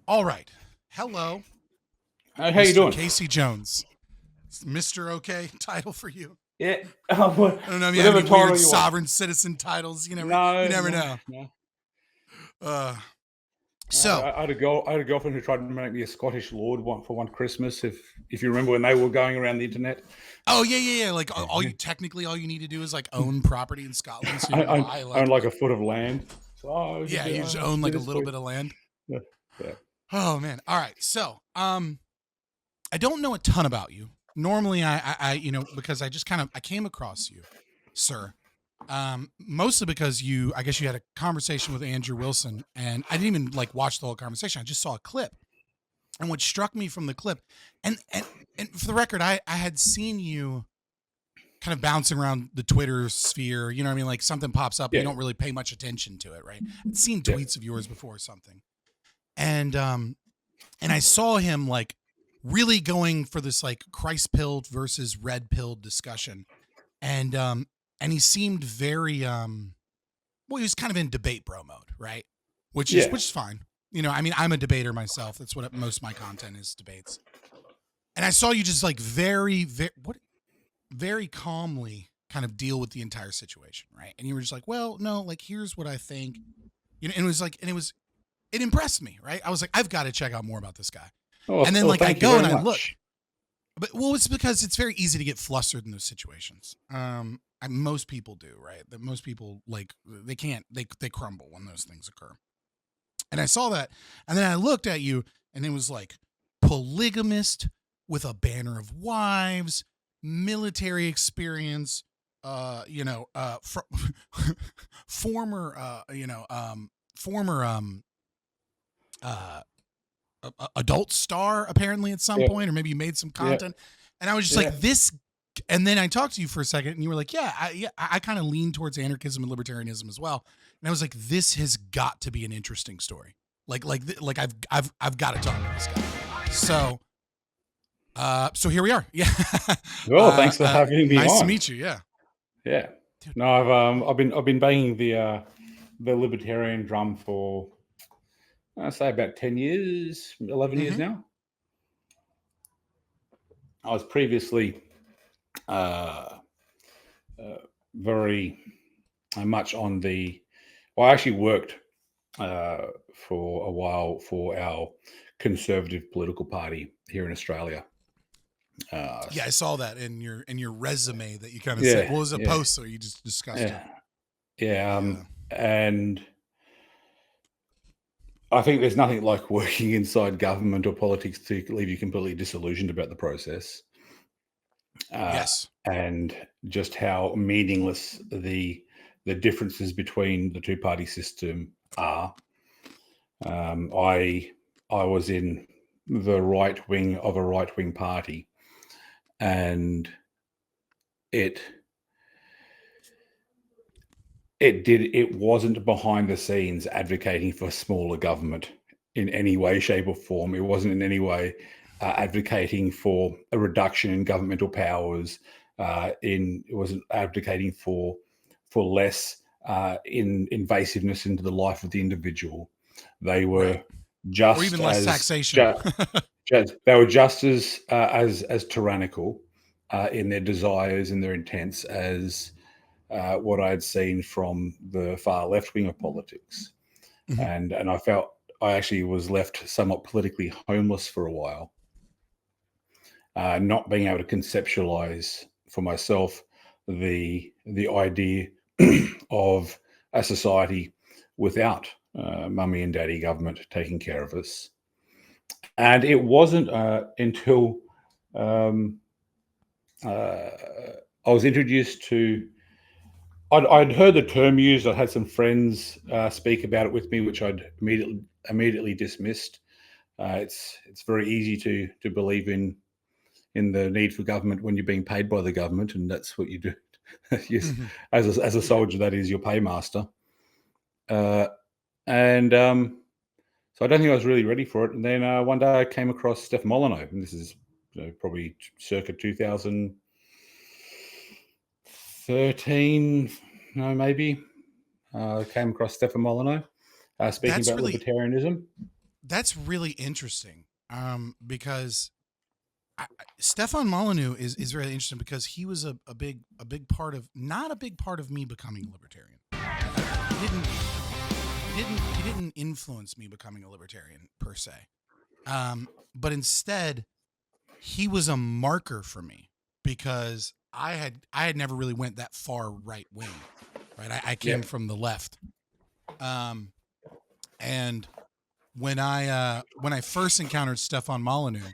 All right. Hello, How you Mr. doing? Casey Jones. It's Mr. OK title for you. Yeah, I don't know if you have whatever any weird title you want. sovereign citizen titles. You No, never no, know. no. Uh, I had, so, I had a girl. I had a girlfriend who tried to make me a Scottish lord for one Christmas. If you remember when they were going around the internet, oh yeah. Like all yeah. you technically all you need to do is like own property in Scotland, so you can I buy own like like a foot of land. So we could yeah, do. you just I own can do like a this little for you. bit of land. Yeah, yeah. Oh man. All right. So, I don't know a ton about you. Normally, because I came across you, sir, mostly because I guess you had a conversation with Andrew Wilson, and I didn't even like watch the whole conversation. I just saw a clip, and what struck me from the clip, and for the record, I had seen you kind of bouncing around the Twitter sphere. You know what I mean? Like something pops up, and you Yeah, don't really pay much attention to it, right? I'd seen yeah. tweets of yours before or something, and I saw him like really going for this like ChristPilled versus Redpill discussion, and he seemed very well, he was kind of in debate bro mode, right? Yeah. Which is fine. You know, I mean, I'm a debater myself. That's what most of my content is, debates. And I saw you just like very calmly kind of deal with the entire situation, right? And you were just like, well, no, like here's what I think. You know, and it was like, it impressed me, right? I was like, I've got to check out more about this guy. And then like I Thank you go and very I look, much. but well, it's because it's very easy to get flustered in those situations. Most people do, right? That most people like they can't they crumble when those things occur. And I saw that, and then I looked at you, and it was like polygamist with a banner of wives, military experience, former, former uh, adult star apparently at some Yeah, point, or maybe you made some yeah, content. And I was just yeah. like, this. And then I talked to you for a second, and you were like, "Yeah, I kind of lean towards anarchism and libertarianism as well." And I was like, "This has got to be an interesting story. Like I've got to talk to this guy." So here we are. Yeah. Well, thanks for having me Nice to on. meet you. Yeah, Yeah. dude. No, I've been banging the libertarian drum for I say about 10 years, 11 years Mm-hmm. now. I was previously uh, very much on I actually worked uh, for a while for our conservative political party here in Australia. Uh, Yeah, I saw that in your resume that you kind of said. yeah, What was a yeah, post? So you just discussed it. yeah, yeah. Yeah. And I think there's nothing like working inside government or politics to leave you completely disillusioned about the process. uh, Yes. and just how meaningless the differences between the two party system are. I was in the right wing of a right wing party, and it it wasn't behind the scenes advocating for smaller government in any way, shape, or form. It wasn't in any way advocating for a reduction in governmental powers. It wasn't advocating for less in invasiveness into the life of the individual. They Right. were Or just even less as taxation. they were just as tyrannical in their desires and their intents as what I had seen from the far left wing of politics, Mhm. and I felt I actually was left somewhat politically homeless for a while, not being able to conceptualize for myself the idea of a society without mummy and daddy government taking care of us. And it wasn't until um, uh, I was introduced to I'd heard the term used. I had some friends speak about it with me, which I'd immediately dismissed. It's very easy to believe in the need for government when you're being paid by the government, and that's what you do. Yes, Mhm. as a Yeah. soldier, that is your paymaster. Uh, and So I don't think I was really ready for it. And then one day I came across Steph Molyneux, and this is probably circa 2013, no, maybe. Came across Stephen Molyneux speaking That's about really libertarianism. that's really interesting. Because Stefan Molyneux is really interesting because he was a big part of, not a big part of me becoming a libertarian. He didn't influence me becoming a libertarian per se. But instead he was a marker for me because I had never really went that far right wing, right? I came from the left. And when I first encountered Stefan Molyneux,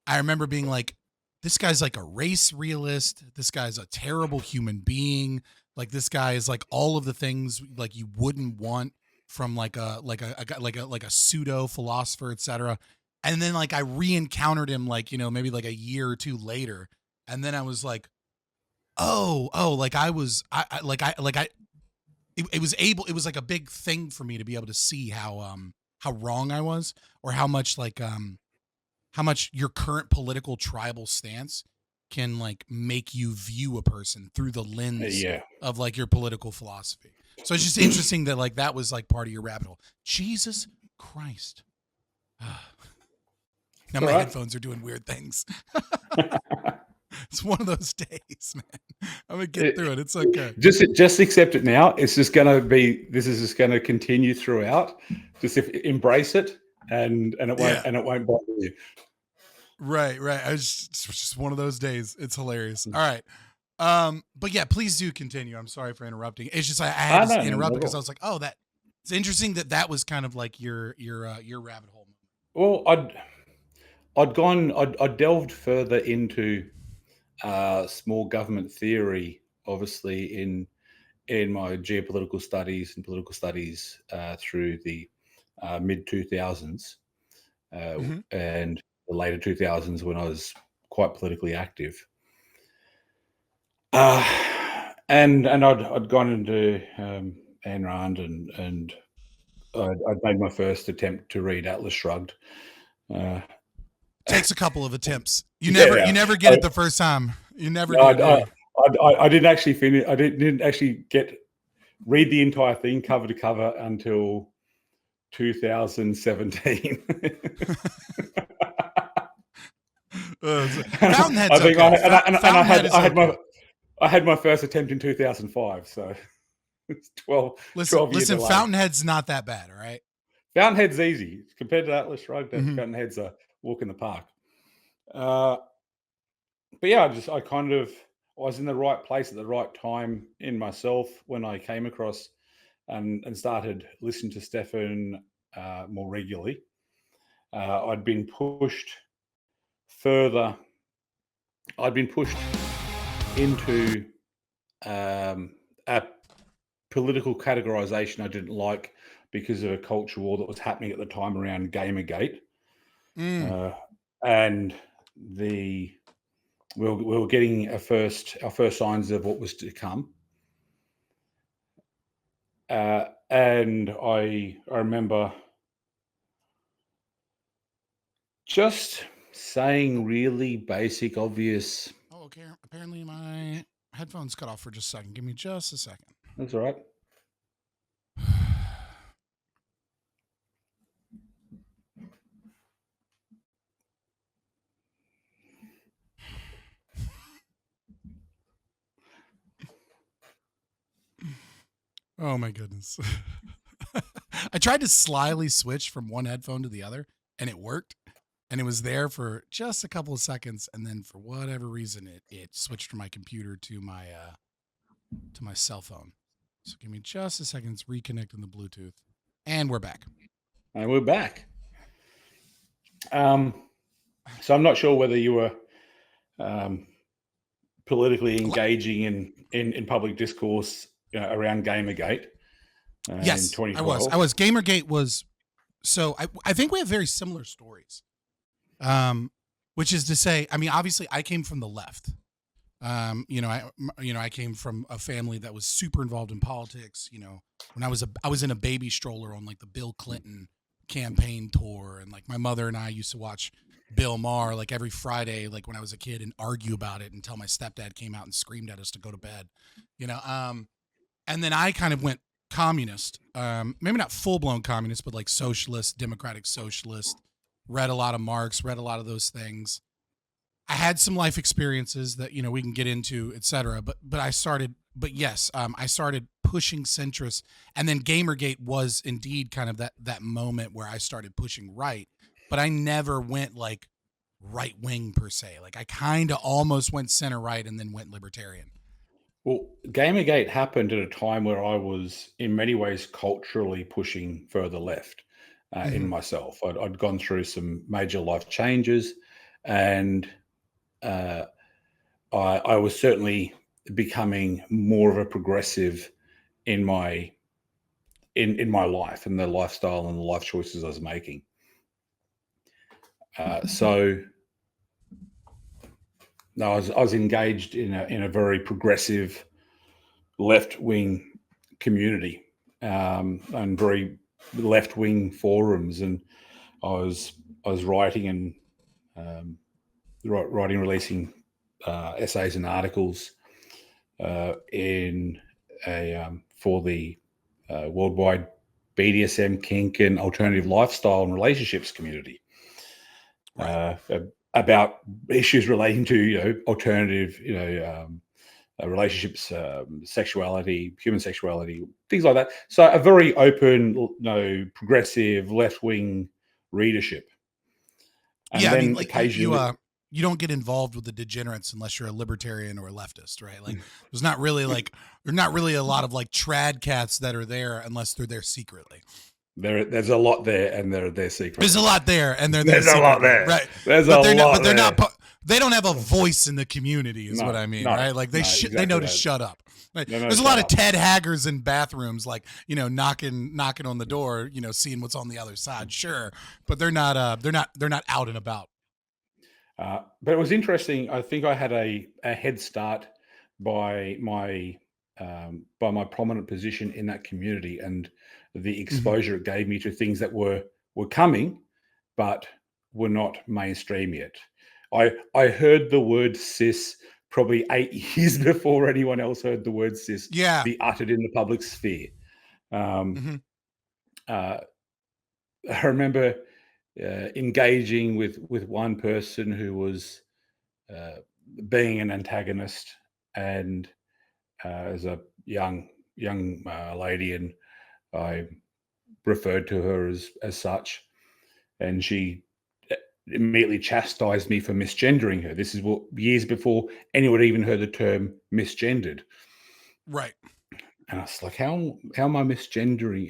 I remember being like, this guy's like a race realist. This guy's a terrible human being. Like this guy is like all of the things like you wouldn't want from like a pseudo philosopher, etc. And then like I re-encountered him like, maybe like a year or two later. And then I was like, like I was, it was like a big thing for me to be able to see how wrong I was, or how much your current political tribal stance can like make you view a person through the lens of like your political philosophy. So it's just interesting that like that was like part of your rabbit hole. Jesus Christ. Now my headphones are doing weird things. It's one of those days, man. I'm gonna get through it. It's okay. Just accept it now. It's just gonna be. This is just gonna continue throughout. Just embrace it, and it won't bother you. Right. It's just one of those days. It's hilarious. All right. But yeah, please do continue. I'm sorry for interrupting. It's just I had to interrupt because I was like, oh, it's interesting that was kind of like your rabbit hole. Well, I'd delved further into small government theory, obviously in my geopolitical studies and political studies through the mid 2000s and the later 2000s when I was quite politically active. And I'd gone into Ayn Rand and I'd made my first attempt to read Atlas Shrugged. Takes a couple of attempts. You never get it the first time. You never do. I didn't actually finish. I didn't actually read the entire thing cover to cover until 2017. Fountainhead's okay. I had my first attempt in 2005, so it's 12 years. Listen, Fountainhead's not that bad, all right? Fountainhead's easy compared to Atlas Shrugged. Fountainhead's a walk in the park. But yeah, I was in the right place at the right time in myself when I came across and started listening to Stefan more regularly. I'd been pushed further. I'd been pushed into a political categorization I didn't like because of a culture war that was happening at the time around Gamergate. And we were getting our first signs of what was to come. And I remember just saying really basic, obvious. Oh, okay. Apparently my headphones cut off for just a second. Give me just a second. That's all right. Oh my goodness. I tried to slyly switch from one headphone to the other and it worked. And it was there for just a couple of seconds. And then for whatever reason, it switched from my computer to my cell phone. So give me just a second. It's reconnecting the Bluetooth. And we're back. And we're back. So I'm not sure whether you were politically engaging in public discourse around Gamergate. Yes, in 2012. I was. Gamergate was. So I think we have very similar stories. Which is to say, I mean, obviously I came from the left. I came from a family that was super involved in politics. When I was in a baby stroller on like the Bill Clinton campaign tour, and like my mother and I used to watch Bill Maher like every Friday, like when I was a kid, and argue about it until my stepdad came out and screamed at us to go to bed. And then I kind of went communist, maybe not full blown communist, but like socialist, democratic socialist. Read a lot of Marx, read a lot of those things. I had some life experiences that we can get into, etc. But I started, I started pushing centrist, and then Gamergate was indeed kind of that moment where I started pushing right, but I never went like right wing per se. Like I kind of almost went center right and then went libertarian. Well, Gamergate happened at a time where I was, in many ways, culturally pushing further left in Mm-hmm. myself. I'd gone through some major life changes, and uh, I was certainly becoming more of a progressive in my in my life and the lifestyle and the life choices I was making. So no, I was engaged in a very progressive left wing community and very left wing forums, and I was writing and releasing essays and articles in a for the worldwide BDSM, kink, and alternative lifestyle and relationships community. Right. About issues relating to alternative relationships, sexuality, human sexuality, things like that. So a very open, progressive, left wing readership, and Yeah, I mean, then like occasionally, you don't get involved with the degenerates unless you're a libertarian or a leftist, right? Like there's not really a lot of like trad cats that are there unless they're there secretly. there's a lot there, and they're there There's secretly. a lot there, and they're there There's a lot secretly, there. right? There's a But they're not. lot But they're there. not. They don't have a voice in the community, is what No, I mean, no, right? Like they no, they know exactly to that. shut up. Right? No, There's a shut lot of up. Ted Haggers in bathrooms, like knocking on the door, seeing what's on the other side. Sure, but they're not. They're not out and about. But it was interesting. I think I had a head start by my prominent position in that community and the Mm-hmm. exposure it gave me to things that were coming, but were not mainstream yet. I heard the word cis probably 8 years before anyone else heard the word cis Yeah. be uttered in the public sphere. Um, Mm-hmm. uh, I remember engaging with one person who was uh, being an antagonist, and as a young lady, and I referred to her as such, and she immediately chastised me for misgendering her. This is what years before anyone even heard the term misgendered, Right. and I was like, how am I misgendering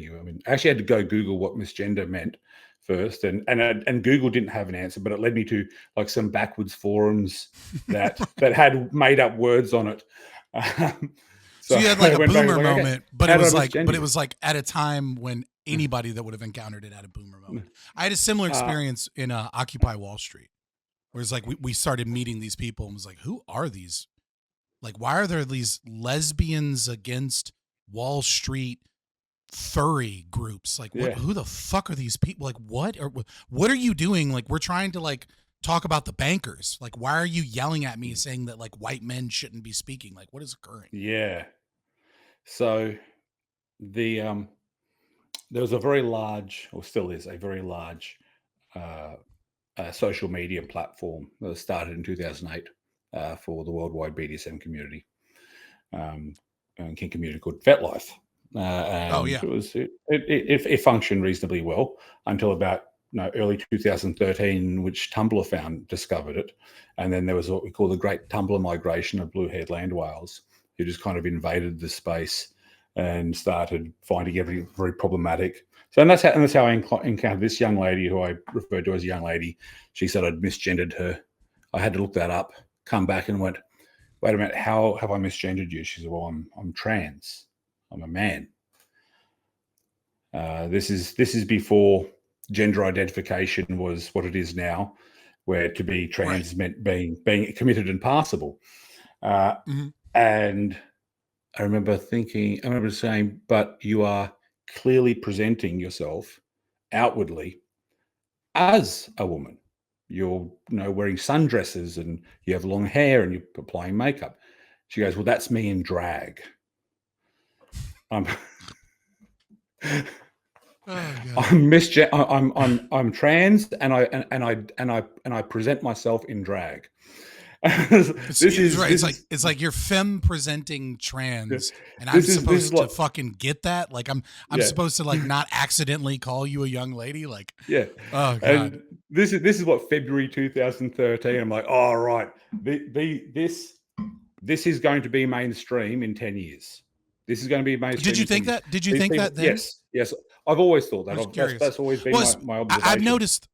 you? I mean, I actually had to go Google what misgender meant first, and Google didn't have an answer, but it led me to like some backwards forums that had made up words on it. So So you had like I a went back and was boomer like, okay, moment, but how do I misgender it you? was like at a time when anybody that would have encountered it had a boomer moment. I had a similar Uh, experience in Occupy Wall Street, where it's like we started meeting these people and was like, who are these? Like, why are there these lesbians against Wall Street furry groups? Like, yeah, who the fuck are these people? Like, what are you doing? Like, we're trying to like talk about the bankers. Like, why are you yelling at me saying that like white men shouldn't be speaking? Like, what is occurring? yeah. So the there was a very large, or still is a very large, uh, social media platform that was started in 2008 for the worldwide BDSM community, and kink community, called FetLife. Oh And yeah. it functioned reasonably well until about early 2013, which Tumblr discovered it, and then there was what we call the Great Tumblr Migration of blue-haired land whales, who just kind of invaded the space and started finding everything very problematic. So, and that's how I encountered this young lady, who I referred to as a young lady. She said I'd misgendered her. I had to look that up, come back, and went, "Wait a minute, how have I misgendered you?" She said, "Well, I'm trans. I'm a man." This is before gender identification was what it is now, where to be Right. trans meant being committed and passable. Uh, Mm-hmm. and I remember saying, "But you are clearly presenting yourself outwardly as a woman. You're wearing sundresses, and you have long hair, and you're applying makeup." She goes, "Well, that's me in drag." I'm Oh god. I'm trans, and I present myself in drag. It's, This it's is right. this is It's like you're femme presenting yeah, trans, and I'm this is supposed to like fucking get that. Like I'm yeah supposed to like not accidentally call you a young lady. Like, yeah, oh god. and this is what February 2013. I'm like, oh right, this is going to be mainstream in 10 years. This is going to be Did mainstream you in 10 think years. that? Did you These think people, that then? yes. I've always thought I that. was That's curious. that's always been Well, my I've observation. noticed.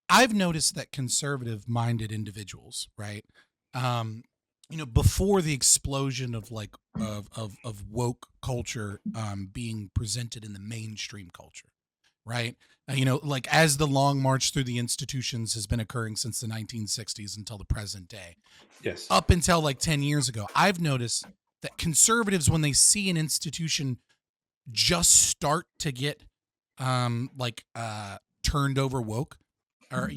I've noticed that conservative-minded individuals, right? Um, before the explosion of like of woke culture being presented in the mainstream culture, right? Like as the long march through the institutions has been occurring since the 1960s until the present day, Yes. up until like 10 years ago, I've noticed that conservatives, when they see an institution just start to get turned over woke, or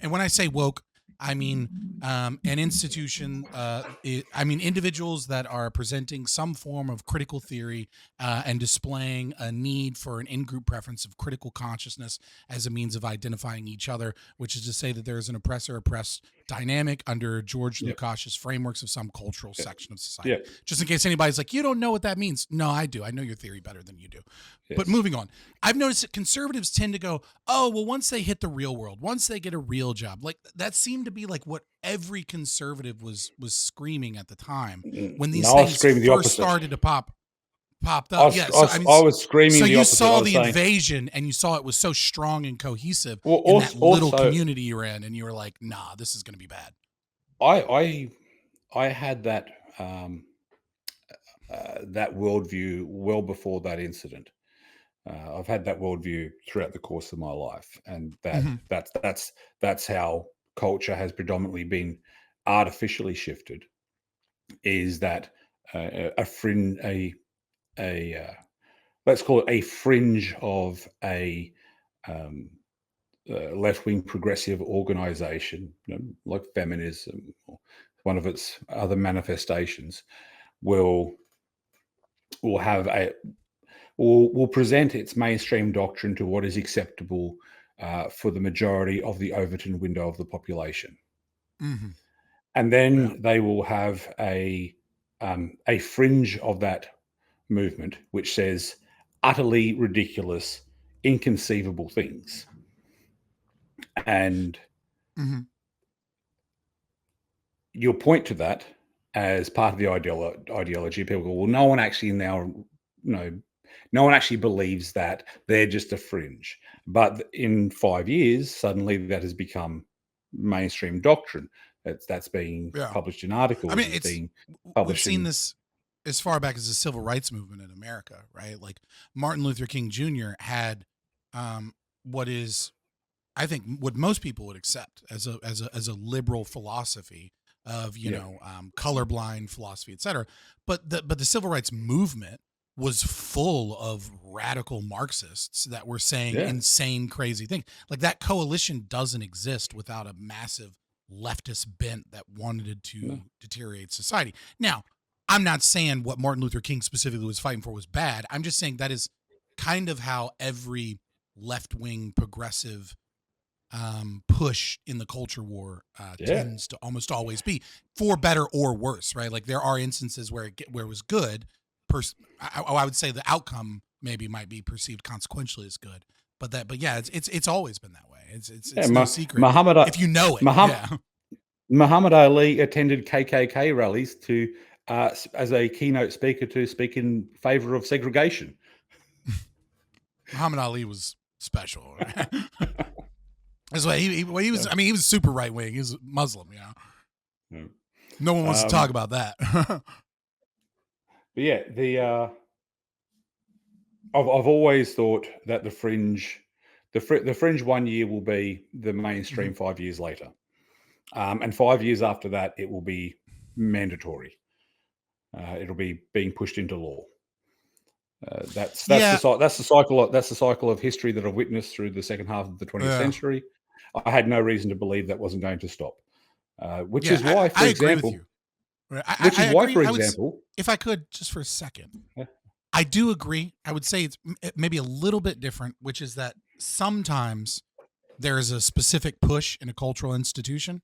and when I say woke, I mean an institution, I mean individuals that are presenting some form of critical theory and displaying a need for an in-group preference of critical consciousness as a means of identifying each other, which is to say that there is an oppressor-oppressed dynamic under George Yep. Lucas's frameworks of some cultural section of society. Yep. Just in case anybody's like, you don't know what that means. No, I do. I know your theory better than you do. But Yes. moving on, I've noticed that conservatives tend to go, oh, well, once they hit the real world, once they get a real job, like that seemed to be like what every conservative was screaming at the time when these No, I was things screaming the first opposite. started to popped up. Yeah, so I mean, I was screaming so the you opposite. I saw was the saying, invasion and you saw it was so strong and cohesive well, in that little also, community you're in, and you were like, nah, this is going to be bad. I had that that worldview well before that incident. I've had that worldview throughout the course of my life, and Mm-hmm. that's how culture has predominantly been artificially shifted. Is that a fringe a let's call it a fringe of a um, left-wing progressive organization, like feminism or one of its other manifestations, will have a will present its mainstream doctrine to what is acceptable for the majority of the Overton window of the population, Mm-hmm. and Yeah. then they will have a fringe of that movement which says utterly ridiculous, inconceivable things, and Mm-hmm. you'll point to that as part of the ideology. People go, well, no one actually now, no one actually believes that. They're just a fringe. But in 5 years, suddenly that has become mainstream doctrine. That's being Yeah. published in I articles. mean, It's being we've published seen in this as far back as the civil rights movement in America, right? Like Martin Luther King Jr. had what is, I think, what most people would accept as a liberal philosophy of yeah, colorblind philosophy, et cetera. But the civil rights movement was full of radical Marxists that were saying yeah, insane, crazy things. Like that coalition doesn't exist without a massive leftist bent that wanted to no, deteriorate society. Now, I'm not saying what Martin Luther King specifically was fighting for was bad. I'm just saying that is kind of how every left wing progressive push in the culture war yeah, tends to almost always be, for better or worse, right? Like there are instances where where it was good. I would say the outcome maybe might be perceived consequentially as good, but yeah, it's always been that way. yeah. It's no secret Muhammad if you know it. Muhammad Yeah. Muhammad Ali attended KKK rallies to as a keynote speaker to speak in favor of segregation. Muhammad Ali was special. Right? That's why he was. I mean, he was super right wing. He was Muslim. Yeah. No one wants to talk about that. But yeah, I've always thought that the fringe 1 year will be the mainstream Mhm. 5 years later, and 5 years after that it will be mandatory. It'll be being pushed into law. Yeah. That's the cycle. That's the cycle of history that I've witnessed through the second half of the 20th Yeah. century. I had no reason to believe that wasn't going to stop. Which Yeah. is why, for I agree with example, you. Right. which I is why, agree. for I would, example, if I could, just for a second, yeah, I do agree. I would say it's maybe a little bit different, which is that sometimes there is a specific push in a cultural institution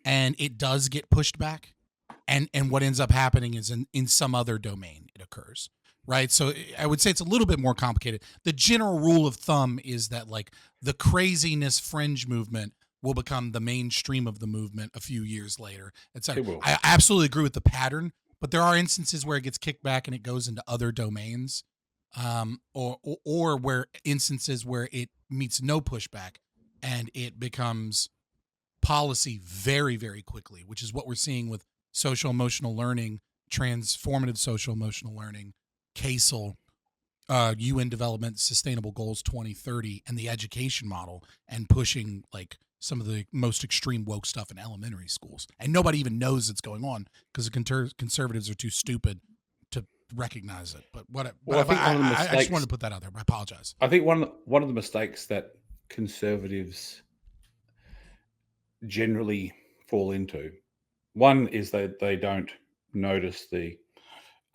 and it does get pushed back. And what ends up happening is in some other domain it occurs. Right. So I would say it's a little bit more complicated. The general rule of thumb is that like the craziness fringe movement will become the mainstream of the movement a few years later, etc. It will. I absolutely agree with the pattern, but there are instances where it gets kicked back and it goes into other domains, or where instances where it meets no pushback and it becomes policy very, very quickly, which is what we're seeing with social emotional learning, transformative social emotional learning, CASEL, UN Development Sustainable Goals 2030, and the education model, and pushing like some of the most extreme woke stuff in elementary schools. And nobody even knows it's going on because the conservatives are too stupid to recognize it. But what? Well, I think one of the I just mistakes. wanted to put that out there. I apologize. I think one of the mistakes that conservatives generally fall into, one is that they don't notice the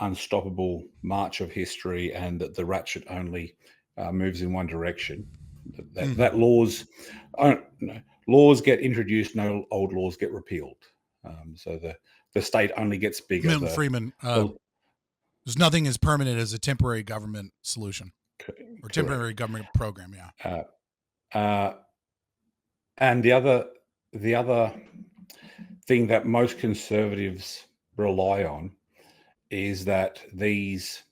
unstoppable march of history and that the ratchet only moves in one direction. That laws get introduced, no old laws get repealed. So the state only gets bigger. Milton Friedman. There's nothing as permanent as a temporary government solution or temporary government program. Yeah. And the other thing that most conservatives rely on is that these,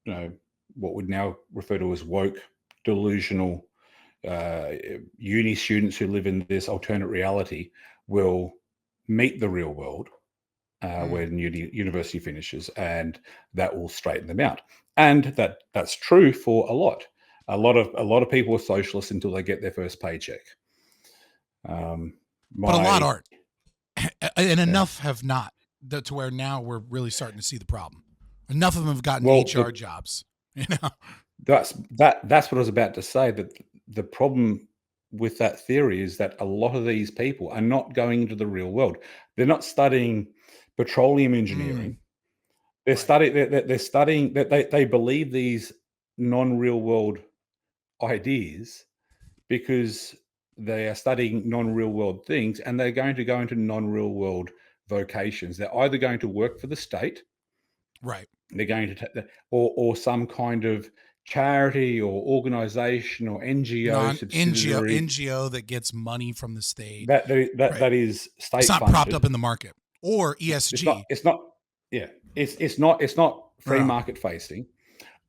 what we'd now refer to as woke, delusional uni students who live in this alternate reality will meet the real world when university finishes, and that will straighten them out. And that's true for a lot. A lot of people are socialists until they get their first paycheck. But a lot aren't, and enough have not. To where now we're really starting to see the problem. Enough of them have gotten HR jobs. That's what I was about to say. That the problem with that theory is that a lot of these people are not going into the real world. They're not studying petroleum engineering. They're studying. They're studying that they believe these non-real world ideas because they are studying non-real world things, and they're going to go into non-real world vocations. They're either going to work for the state, right? They're going to or some kind of charity or organization or NGO subsidiary. NGO that gets money from the state. That is state. It's not funded. propped up in the market, or ESG. It's not. Yeah, it's not free market facing.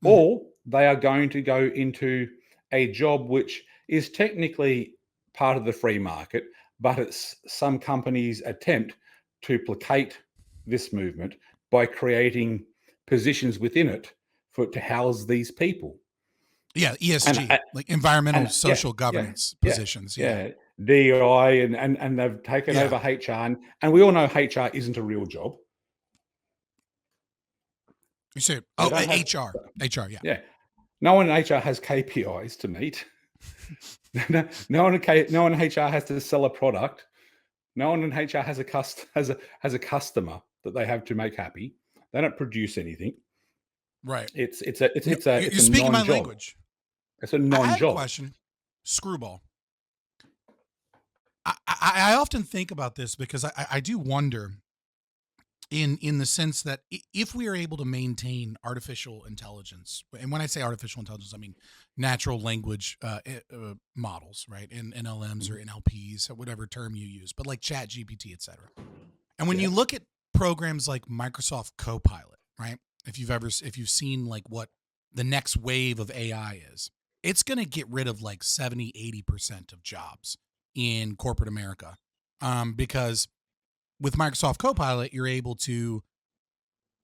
Or they are going to go into a job which is technically part of the free market, but it's some companies' attempt to placate this movement by creating positions within it to house these people. Yeah, ESG, like environmental social governance positions. Yeah. DEI, and they've taken over HR, and we all know HR isn't a real job. You say, HR, yeah. Yeah. No one in HR has KPIs to meet. No one in HR has to sell a product. No one in HR has a customer that they have to make happy. They don't produce anything. Right. It's a you're speaking my language. It's a non-job. I had a question. Screwball. I often think about this because I do wonder in the sense that if we are able to maintain artificial intelligence, and when I say artificial intelligence, I mean natural language models, right? NLMs or NLPs, whatever term you use, but like Chat GPT, et cetera. And when you look at programs like Microsoft Copilot, right? If you've seen like what the next wave of AI is, it's going to get rid of like 70-80% of jobs in corporate America, because with Microsoft Copilot, you're able to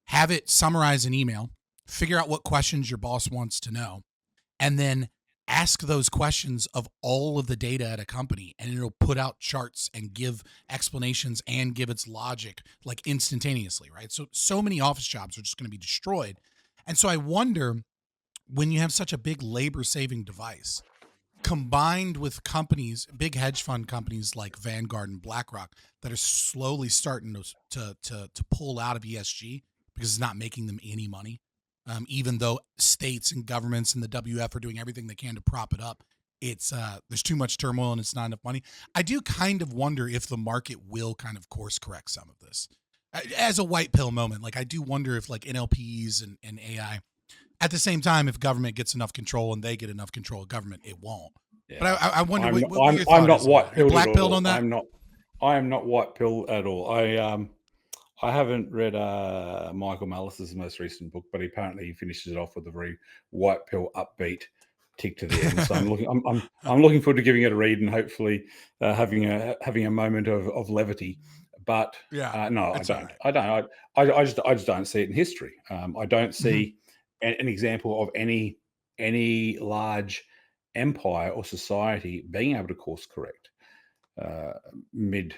have it summarize an email, figure out what questions your boss wants to know, and then ask those questions of all of the data at a company, and it'll put out charts and give explanations and give its logic like instantaneously, right? So many office jobs are just going to be destroyed. And so I wonder, when you have such a big labor-saving device, combined with companies, big hedge fund companies like Vanguard and BlackRock, that are slowly starting to pull out of ESG because it's not making them any money, even though states and governments and the WF are doing everything they can to prop it up. It's there's too much turmoil and it's not enough money. I do kind of wonder if the market will kind of course correct some of this as a white pill moment. Like I do wonder if like NLPs and AI at the same time, if government gets enough control and they get enough control of government, it won't. Yeah. But I wonder I'm, what your I'm, thought I'm not is on white that. You're pilled black at pilled all. on that? I am not white pill at all. I haven't read Michael Malice's most recent book, but apparently he finishes it off with a very white pill upbeat tick to the end. So I'm looking forward to giving it a read and hopefully having a moment of levity. But Yeah, no, I it's all don't. right. I just don't see it in history. I don't see an example of any large empire or society being able to course correct mid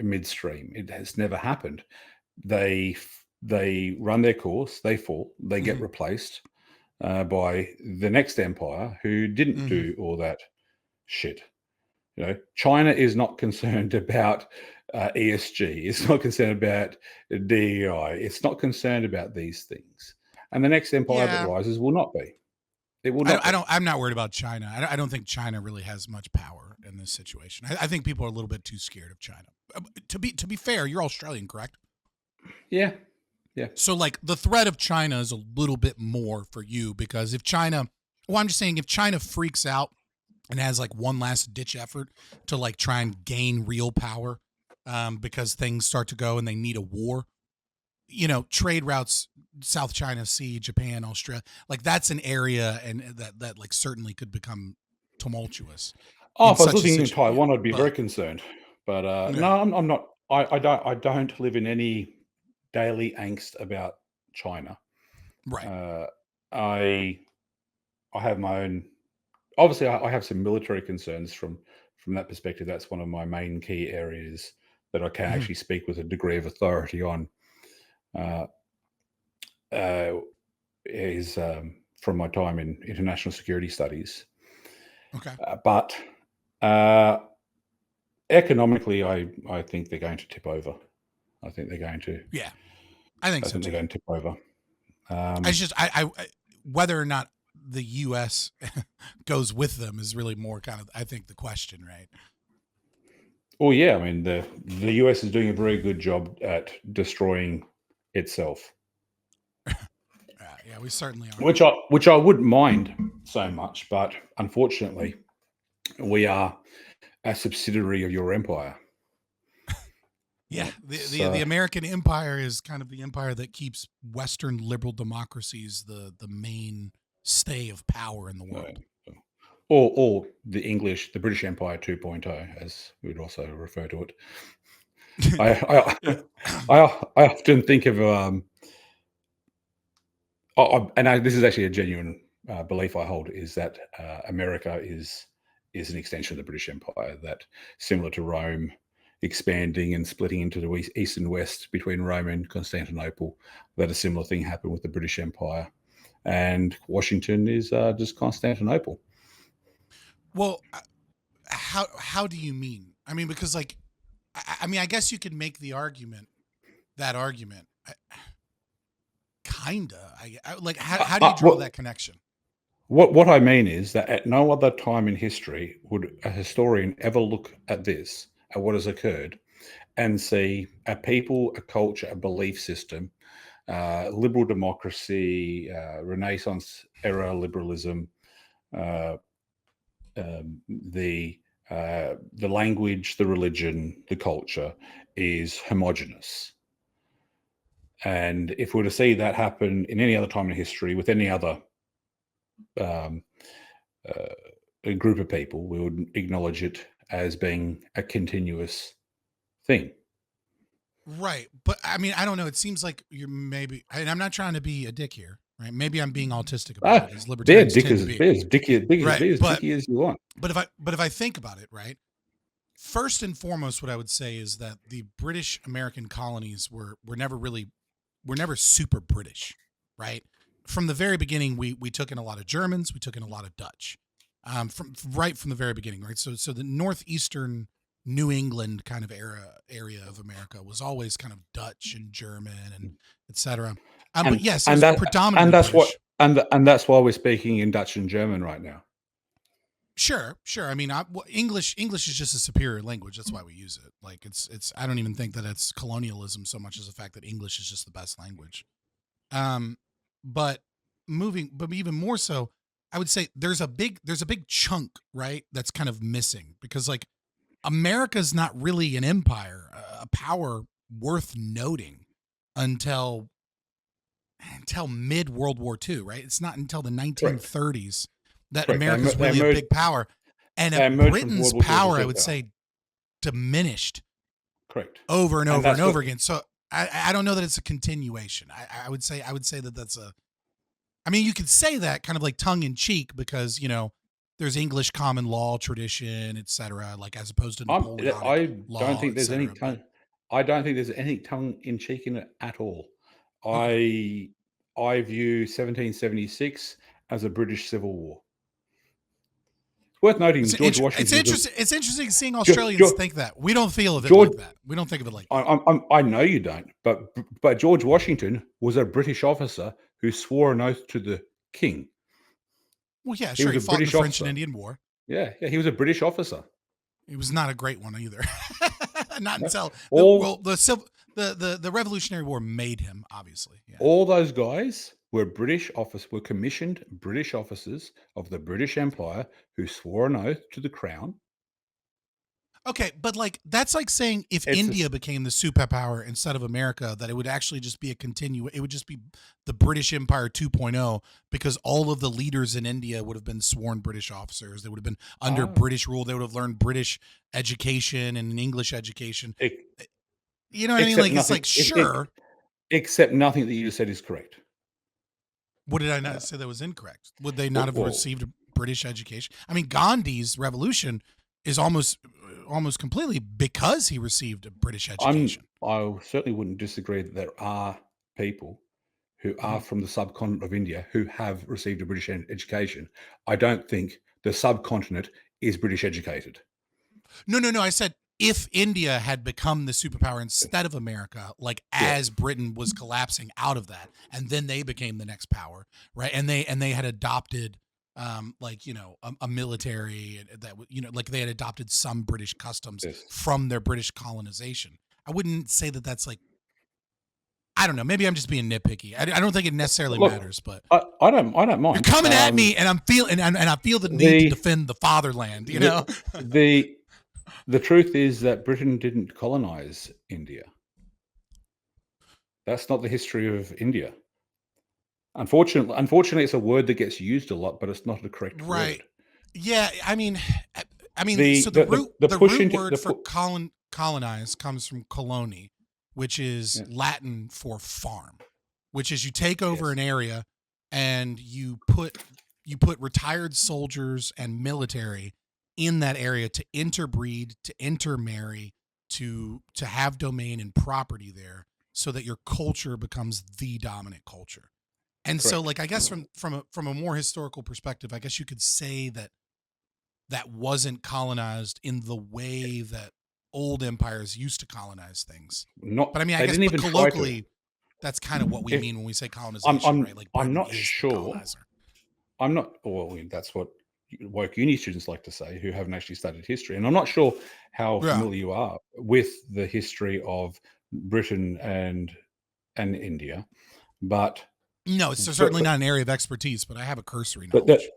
midstream. It has never happened. They run their course, they fall, they get replaced by the next empire who didn't do all that shit. You know, China is not concerned about ESG. It's not concerned about DEI. It's not concerned about these things. And the next empire that Yeah. rises will not be. It will not. I'm not worried about China. I don't think China really has much power in this situation. I think people are a little bit too scared of China. To be fair, you're Australian, correct? Yeah. Yeah. So like the threat of China is a little bit more for you because if China, well, I'm just saying if China freaks out and has like one last ditch effort to like try and gain real power, because things start to go and they need a war, you know, trade routes, South China Sea, Japan, Australia, like that's an area and that like certainly could become tumultuous Oh, in if I was such a living in situation. Taiwan, I'd be very But concerned. But yeah, no, I'm not. I don't live in any daily angst about China. right. Uh, I I have my own. Obviously, I have some military concerns from that perspective. That's one of my main key areas that I can Mhm. actually speak with a degree of authority on. Uh, uh, is from my time in international security studies. Okay. But uh, economically, I think they're going to tip over. I think they're going to. Yeah, I think I so think they're too. going to tip over. It's just whether or not the U.S. goes with them is really more kind of I think the question, right? Well, yeah, I mean the US is doing a very good job at destroying itself, Yeah, we certainly are. which I wouldn't mind so much, but unfortunately, we are a subsidiary of your empire. Yeah, the So, American empire is kind of the empire that keeps Western liberal democracies the main stay of power in the uh, world. or the British Empire 2.0, as we would also refer to it. I Yeah. I often think of this is actually a genuine belief I hold is that America is an extension of the British Empire. That similar to Rome, expanding and splitting into the east and west between Rome and Constantinople, that a similar thing happened with the British Empire, and Washington is just Constantinople. Well, how do you mean? I mean, because like, I mean, I guess you could make the argument that argument. Kinda. Like, how do you draw What that connection? what I mean is that at no other time in history would a historian ever look at this, at what has occurred, and see a people, a culture, a belief system, liberal democracy, Renaissance era liberalism, uh, the language, the religion, the culture is homogenous. And if we were to see that happen in any other time in history with any other um, a group of people, we would acknowledge it as being a continuous thing. Right. But I mean, I don't know. It seems like you're maybe, and I'm not trying to be a dick here, right? Maybe I'm being autistic about Ah, it, as be libertarians tend to be. be Right. as dicky as you want. But if I think about it, right? First and foremost, what I would say is that the British American colonies were never really were never super British, right? From the very beginning, we took in a lot of Germans, we took in a lot of Dutch, from right from the very beginning, right? So the northeastern New England kind of area of America was always kind of Dutch and German and etc. But yes, it and was that predominantly and that's what British. and that's why we're speaking in Dutch and German right now. Sure. I mean, English is just a superior language. That's why we use it. Like it's. I don't even think that it's colonialism so much as the fact that English is just the best language. Um, but but even more so, I would say there's a big chunk, right, that's kind of missing, because like America's not really an empire, a power worth noting until mid World War II, right? It's not until the Correct. 1930s that Correct. America's really a big power. And They emerged from Britain's World War II as a power, I would superpower. say, diminished Correct. over and And over and that's over what again. So I don't know that it's a continuation. I would say that that's a. I mean, you could say that kind of like tongue in cheek, because there's English common law tradition, etc., like as opposed to Napoleonic I don't law, think there's any etc. But tongue. I don't think there's any tongue in cheek in it at all. okay. I view 1776 as a British Civil War. It's worth noting George It's Washington was interesting. It's interesting seeing a Australians think that. We don't feel of it George. like that. We don't think of it like that. I know you don't, but George Washington was a British officer who swore an oath to the king. Well, yeah, He sure. was He a fought in the British French and officer. Indian War. Yeah, he was a British officer. It was not a great one either. Not No? until All the Revolutionary War made him, obviously. Yeah. all those guys were were commissioned British officers of the British Empire who swore an oath to the crown. Okay, but like that's like saying if It's a, India became the superpower instead of America, that it would actually just be it would just be the British Empire 2.0, because all of the leaders in India would have been sworn British officers. They would have been under oh, British rule. They would have learned British education and an English education. ex- You know what I mean? except Like it's nothing. like sure. Except nothing that you just said is correct. What did I not Uh, say that was incorrect? Would they not well, have well, received a British education? I mean, Gandhi's revolution is almost completely because he received a British education. I certainly wouldn't disagree that there are people who are Mhm. from the subcontinent of India who have received a British education. I don't think the subcontinent is British educated. No. I said if India had become the superpower instead of America, like Yeah. as Britain was collapsing out of that, and then they became the next power, right? And they had adopted, like a military that like they had adopted some British customs Yes. from their British colonization. I wouldn't say that that's like, I don't know. Maybe I'm just being nitpicky. I don't think it necessarily Look, matters, but I don't you're mind. coming at me, and and I feel the need to The defend the fatherland. the the the truth is that Britain didn't colonize India. That's not the history of India. Unfortunately, it's a word that gets used a lot, but it's not the correct Right. word. Yeah. I mean, so The the push root into word the for pu- colonize comes from coloni, which is yeah, Latin for farm, which is you take over yes, an area and you put retired soldiers and military in that area to interbreed, to intermarry, to have domain and property there, so that your culture becomes the dominant culture. And so, correct. like, I guess from a more historical perspective, I guess you could say that that wasn't colonized in the way that old empires used to colonize things. Not But I mean, I they guess, didn't but even try to. colloquially, that's kind of what we If mean when we say colonization, right? Like I'm Britain not is the sure. colonizer. I'm not. Well, that's what woke uni students like to say, who haven't actually studied history. And I'm not sure how Yeah. familiar you are with the history of Britain and India, but No, it's for, certainly for, not an area of expertise, but I have a cursory but the knowledge.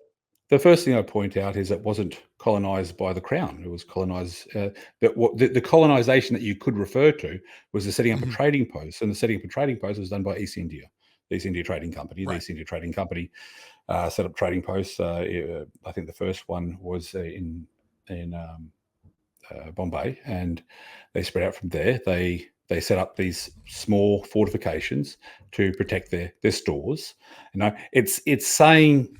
the first thing I point out is it wasn't colonized by the crown. It was colonized. The colonization that you could refer to was the setting up a Mhm. trading post, and the setting up a trading post was done by the East India Trading Company. The Right. East India Trading Company set up trading posts. I think the first one was in Bombay, and they spread out from there. They set up these small fortifications to protect their stores. It's saying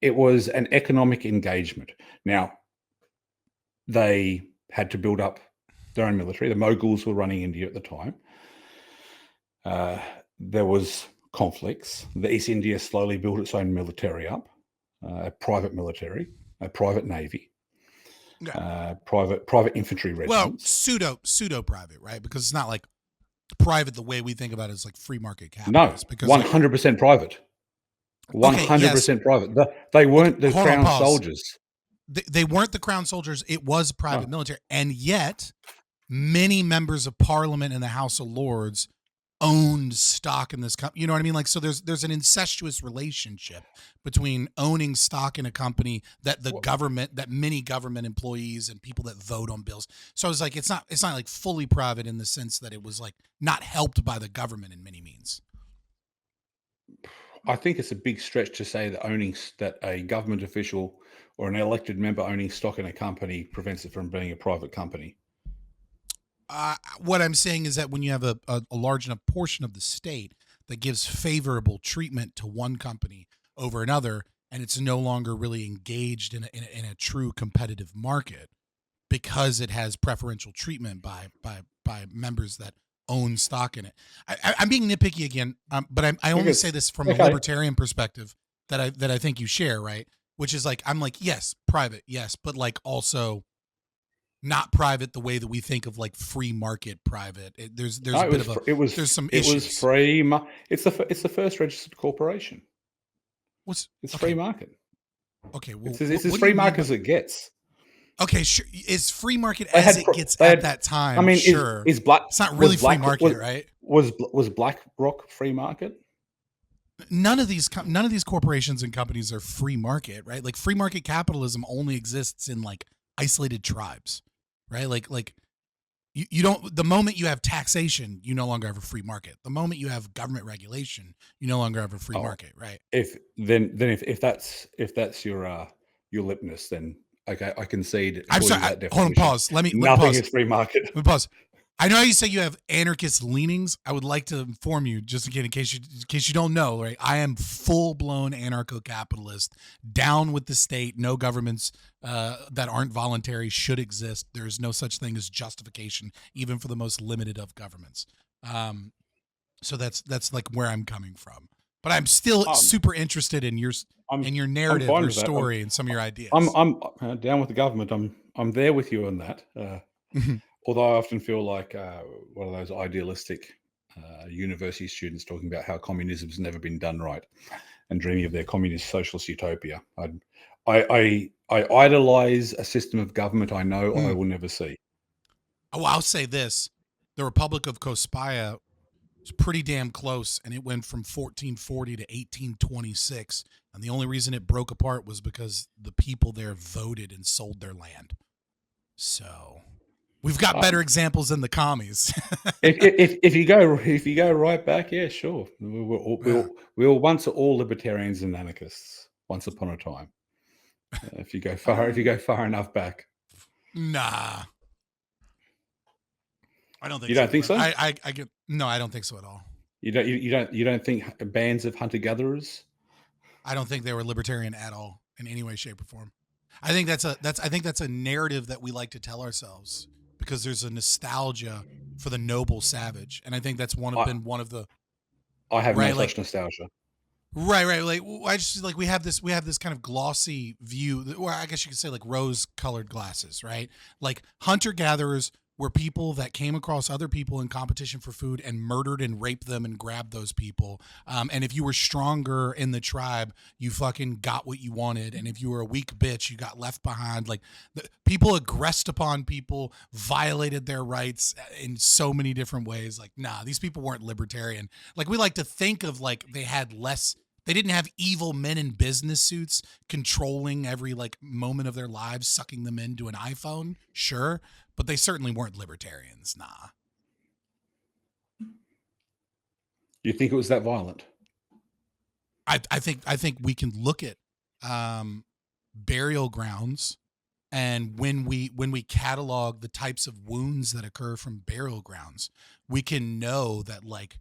it was an economic engagement. Now, they had to build up their own military. The Moguls were running India at the time. There was conflicts. The East India slowly built its own military up, a private military, a private navy, Yeah. private infantry Well, regiments. pseudo private, right? Because it's not like Private, the way we think about it, is like free market No, capitalist. Because 100% private. okay, yes, 100% private. They weren't the hold on, crown pause. soldiers. They weren't the crown soldiers. It was private No. military, and yet many members of Parliament and the House of Lords owned stock in this company. You know what I mean? Like, so there's an incestuous relationship between owning stock in a company that the government, that many government employees and people that vote on bills. So it's like it's not like fully private in the sense that it was like not helped by the government in many means. I think it's a big stretch to say that a government official or an elected member owning stock in a company prevents it from being a private company. What I'm saying is that when you have a large enough portion of the state that gives favorable treatment to one company over another, and it's no longer really engaged in a true competitive market because it has preferential treatment by members that own stock in it. I'm being nitpicky again, but I only say this from a libertarian perspective that I think you share, right? Which is like, I'm like, yes, private, yes, but like also not private the way that we think of like free market private. There's some issues. It was free. It's the first registered corporation. It's free market. Okay, well, it's as free market as it gets. Okay, sure. Is free market as it gets at that time? I mean, sure. Is Black? It's not really free market, right? Was BlackRock free market? None of these corporations and companies are free market, right? Like free market capitalism only exists in like isolated tribes, right? Like you don't. The moment you have taxation, you no longer have a free market. The moment you have government regulation, you no longer have a free market, right? If that's your litmus, then okay, I concede. I'm sorry. Hold on, pause. Nothing is free market. Let me pause. I know you say you have anarchist leanings. I would like to inform you, just in case you don't know, right? I am full-blown anarcho-capitalist, down with the state. No governments that aren't voluntary should exist. There is no such thing as justification, even for the most limited of governments. So that's like where I'm coming from. But I'm still super interested in your narrative, your story, and some of your ideas. I'm down with the government. I'm there with you on that. Although I often feel like one of those idealistic university students talking about how communism's never been done right and dreaming of their communist socialist utopia. I idolize a system of government I know I will never see. Oh, I'll say this. The Republic of Kospaya was pretty damn close, and it went from 1440 to 1826. And the only reason it broke apart was because the people there voted and sold their land. So we've got better examples than the commies. if you go right back, yeah, sure. We were once all libertarians and anarchists once upon a time. If you go far enough back. Nah. I don't think you don't think so? I get no, I don't think so at all. You don't think bands of hunter gatherers? I don't think they were libertarian at all in any way, shape, or form. I think that's a narrative that we like to tell ourselves because there's a nostalgia for the noble savage, and I think that's been one of the. I have no such nostalgia. Right. Like I just like we have this kind of glossy view, or I guess you could say like rose-colored glasses, right? Like hunter-gatherers were people that came across other people in competition for food and murdered and raped them and grabbed those people. And if you were stronger in the tribe, you fucking got what you wanted. And if you were a weak bitch, you got left behind. Like people aggressed upon people, violated their rights in so many different ways. Like, nah, these people weren't libertarian. Like we like to think of like they didn't have evil men in business suits controlling every like moment of their lives, sucking them into an iPhone. Sure. But they certainly weren't libertarians. Nah. You think it was that violent? I think we can look at burial grounds, and when we catalog the types of wounds that occur from burial grounds, we can know that like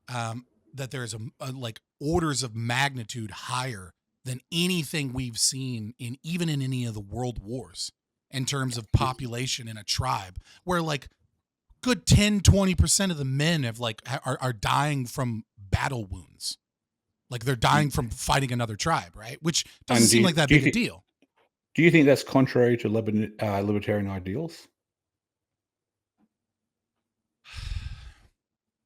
that there's a like orders of magnitude higher than anything we've seen even in any of the world wars in terms of population in a tribe, where like good 10-20% of the men have like are dying from battle wounds. Like they're dying from fighting another tribe, right? Which doesn't seem like that big a deal. Do you think that's contrary to libertarian ideals?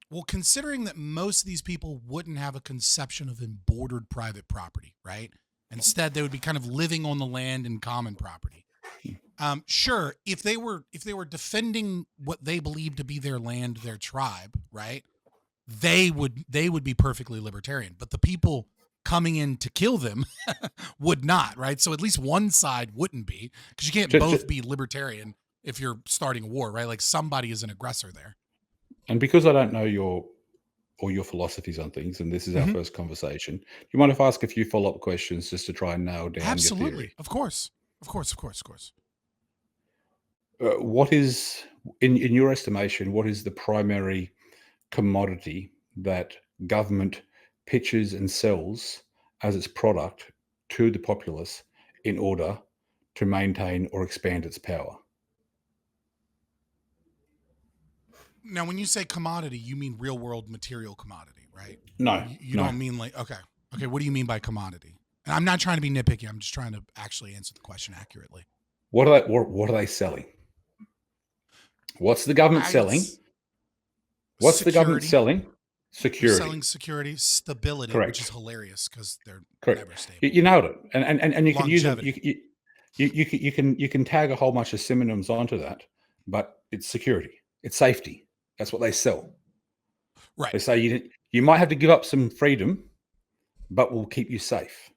Well, considering that most of these people wouldn't have a conception of embroidered private property, right? Instead, they would be kind of living on the land in common property. Sure, if they were defending what they believed to be their land, their tribe, right? They would be perfectly libertarian. But the people coming in to kill them would not, right? So at least one side wouldn't be, because you can't both be libertarian if you're starting a war, right? Like somebody is an aggressor there. And because I don't know your philosophies on things, and this is our first conversation, do you mind if I ask a few follow-up questions just to try and nail down Absolutely. your theory? Of course. What is, in your estimation, what is the primary commodity that government pitches and sells as its product to the populace in order to maintain or expand its power? Now, when you say commodity, you mean real world material commodity, right? No, You no. don't mean like, okay. What do you mean by commodity? And I'm not trying to be nitpicky. I'm just trying to actually answer the question accurately. What are they selling? What's the government selling? What's the government selling? Security. They're selling security, stability, Correct. which is hilarious because they're Correct. never stable. You nailed it, and you can use it. Longevity. You can tag a whole bunch of synonyms onto that, but it's security, it's safety. That's what they sell. Right. They say you might have to give up some freedom, but we'll keep you safe.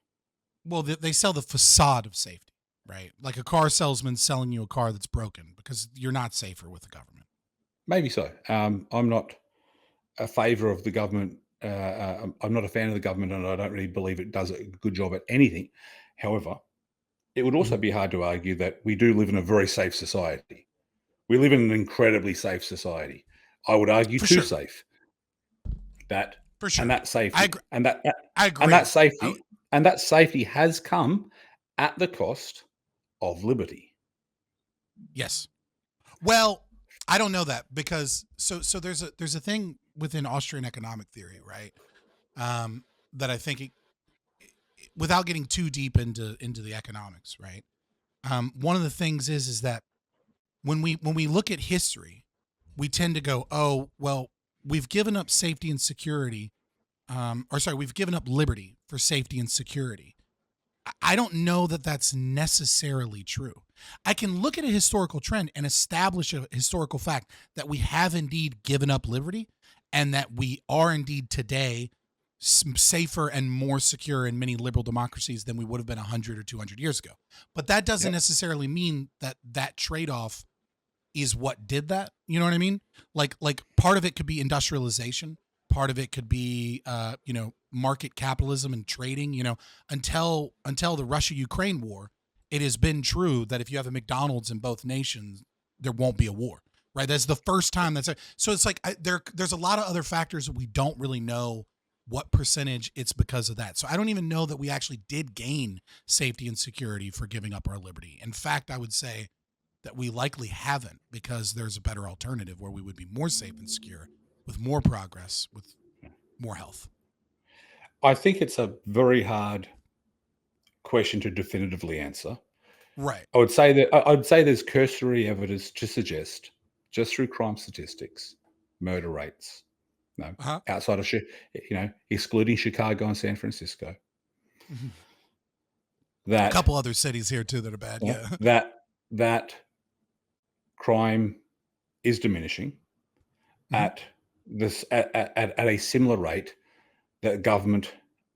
Well, they sell the facade of safety, right? Like a car salesman selling you a car that's broken because you're not safer with the government. Maybe so. I'm not a favor of the government. I'm not a fan of the government, and I don't really believe it does a good job at anything. However, it would also be hard to argue that we do live in a very safe society. We live in an incredibly safe society. I would argue too safe. That for sure, and that safety, I agree. And that safety has come at the cost of liberty. Yes. Well, I don't know that because so there's a thing within Austrian economic theory, right? That I think without getting too deep into the economics, right? One of the things is that when we look at history, we tend to go, oh, well, we've given up safety and security, we've given up liberty for safety and security. I don't know that that's necessarily true. I can look at a historical trend and establish a historical fact that we have indeed given up liberty and that we are indeed today safer and more secure in many liberal democracies than we would have been 100 or 200 years ago. But that doesn't necessarily mean that that trade-off is what did that. You know what I mean? Like part of it could be industrialization. Part of it could be, market capitalism and trading. Until the Russia-Ukraine war, it has been true that if you have a McDonald's in both nations, there won't be a war. Right? That's the first time so. It's like there's a lot of other factors that we don't really know what percentage it's because of that. So I don't even know that we actually did gain safety and security for giving up our liberty. In fact, I would say that we likely haven't because there's a better alternative where we would be more safe and secure with more progress, with more health. I think it's a very hard question to definitively answer. Right. I would say there's cursory evidence to suggest, just through crime statistics, murder rates, outside of excluding Chicago and San Francisco, that a couple other cities here too that are bad. That crime is diminishing at a similar rate that government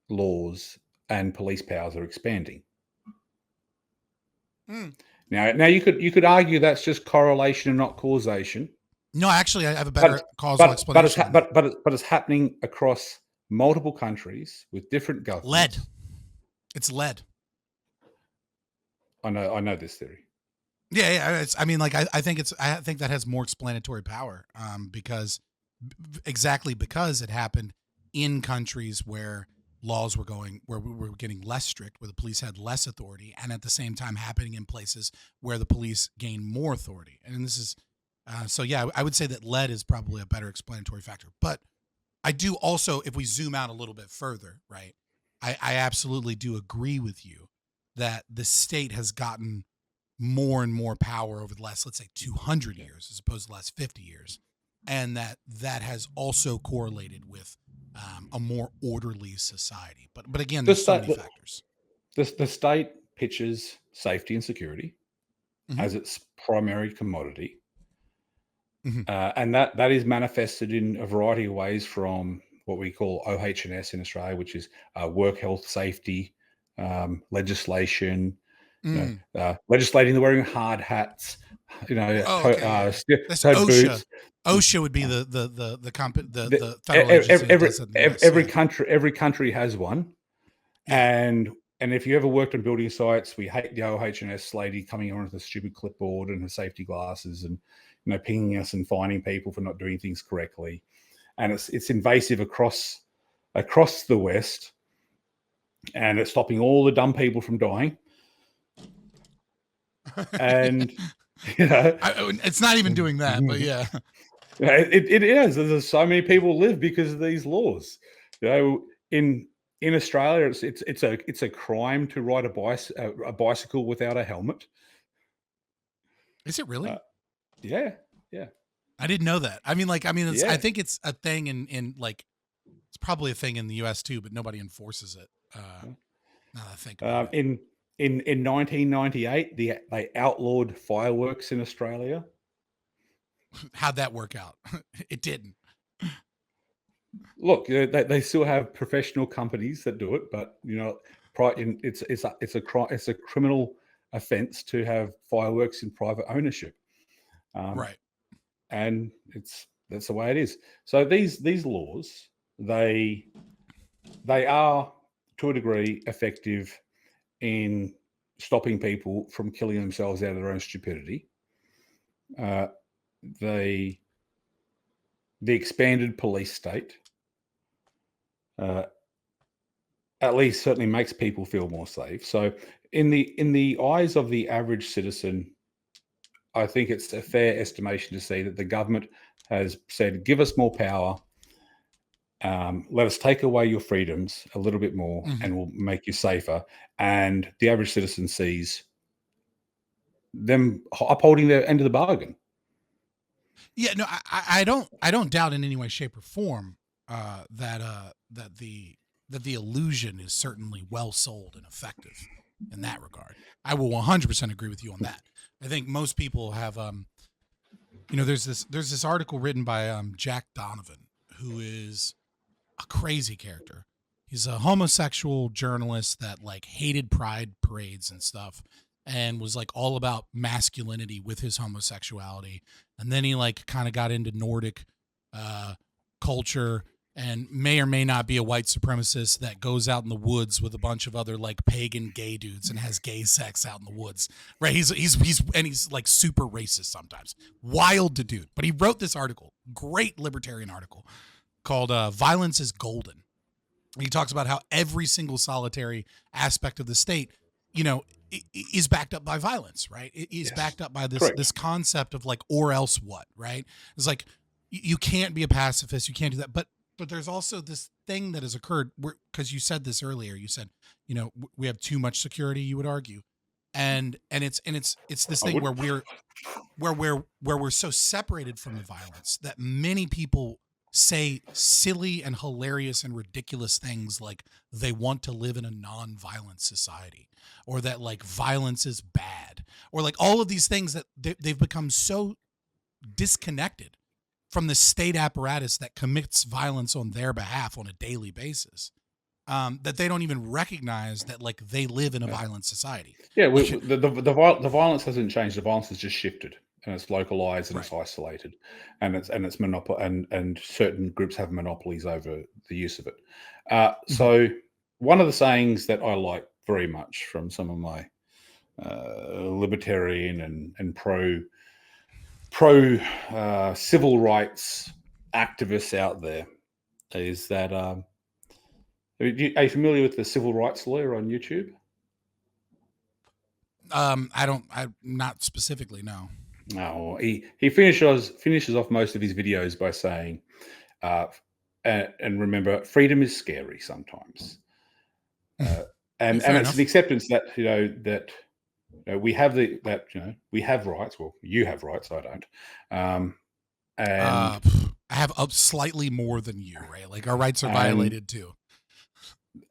laws and police powers are expanding. Now you could argue that's just correlation and not causation. No, actually, I have a better causal explanation. But it's happening across multiple countries with different governments. It's lead. I know this theory. Yeah. I think that has more explanatory power because it happened in countries where laws were where we were getting less strict, where the police had less authority, and at the same time happening in places where the police gained more authority. And this is, I would say that lead is probably a better explanatory factor. But I do also, if we zoom out a little bit further, right, I absolutely do agree with you that the state has gotten more and more power over the last, let's say, 200 years as opposed to the last 50 years. and that has also correlated with a more orderly society. But again, The there's so state, many factors. the state pitches safety and security Hmm. as its primary commodity. Hmm. And that is manifested in a variety of ways, from what we call OH&S in Australia, which is work health safety legislation, Mm. legislating the wearing of hard hats, Oh, okay, yeah, yeah. That's toed OSHA. boots. OSHA would be the federal agency that Every does it in the U.S. Yeah, every country has one, yeah. and if you ever worked on building sites, we hate the OH&S lady coming on with a stupid clipboard and her safety glasses, and pinging us and fining people for not doing things correctly. And it's invasive across the West, and it's stopping all the dumb people from dying. And It's not even doing that, but yeah. it is. There's so many people live because of these laws. In Australia, it's a crime to ride a bicycle without a helmet. Is it really? Yeah, yeah, I didn't know that. I mean, I yeah. think it's a thing in like, it's probably a thing in the U.S. too, but nobody enforces it. Now that I think about it. In 1998, they outlawed fireworks in Australia. How'd that work out? It didn't. Look, they still have professional companies that do it, but it's a criminal offence to have fireworks in private ownership, Right. and that's the way it is. So these laws, they are to a degree effective in stopping people from killing themselves out of their own stupidity. Uh, the expanded police state, at least certainly makes people feel more safe. So in the eyes of the average citizen, I think it's a fair estimation to say that the government has said, give us more power, let us take away your freedoms a little bit more, Hmm. and we'll make you safer. And the average citizen sees them upholding their end of the bargain. Yeah. No, I don't doubt in any way, shape, or form that the illusion is certainly well sold and effective in that regard. I will 100% agree with you on that. I think most people have there's this article written by Jack Donovan, who is a crazy character. He's a homosexual journalist that like hated pride parades and stuff, and was like all about masculinity with his homosexuality. And then he like kind of got into Nordic uh, culture, and may or may not be a white supremacist that goes out in the woods with a bunch of other like pagan gay dudes and has gay sex out in the woods. Right? He's like super racist sometimes. Wild to dude. But he wrote this article, great libertarian article, called Violence is Golden. He talks about how every single solitary aspect of the state, is backed up by violence, right? It is Yes, backed up by this correct. concept of like, or else what, right? It's like you can't be a pacifist, you can't do that. But there's also this thing that has occurred because you said this earlier. You said, we have too much security, you would argue. And it's this I thing would. where we're so separated from the violence that many people say silly and hilarious and ridiculous things like they want to live in a non-violent society, or that like violence is bad, or like all of these things that they've become so disconnected from the state apparatus that commits violence on their behalf on a daily basis, that they don't even recognize that like they live in a Yeah. violent society. Yeah, Like, the violence hasn't changed. The violence has just shifted, and it's localized, and right. it's isolated, and it's and certain groups have monopolies over the use of it. Mhm. So one of the sayings that I like very much from some of my libertarian and pro civil rights activists out there is that are you familiar with the civil rights lawyer on YouTube? I'm not specifically, no. No, he finishes off most of his videos by saying, uh, and remember, freedom is scary sometimes, uh, and Fair it's an enough. acceptance that we have we have rights. Well, you have rights, I don't. Um, and I have up slightly more than you, right? Like our rights are and violated too.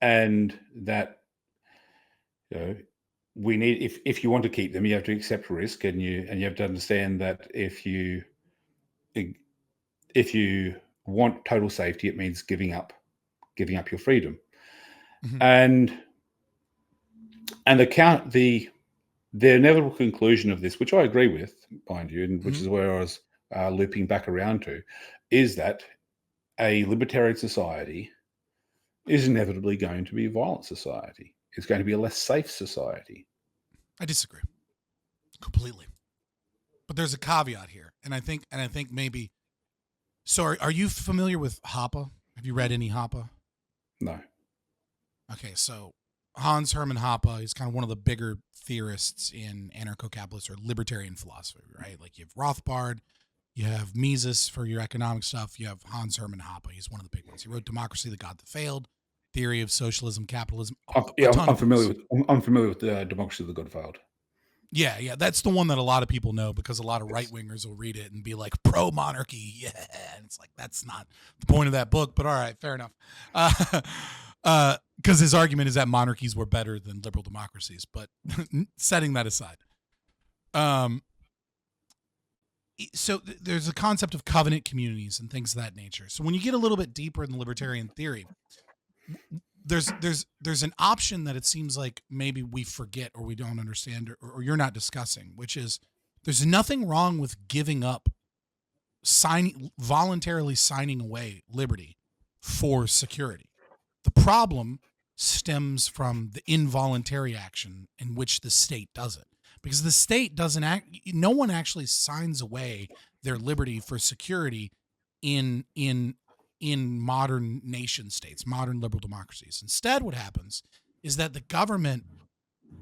and that, you know, we need, if you want to keep them, you have to accept risk, and you have to understand that if you want total safety, it means giving up your freedom. Mhm. And the inevitable conclusion of this, which I agree with, mind you, and which Mhm. is where I was looping back around to, is that a libertarian society is inevitably going to be a violent society. It's going to be a less safe society. I disagree completely. But there's a caveat here, and I think maybe. So, are you familiar with Hoppe? Have you read any Hoppe? No. Okay, so Hans Hermann Hoppe is kind of one of the bigger theorists in anarcho-capitalist or libertarian philosophy, right? Like you have Rothbard, you have Mises for your economic stuff, you have Hans Hermann Hoppe. He's one of the big ones. He wrote Democracy, the God That Failed, Theory of Socialism, Capitalism, a ton I'm of familiar books. with Democracy of the God Failed. Yeah, that's the one that a lot of people know because a lot of right Yes. wingers will read it and be like pro monarchy, yeah, and it's like that's not the point of that book. But all right, fair enough. Because his argument is that monarchies were better than liberal democracies. But setting that aside, so there's a concept of covenant communities and things of that nature. So when you get a little bit deeper in the libertarian theory, there's an option that it seems like maybe we forget or we don't understand or you're not discussing, which is there's nothing wrong with giving up voluntarily signing away liberty for security. The problem stems from the involuntary action in which the state does it. Because the state doesn't act, no one actually signs away their liberty for security in modern nation states, modern liberal democracies. Instead, what happens is that the government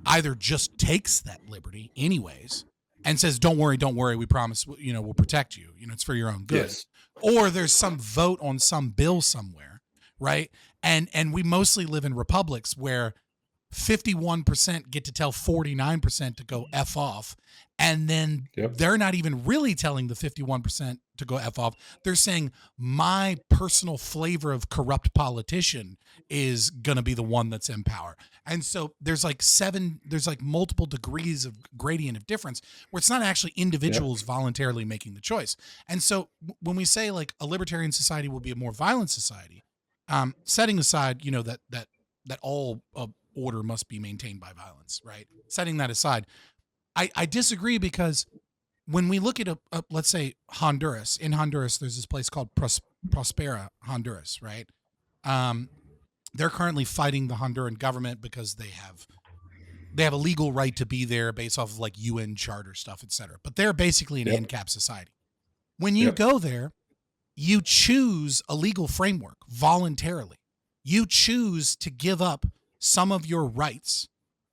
either just takes that liberty anyways and says, don't worry, we promise, we'll protect you, it's for your own good. Yes. Or there's some vote on some bill somewhere, right? And we mostly live in republics where 51% get to tell 49% to go F off. And then Yep. they're not even really telling the 51% to go F off. They're saying my personal flavor of corrupt politician is going to be the one that's in power. And so there's like multiple degrees of gradient of difference where it's not actually individuals voluntarily making the choice. And so when we say like a libertarian society will be a more violent society, setting aside, that all order must be maintained by violence, right? Setting that aside, I disagree because when we look at let's say Honduras, in Honduras, there's this place called Prospera, Honduras, right? They're currently fighting the Honduran government because they have a legal right to be there based off of like UN charter stuff, et cetera. But they're basically an ANCAP society. When you go there, you choose a legal framework voluntarily. You choose to give up some of your rights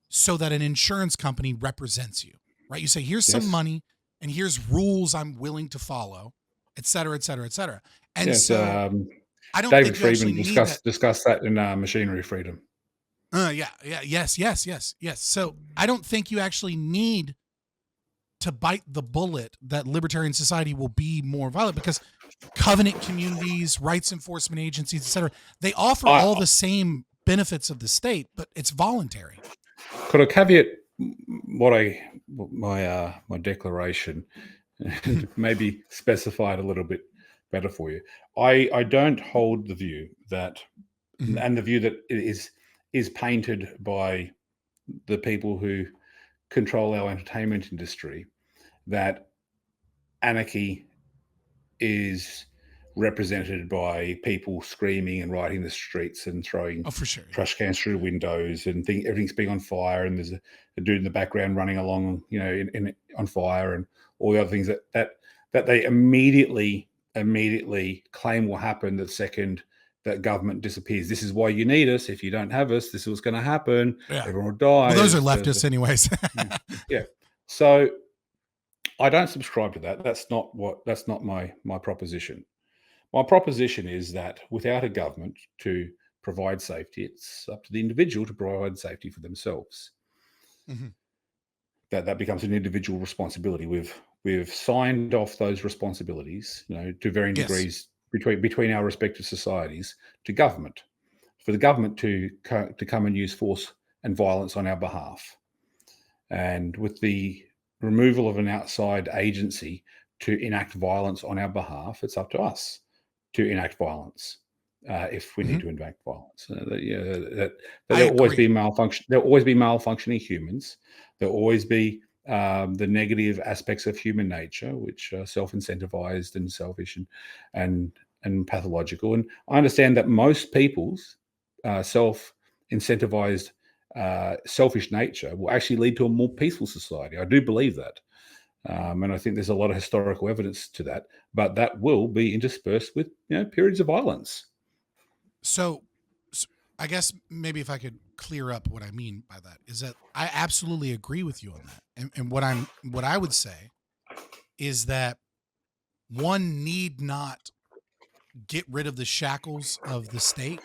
so that an insurance company represents you, right? You say, here's some money and here's rules I'm willing to follow, et cetera, et cetera, et cetera. And Yes. so I don't David think you actually Friedman need that. discussed that in Machinery Freedom. Yes. So I don't think you actually need to bite the bullet that libertarian society will be more violent because covenant communities, rights enforcement agencies, et cetera, they offer all the same benefits of the state, but it's voluntary. Could I caveat my declaration maybe specified a little bit better for you? I don't hold the view that, and the view that is painted by the people who control our entertainment industry, that anarchy is represented by people screaming and rioting the streets and throwing for sure, trash cans through windows and everything's being on fire, and there's a dude in the background running along, on fire, and all the other things that they immediately claim will happen the second that government disappears. This is why you need us. If you don't have us, this is what's going to happen. Yeah. Everyone will die. Well, those are leftists anyways. Yeah. So I don't subscribe to that. That's not my proposition. My proposition is that without a government to provide safety, it's up to the individual to provide safety for themselves. That becomes an individual responsibility. We've we've signed off those responsibilities, to varying Yes. degrees between our respective societies to government, for the government to come and use force and violence on our behalf. And with the removal of an outside agency to enact violence on our behalf, it's up to us to enact violence if we need to enact violence. There'll always be malfunction. There'll always be malfunctioning humans. There'll always be the negative aspects of human nature, which are self-incentivized and selfish and pathological. And I understand that most people's self-incentivized selfish nature will actually lead to a more peaceful society. I do believe that. And I think there's a lot of historical evidence to that, but that will be interspersed with periods of violence. So I guess maybe if I could clear up what I mean by that is that I absolutely agree with you on that. And what I would say is that one need not get rid of the shackles of the state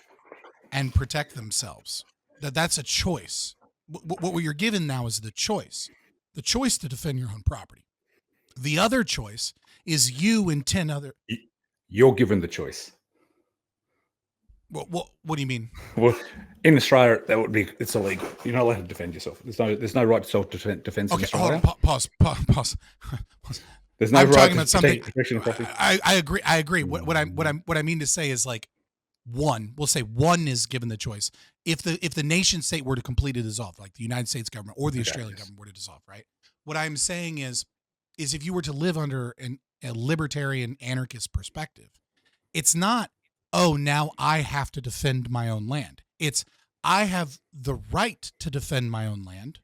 and protect themselves. That's a choice. What you're given now is the choice to defend your own property. The other choice is you and 10 other. You're given the choice. What do you mean? Well, in Australia, it's illegal. You're not allowed to defend yourself. There's no right to self-defense in Australia. Hold on, pause. There's no I'm right talking to about something. protection of property. I agree. What I mean to say is, like, we'll say one is given the choice. If the nation state were to completely dissolve, like the United States government or the Australian government were to dissolve, right? What I'm saying is if you were to live under a libertarian anarchist perspective, it's not, oh, now I have to defend my own land. It's, I have the right to defend my own land,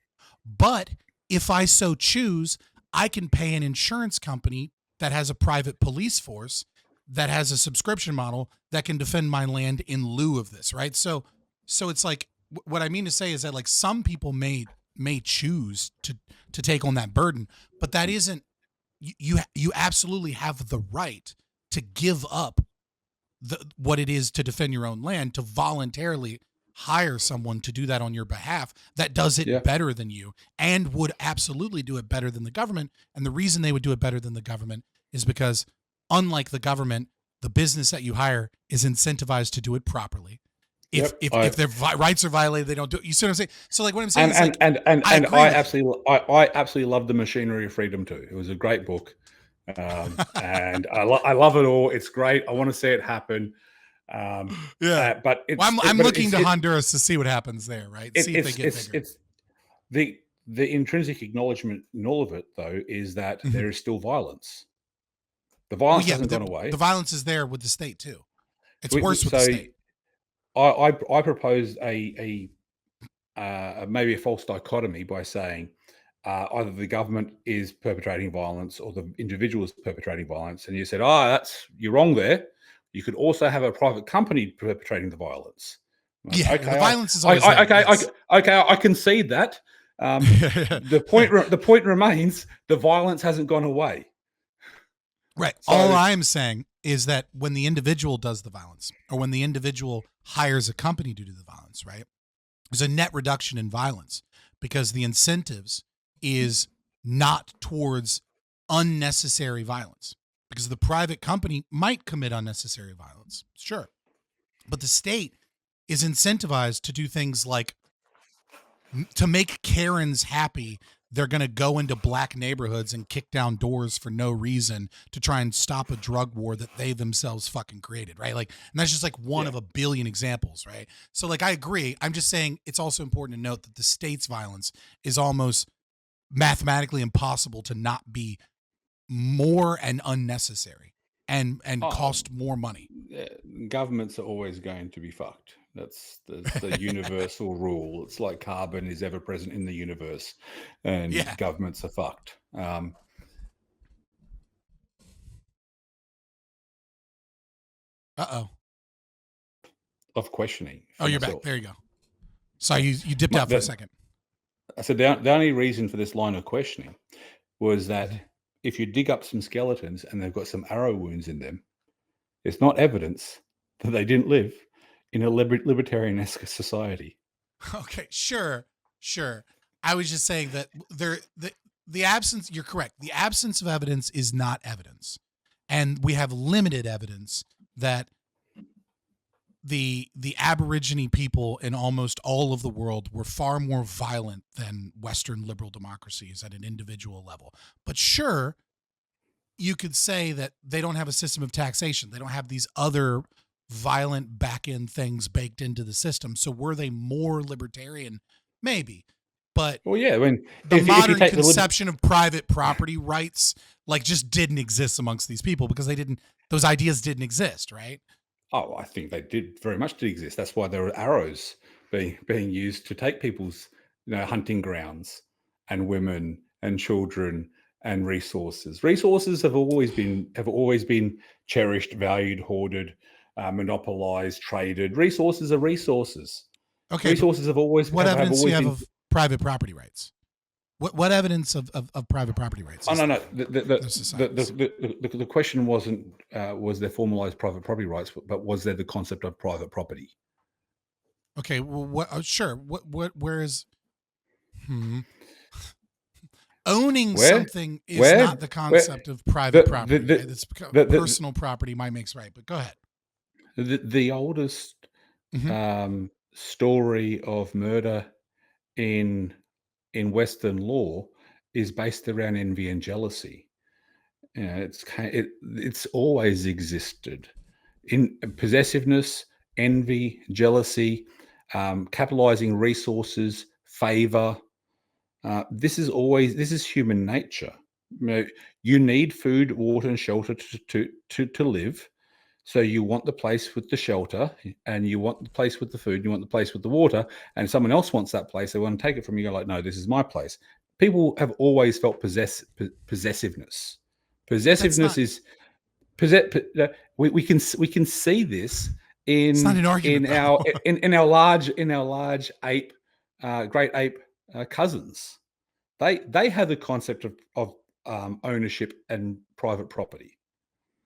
but if I so choose, I can pay an insurance company that has a private police force that has a subscription model that can defend my land in lieu of this, right? So it's like, what I mean to say is that, like, some people may choose to take on that burden, but that isn't, you absolutely have the right to give up what it is to defend your own land, to voluntarily hire someone to do that on your behalf that does it better than you and would absolutely do it better than the government. And the reason they would do it better than the government is because, unlike the government, the business that you hire is incentivized to do it properly. If their rights are violated, they don't do it. You see what I'm saying? So, like, what I'm saying is, I absolutely love The Machinery of Freedom too. It was a great book. And I love it all. It's great. I want to see it happen. But I'm looking to Honduras to see what happens there, right? See if they get bigger. It's the intrinsic acknowledgement in all of it, though, is that there is still violence. The violence hasn't gone away. The violence is there with the state too. It's worse with the state. I propose a maybe a false dichotomy by saying either the government is perpetrating violence or the individual is perpetrating violence, and you said, you're wrong there. You could also have a private company perpetrating the violence. Yeah, okay, the violence is always there. Okay, I concede that. The point remains: the violence hasn't gone away. Right. So, all I'm saying is that when the individual does the violence, or when the individual hires a company to do the violence, right, there's a net reduction in violence because the incentives is not towards unnecessary violence. Because the private company might commit unnecessary violence, sure, but the state is incentivized to do things like, to make Karens happy, they're going to go into black neighborhoods and kick down doors for no reason to try and stop a drug war that they themselves fucking created, right? Like, and that's just like one of a billion examples, right? So, like, I agree. I'm just saying it's also important to note that the state's violence is almost mathematically impossible to not be more and unnecessary and cost more money. Governments are always going to be fucked. That's the universal rule. It's like carbon is ever present in the universe, and governments are fucked. Of questioning. Oh, you're back. There you go. Sorry, you dipped out for a second. So the only reason for this line of questioning was that if you dig up some skeletons and they've got some arrow wounds in them, it's not evidence that they didn't live in a libertarian-esque society. Okay, sure. I was just saying that the absence, you're correct. The absence of evidence is not evidence. And we have limited evidence that the Aborigine people in almost all of the world were far more violent than Western liberal democracies at an individual level. But sure, you could say that they don't have a system of taxation. They don't have these other violent back-end things baked into the system. So were they more libertarian? Maybe. But Well, yeah. I mean, the if you modern take conception of private property rights like just didn't exist amongst these people because those ideas didn't exist, right? oh, I think they did very much did exist. That's why there were arrows being used to take people's hunting grounds and women and children and resources. Resources have always been cherished, valued, hoarded, monopolized, traded. Resources are resources. Okay, but Resources have always what have evidence do you always have been. of private property rights? What evidence of private property rights? Oh is no, no. there? The question wasn't was there formalized private property rights, but was there the concept of private property? Okay, well, what? Sure. Where is? Owning Where something is where not the where concept of private the property. the It's the personal property. My makes right, but go ahead. the oldest Hmm. story of murder in Western law is based around envy and jealousy. It's always existed in possessiveness, envy, jealousy, capitalizing resources, favor. This is human nature. You need food, water, and shelter to live. So you want the place with the shelter, and you want the place with the food, and you want the place with the water, and someone else wants that place. They want to take it from you. You're like, no, this is my place. People have always felt possessiveness. But that's Possessiveness not. is we can see this It's not an argument, though. in our large ape, great ape cousins. They have the concept of ownership and private property.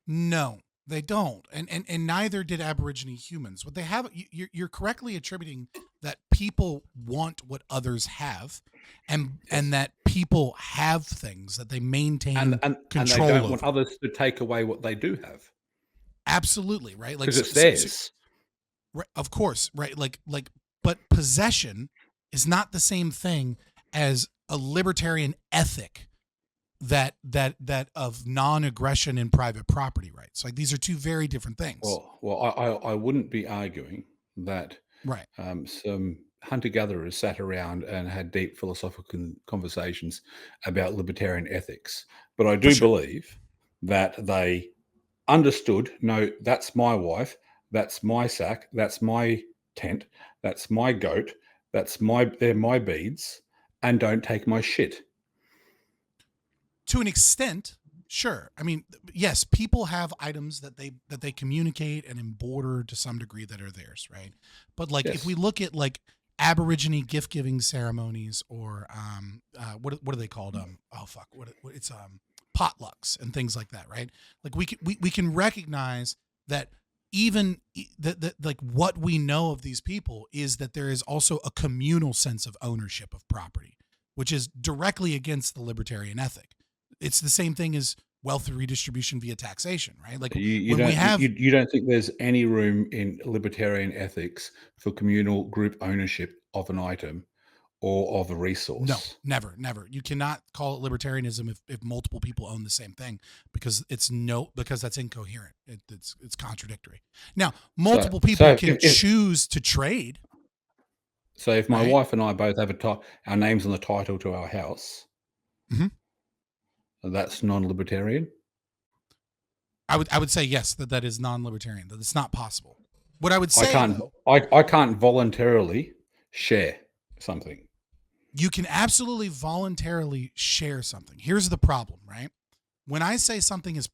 No, they don't, and neither did Aborigine humans. What they have, you're correctly attributing that people want what others have, and Yes. that people have things that they maintain And they control don't over. want others to take away what they do have Absolutely, right? Like, because it's theirs. right, of course, right? But possession is not the same thing as a libertarian ethic that of non-aggression in private property rights. Like, these are two very different things. I wouldn't be arguing that Right. some hunter-gatherers sat around and had deep philosophical conversations about libertarian ethics, but I For do sure. believe that they understood, no, that's my wife, that's my sack, that's my tent, that's my goat, they're my beads, and don't take my shit. To an extent, sure. I mean, yes, people have items that they communicate and embroider to some degree that are theirs, right? But like, if Yes. we look at like Aborigine gift giving ceremonies, or what are they called? Oh fuck, what it's potlucks and things like that, right? Like, we can recognize that even that like what we know of these people is that there is also a communal sense of ownership of property, which is directly against the libertarian ethic. It's the same thing as wealth redistribution via taxation, right? Like, when we have You don't think there's any room in libertarian ethics for communal group ownership of an item or of a no, resource? never. You cannot call it libertarianism if multiple people own the same thing, because because that's incoherent. It's contradictory. Now, multiple people can choose to trade, if my right? wife and I both have our names on the title to our house, Hmm. that's non-libertarian. I would say yes, that is non-libertarian. That it's not possible. What I would I say, can't though, I can't voluntarily share something. you can absolutely voluntarily share something. Here's the problem, right? When I say something is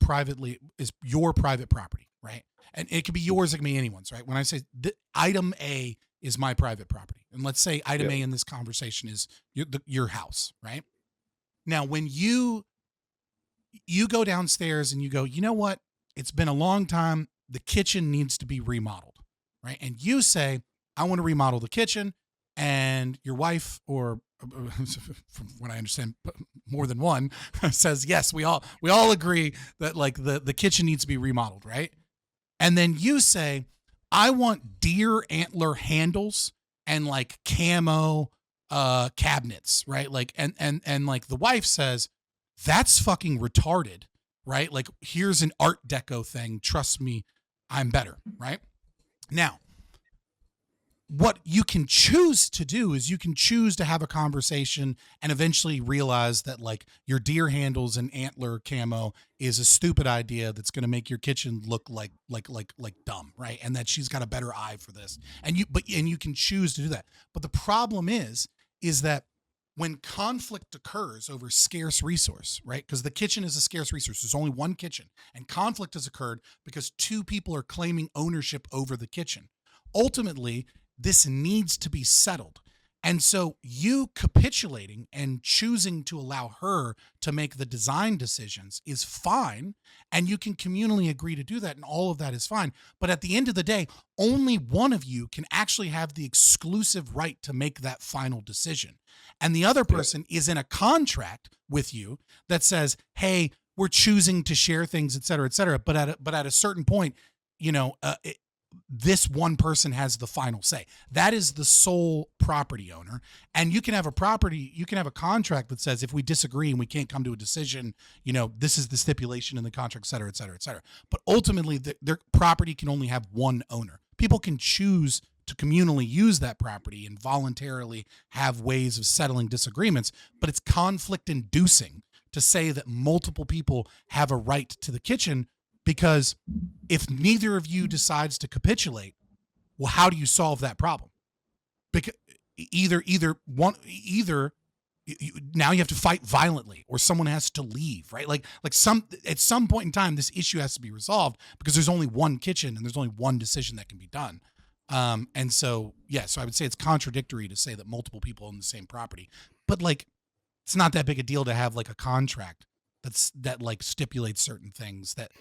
your private property, right? And it could be yours, it can be anyone's, right? When I say item A is my private property, and let's say item Yep. A in this conversation is your house, right? Now, when you go downstairs and you go, you know what? It's been a long time. The kitchen needs to be remodeled, right? And you say, I want to remodel the kitchen, and your wife, or from what I understand, more than one, says, yes, we all agree that like the kitchen needs to be remodeled, right? And then you say, I want deer antler handles and like camo cabinets, right? Like and like the wife says, that's fucking retarded, right? Like here's an art deco thing. Trust me, I'm better, right? Now, what you can choose to do is you can choose to have a conversation and eventually realize that like your deer handles and antler camo is a stupid idea that's going to make your kitchen look like dumb, right? And that she's got a better eye for this. And you can choose to do that. But the problem is that when conflict occurs over scarce resource, right? Because the kitchen is a scarce resource. There's only one kitchen, and conflict has occurred because two people are claiming ownership over the kitchen. Ultimately, this needs to be settled. And so you capitulating and choosing to allow her to make the design decisions is fine. And you can communally agree to do that. And all of that is fine. But at the end of the day, only one of you can actually have the exclusive right to make that final decision. And the other person is in a contract with you that says, hey, we're choosing to share things, et cetera, et cetera. But at a certain point, this one person has the final say. That is the sole property owner. And you can have a contract that says if we disagree and we can't come to a decision, this is the stipulation in the contract, et cetera, et cetera, et cetera. But ultimately, their property can only have one owner. People can choose to communally use that property and voluntarily have ways of settling disagreements, but it's conflict inducing to say that multiple people have a right to the kitchen. Because if neither of you decides to capitulate, well, how do you solve that problem? Because now you have to fight violently, or someone has to leave, right? At some point in time, this issue has to be resolved because there's only one kitchen and there's only one decision that can be done. And so I would say it's contradictory to say that multiple people own the same property, but like it's not that big a deal to have like a contract that like stipulates certain things that.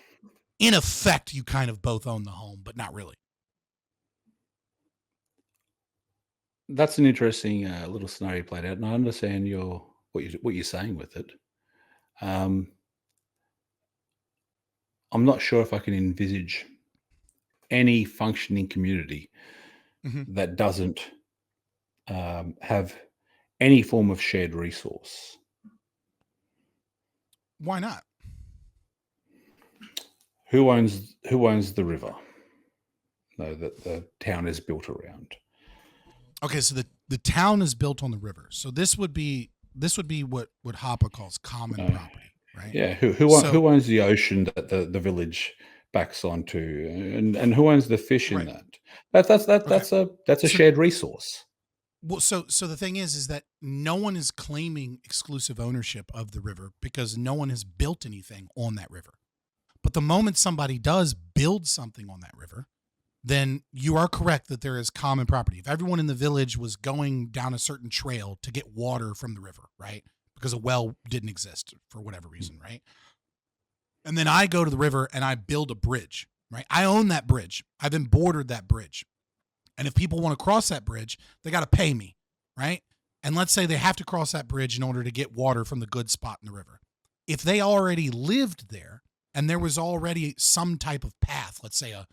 In effect, you kind of both own the home, but not really. That's an interesting little scenario played out, and I understand what you're saying with it. I'm not sure if I can envisage any functioning community that doesn't have any form of shared resource. Why not? Who owns the river? No, that the town is built around. Okay, so the town is built on the river. So this would be what Hoppe calls common property, right? Yeah. Who owns the ocean that the village backs onto, and who owns the fish in that? That's a shared resource. Well, so the thing is that no one is claiming exclusive ownership of the river because no one has built anything on that river. But the moment somebody does build something on that river, then you are correct that there is common property. If everyone in the village was going down a certain trail to get water from the river, right? Because a well didn't exist for whatever reason, right? And then I go to the river and I build a bridge, right? I own that bridge. I've embroidered that bridge. And if people want to cross that bridge, they got to pay me, right? And let's say they have to cross that bridge in order to get water from the good spot in the river. If they already lived there, and there was already some type of path, let's say a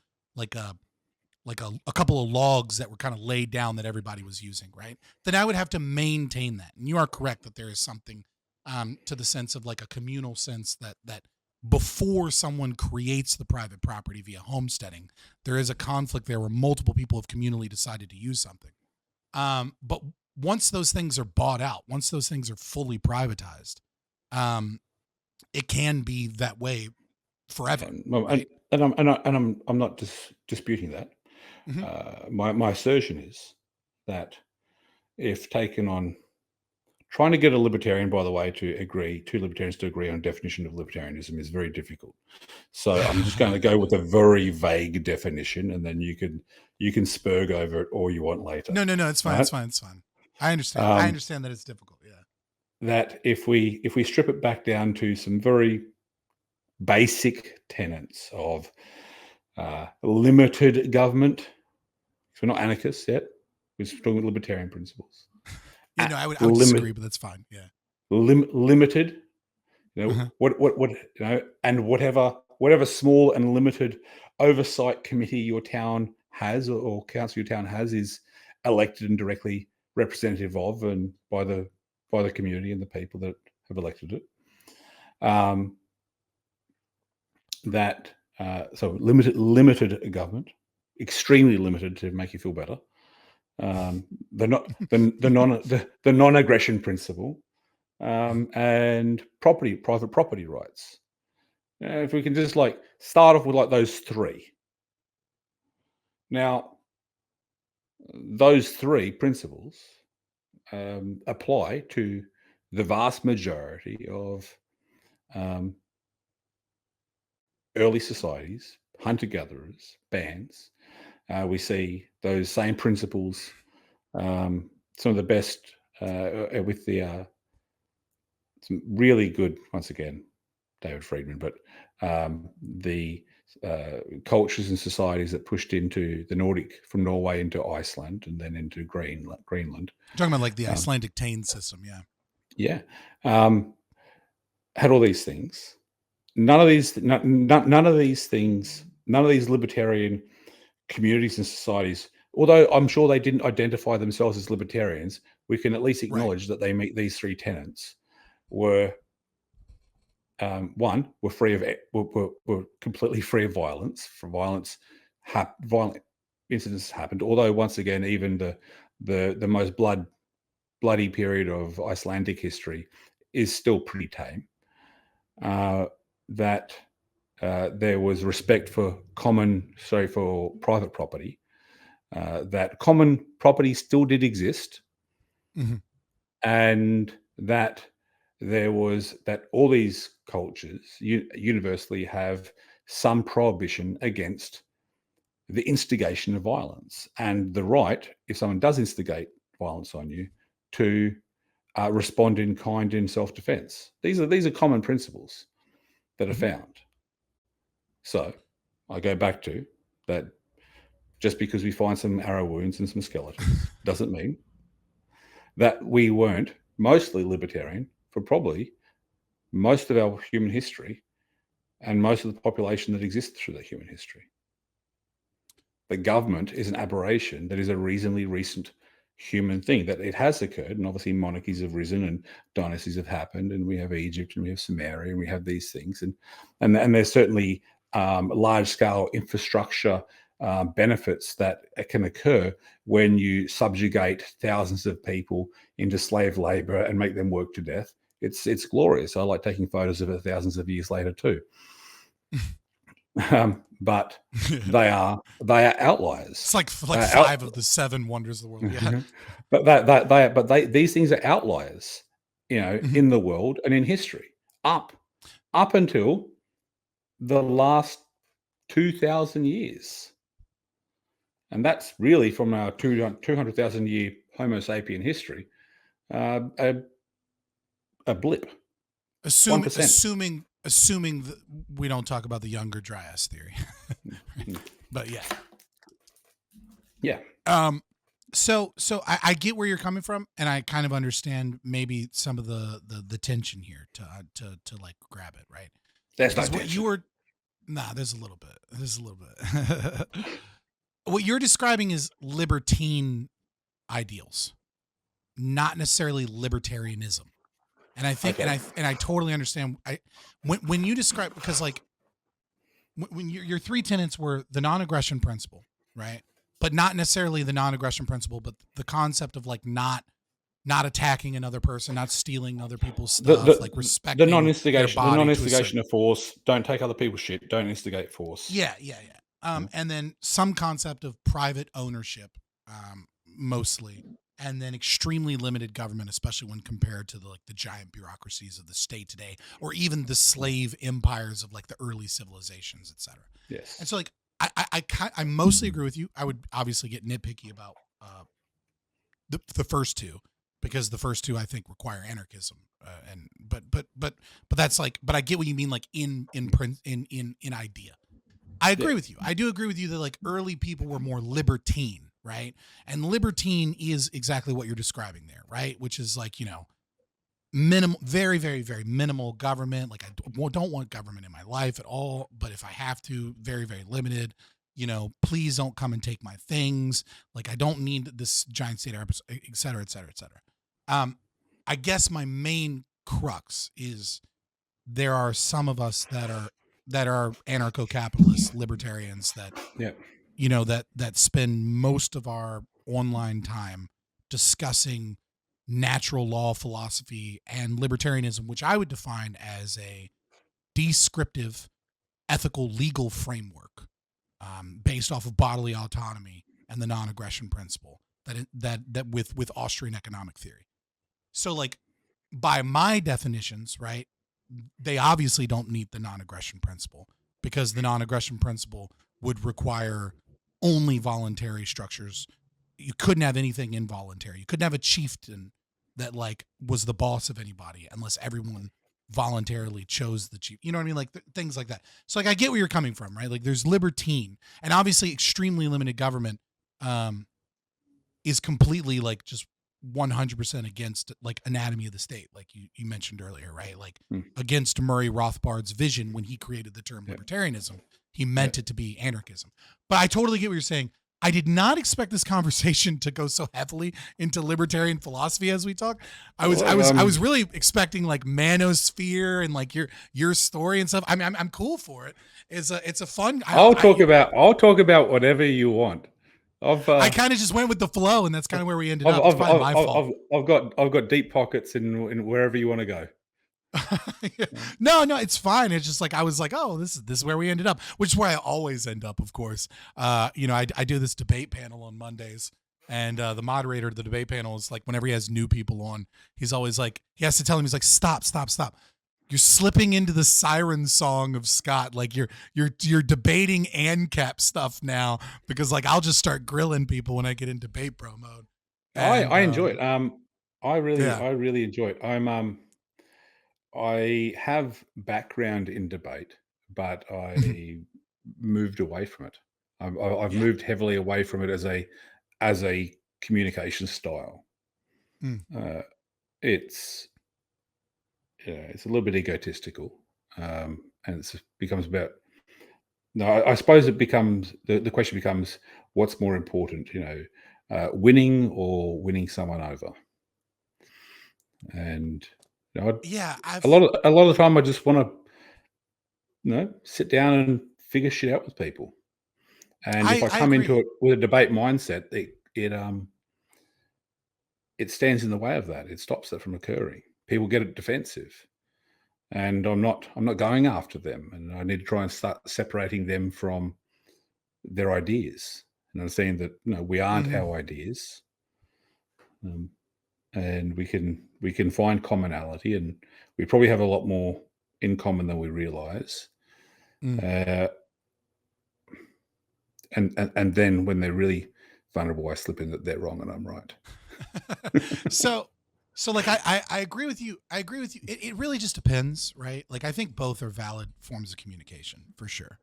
couple of logs that were kind of laid down that everybody was using, right? Then I would have to maintain that. And you are correct that there is something to the sense of like a communal sense that before someone creates the private property via homesteading, there is a conflict there where multiple people have communally decided to use something. But once those things are bought out, once those things are fully privatized, it can be that way forever. Right? And I'm not disputing that. My assertion is that if taken on, trying to get a libertarian, by the way, two libertarians to agree on definition of libertarianism is very difficult. So I'm just going to go with a very vague definition, and then you can spurg over it all you want later. No, it's fine. Right? It's fine. I understand. I understand that it's difficult. Yeah. That if we strip it back down to some very basic tenets of limited government, because we're not anarchists yet, we're talking libertarian principles. I would disagree, but that's fine. Yeah. limited, Uh-huh. what and whatever small and limited oversight committee your town has, or council your town has, is elected and directly representative of and by the community and the people that have elected it. That so limited government, extremely limited to make you feel better. The non-aggression principle, and private property rights. If we can just like start off with like those three. Now, those three principles apply to the vast majority of early societies, hunter-gatherers, bands. We see those same principles. Some of the best with the some really good, once again, David Friedman, but the cultures and societies that pushed into the Nordic, from Norway into Iceland and then into Greenland. You're talking about like the Icelandic Tane system, yeah. Yeah, had all these things. None of these things, none of these libertarian communities and societies, although I'm sure they didn't identify themselves as libertarians, we can at least acknowledge that they meet these three tenets. Were one, were free of were completely free of violence. For violence, violent incidents happened. Although once again, even the most bloody period of Icelandic history is still pretty tame. That there was respect for for private property. That common property still did exist, and that all these cultures universally have some prohibition against the instigation of violence, and the right, if someone does instigate violence on you, to respond in kind in self-defense. These are common principles that are found. So I go back to that. Just because we find some arrow wounds and some skeletons doesn't mean that we weren't mostly libertarian for probably most of our human history and most of the population that exists through that human history. The government is an aberration that is a reasonably recent human thing, that it has occurred, and obviously monarchies have risen and dynasties have happened, and we have Egypt and we have Sumeria and we have these things, and there's certainly large scale infrastructure benefits that can occur when you subjugate thousands of people into slave labor and make them work to death. It's glorious. I like taking photos of it thousands of years later too. But they are outliers. It's like 5 of the 7 wonders of the world. Yeah. But these things are outliers, in the world and in history, up until the last 2,000 years. And that's really from our 200,000 year Homo sapien history, a blip. Assuming that we don't talk about the Younger Dryas theory. But yeah. So I get where you're coming from, and I kind of understand maybe some of the tension here to like grab it, right? That's not what you were. Nah, there's a little bit. What you're describing is libertine ideals, not necessarily libertarianism. And I think, and I totally understand. When you describe, because like when your 3 tenets were the non-aggression principle, right? But not necessarily the non-aggression principle, but the concept of like not attacking another person, not stealing other people's stuff, like respecting the non-instigation certain... of force. Don't take other people's shit. Don't instigate force. Yeah. And then some concept of private ownership, mostly, and then extremely limited government, especially when compared to the giant bureaucracies of the state today, or even the slave empires of like the early civilizations, etc. Yes. And so like I mostly agree with you. I would obviously get nitpicky about the first two, because the first two I think require anarchism, but that's like, but I get what you mean, like in idea. I agree with you. I do agree with you that like early people were more libertine, right? And libertine is exactly what you're describing there, right? Which is like, minimal, very, very, very minimal government. Like I don't want government in my life at all, but if I have to, very, very limited. Please don't come and take my things. Like I don't need this giant state, et cetera, et cetera, et cetera. I guess my main crux is there are some of us that are anarcho-capitalist libertarians that that spend most of our online time discussing natural law philosophy and libertarianism, which I would define as a descriptive, ethical, legal framework based off of bodily autonomy and the non-aggression principle that with Austrian economic theory. So, like, by my definitions, right, they obviously don't meet the non-aggression principle because the non-aggression principle would require only voluntary structures. You couldn't have anything involuntary. You couldn't have a chieftain that like was the boss of anybody unless everyone voluntarily chose the chief. You know what I mean? Like things like that. So like I get where you're coming from, right? Like there's libertine, and obviously extremely limited government is completely like just 100% against like anatomy of the state, like you mentioned earlier, right? Like against Murray Rothbard's vision when he created the term libertarianism, he meant it to be anarchism. But I totally get what you're saying. I did not expect this conversation to go so heavily into libertarian philosophy as we talk. I was really expecting like manosphere and like your story and stuff. I mean, I'm cool for it. It's a fun. I'll talk about whatever you want. I kind of just went with the flow, and that's kind of where we ended up. It's probably my fault. I've got deep pockets in wherever you want to go. No, it's fine. It's just like I was like, oh, this is where we ended up, which is where I always end up, of course. I do this debate panel on Mondays, and the moderator of the debate panel is like, whenever he has new people on, he's always like, he has to tell him, he's like, stop. You're slipping into the siren song of Scott. Like you're debating ANCAP stuff now because like I'll just start grilling people when I get in debate bro mode. And, I enjoy it. I really enjoy it. I have background in debate, but I moved away from it. I've moved heavily away from it as a communication style. It's a little bit egotistical, and it becomes about. No, I suppose it becomes the question becomes what's more important, winning or winning someone over, and. A lot of the time, I just want to, sit down and figure shit out with people. And if I come into it with a debate mindset, it stands in the way of that. It stops that from occurring. People get defensive, and I'm not going after them. And I need to try and start separating them from their ideas and understanding that we aren't our ideas. And we can find commonality, and we probably have a lot more in common than we realize. And then when they're really vulnerable, I slip in that they're wrong and I'm right. So like I agree with you. It really just depends, right? Like I think both are valid forms of communication for sure.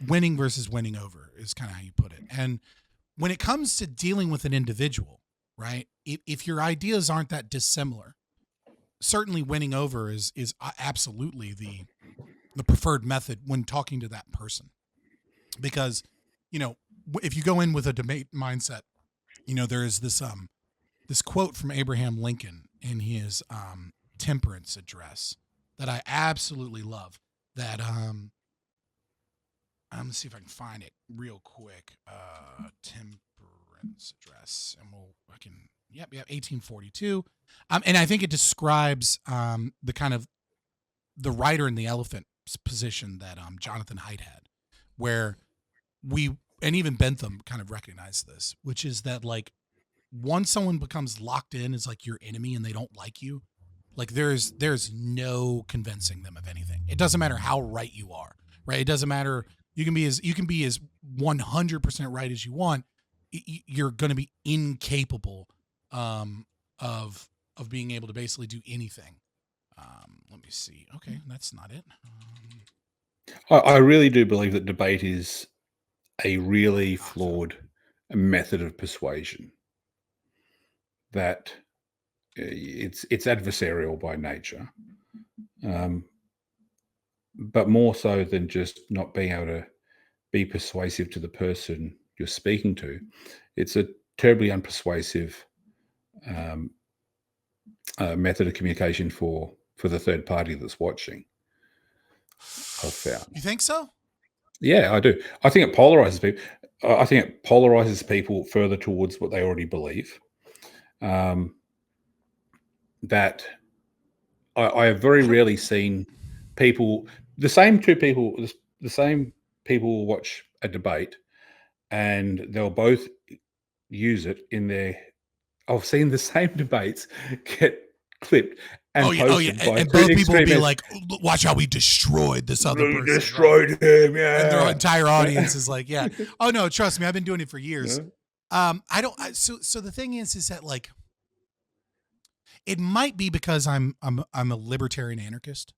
Winning versus winning over is kind of how you put it. And when it comes to dealing with an individual, right? If your ideas aren't that dissimilar, certainly winning over is absolutely the preferred method when talking to that person. Because, if you go in with a debate mindset, there is this quote from Abraham Lincoln in his temperance address that I absolutely love. That I'm gonna see if I can find it real quick. Temperance address, and 1842. And I think it describes the kind of the rider in the elephant position that Jonathan Haidt had, where and even Bentham kind of recognized this, which is that like once someone becomes locked in as like your enemy and they don't like you, like there's no convincing them of anything. It doesn't matter how right you are, right? It doesn't matter. You can be as 100% right as you want. You're going to be incapable of being able to basically do anything. Let me see. Okay, that's not it. I really do believe that debate is a really flawed method of persuasion. That it's adversarial by nature, but more so than just not being able to be persuasive to the person you're speaking to. It's a terribly unpersuasive method of communication for the third party that's watching, I've found. You think so? Yeah, I do. I think it polarizes people. I think it polarizes people further towards what they already believe. That I have very rarely seen people, the same people will watch a debate and they'll both use it in their. I've seen the same debates get clipped and posted by and two both people will be extremists. like, "Watch how we destroyed this other person." Destroyed him, yeah. And their entire audience is like, "Yeah, oh no, trust me, I've been doing it for years." Yeah. So the thing is that like, it might be because I'm a libertarian anarchist,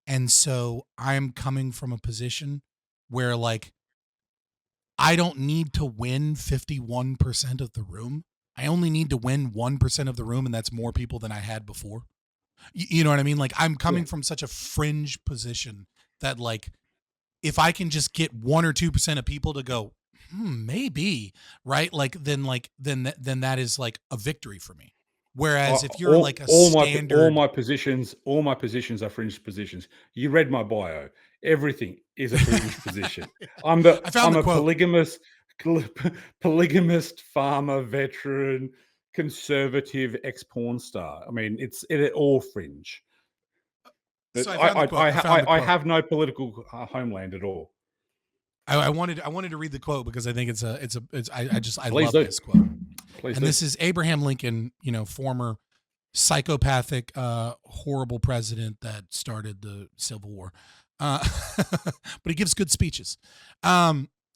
and so I'm coming from a position where like I don't need to win 51% of the room. I only need to win 1% of the room, and that's more people than I had before. You know what I mean? Like, I'm coming from such a fringe position that like, if I can just get 1 or 2% of people to go, maybe, right? Like, then that is like a victory for me. Whereas if you're like a standard, all my positions are fringe positions. You read my bio. Everything is a fringe position. I'm a polygamist, farmer, veteran, conservative, ex-porn star. I mean, it's all fringe. So I have no political homeland at all. I wanted to read the quote because I think I Please love do. this quote. Please and do. This is Abraham Lincoln, former psychopathic, horrible president that started the Civil War. But he gives good speeches.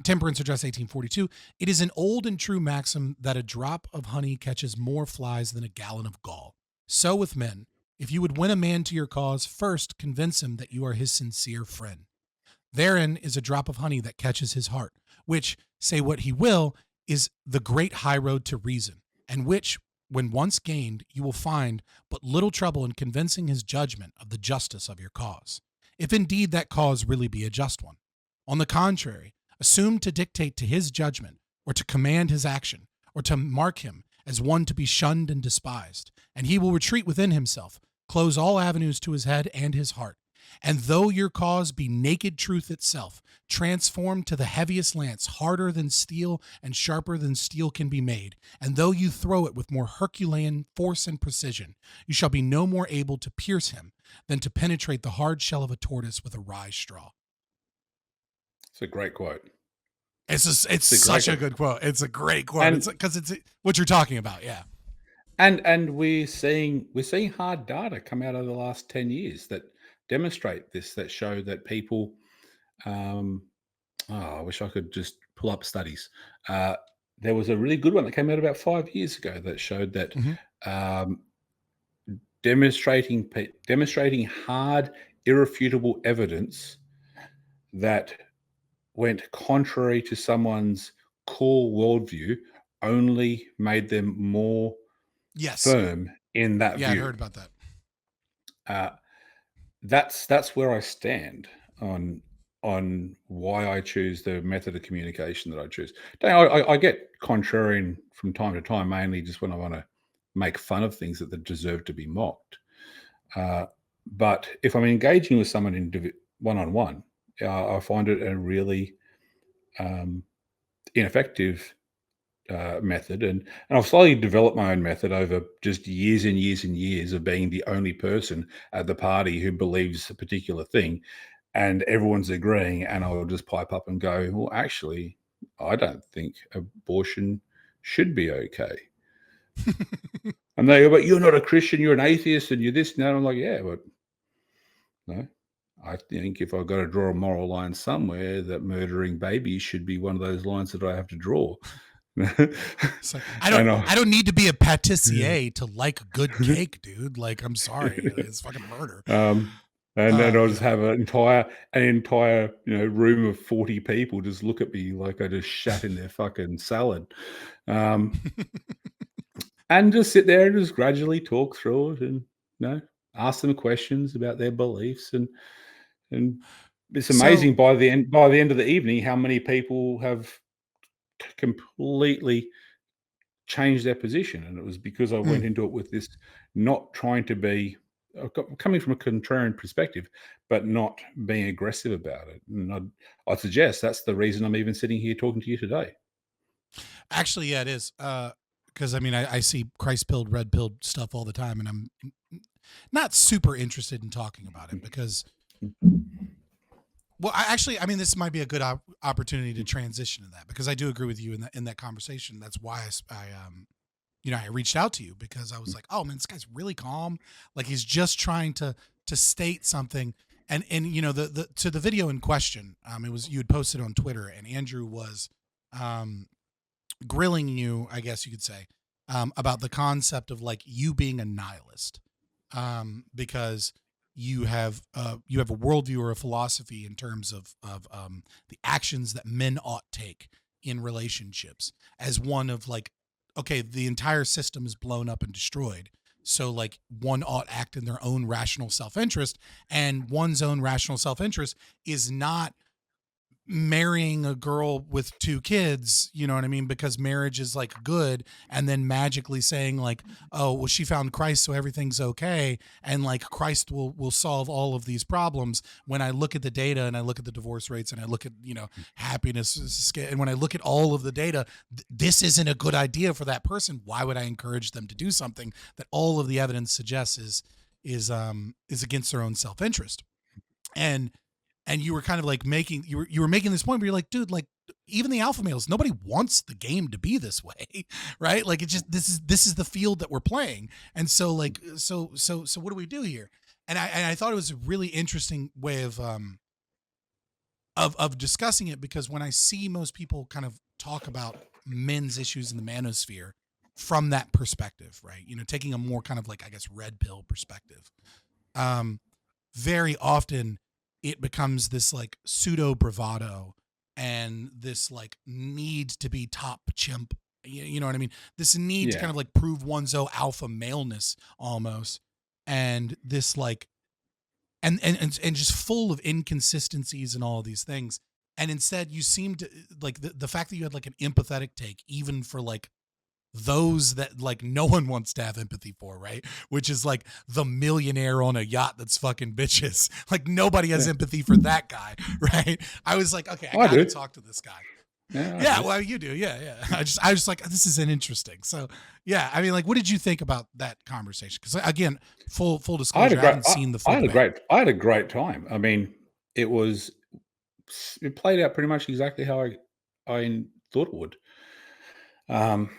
Temperance Address 1842. It is an old and true maxim that a drop of honey catches more flies than a gallon of gall. So with men, if you would win a man to your cause, first convince him that you are his sincere friend. Therein is a drop of honey that catches his heart, which, say what he will, is the great high road to reason, and which, when once gained, you will find but little trouble in convincing his judgment of the justice of your cause, if indeed that cause really be a just one. On the contrary, assume to dictate to his judgment, or to command his action, or to mark him as one to be shunned and despised, and he will retreat within himself, close all avenues to his head and his heart. And though your cause be naked truth itself, transformed to the heaviest lance, harder than steel and sharper than steel can be made, and though you throw it with more Herculean force and precision, you shall be no more able to pierce him than to penetrate the hard shell of a tortoise with a rye straw. It's a great quote. It's such a good quote. It's a great quote. And, it's because it's what you're talking about. Yeah. And we're seeing hard data come out of the last 10 years that demonstrate this, that show that people, I wish I could just pull up studies. There was a really good one that came out about 5 years ago that showed that demonstrating hard, irrefutable evidence that went contrary to someone's core worldview only made them more firm in that view. Yeah, I heard about that. That's where I stand on why I choose the method of communication that I choose. I get contrarian from time to time, mainly just when I want to make fun of things that deserve to be mocked. But if I'm engaging with someone in one-on-one, I find it a really ineffective method, and I've slowly developed my own method over just years and years and years of being the only person at the party who believes a particular thing, and everyone's agreeing, and I'll just pipe up and go, well, actually, I don't think abortion should be okay. And they go, but you're not a Christian, you're an atheist, and you're this and that. I'm like, yeah, but no. I think if I've got to draw a moral line somewhere, that murdering babies should be one of those lines that I have to draw. Like, I don't need to be a patissier to like a good cake, dude. Like, I'm sorry, it's fucking murder. And then I'll just have an entire room of 40 people just look at me like I just shat in their fucking salad. and just sit there and just gradually talk through it, and ask them questions about their beliefs, and it's So, amazing by the end of the evening how many people have completely changed their position, and it was because I went mm, into it with this, not trying to be coming from a contrarian perspective, but not being aggressive about it. And I'd suggest that's the reason I'm even sitting here talking to you today. actually, yeah, it is. Because I mean, I see ChristPilled, Redpilled stuff all the time, and I'm not super interested in talking about it because, well, I mean, this might be a good opportunity to transition to that because I do agree with you in that conversation. That's why I reached out to you because I was like, oh man, this guy's really calm. Like he's just trying to state something. And the to the video in question, it was you had posted on Twitter, and Andrew was um grilling you, I guess you could say, about the concept of like you being a nihilist, because you have a worldview or a philosophy in terms of the actions that men ought take in relationships as one of like, okay, the entire system is blown up and destroyed. So like one ought act in their own rational self-interest, and one's own rational self-interest is not marrying a girl with two kids, you know what I mean? Because marriage is like good, and then magically saying like, oh, well, she found Christ, so everything's okay, and like Christ will solve all of these problems. When I look at the data and I look at the divorce rates and I look at happiness, and when I look at all of the data, this isn't a good idea for that person. Why would I encourage them to do something that all of the evidence suggests is against their own self interest? And you were kind of like you were making this point where you're like, dude, like even the alpha males, nobody wants the game to be this way, right? Like it's just this is the field that we're playing, and so like so what do we do here? And I thought it was a really interesting way of discussing it, because when I see most people kind of talk about men's issues in the manosphere from that perspective, right? Taking a more kind of like, I guess, red pill perspective, um, very often it becomes this like pseudo bravado and this like need to be top chimp. You know what I mean? This need to Yeah, kind of like prove one's own alpha maleness almost. And this like, and just full of inconsistencies and all of these things. And instead you seem to like the fact that you had like an empathetic take, even for like those that like no one wants to have empathy for, right? Which is like the millionaire on a yacht that's fucking bitches. Like nobody has yeah, empathy for that guy, right? I was like, okay, I I got to do. talk to this guy. Yeah, I Yeah, do. well, you do, yeah. I was like, this is an interesting. So, yeah, I mean, like, what did you think about that conversation? Because again, full I had a disclosure, I great. haven't seen the I full had a debate. great. I had a great time. I mean, it was. It played out pretty much exactly how I thought it would. Um,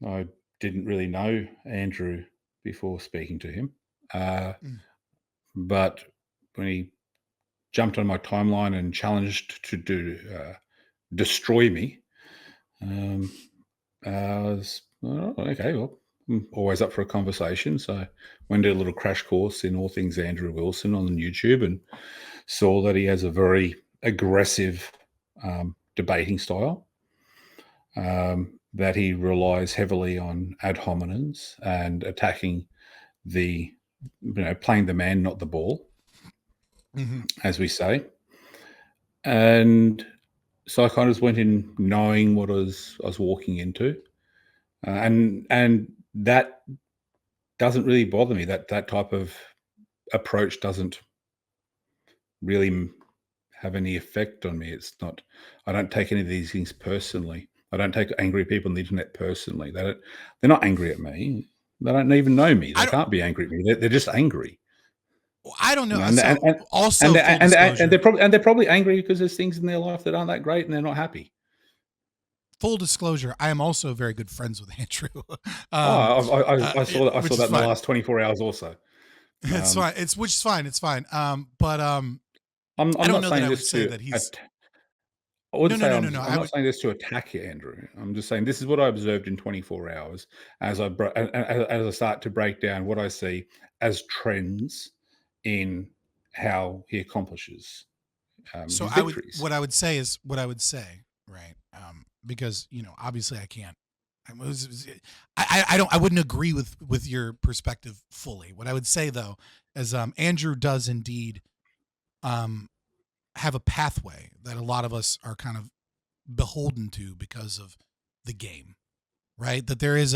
I didn't really know Andrew before speaking to him, uh, Mm. but when he jumped on my timeline and challenged to destroy me, um, I was, "Oh, okay. Well, I'm always up for a conversation." So I went to a little crash course in all things Andrew Wilson on YouTube, and saw that he has a very aggressive debating style. That he relies heavily on ad hominems and attacking playing the man, not the ball, Hmm. as we say. And so I kind of went in knowing what I was walking into, and that doesn't really bother me. That type of approach doesn't really have any effect on me. It's not. I don't take any of these things personally. I don't take angry people on the internet personally. They're not angry at me. They don't even know me. I They don't. can't be angry at me. They're just angry. I don't know. And So, also full they're disclosure, probably angry because there's things in their life that aren't that great and they're not happy. I am also very good friends with Andrew, Oh, I saw which is that in the fine. last 24 hours also. It's Um, fine. Which is fine. It's fine. But I I'm don't not know that saying I would this say to that he's I no, wouldn't no, say no, no, no. I'm I not would. saying this to attack you, Andrew. I'm just saying this is what I observed in 24 hours as I start to break down what I see as trends in how he accomplishes So his victories. what I would say is what I would say, right? Because obviously I can't. I wouldn't agree with your perspective fully. What I would say though is Andrew does indeed have a pathway that a lot of us are kind of beholden to because of the game, right? That there is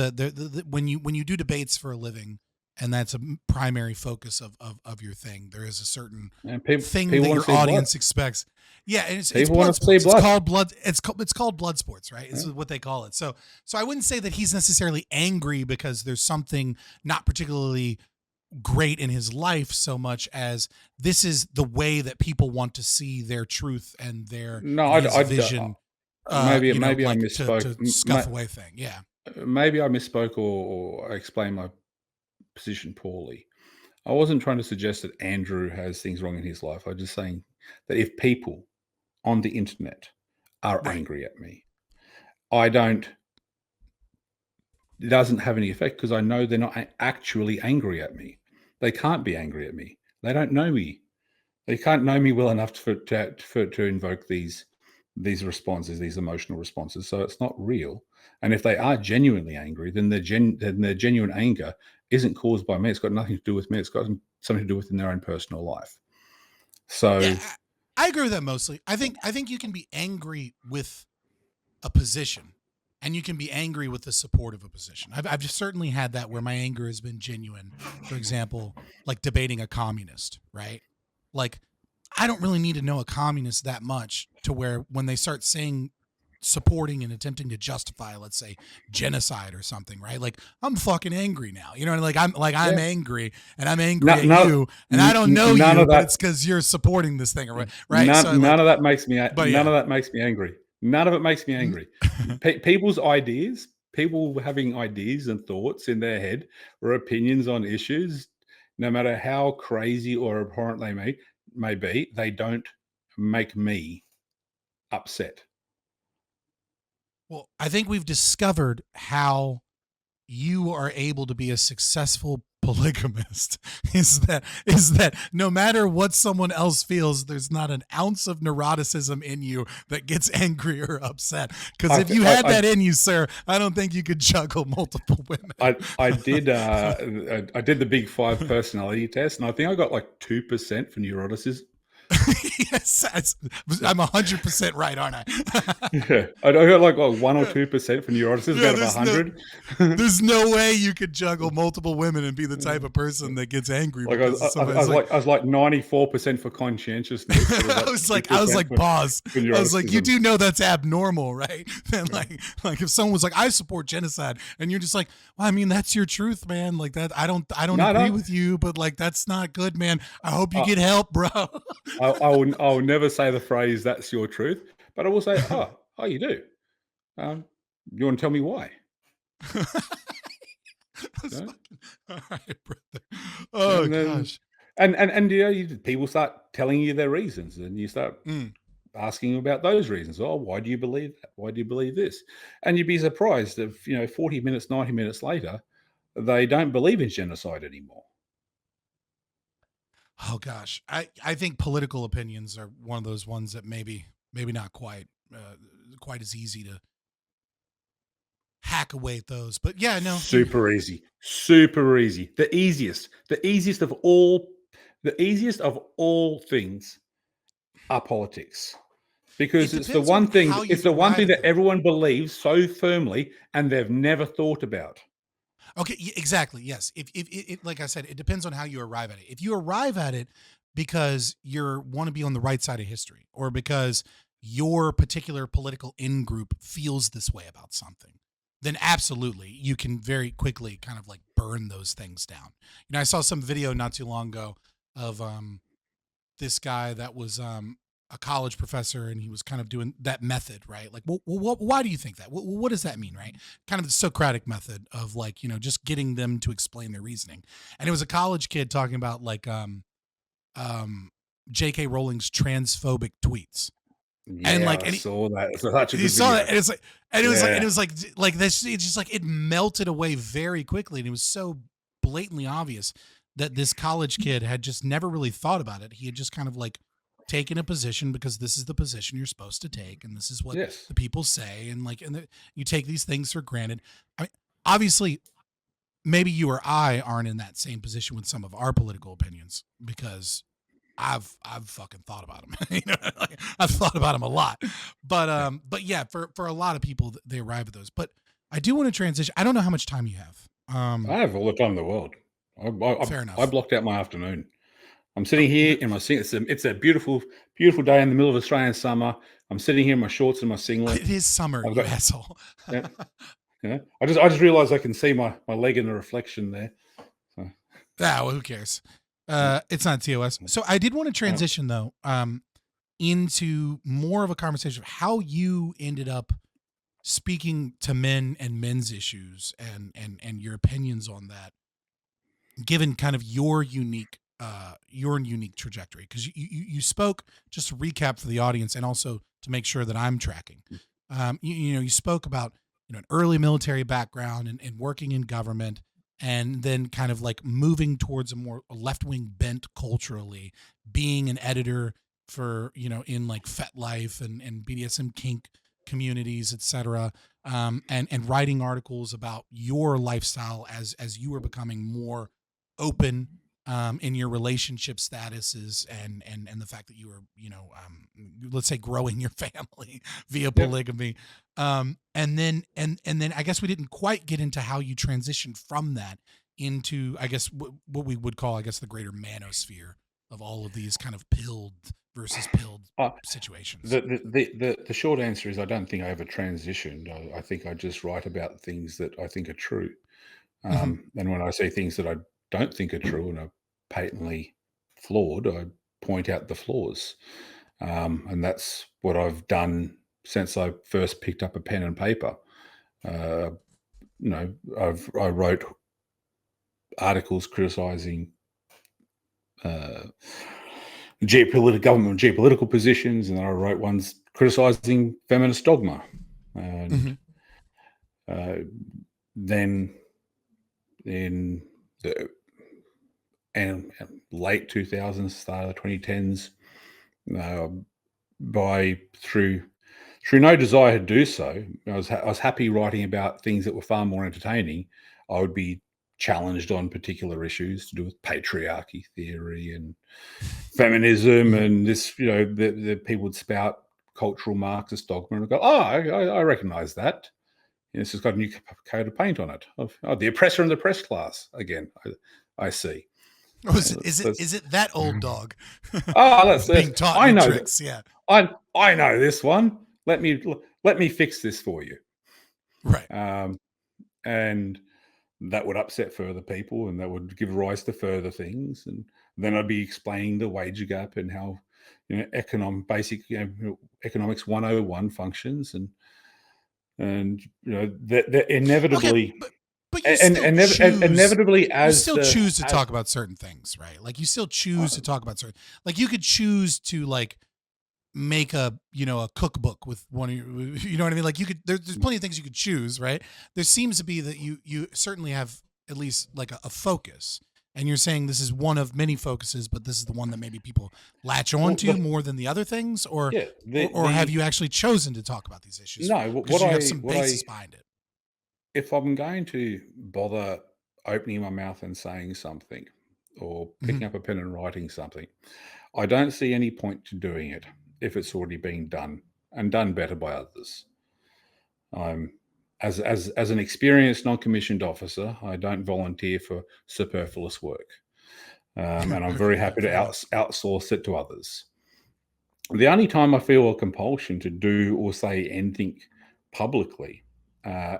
when you do debates for a living, and that's a primary focus of your thing, there is a certain And thing people that want your to see blood. audience expects. Yeah, and it's People blood want to see sports. blood. It's called blood sports, right? It's what they call it. So I wouldn't say that he's necessarily angry because there's something not particularly great in his life, so much as this is the way that people want to see their truth and their No, and his vision. maybe I Like misspoke. to scuff away thing. Yeah. Maybe I misspoke or explained my position poorly. I wasn't trying to suggest that Andrew has things wrong in his life. I'm just saying that if people on the internet are Right. angry at me, I don't. It doesn't have any effect because I know they're not actually angry at me. They can't be angry at me. They don't know me. They can't know me well enough to invoke these responses, these emotional responses. So it's not real. And if they are genuinely angry, then their genuine anger isn't caused by me. It's got nothing to do with me. It's got something to do with in their own personal life. So Yeah, I agree with that mostly. I think you can be angry with a position, and you can be angry with the support of a position. I've just certainly had that where my anger has been genuine. For example, like debating a communist, right? Like, I don't really need to know a communist that much to where when they start saying supporting and attempting to justify, let's say, genocide or something, right? Like, I'm fucking angry now. You know, I'm yeah, angry, and I'm angry no, at no, you, and I don't know none you, of but that. it's because you're supporting this thing, right? So None of that makes me. but None yeah. of that makes me angry. None of it makes me angry. People's ideas, people having ideas and thoughts in their head or opinions on issues, no matter how crazy or abhorrent they may be, they don't make me upset. Well, I think we've discovered how you are able to be a successful polygamist is that no matter what someone else feels, there's not an ounce of neuroticism in you that gets angry or upset. Because if you had that in you, sir, I don't think you could juggle multiple women. I did the Big Five personality test, and I think I got like 2% for neuroticism. Yes, I'm 100% right, aren't I? Yeah, I got like 1 or 2% for neuroticism out of 100. There's no way you could juggle multiple women and be the type of person that gets angry Like because I was like 94% for conscientiousness. I was like pause. I was like, you do know that's abnormal, right? And like if someone was like, I support genocide, and you're just like, well, I mean, that's your truth, man. Like that, I don't agree with you, but like that's not good, man. I hope you get help, bro. I will never say the phrase "that's your truth," but I will say, "Oh, you do." You want to tell me why? No? All right, brother. Oh And then, gosh. and people start telling you their reasons, and you start asking about those reasons. Oh, why do you believe that? Why do you believe this? And you'd be surprised if 40 minutes, 90 minutes later, they don't believe in genocide anymore. Oh gosh, I think political opinions are one of those ones that maybe not quite as easy to hack away at those. But yeah, no, Super easy. The easiest of all things are politics. Because it it's the depends on one thing how you arrive at that them. everyone believes so firmly and they've never thought about. Okay, exactly. Yes. If like I said, it depends on how you arrive at it. If you arrive at it because you want to be on the right side of history, or because your particular political in group feels this way about something, then absolutely you can very quickly kind of like burn those things down. I saw some video not too long ago of this guy that was a college professor, and he was kind of doing that method, right? Like, well, why do you think that? What does that mean, right? Kind of the Socratic method of like, just getting them to explain their reasoning. And it was a college kid talking about like J.K. Rowling's transphobic tweets. And Yeah, like, I saw that. It's such a he good saw video. it, and it's like, and it was like this. It's just like it melted away very quickly, and it was so blatantly obvious that this college kid had just never really thought about it. He had just kind of like taking a position because this is the position you're supposed to take, and this is what Yes. the people say, and you take these things for granted. I mean, obviously, maybe you or I aren't in that same position with some of our political opinions, because I've fucking thought about them. I've thought about them a lot, but yeah, for a lot of people, they arrive at those. But I do want to transition. I don't know how much time you have. I have all the time in the world. Fair I enough. blocked out my afternoon. I'm sitting here in my it's a beautiful, beautiful day in the middle of Australian summer. I'm sitting here in my shorts and my singlet. It is summer, I've you got, asshole. yeah, yeah. I just realized I can see my leg in the reflection there. So, Well, who cares? yeah. It's not TOS. So I did want to transition though, into more of a conversation of how you ended up speaking to men and men's issues, and your opinions on that, given kind of your unique trajectory. Because you spoke, just to recap for the audience and also to make sure that I'm tracking. You spoke about an early military background, and working in government, and then kind of like moving towards a more left-wing bent culturally, being an editor for in like FetLife and BDSM kink communities, etc. And writing articles about your lifestyle as you were becoming more open in your relationship statuses, and the fact that you were let's say growing your family via Yep. polygamy, and then I guess we didn't quite get into how you transitioned from that into, I guess, what we would call, I guess, the greater manosphere of all of these kind of pilled versus pilled Uh, situations. the short answer is I don't think I ever transitioned. I think I just write about things that I think are true. Mm-hmm. And when I see things that I don't think are true and are patently flawed, I point out the flaws. And that's what I've done since I first picked up a pen and paper. Uh, I wrote articles criticizing government geopolitical positions, and then I wrote ones criticizing feminist dogma. And then in the and late 2000s, start of the 2010s, through no desire to do so, I was happy writing about things that were far more entertaining. I would be challenged on particular issues to do with patriarchy theory and feminism, and this, the people would spout cultural Marxist dogma, and I go, oh, I recognize that. This has got a new coat of paint on it. Oh, the oppressor and the oppressed class again. I see. Oh, is it that old dog? Oh, that's being taught I new know tricks. that. Yeah, I know this one. Let me fix this for you. right. And that would upset further people, and that would give rise to further things. And then I'd be explaining the wage gap and how economics 101 functions, and that inevitably, Okay, but you still choose inevitably, as to talk about certain things, right? Like you still choose to talk about certain, like you could choose to like make a a cookbook with one of your, you know what I mean? Like you could, there's plenty of things you could choose, right? There seems to be that you certainly have at least like a focus, and you're saying this is one of many focuses, but this is the one that maybe people latch on to more than the other things, or yeah, or have you actually chosen to talk about these issues no, because you have some basis behind it? if I'm going to bother opening my mouth and saying something, or Mm-hmm. picking up a pen and writing something, I don't see any point to doing it if it's already being done and done better by others. I'm as an experienced non-commissioned officer, I don't volunteer for superfluous work, and I'm very Okay, yeah, happy to fair enough. outsource it to others. The only time I feel a compulsion to do or say anything publicly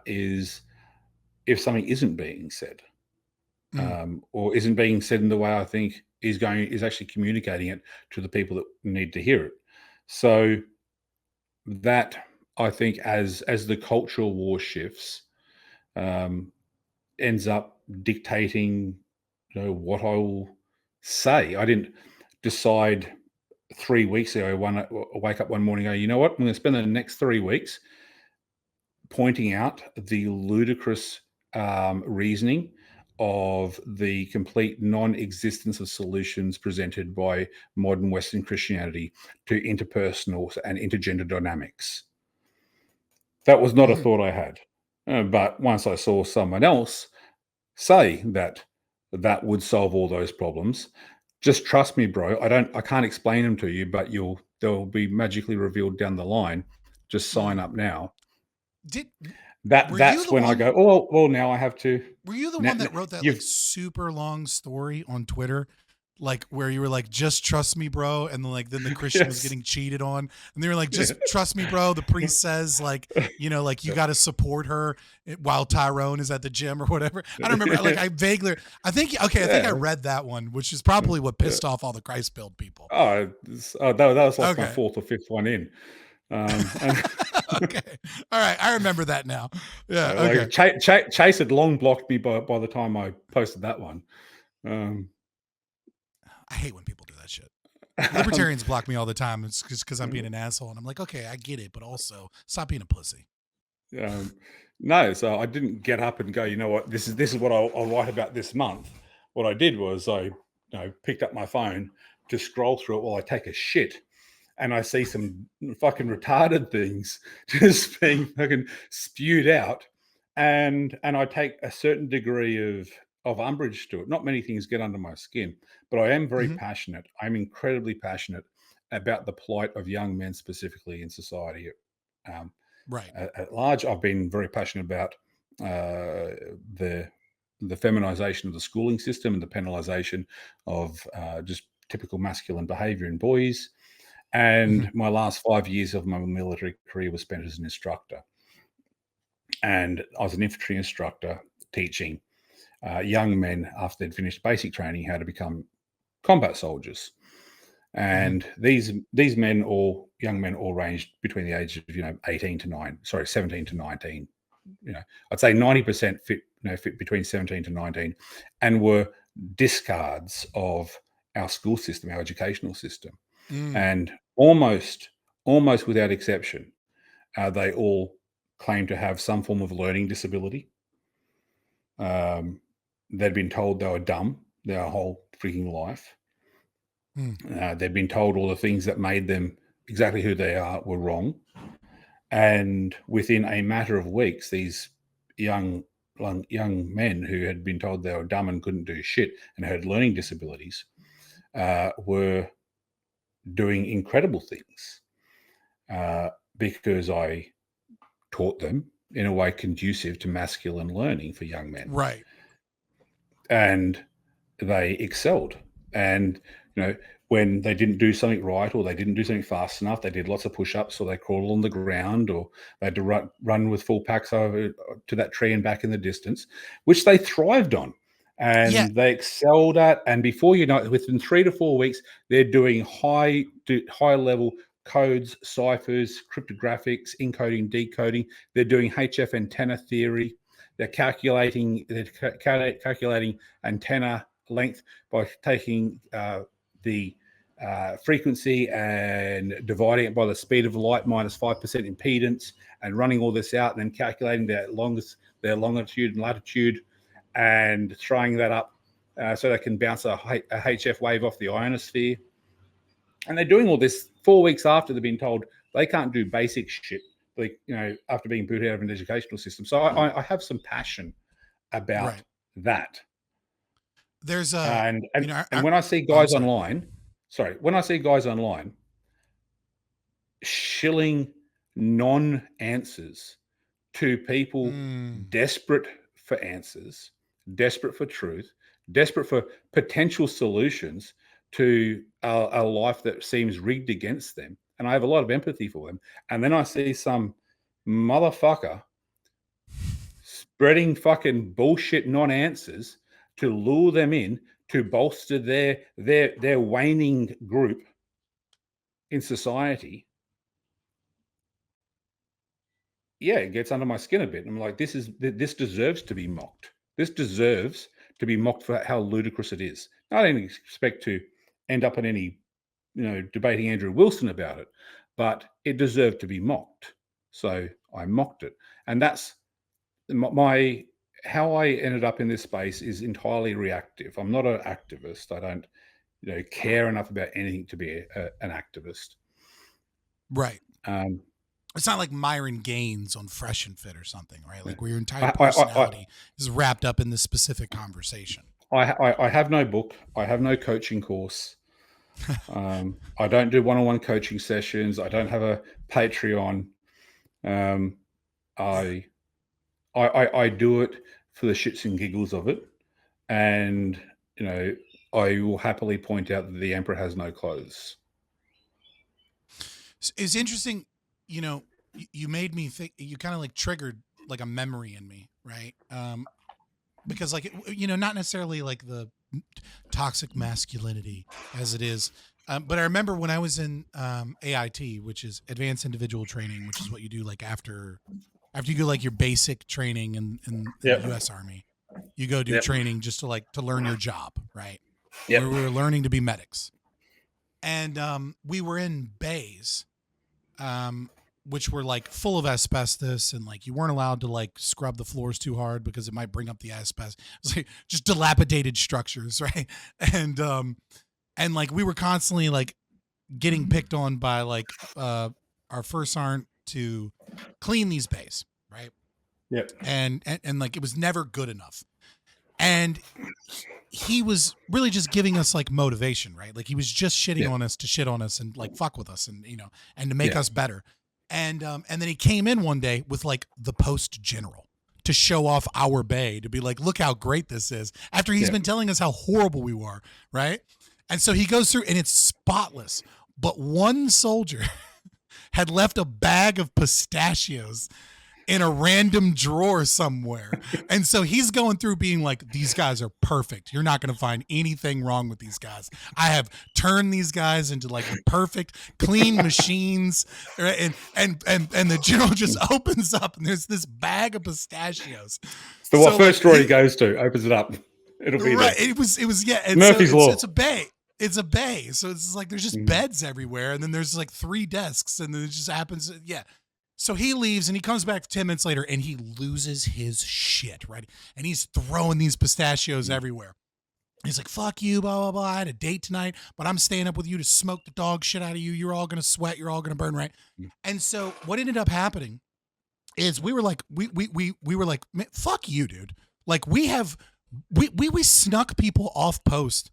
is if something isn't being said, Mm. or isn't being said in the way I think is actually communicating it to the people that need to hear it. So that, I think, as the cultural war shifts, um, ends up dictating, what I will say. I didn't decide 3 weeks ago. Wake up one morning, and go, you know what? I'm going to spend the next 3 weeks pointing out the ludicrous reasoning of the complete non-existence of solutions presented by modern Western Christianity to interpersonal and intergender dynamics. That was not a thought I had. But once I saw someone else say that that would solve all those problems, just trust me, bro. I can't explain them to you, but they'll be magically revealed down the line. Just sign up now. Were you That's the when I one? go, oh, well, now I have to. Were you the Now, one that wrote that you've like super long story on Twitter, like where you were like, "Just trust me, bro," and then the Christian was yes. getting cheated on, and they were like, "Just trust me, bro." The priest says like, like you got to support her while Tyrone is at the gym or whatever. I don't remember. Like I vaguely, I think I read that one, which is probably what pissed off all the Christ-Pilled people. That was like my Okay. fourth or fifth one in. Okay. All right. I remember that now. Yeah. Like Okay. Chase had long blocked me by the time I posted that one. I hate when people do that shit. Libertarians block me all the time. It's just because I'm being an asshole, and I'm like, okay, I get it, but also stop being a pussy. No, so I didn't get up and go, you know what, this is what I'll write about this month. What I did was I picked up my phone to scroll through it while I take a shit, and I see some fucking retarded things just being fucking spewed out, and I take a certain degree of umbrage to it. Not many things get under my skin, but I am very passionate. I'm incredibly passionate about the plight of young men, specifically in society. Right. At large, I've been very passionate about the feminization of the schooling system and the penalization of just typical masculine behavior in boys. And my last 5 years of my military career was spent as an instructor. And I was an infantry instructor teaching young men after they'd finished basic training how to become combat soldiers. And these young men all ranged between the ages of 17 to 19. I'd say 90% fit between 17 to 19, and were discards of our school system, our educational system. And almost without exception, they all claim to have some form of learning disability. They'd been told they were dumb their whole freaking life. They'd been told all the things that made them exactly who they are were wrong. And within a matter of weeks, these young men who had been told they were dumb and couldn't do shit and had learning disabilities were doing incredible things because I taught them in a way conducive to masculine learning for young men. Right. And they excelled. And, when they didn't do something right, or they didn't do something fast enough, they did lots of push-ups, or they crawled on the ground, or they had to run with full packs over to that tree and back in the distance, which they thrived on. And they excelled at. And before you know it, within 3 to 4 weeks, they're doing high level codes, ciphers, cryptographics, encoding, decoding. They're doing HF antenna theory. They're calculating antenna length by taking the frequency and dividing it by the speed of light minus 5% impedance, and running all this out, and then calculating their longitude and latitude, and throwing that up so they can bounce a HF wave off the ionosphere. And they're doing all this 4 weeks after they've been told they can't do basic shit, like, after being booted out of an educational system. So I have some passion about that. There's and when I see guys online, shilling non-answers to people desperate for answers, desperate for truth, desperate for potential solutions to a life that seems rigged against them, and I have a lot of empathy for them, and then I see some motherfucker spreading fucking bullshit non-answers to lure them in to bolster their waning group in society. Yeah, it gets under my skin a bit. I'm like, this deserves to be mocked. This deserves to be mocked for how ludicrous it is. I don't expect to end up in any, debating Andrew Wilson about it, but it deserved to be mocked. So I mocked it. And that's my how I ended up in this space is entirely reactive. I'm not an activist. I don't, care enough about anything to be an activist. Right. Um, It's not like Myron Gaines on Fresh and Fit or something, right? Like where your entire I, personality is wrapped up in this specific conversation. I have no book. I have no coaching course. I don't do one-on-one coaching sessions. I don't have a Patreon. I do it for the shits and giggles of it, and I will happily point out that the emperor has no clothes. It's interesting, you made me think, you kind of like triggered like a memory in me, right? Because like, not necessarily like the toxic masculinity as it is. But I remember when I was in AIT, which is Advanced Individual Training, which is what you do like after you go like your basic training in Yep. the U.S. Army, you go do Yep. training just to learn your job, right? Yep. Where we were learning to be medics, and we were in bays, which were like full of asbestos, and like you weren't allowed to like scrub the floors too hard because it might bring up the asbestos. It's like just dilapidated structures, right? And like we were constantly like getting picked on by like our first sergeant to clean these bays, right? Yep. And like it was never good enough. And he was really just giving us like motivation, right? Like he was just shitting on us to shit on us and like fuck with us and and to make us better. And then he came in one day with like the post general to show off our bay, to be like, look how great this is, after he's been telling us how horrible we were, right? And so he goes through and it's spotless. But one soldier had left a bag of pistachios in a random drawer somewhere. And so he's going through being like, these guys are perfect. You're not going to find anything wrong with these guys. I have turned these guys into like perfect, clean machines. Right? And the general just opens up and there's this bag of pistachios. So what first drawer he goes to, opens it up. It'll be right. there. It was yeah. And Murphy's Law. It's a bay. It's a bay. So it's like there's just beds everywhere. And then there's like 3 desks. And then it just happens. Yeah. So he leaves and he comes back 10 minutes later and he loses his shit, right? And he's throwing these pistachios everywhere. He's like, fuck you, blah, blah, blah. I had a date tonight, but I'm staying up with you to smoke the dog shit out of you. You're all going to sweat. You're all going to burn, right? And so what ended up happening is we were like, we were like, man, fuck you, dude. Like we snuck people off post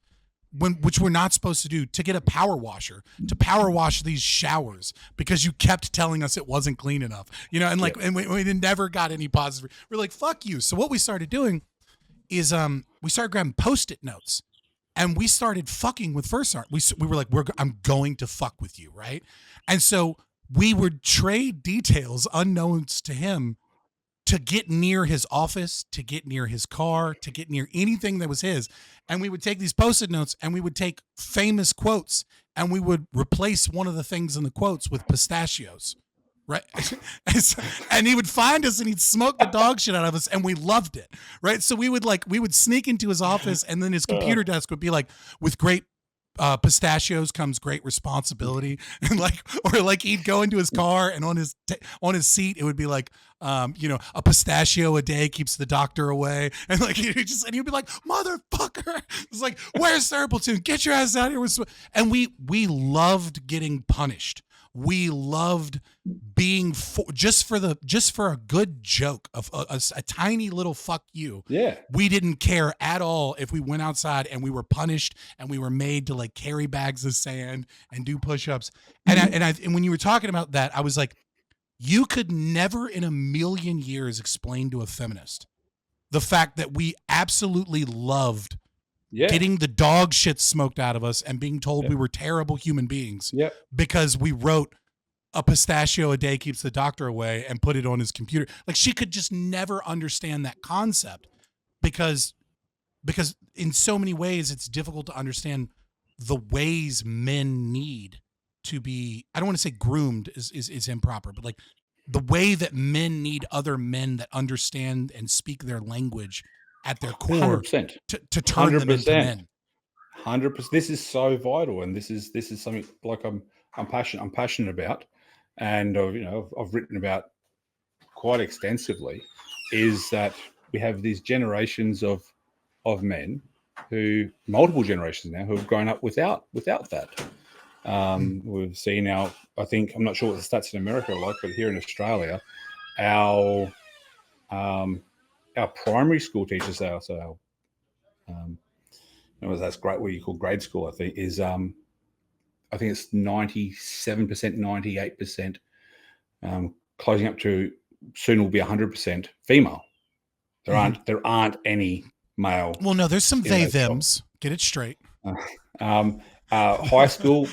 which we're not supposed to do, to get a power washer to power wash these showers because you kept telling us it wasn't clean enough, and like, and we never got any positive. We're like, fuck you. So what we started doing is, we started grabbing Post-it notes and we started fucking with First Art. We were like, I'm going to fuck with you. Right. And so we would trade details unknowns to him to get near his office, to get near his car, to get near anything that was his. And we would take these Post-it notes and we would take famous quotes and we would replace one of the things in the quotes with pistachios, right? And he would find us and he'd smoke the dog shit out of us and we loved it, right? So we would sneak into his office and then his computer desk would be like, with great pistachios comes great responsibility, and like, or like he'd go into his car and on his seat it would be like, a pistachio a day keeps the doctor away, and like he'd be like, motherfucker, it's like, where's Serpentine? Get your ass out here. And we loved getting punished. We loved being just for a good joke of a tiny little fuck you. Yeah. We didn't care at all if we went outside and we were punished and we were made to like carry bags of sand and do push-ups. And when you were talking about that, I was like, you could never in a million years explain to a feminist the fact that we absolutely loved getting the dog shit smoked out of us and being told we were terrible human beings because we wrote a pistachio a day keeps the doctor away and put it on his computer. Like, she could just never understand that concept because in so many ways it's difficult to understand the ways men need to be, I don't want to say groomed is improper, but like the way that men need other men that understand and speak their language at their core 100%. to turn 100%. Them into men. 100%. This is so vital, and this is something like I'm passionate about, and I've written about quite extensively. Is that we have these generations of men who, multiple generations now, who have grown up without that. We've seen now, I think, I'm not sure what the stats in America are like, but here in Australia, our primary school teachers, so that's great. What you call grade school, I think, is I think it's 97%, 98%, closing up to soon will be 100% female. There aren't any male. Well, no, there's some they thems. Get it straight. High school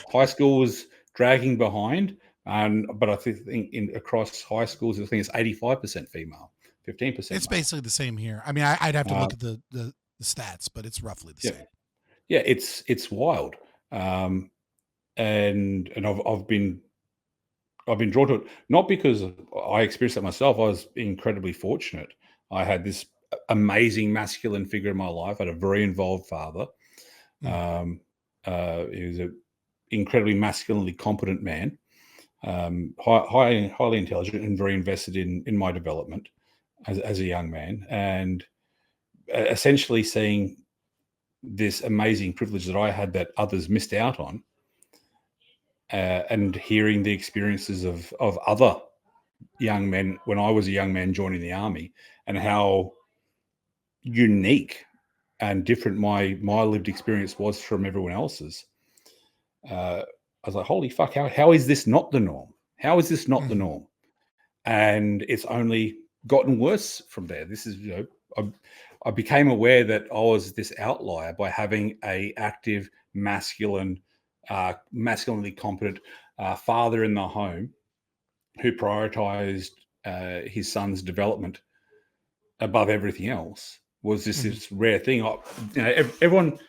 was dragging behind, but I think across high schools, I think it's 85% female, 15%. It's male. Basically the same here. I mean, I'd have to look at the stats, but it's roughly the same. Yeah, it's wild, and I've been drawn to it, not because I experienced it myself. I was incredibly fortunate. I had this amazing masculine figure in my life. I had a very involved father. He was an incredibly masculinely competent man, highly intelligent and very invested in my development as a young man, and essentially seeing this amazing privilege that I had that others missed out on, and hearing the experiences of other young men when I was a young man joining the army, and how unique and different my lived experience was from everyone else's. I was like, holy fuck, how is this not the norm? How is this not the norm? And it's only gotten worse from there. This is, I became aware that I was this outlier by having a active, masculinely competent father in the home who prioritized his son's development above everything else. Was this rare thing? Everyone,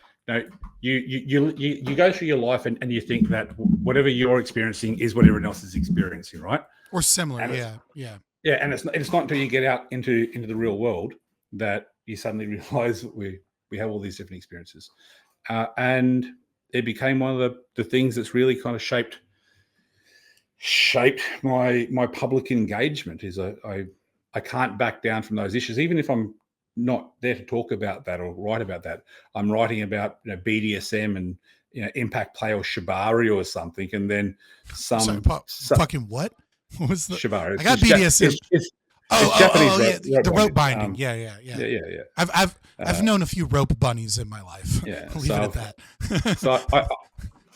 you go through your life and you think that whatever you're experiencing is what everyone else is experiencing, right? Or similar, and yeah. Yeah, and it's not until you get out into the real world that you suddenly realize that we have all these different experiences, and it became one of the things that's really kind of shaped my public engagement. Is I can't back down from those issues, even if I'm not there to talk about that or write about that. I'm writing about BDSM and impact play or shibari or something, and then some fucking what? What was the shibari? I got BDSM. It's Japanese the rope binding. Yeah. I've known a few rope bunnies in my life. Yeah, I'll leave it at that. So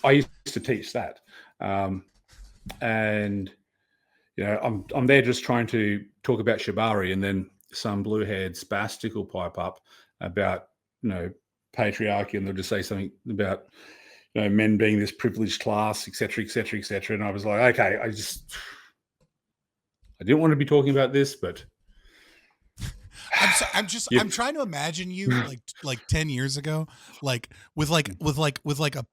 I used to teach that, and I'm there just trying to talk about shibari, and then some blue-haired spastic will pipe up about patriarchy, and they'll just say something about men being this privileged class, etc., etc., etc. And I was like, okay, I didn't want to be talking about this, but I'm trying to imagine you like 10 years ago, like with a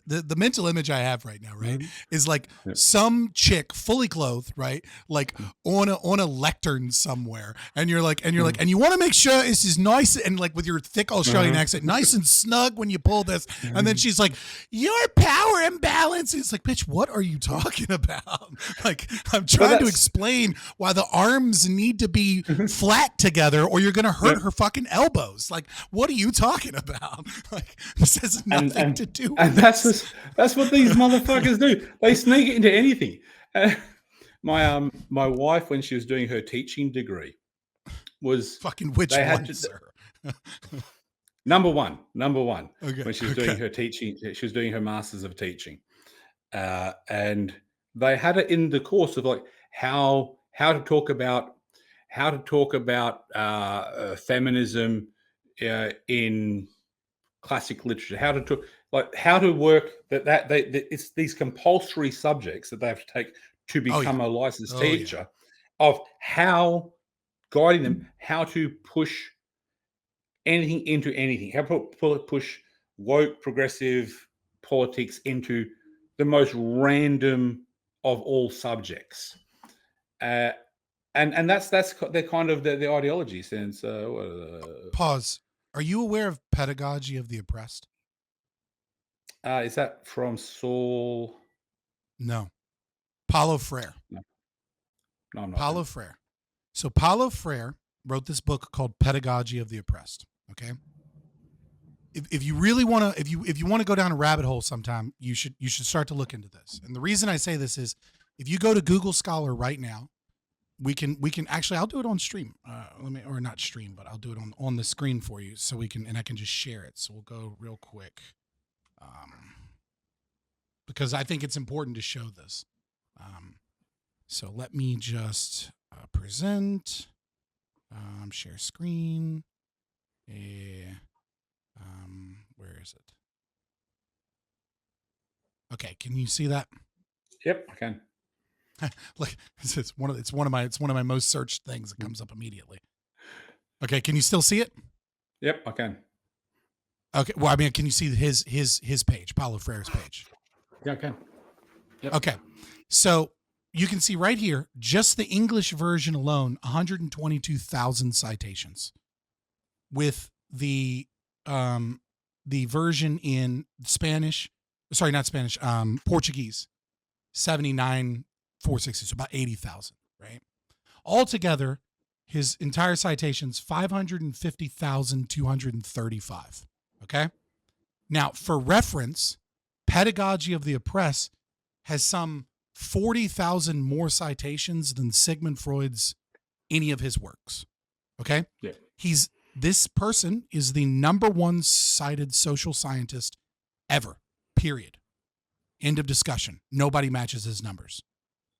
the mental image I have right now, right, is like some chick fully clothed, right, like on a lectern somewhere, and you're like, and you want to make sure this is nice and like with your thick Australian accent, nice and snug when you pull this, and then she's like, your power imbalance. It's like, bitch, what are you talking about? Like, I'm trying to explain why the arms need to be flat together or you're gonna hurt her fucking elbows. Like, what are you talking about? Like, this has nothing to do with and that's what these motherfuckers do. They sneak it into anything. My wife, when she was doing her teaching degree, was fucking which one, sir? Number one. Okay. When she was doing her teaching, she was doing her masters of teaching, and they had it in the course of like how to talk about feminism in classic literature, how to work that it's these compulsory subjects that they have to take to become a licensed teacher, of how guiding them how to push anything into anything, how to push woke progressive politics into the most random of all subjects, and that's their kind of the ideology. Since pause. Are you aware of pedagogy of the oppressed? Is that from Saul? No. Paulo Freire. No, I'm not. Paulo Freire. So Paulo Freire wrote this book called Pedagogy of the Oppressed. Okay. If you really want to, if you want to go down a rabbit hole sometime, you should start to look into this. And the reason I say this is, if you go to Google Scholar right now, we can actually, I'll do it on stream. Or not stream, but I'll do it on the screen for you, so we can, and I can just share it. So we'll go real quick, because I think it's important to show this. So let me just present, share screen. Where is it? Okay, can you see that? Yep, I can. Like, it's one of my most searched things that comes up immediately. Okay, can you still see it? Yep, I can. Okay, well, I mean, can you see his page, Paulo Freire's page? Yeah, I can. Yep. Okay, so you can see right here, just the English version alone, 122,000 citations, with the version in Spanish, sorry, not Spanish, Portuguese, 79,460, so about 80,000, right? Altogether, his entire citations, 550,235. Okay. Now, for reference, Pedagogy of the Oppressed has some 40,000 more citations than Sigmund Freud's any of his works. Okay. Yeah. This person is the #1 cited social scientist ever, period. End of discussion. Nobody matches his numbers.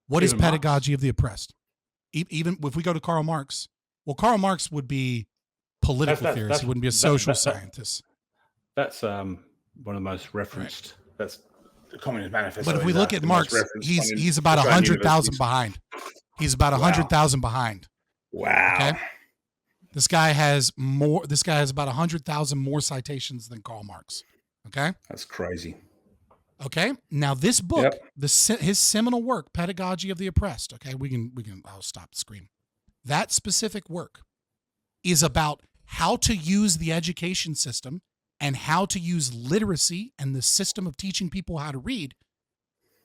What is Pedagogy of the Oppressed? Even if we go to Karl Marx, well, Karl Marx would be political theorist. He wouldn't be a social scientist. That's one of the most referenced. Right. That's the Communist Manifesto. But if we look at Marx, he's about 100,000 behind. He's about 100,000 behind. Wow. Okay? This guy has about 100,000 more citations than Karl Marx. Okay? That's crazy. Okay? Now this book, his seminal work, Pedagogy of the Oppressed, okay? I'll stop the screen. That specific work is about how to use the education system and how to use literacy and the system of teaching people how to read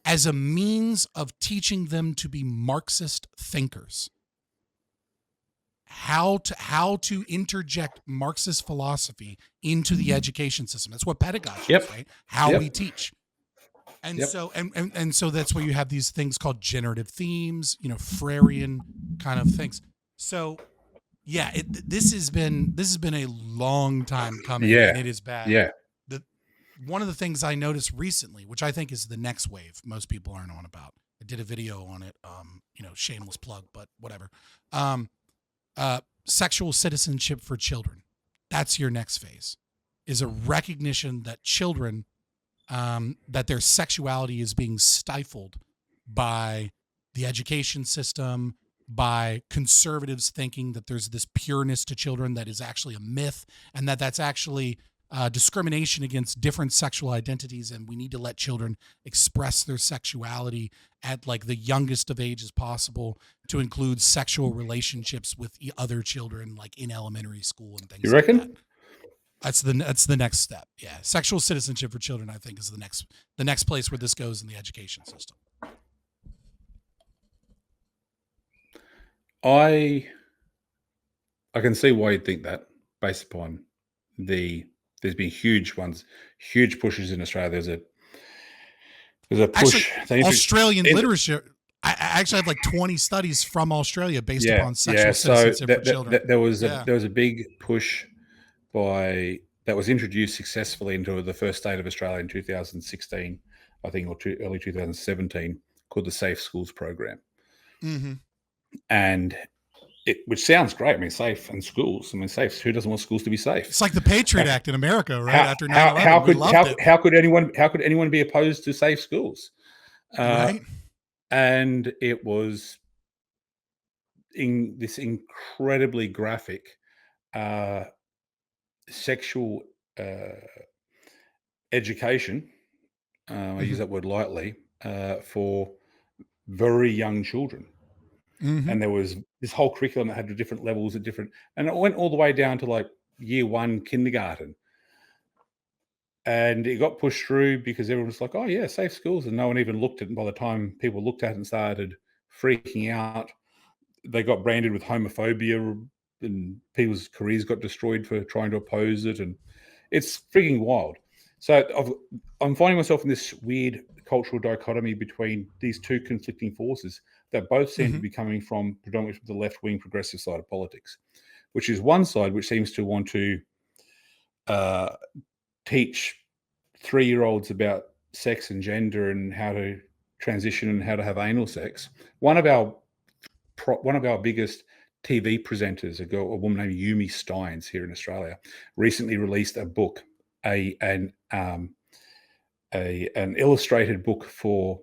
as a means of teaching them to be Marxist thinkers. How to interject Marxist philosophy into the education system. That's what pedagogy is, right? How we teach. And so and so that's where you have these things called generative themes, Freirean kind of things. So yeah, this has been a long time coming, and it is bad. Yeah. One of the things I noticed recently, which I think is the next wave, most people aren't on about. I did a video on it, shameless plug, but whatever. Sexual citizenship for children. That's your next phase, is a recognition that children, that their sexuality is being stifled by the education system, by conservatives thinking that there's this pureness to children that is actually a myth, and that's actually discrimination against different sexual identities, and we need to let children express their sexuality at like the youngest of ages possible, to include sexual relationships with other children, like in elementary school and things. You reckon? Like that. That's the next step. Yeah, sexual citizenship for children, I think, is the next place where this goes in the education system. I can see why you'd think that, based upon there's been huge pushes in Australia. There's a push. Actually, Australian literature. I actually have like 20 studies from Australia based upon sexual citizenship for children. There was a big push that was introduced successfully into the first state of Australia in 2016, I think, or early 2017, called the Safe Schools Program. Mm-hmm. And which sounds great. I mean, safe and schools. I mean, safe. Who doesn't want schools to be safe? It's like the Patriot Act in America, right? After 9/11, how could anyone be opposed to safe schools? Right. And it was in this incredibly graphic sexual education. I use that word lightly, for very young children. Mm-hmm. And there was this whole curriculum that had different levels and it went all the way down to like year 1 kindergarten. And it got pushed through because everyone was like, oh yeah, safe schools. And no one even looked at it. And by the time people looked at it and started freaking out, they got branded with homophobia and people's careers got destroyed for trying to oppose it, and it's freaking wild. So I'm finding myself in this weird cultural dichotomy between these two conflicting forces that both seem to Mhm. be coming from predominantly the left-wing progressive side of politics, which is one side which seems to want to uh, teach 3-year-olds about sex and gender and how to transition and how to have anal sex. One of our biggest TV presenters, a woman named Yumi Steins here in Australia, recently released a book, an illustrated book for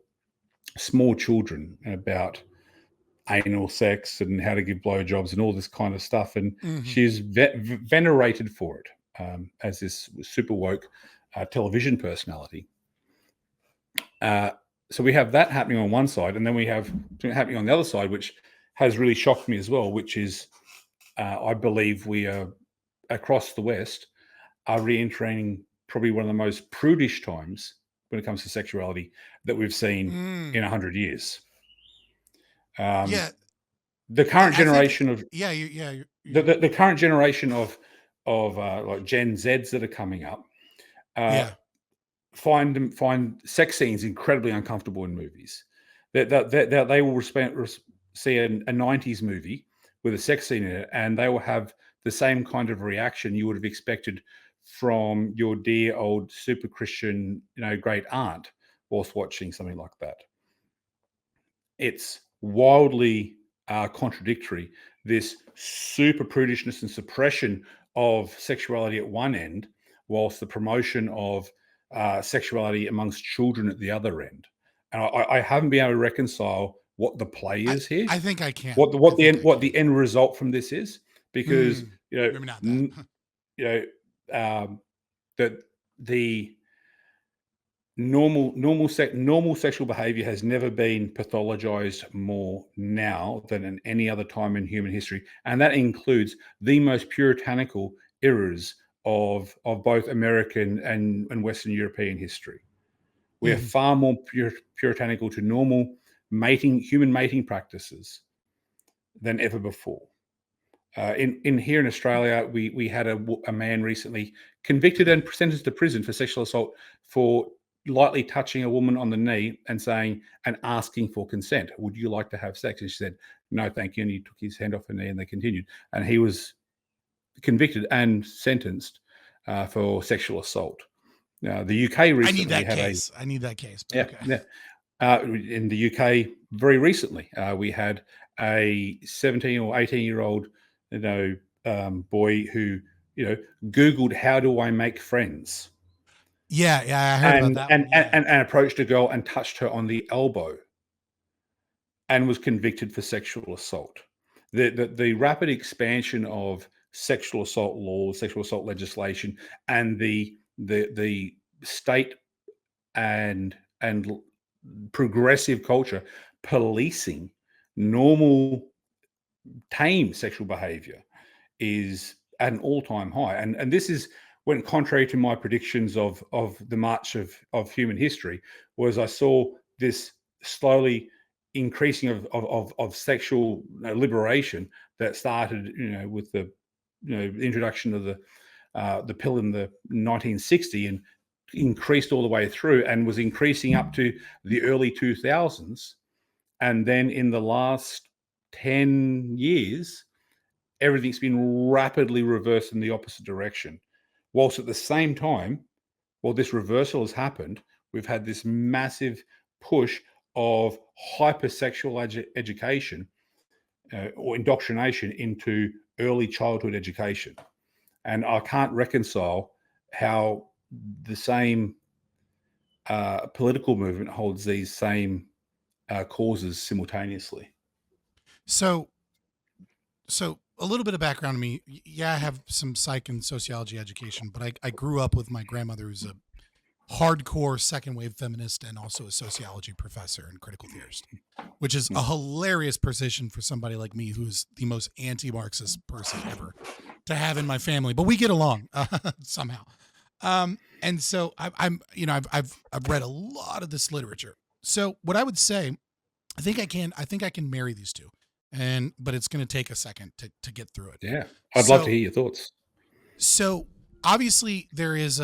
small children about anal sex and how to give blowjobs and all this kind of stuff. And Mhm. she's venerated for it as this super woke television personality. So we have that happening on one side, and then we have something happening on the other side, which has really shocked me as well, which is I believe we are across the West are re-entering probably one of the most prudish times when it comes to sexuality that we've seen in Mm. 100 years. Um, Yeah, the current I think generation of yeah, you the current generation of like Gen Zs that are coming up uh, yeah. find sex scenes incredibly uncomfortable in movies. That they will see a 90s movie with a sex scene in it, and they will have the same kind of reaction you would have expected from your dear old super Christian, great aunt whilst watching something like that. It's wildly contradictory. This super prudishness and suppression of sexuality at one end, whilst the promotion of sexuality amongst children at the other end. And I haven't been able to reconcile what the play I is here, I think I can. what the I what the think end I what can. the end result from this is, because Mm. you know Maybe not that. n- you know that the normal sexual behavior has never been pathologized more now than in any other time in human history, and that includes the most puritanical eras of both American and Western European history. We are Mhm. far more puritanical to normal human mating practices than ever before. In here in Australia, we had a man recently convicted and sentenced to prison for sexual assault for lightly touching a woman on the knee and asking for consent. Would you like to have sex? And she said, no, thank you. And he took his hand off her knee and they continued. And he was convicted and sentenced for sexual assault. The UK I need recently that had a case. I need that case, but yeah, okay. yeah. In the UK, very recently, we had a 17 or 18-year-old, boy who, you know, Googled how do I make friends, Yeah, yeah, I heard about and that one. and and, Yeah. and approached a girl and touched her on the elbow, and was convicted for sexual assault. The rapid expansion of sexual assault laws, sexual assault legislation, and the state and progressive culture policing normal tame sexual behavior is at an all-time high, and this is when, contrary to my predictions of the march of human history, was I saw this slowly increasing of sexual liberation that started, with the introduction of the pill in the 1960, and increased all the way through and was increasing up to the early 2000s. And then in the last 10 years, everything's been rapidly reversed in the opposite direction. Whilst at the same time, while this reversal has happened, we've had this massive push of hypersexual education or indoctrination into early childhood education. And I can't reconcile how the same political movement holds these same causes simultaneously. So so a little bit of background on me. Yeah, I have some psych and sociology education, but I grew up with my grandmother who's a hardcore second wave feminist and also a sociology professor and critical theorist, which is a Mm. hilarious position for somebody like me who's the most anti-Marxist person ever to have in my family. But we get along somehow. And so I'm, I've read a lot of this literature. So what I would say, I think I can marry these two. but it's going to take a second to get through it. Yeah. I'd love to hear your thoughts. So obviously there's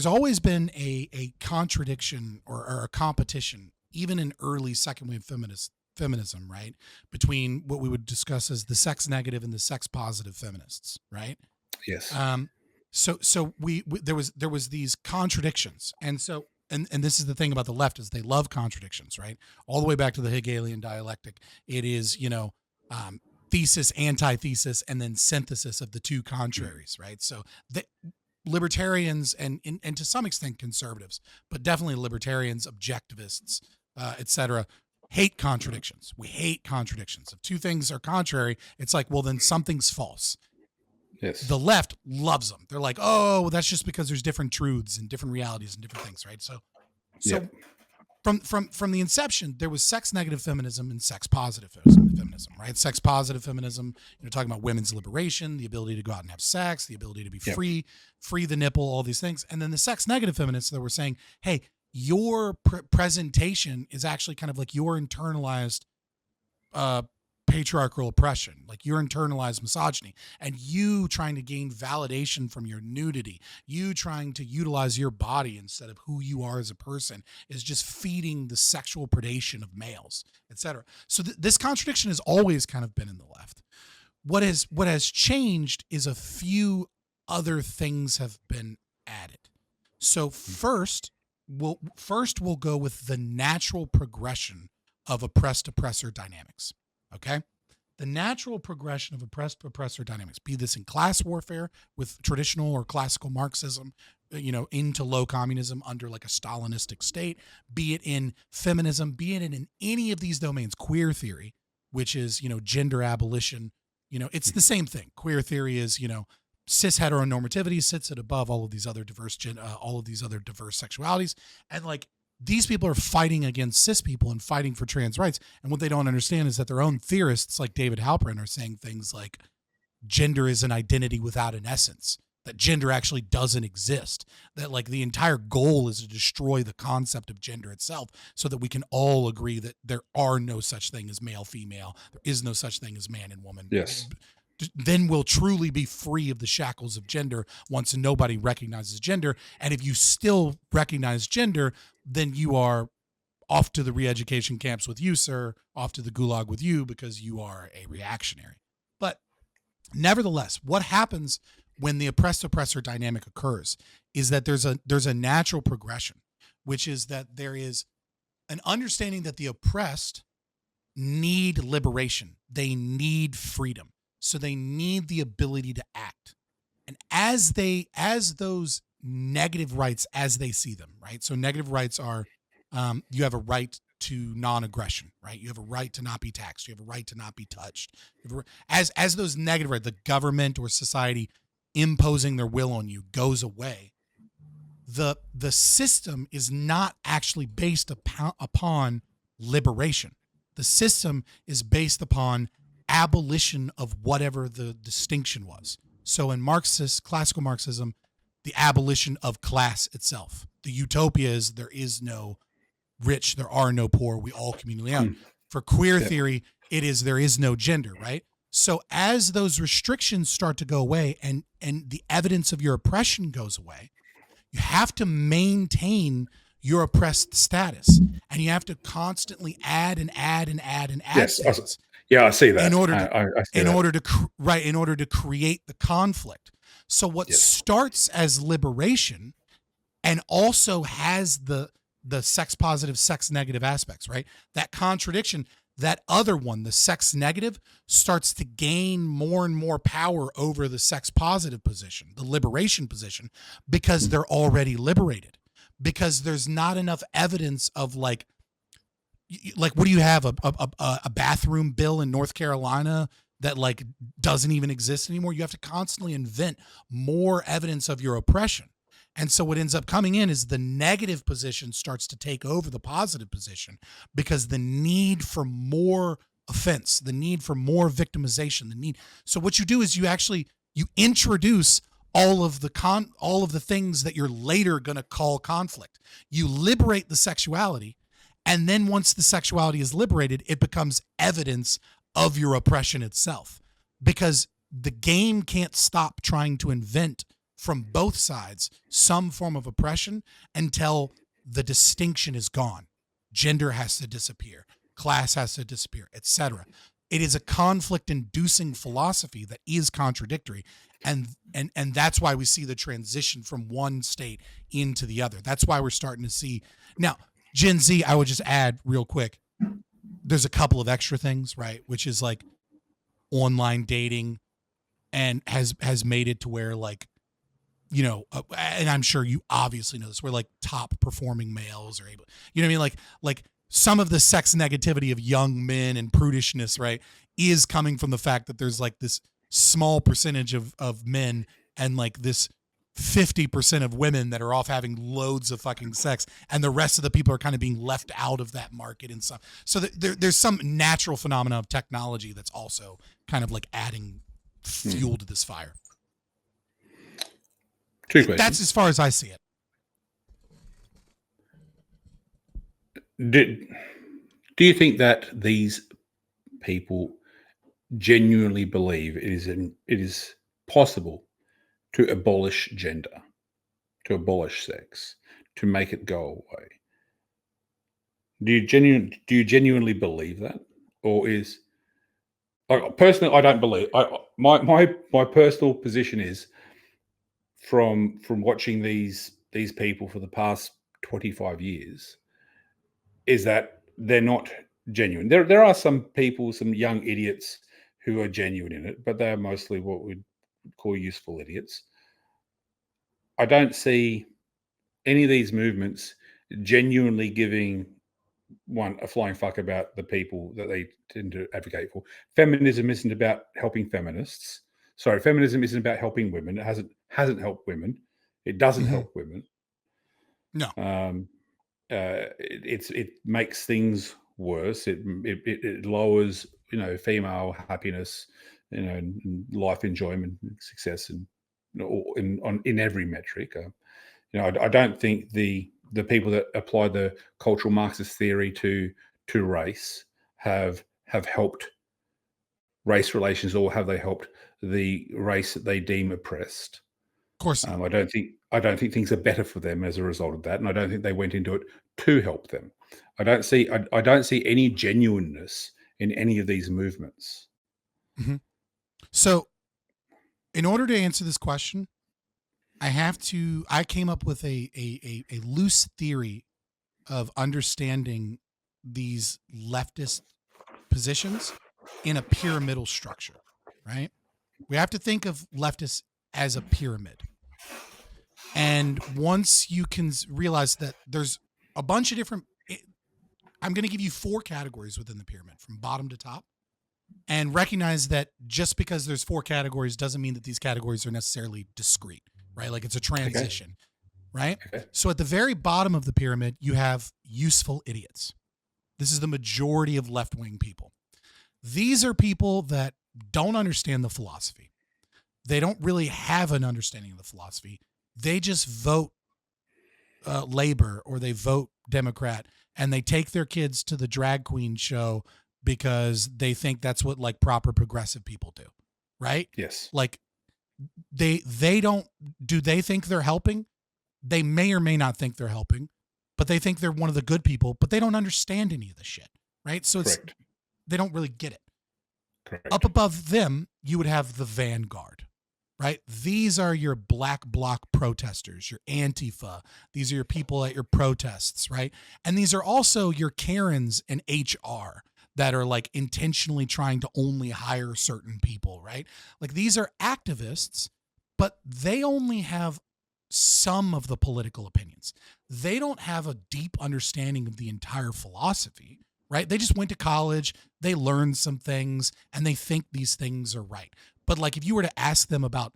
always been a contradiction or a competition, even in early second wave feminism, right? Between what we would discuss as the sex negative and the sex positive feminists, right? Yes. So there was these contradictions. And so, and this is the thing about the left, is they love contradictions, right? All the way back to the Hegelian dialectic. It is, thesis, antithesis, and then synthesis of the two contraries, right? So the libertarians and to some extent conservatives, but definitely libertarians, objectivists, etc., hate contradictions. We hate contradictions. If two things are contrary, it's like, well, then something's false. Yes. The left loves them. They're like, oh, well, that's just because there's different truths and different realities and different things, right? So Yep. from the inception, there was sex negative feminism and sex positive feminism, right? Sex positive feminism, talking about women's liberation, the ability to go out and have sex, the ability to be free the nipple, all these things. And then the sex negative feminists that were saying, hey, your presentation is actually kind of like your internalized patriarchal oppression, like your internalized misogyny, and you trying to gain validation from your nudity, you trying to utilize your body instead of who you are as a person, is just feeding the sexual predation of males, etc. So this contradiction has always kind of been in the left. What has changed is a few other things have been added. So first we'll go with the natural progression of oppressed oppressor dynamics. Okay. The natural progression of oppressed oppressor dynamics, be this in class warfare with traditional or classical Marxism, into low communism under like a Stalinistic state, be it in feminism, be it in any of these domains, queer theory, which is, gender abolition, it's the same thing. Queer theory is, cis heteronormativity sits at above all of these other diverse sexualities. And like, these people are fighting against cis people and fighting for trans rights. And what they don't understand is that their own theorists like David Halperin are saying things like gender is an identity without an essence, that gender actually doesn't exist, that like the entire goal is to destroy the concept of gender itself so that we can all agree that there are no such thing as male, female. There is no such thing as man and woman. Yes. Then we'll truly be free of the shackles of gender once nobody recognizes gender. And if you still recognize gender, then you are off to the re-education camps with you, sir, off to the gulag with you, because you are a reactionary. But nevertheless, what happens when the oppressed-oppressor dynamic occurs is that there's a natural progression, which is that there is an understanding that the oppressed need liberation. They need freedom. So they need the ability to act. And as those negative rights, as they see them, right? So negative rights are, you have a right to non-aggression, right? You have a right to not be taxed. You have a right to not be touched. As those negative rights, the government or society imposing their will on you goes away, the system is not actually based upon liberation. The system is based upon abolition of whatever the distinction was. So in classical Marxism, the abolition of class itself. The utopia is there is no rich, there are no poor, we all communally own. For queer theory, it is there is no gender, right? So as those restrictions start to go away and the evidence of your oppression goes away, you have to maintain your oppressed status, and you have to constantly add and add and add and add things. I see that. In order to create the conflict. So what starts as liberation and also has the sex positive, sex negative aspects, right? That contradiction, that other one, the sex negative, starts to gain more and more power over the sex positive position, the liberation position, because they're already liberated. Because there's not enough evidence of like what do you have, a bathroom bill in North Carolina that like doesn't even exist anymore? You have to constantly invent more evidence of your oppression. And so what ends up coming in is the negative position starts to take over the positive position, because the need for more offense, the need for more victimization, so what you do is you introduce all of the things that you're later going to call conflict. You liberate the sexuality, and then once the sexuality is liberated, it becomes evidence of your oppression itself, because the game can't stop trying to invent from both sides some form of oppression until the distinction is gone. Gender has to disappear, class has to disappear, etc. It is a conflict-inducing philosophy that is contradictory, and that's why we see the transition from one state into the other. That's why we're starting to see now Gen Z. I would just add real quick, there's a couple of extra things, right? Which is like online dating, and has made it to where, like, you know, and I'm sure you obviously know this, where like top performing males are able, you know what I mean? Like some of the sex negativity of young men and prudishness, right, is coming from the fact that there's like this small percentage of men and like this 50% of women that are off having loads of fucking sex, and the rest of the people are kind of being left out of that market and stuff. So there's some natural phenomena of technology that's also kind of like adding fuel to this fire. Two questions. That's as far as I see it. Do you think that these people genuinely believe it is possible to abolish gender, to abolish sex, to make it go away? Do you genuinely believe that, or is personally, I don't believe. My personal position is, from watching these people for the past 25 years, is that they're not genuine. There are some people, some young idiots who are genuine in it, but they're mostly what we'd call useful idiots. I don't see any of these movements genuinely giving one a flying fuck about the people that they tend to advocate for. Feminism isn't about helping feminists. Sorry, feminism isn't about helping women. It hasn't helped women. It doesn't help women. No. It makes things worse. It lowers, you know, female happiness, you know, and life enjoyment, and success, and, you know, in every metric. You know, I don't think the people that apply the cultural Marxist theory to race have helped race relations, or have they helped the race that they deem oppressed? Of course not. I don't think things are better for them as a result of that, and I don't think they went into it to help them. I don't see any genuineness in any of these movements. Mm-hmm. So, in order to answer this question, I came up with a loose theory of understanding these leftist positions in a pyramidal structure, right? We have to think of leftists as a pyramid. And once you can realize that there's a bunch of different, I'm going to give you 4 categories within the pyramid from bottom to top, and recognize that just because there's 4 categories doesn't mean that these categories are necessarily discrete, right? Like it's a transition, right? Okay. So at the very bottom of the pyramid, you have useful idiots. This is the majority of left-wing people. These are people that don't understand the philosophy. They don't really have an understanding of the philosophy. They just vote Labor, or they vote Democrat, and they take their kids to the drag queen show because they think that's what like proper progressive people do, right? Yes. Like they don't, do they think they're helping? They may or may not think they're helping, but they think they're one of the good people, but they don't understand any of the shit, right? So Correct. They don't really get it. Correct. Up above them, you would have the vanguard, right? These are your black bloc protesters, your Antifa. These are your people at your protests, right? And these are also your Karens and HR that are like intentionally trying to only hire certain people, right? Like these are activists, but they only have some of the political opinions. They don't have a deep understanding of the entire philosophy, right? They just went to college, they learned some things, and they think these things are right. But like if you were to ask them about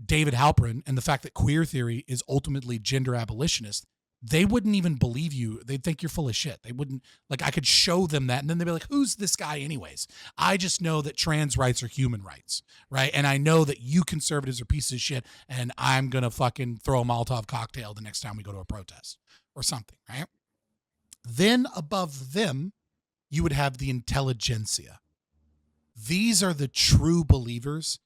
David Halperin and the fact that queer theory is ultimately gender abolitionist, they wouldn't even believe you. They'd think you're full of shit. They wouldn't, like I could show them that and then they'd be like, who's this guy anyways? I just know that trans rights are human rights, right? And I know that you conservatives are pieces of shit and I'm going to fucking throw a Molotov cocktail the next time we go to a protest or something, right? Then above them, you would have the intelligentsia. These are the true believers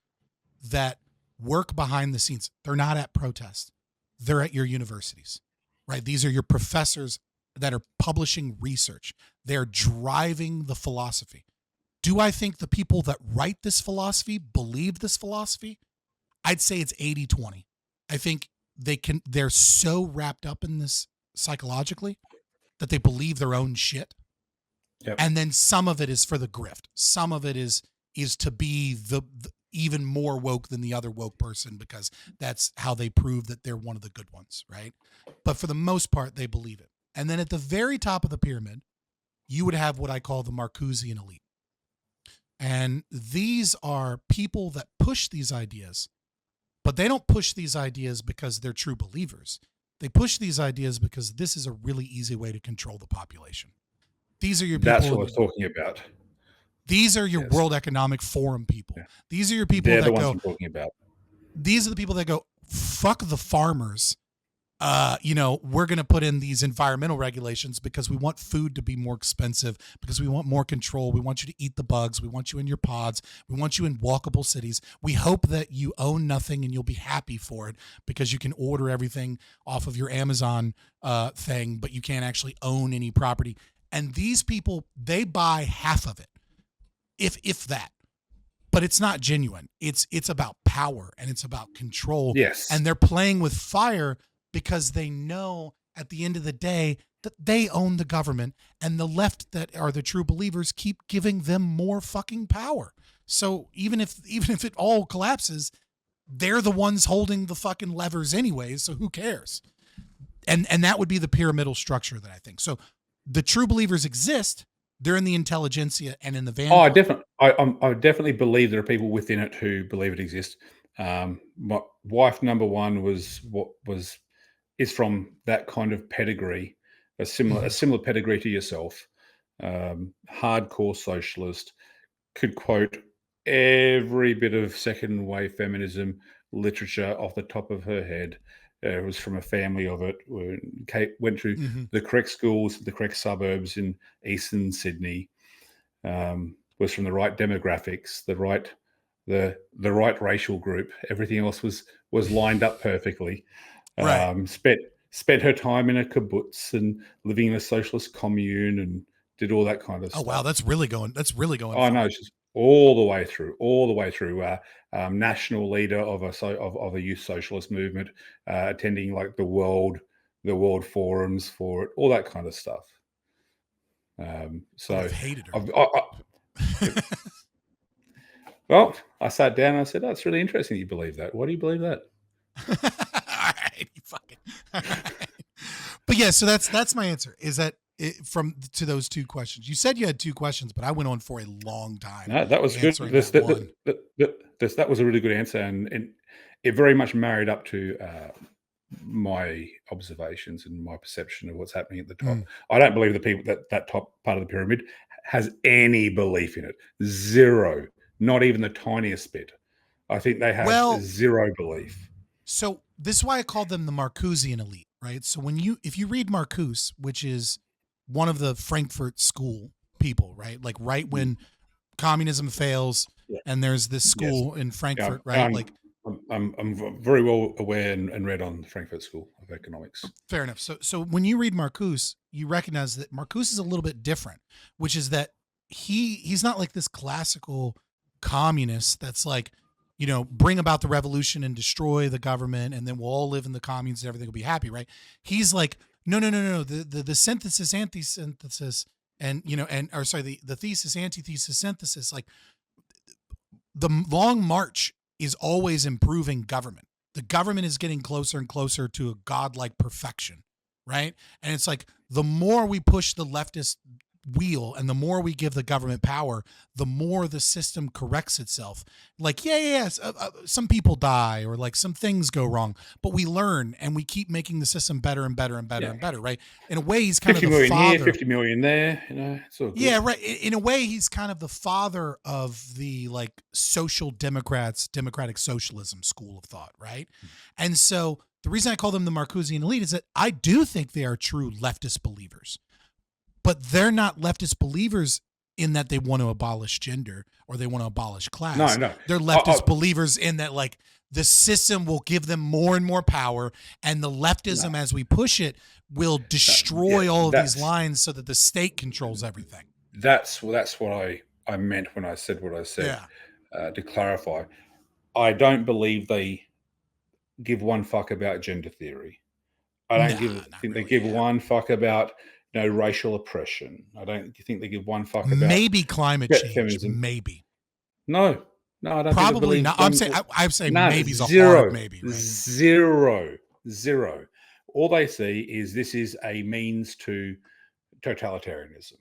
that work behind the scenes. They're not at protests. They're at your universities, right? These are your professors that are publishing research. They're driving the philosophy. Do I think the people that write this philosophy believe this philosophy? I'd say it's 80-20. I think they're so wrapped up in this psychologically that they believe their own shit. Yep. And then some of it is for the grift. Some of it is to be the even more woke than the other woke person, because that's how they prove that they're one of the good ones, right? But for the most part, they believe it. And then at the very top of the pyramid, you would have what I call the Marcusian elite. And these are people that push these ideas, but they don't push these ideas because they're true believers. They push these ideas because this is a really easy way to control the population. These are your people. That's what I was talking about. These are your Yes. World Economic Forum people. Yeah. These are your people They're that the ones go, I'm talking about. these are the people that go, fuck the farmers. We're going to put in these environmental regulations because we want food to be more expensive, because we want more control. We want you to eat the bugs. We want you in your pods. We want you in walkable cities. We hope that you own nothing and you'll be happy for it because you can order everything off of your Amazon thing, but you can't actually own any property. And these people, they buy half of it, if that. But it's not genuine. It's about power and it's about control. Yes. And they're playing with fire because they know at the end of the day that they own the government, and the left that are the true believers keep giving them more fucking power. So even if it all collapses, they're the ones holding the fucking levers anyways, so who cares? And that would be the pyramidal structure that I think. So the true believers exist. They're in the intelligentsia and in the vanguard. I definitely believe there are people within it who believe it exists. My wife number one is from that kind of pedigree, a similar pedigree to yourself. Hardcore socialist, could quote every bit of second wave feminism literature off the top of her head. It was from a family of it. Went to the correct schools, the correct suburbs in eastern Sydney. Was from the right demographics, the right racial group. Everything else was lined up perfectly. Right. Spent her time in a kibbutz and living in a socialist commune and did all that kind of stuff. Oh wow, that's really going. Oh no, it's just all the way through. National leader of a youth socialist movement, attending like the world forums for it, all that kind of stuff. So I've hated her. Well, I sat down and I said, "That's really interesting. You believe that? Why do you believe that?" All right, you fucking. All right. But yeah, so that's my answer. Is that to those two questions? You said you had two questions, but I went on for a long time. No, that was good. That was a really good answer, and it very much married up to my observations and my perception of what's happening at the top. I don't believe the people that top part of the pyramid has any belief in it. Zero, not even the tiniest bit. I think they have zero belief. So this is why I called them the Marcusian elite, right? So if you read Marcuse, which is one of the Frankfurt School people, right? Like right when communism fails, and there's this school in Frankfurt, right? I'm very well aware and read on the Frankfurt School of Economics. Fair enough. So when you read Marcuse, you recognize that Marcuse is a little bit different, which is that he's not like this classical communist that's like, bring about the revolution and destroy the government, and then we'll all live in the communes and everything will be happy, right? He's like, no. The synthesis, antisynthesis, and the thesis, antithesis, synthesis, like the long march is always improving government. The government is getting closer and closer to a godlike perfection, right? And it's like the more we push the leftist wheel and the more we give the government power, the more the system corrects itself. Like, some people die or like some things go wrong, but we learn and we keep making the system better and better and better and better, right? In a way, he's kind of the 50 million father. here, 50 million there, it's all good. Yeah, right. In a way, he's kind of the father of the like social democratic socialism school of thought, right? And so the reason I call them the Marcusian elite is that I do think they are true leftist believers. But they're not leftist believers in that they want to abolish gender or they want to abolish class. No. They're leftist believers in that, like, the system will give them more and more power, and the leftism, as we push it, will destroy all of these lines so that the state controls everything. That's what I meant when I said what I said. Yeah. To clarify, I don't believe they give one fuck about gender theory. I don't think they give one fuck about racial oppression. I don't think they give one fuck about maybe climate change. feminism. Maybe. No, I don't probably think not. I'm saying maybe's a zero, hard maybe. Right? Zero. All they see is this is a means to totalitarianism.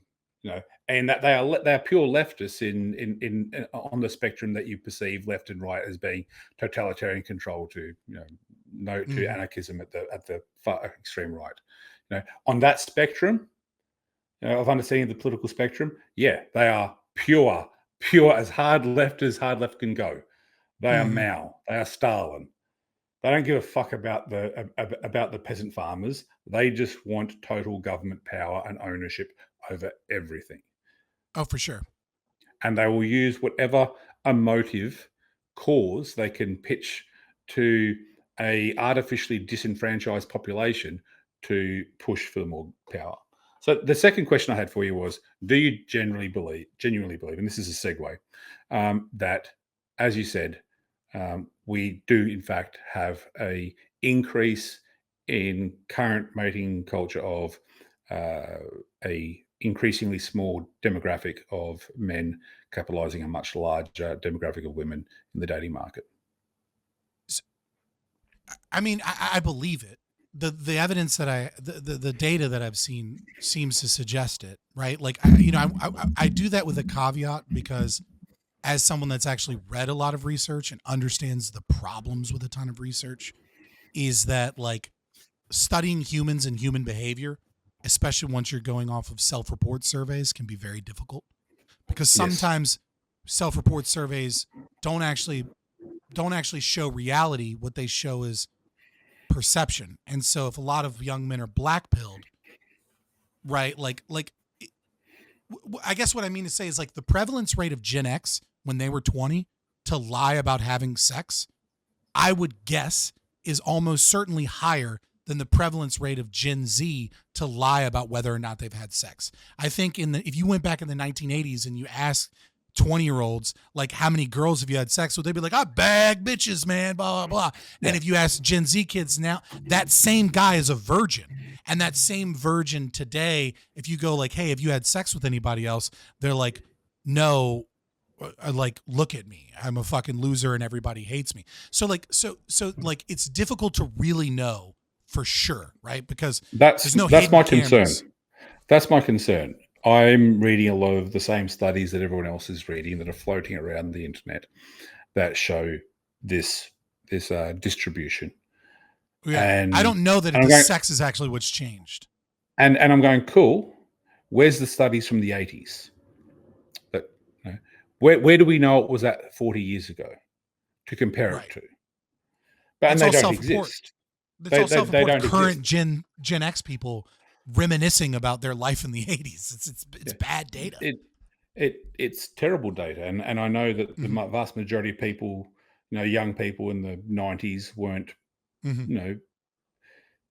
And that they are pure leftists in on the spectrum that you perceive left and right as being totalitarian control to to anarchism at the far extreme right. On that spectrum, of understanding the political spectrum, they are pure as hard left can go. They are Mao. They are Stalin. They don't give a fuck about the peasant farmers. They just want total government power and ownership over everything. Oh, for sure. And they will use whatever emotive cause they can pitch to a artificially disenfranchised population to push for more power. So the second question I had for you was, do you genuinely believe, and this is a segue, that, as you said, we do in fact have a increase in current mating culture of a increasingly small demographic of men capitalizing a much larger demographic of women in the dating market? I mean, I believe it. The evidence that the data that I've seen seems to suggest it, right? Like, I do that with a caveat because as someone that's actually read a lot of research and understands the problems with a ton of research, is that, like, studying humans and human behavior, especially once you're going off of self-report surveys, can be very difficult because sometimes self-report surveys don't actually show reality. What they show is perception. And so if a lot of young men are black-pilled, right, like I guess what I mean to say is, like, the prevalence rate of Gen X when they were 20 to lie about having sex, I would guess is almost certainly higher than the prevalence rate of Gen Z to lie about whether or not they've had sex. I think if you went back in the 1980s and you asked 20-year-olds, like, how many girls have you had sex with, they'd be like, I bag bitches, man, blah, blah, blah. Yeah. And if you ask Gen Z kids now, that same guy is a virgin. And that same virgin today, if you go like, hey, have you had sex with anybody else? They're like, no, like, look at me. I'm a fucking loser and everybody hates me. So it's difficult to really know for sure, right? Because there's no hidden cameras. That's my concern. I'm reading a lot of the same studies that everyone else is reading that are floating around the internet that show this distribution. Yeah, and I don't know that sex is actually what's changed. And I'm going, cool. Where's the studies from the 80s? That where do we know it was at 40 years ago to compare it to? But and they don't exist. They don't current exist. Gen X people reminiscing about their life in the 80s. It's bad data. It's terrible data, and I know that the vast majority of people, young people in the 90s weren't,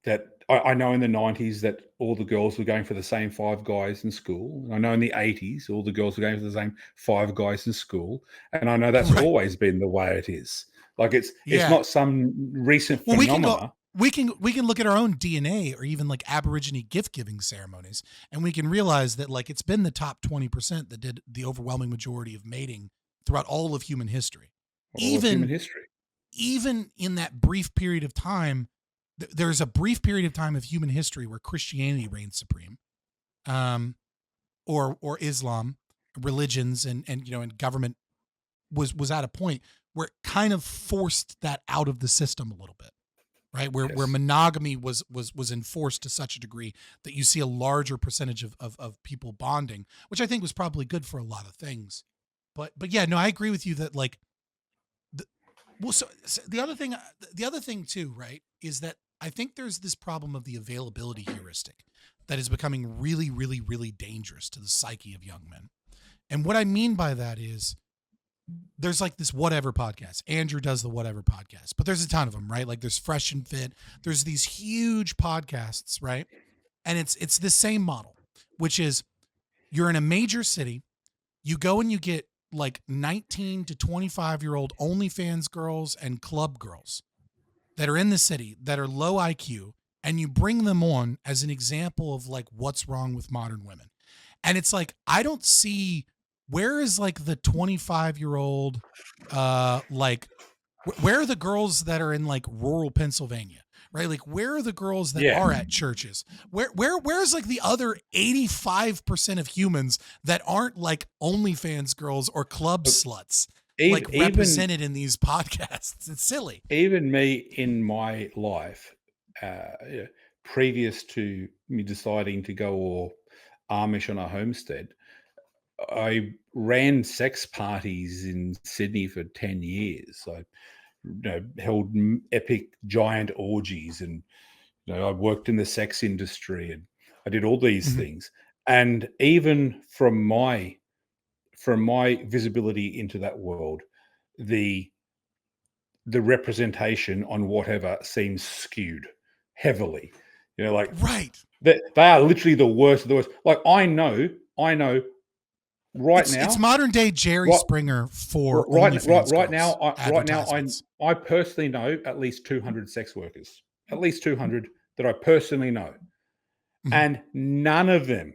that I know in the 90s that all the girls were going for the same 5 guys in school. I know in the 80s all the girls were going for the same 5 guys in school, and I know that's always been the way it is. Like it's not some recent phenomena. We can look at our own DNA or even like Aborigine gift giving ceremonies, and we can realize that, like, it's been the top 20% that did the overwhelming majority of mating throughout all of human history. Even in that brief period of time, there's a brief period of time of human history where Christianity reigned supreme, or Islam, religions and government was at a point where it kind of forced that out of the system a little bit. Right, where monogamy was enforced to such a degree that you see a larger percentage of people bonding, which I think was probably good for a lot of things. But yeah, no, I agree with you that, like, so the other thing too, right, is that I think there's this problem of the availability heuristic that is becoming really, really, really dangerous to the psyche of young men. And what I mean by that is there's like this whatever podcast. Andrew does the whatever podcast, but there's a ton of them, right? Like there's Fresh and Fit. There's these huge podcasts, right? And it's the same model, which is you're in a major city, you go and you get like 19 to 25-year-old OnlyFans girls and club girls that are in the city that are low IQ, and you bring them on as an example of like what's wrong with modern women. And it's like, I don't see, where is like the 25-year-old, like, where are the girls that are in like rural Pennsylvania, right? Like, where are the girls that Yeah. are at churches? Where's like the other 85% of humans that aren't like OnlyFans girls or club sluts, like represented in these podcasts? It's silly. Even me in my life, previous to me deciding to go all Amish on a homestead, I ran sex parties in Sydney for 10 years. I held epic giant orgies, and I worked in the sex industry, and I did all these things. And even from my visibility into that world, the representation on whatever seems skewed heavily. Like Right. they are literally the worst of the worst. Like I know right now it's modern day Jerry Springer for right OnlyFans now I personally know at least 200 sex workers, at least 200 that I personally know, and none of them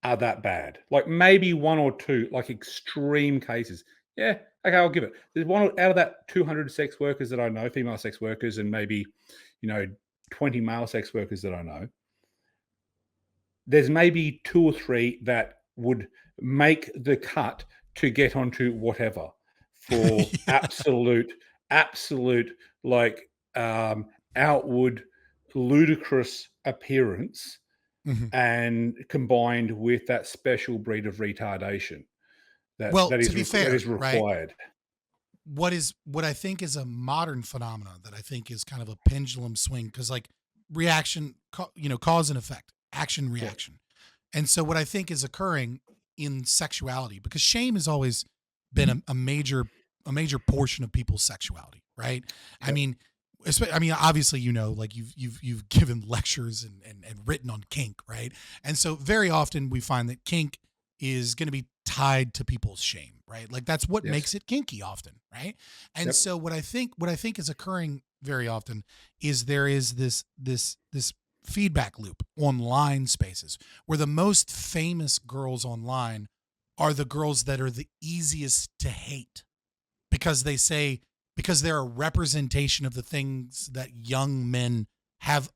are that bad. Like maybe one or two, like extreme cases. Yeah, okay, I'll give it. There's one out of that 200 sex workers that I know, female sex workers, and maybe 20 male sex workers that I know. There's maybe two or three that would make the cut to get onto whatever for absolute like outward ludicrous appearance, and combined with that special breed of retardation that is required. Right? What I think is a modern phenomenon that I think is kind of a pendulum swing, because like reaction, cause and effect, action, reaction. Yeah. And so what I think is occurring in sexuality, because shame has always been a major portion of people's sexuality, right? Yep. I mean, obviously, like you've given lectures and written on kink, right? And so very often we find that kink is going to be tied to people's shame, right? Like that's what makes it kinky often, right? And so what I think is occurring very often is there is this feedback loop online spaces where the most famous girls online are the girls that are the easiest to hate, because they're a representation of the things that young men have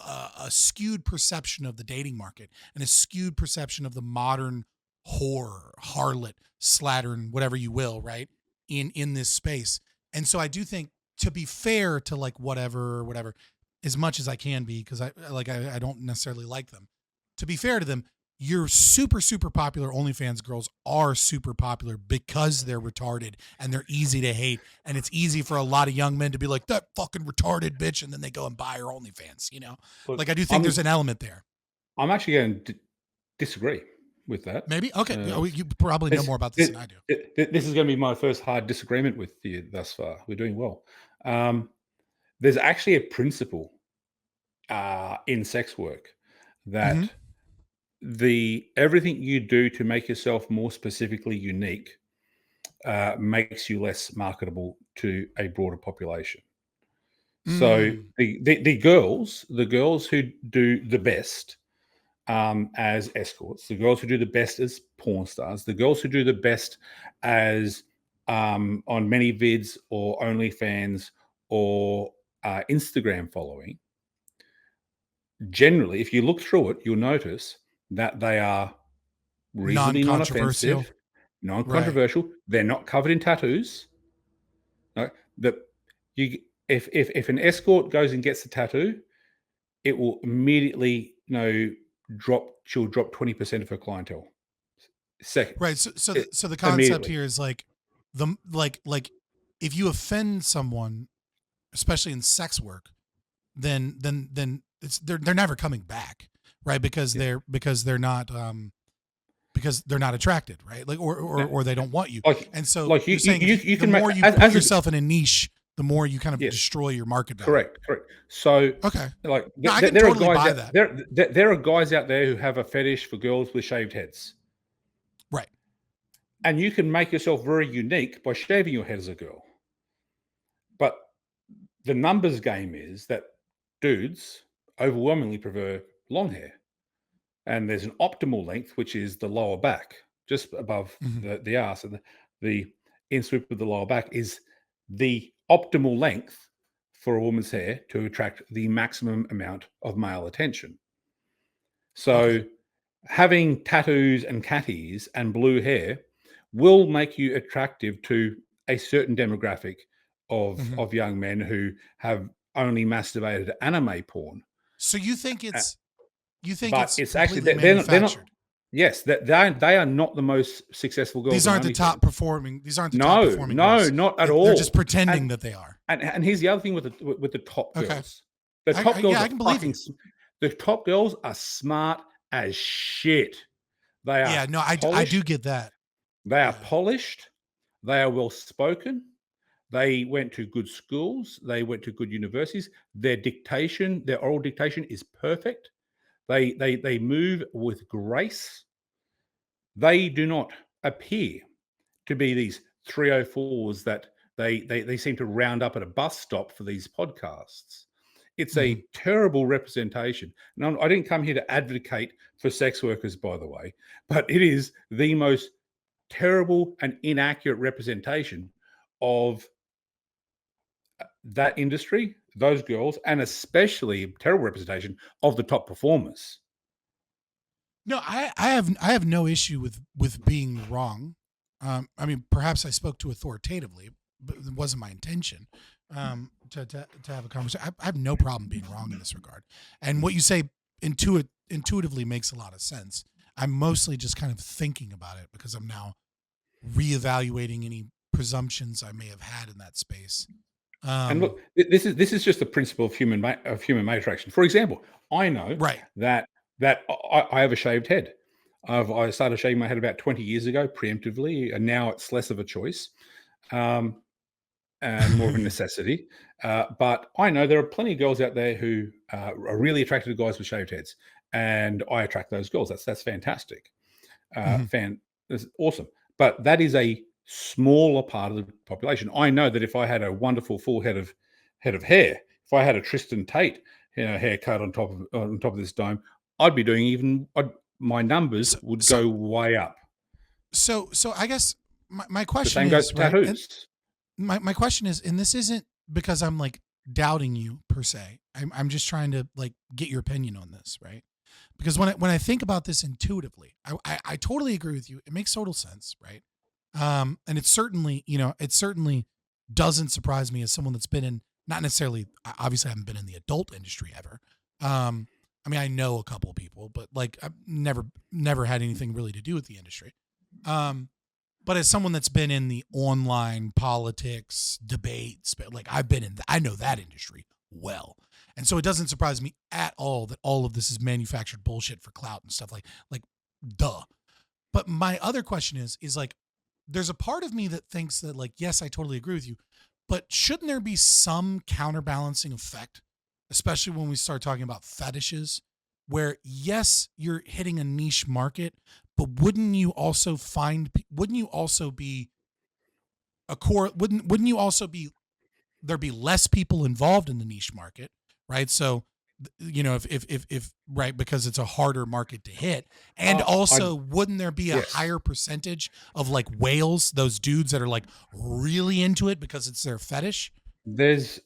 a skewed perception of the dating market and a skewed perception of the modern whore, harlot, slattern, whatever you will, right? In this space. And so I do think, to be fair to like whatever, as much as I can be, because I don't necessarily like them. To be fair to them, your super, super popular OnlyFans girls are super popular because they're retarded and they're easy to hate. And it's easy for a lot of young men to be like, that fucking retarded bitch. And then they go and buy her OnlyFans, Look, like I do think there's an element there. I'm actually going to disagree with that. Maybe? Okay. You probably know more about this than I do. This is going to be my first hard disagreement with you thus far. We're doing well. There's actually a principle in sex work that everything you do to make yourself more specifically unique makes you less marketable to a broader population. So the girls who do the best as escorts, the girls who do the best as porn stars, the girls who do the best as on many vids or OnlyFans or Instagram following, generally, if you look through it, you'll notice that they are reasonably non-controversial. Right. They're not covered in tattoos. No, if an escort goes and gets a tattoo, it will immediately she'll drop 20% of her clientele. Second, right. So the concept here is like if you offend someone, especially in sex work, then they're never coming back, right? Because they're not because they're not attracted, right? Like, or they don't want you. Like, And so like you're saying you the can more make you put as yourself in a niche, the more you kind of yes, destroy your market value. correct. So, Okay. like, No, I can there totally are guys buy out, that. there are guys out there who have a fetish for girls with shaved heads, Right. and you can make yourself very unique by shaving your head as a girl. But the numbers game is that dudes overwhelmingly prefer long hair, and there's an optimal length, which is the lower back, just above Mm-hmm. the arse, and the in sweep of the lower back is the optimal length for a woman's hair to attract the maximum amount of male attention. Okay. So having tattoos and catties and blue hair will make you attractive to a certain demographic Mm-hmm. of young men who have only masturbated anime porn. So you think Uh, but it's it's actually completely they're not. manufactured? Yes, that they are not the most successful girls These on aren't the top OnlyFans. performing. These aren't the top No, performing no, girls. not at They're just all. pretending that they are. And here's the other thing with the top Okay. girls. The top girls Yeah, I are can believe you. the top girls are smart as shit. They are Yeah, no, I do polished. get that. They are Yeah. polished. They are well spoken. They went to good schools. They went to good universities. Their dictation, their oral dictation is perfect. They move with grace. They do not appear to be these 304s that they seem to round up at a bus stop for these podcasts. It's Mm-hmm. a terrible representation. Now, I didn't come here to advocate for sex workers, by the way, but it is the most terrible and inaccurate representation of that industry, those girls, and especially terrible representation of the top performers. No, I have no issue with being wrong. I mean, perhaps I spoke too authoritatively, but it wasn't my intention to have a conversation. I have no problem being wrong in this regard. And what you say intuitively makes a lot of sense. I'm mostly just kind of thinking about it because I'm now reevaluating any presumptions I may have had in that space. And look, this is just the principle of human mate attraction. For example, I know Right. that I have a shaved head. I started shaving my head about 20 years ago, preemptively, and now it's less of a choice and more of a necessity. But I know there are plenty of girls out there who are really attracted to guys with shaved heads, and I attract those girls. That's fantastic. That's awesome. But that is a smaller part of the population. I know that if I had a wonderful full head of hair, if I had a Tristan Tate haircut on top of this dome, I'd be doing my numbers would go way up. So I guess my The question same goes is, for right? And tattoos. my question is, and this isn't because I'm like doubting you per se. I'm just trying to like get your opinion on this, right? Because when I think about this intuitively, I totally agree with you. It makes total sense, right? And it certainly, it certainly doesn't surprise me as someone that's been in, not necessarily, obviously I haven't been in the adult industry ever. I mean, I know a couple of people, but like I've never had anything really to do with the industry. But as someone that's been in the online politics debates, but like I know that industry well. And so it doesn't surprise me at all that all of this is manufactured bullshit for clout and stuff like duh. But my other question is like, there's a part of me that thinks that like, yes, I totally agree with you, but shouldn't there be some counterbalancing effect, especially when we start talking about fetishes, where yes, you're hitting a niche market, but wouldn't you also be a core? Wouldn't you also be there be less people involved in the niche market, right? So, if right, because it's a harder market to hit, and also wouldn't there be a Yes. higher percentage of like whales, those dudes that are like really into it because it's their fetish? There's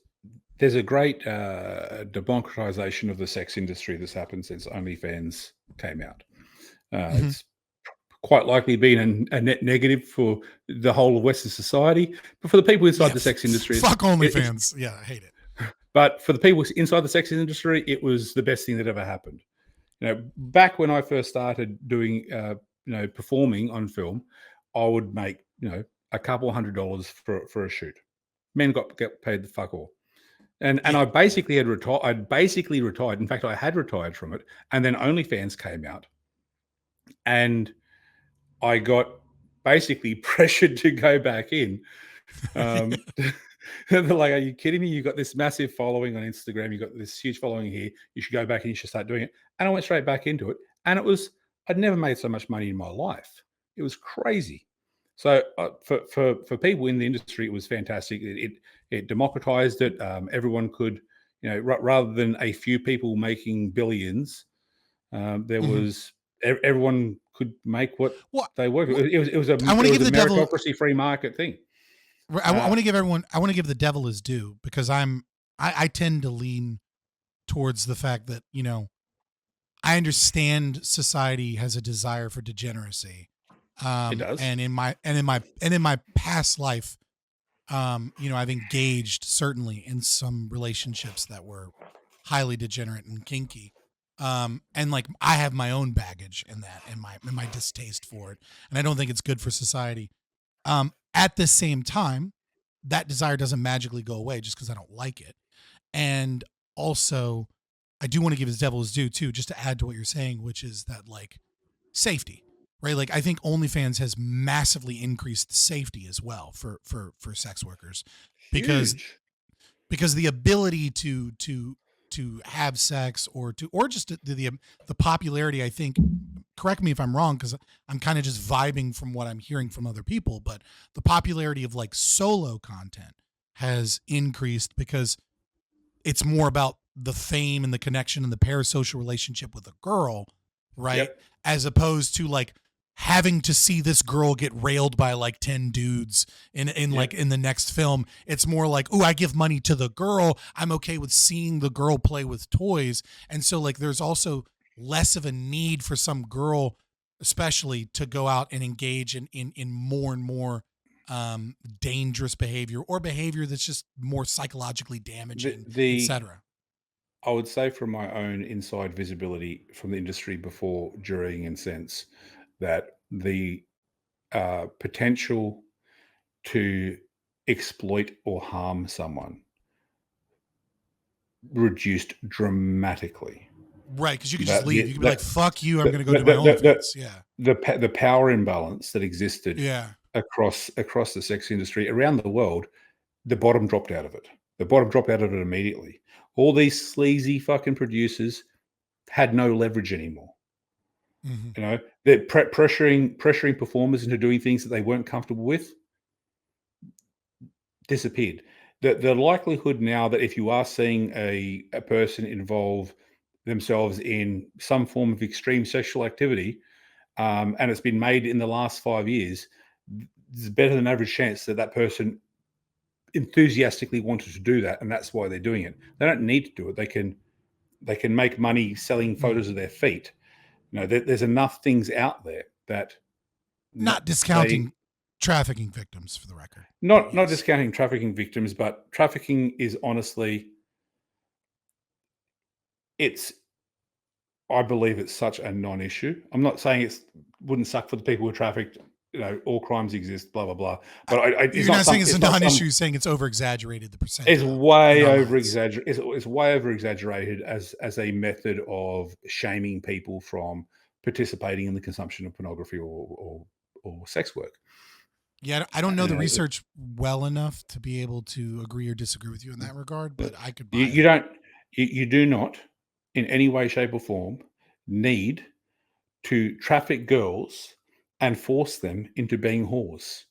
a great democratization of the sex industry that's happened since OnlyFans came out. Mm-hmm. It's quite likely been a net negative for the whole of Western society, but for the people inside the sex industry, fuck OnlyFans. Yeah, I hate it. But for the people inside the sex industry, it was the best thing that ever happened. Back when I first started doing, performing on film, I would make, a couple $100 for a shoot. Men get paid the fuck all. And I basically had retired. I'd basically retired. In fact, I had retired from it. And then OnlyFans came out. And I got basically pressured to go back in. They're like, "Are you kidding me? You got this massive following on Instagram. You got this huge following here. You should go back and you should start doing it." And I went straight back into it, and I'd never made so much money in my life. It was crazy. So for people in the industry, it was fantastic. It democratized it. Everyone could, rather than a few people making billions, there Mhm. was everyone could make what Well, they were. well, It was a I want to give the devil. meritocracy free market thing. I Uh, want to give everyone. I want to give the devil his due because I tend to lean towards the fact that I understand society has a desire for degeneracy, it does. and in my past life, I've engaged certainly in some relationships that were highly degenerate and kinky. And like I have my own baggage in that and my distaste for it. And I don't think it's good for society. At the same time, that desire doesn't magically go away just because I don't like it. And also, I do want to give his devil his due too, just to add to what you're saying, which is that like safety, right? Like I think OnlyFans has massively increased safety as well for sex workers because Huge. the ability to have sex or just the popularity, I think, correct me if I'm wrong because I'm kind of just vibing from what I'm hearing from other people, but the popularity of like solo content has increased because it's more about the fame and the connection and the parasocial relationship with a girl, right? Yep. As opposed to like having to see this girl get railed by like 10 dudes in like Yep. in the next film. It's more like, oh, I give money to the girl. I'm okay with seeing the girl play with toys. And so like there's also less of a need for some girl especially to go out and engage in more and more dangerous behavior or behavior that's just more psychologically The damaging, the etc. I would say from my own inside visibility from the industry before, during, and since, that the potential to exploit or harm someone reduced dramatically. Right, because you could just That leave. You the could be like, that "Fuck you, I'm the gonna go the do my the the OnlyFans." Yeah, the power imbalance that existed yeah. across the sex industry around the world, the bottom dropped out of it. The bottom dropped out of it immediately. All these sleazy fucking producers had no leverage anymore. Hmm. They're pressuring performers into doing things that they weren't comfortable with disappeared. The likelihood now that if you are seeing a person involve themselves in some form of extreme sexual activity, and it's been made in the last 5 years, there's a better than average chance that that person enthusiastically wanted to do that, and that's why they're doing it. They don't need to do it. They can make money selling Mm. photos of their feet. There's enough things out there that Not they discounting trafficking victims, for the record, but not yes. discounting trafficking victims, but trafficking is honestly, it's I believe it's such a non-issue. I'm not saying it's wouldn't suck for the people who are trafficked. All crimes exist, blah blah blah. I, But it's you're not not saying some. it's a It's not non-issue. some. You're saying it's over exaggerated the It's percentile in way our over minds. exaggerated. It's way over exaggerated as a method of shaming people from participating in the consumption of pornography or sex work. Yeah, I don't know the Uh, research well enough to be able to agree or disagree with you in that regard, Uh, but I could You, buy you it. don't, you do not, in any way, shape, or form, need to traffic girls and force them into being whores.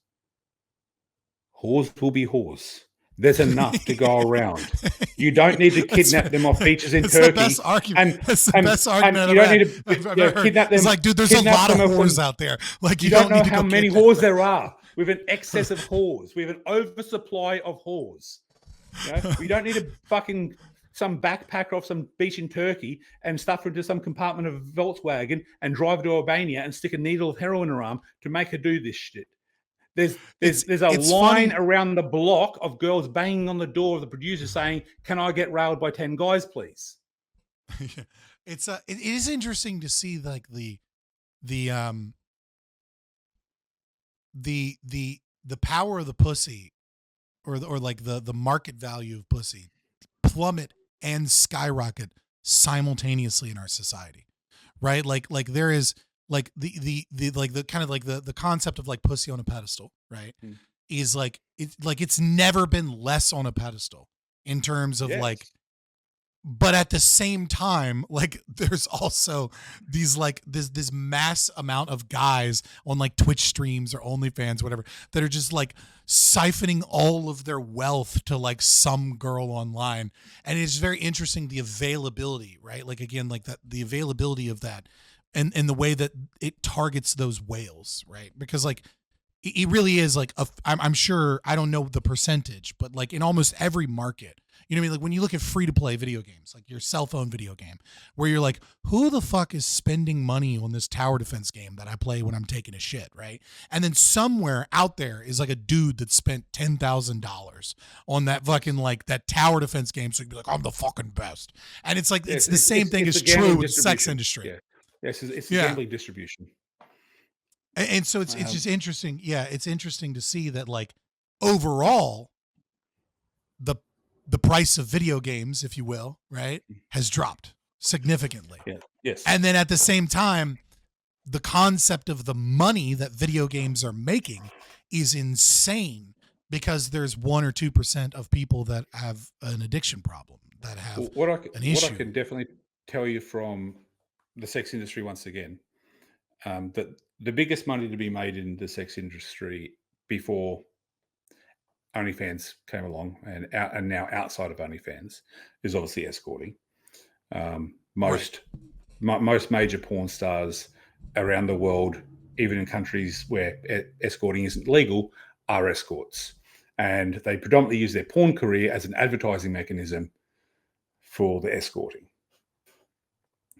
Whores will be whores. There's enough to go around. You don't need to That's kidnap them off beaches in that's the best Turkey, argument. and That's the and best and argument you I've don't had. need to I've ever heard. kidnap It's them, like, dude, there's a lot of off whores some. out there. Like, you You don't don't know need to how go many kidnap whores them. there are. We have an excess of whores. We have an oversupply of whores. We don't need to fucking some backpacker off some beach in Turkey and stuff her into some compartment of a Volkswagen and drive her to Albania and stick a needle of heroin in her arm to make her do this shit. There's there's it's there's a it's line funny. around the block of girls banging on the door of the producer saying, "Can I get railed by 10 guys, please?" It is interesting to see like the um the power of the pussy or like the market value of pussy plummet and skyrocket simultaneously in our society, right? Like there is like the like the kind of like the concept of like pussy on a pedestal, right? Mm. Is it's never been less on a pedestal in terms of like, Yes. but at the same time, like there's also these like this mass amount of guys on like Twitch streams or OnlyFans, whatever, that are just like siphoning all of their wealth to like some girl online. And it's very interesting, the availability, right? Like again, like that, the availability of that, and the way that it targets those whales, right? Because like it really is like I'm sure, I don't know the percentage, but like in almost every market, you know what I mean? Like when you look at free to play video games, like your cell phone video game, where you're like, who the fuck is spending money on this tower defense game that I play when I'm taking a shit, right? And then somewhere out there is like a dude that spent $10,000 on that fucking like that tower defense game, so you'd be like, I'm the fucking best. And it's like it's Yes, the same thing it's is the gambling true with the sex distribution. industry. Yeah. Yes, it's the Yeah. gambling distribution. And so it's just interesting. Yeah, it's interesting to see that like overall the price of video games, if you will, right, has dropped significantly. Yeah. Yes. And then at the same time, the concept of the money that video games are making is insane, because there's 1 or 2% of people that have an addiction problem, that have an issue. What I can definitely tell you from the sex industry once again, that the biggest money to be made in the sex industry before OnlyFans came along, and now outside of OnlyFans, is obviously escorting. Most major porn stars around the world, even in countries where escorting isn't legal, are escorts, and they predominantly use their porn career as an advertising mechanism for the escorting.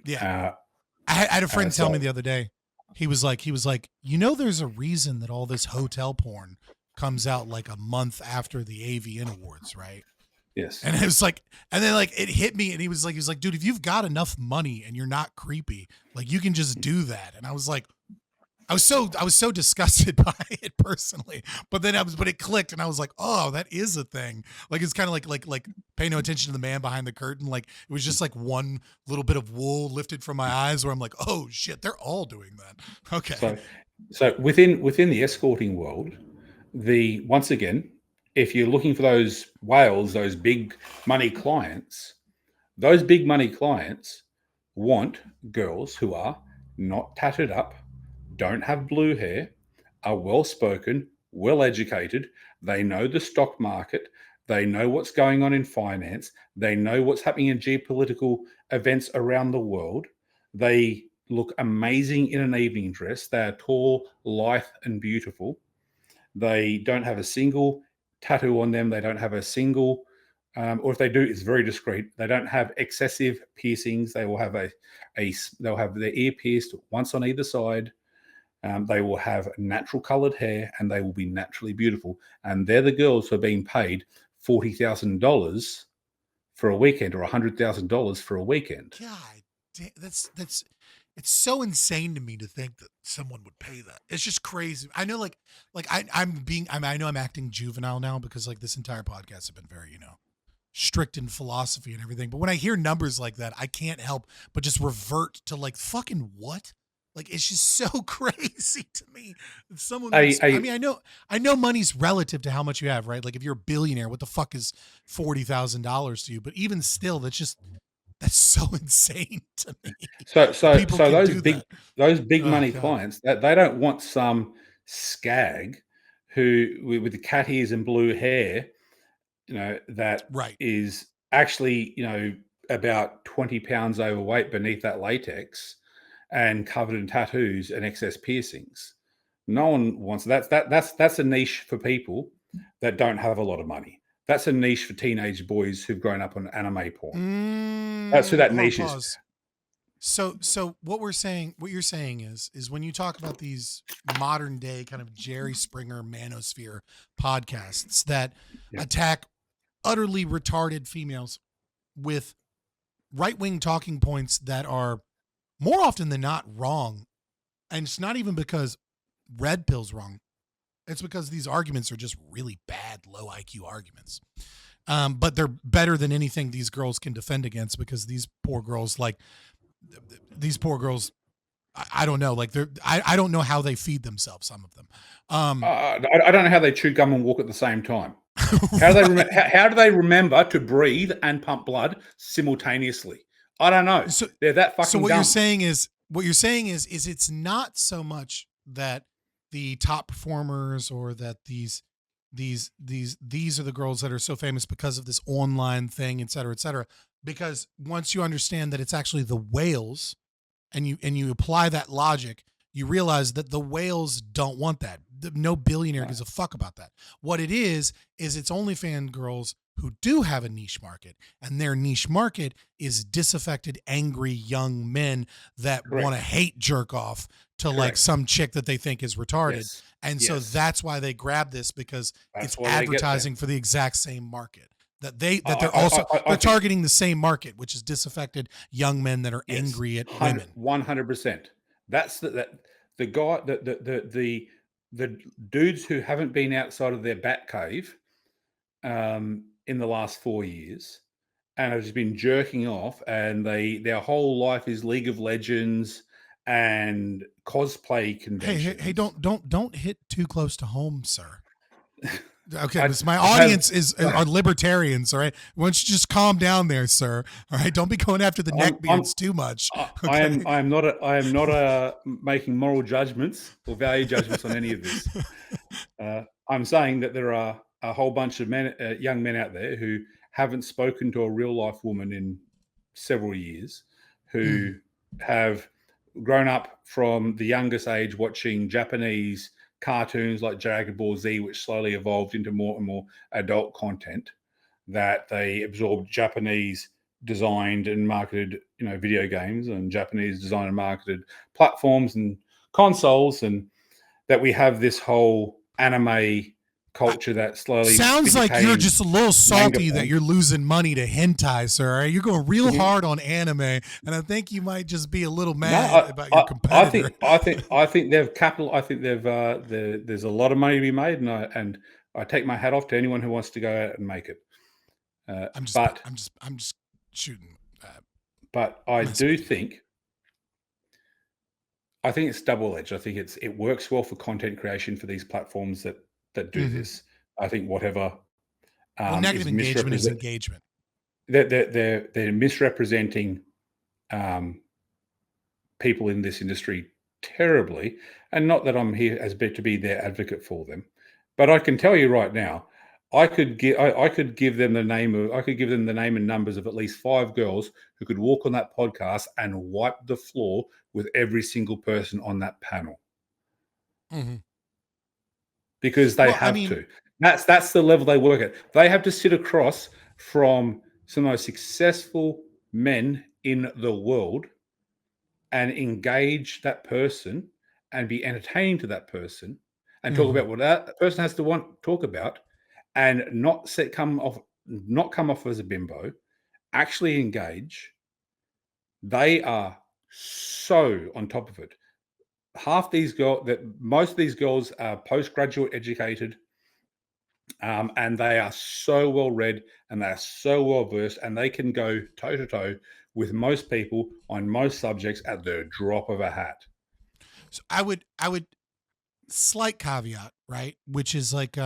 Yeah. I had a friend tell me the other day, he was like, you know, there's a reason that all this hotel porn comes out like a month after the AVN Awards, right? Yes. And it was like, and then like it hit me, and he was like, dude, if you've got enough money and you're not creepy, like you can just do that. And I was like, I was so disgusted by it personally, but then but it clicked, and I was like, oh, that is a thing. Like it's kind of like pay no attention to the man behind the curtain. Like it was just like one little bit of wool lifted from my eyes, where I'm like, oh shit, they're all doing that. Okay. So within the escorting world, once again, if you're looking for those whales, those big money clients, those big money clients want girls who are not tatted up, don't have blue hair, are well spoken, well educated. They know the stock market. They know what's going on in finance. They know what's happening in geopolitical events around the world. They look amazing in an evening dress. They are tall, lithe, and beautiful. They don't have a single tattoo on them. They don't have a single, or if they do, it's very discreet. They don't have excessive piercings. They will have they'll have their ear pierced once on either side. They will have natural colored hair, and they will be naturally beautiful. And they're the girls who are being paid $40,000 for a weekend, or $100,000 for a weekend. God, that's it's so insane to me to think that someone would pay that. It's just crazy. I know, like I know I'm acting juvenile now, because like this entire podcast has been very, you know, strict in philosophy and everything. But when I hear numbers like that, I can't help but just revert to like, fucking what? Like it's just so crazy to me that someone. I mean, I know money's relative to how much you have, right? Like if you're a billionaire, what the fuck is $40,000 to you? But even still, that's so insane to me. So those big Oh, money God. clients, that they don't want some skag who with the cat ears and blue hair, you know, that Right. is actually, you know, about 20 pounds overweight beneath that latex and covered in tattoos and excess piercings. No one wants that. That's a niche for people that don't have a lot of money. That's a niche for teenage boys who've grown up on anime porn. That's who that niche is. So what you're saying is when you talk about these modern day kind of Jerry Springer manosphere podcasts that attack utterly retarded females with right-wing talking points that are more often than not wrong, and it's not even because Redpill's wrong. It's because these arguments are just really bad, low IQ arguments. But they're better than anything these girls can defend against, because these poor girls I don't know. Like I don't know how they feed themselves. Some of them. I don't know how they chew gum and walk at the same time. How do they remember to breathe and pump blood simultaneously? I don't know. So they're that fucking. so what dumb. you're saying is it's not so much that the top performers or that these are the girls that are so famous because of this online thing, et cetera, et cetera. Because once you understand that it's actually the whales, and you apply that logic, you realize that the whales don't want that. No billionaire gives a fuck about that. What it is it's OnlyFans girls who do have a niche market, and their niche market is disaffected, angry young men that Correct. want to hate jerk off to Correct. like some chick that they think is retarded. Yes. And Yes. so that's why they grab this, because That's it's why they get advertising them. For the exact same market. That they're I think- targeting the same market, which is disaffected young men that are Yes. angry at women. 100%. That's the guy, the dudes who haven't been outside of their bat cave in the last 4 years and have just been jerking off, and their whole life is League of Legends and cosplay conventions. Hey, don't hit too close to home, sir. Okay, my I audience are libertarians, all right? Why don't you just calm down there, sir? All right, don't be going after the neckbeards too much. Okay? I am not making moral judgments or value judgments on any of this. I'm saying that there are a whole bunch of young men out there who haven't spoken to a real life woman in several years, who have grown up from the youngest age watching Japanese cartoons like Dragon Ball Z, which slowly evolved into more and more adult content, that they absorbed Japanese designed and marketed, video games and Japanese designed and marketed platforms and consoles, and that we have this whole anime culture that slowly sounds like you're just a little salty that porn. you're losing money to hentai, sir. You're going real hard on anime, and I think you might just be a little mad about your competitor. I think they've capital. I think there's a lot of money to be made, and I take my hat off to anyone who wants to go out and make it. I'm just shooting. But I do think. I think it's double-edged. I think it works well for content creation for these platforms that do this. I think whatever negative engagement is engagement. They're misrepresenting people in this industry terribly, and not that I'm here as to be their advocate for them, but I can tell you right now, I could give them the name and numbers of at least 5 girls who could walk on that podcast and wipe the floor with every single person on that panel. Because they have to. That's the level they work at. They have to sit across from some of the most successful men in the world and engage that person and be entertaining to that person and talk about what that person has to talk about, and not come off as a bimbo, actually engage. They are so on top of it. Most of these girls are postgraduate educated, and they are so well read and they are so well versed, and they can go toe to toe with most people on most subjects at the drop of a hat. So I would slight caveat, right? Which is like,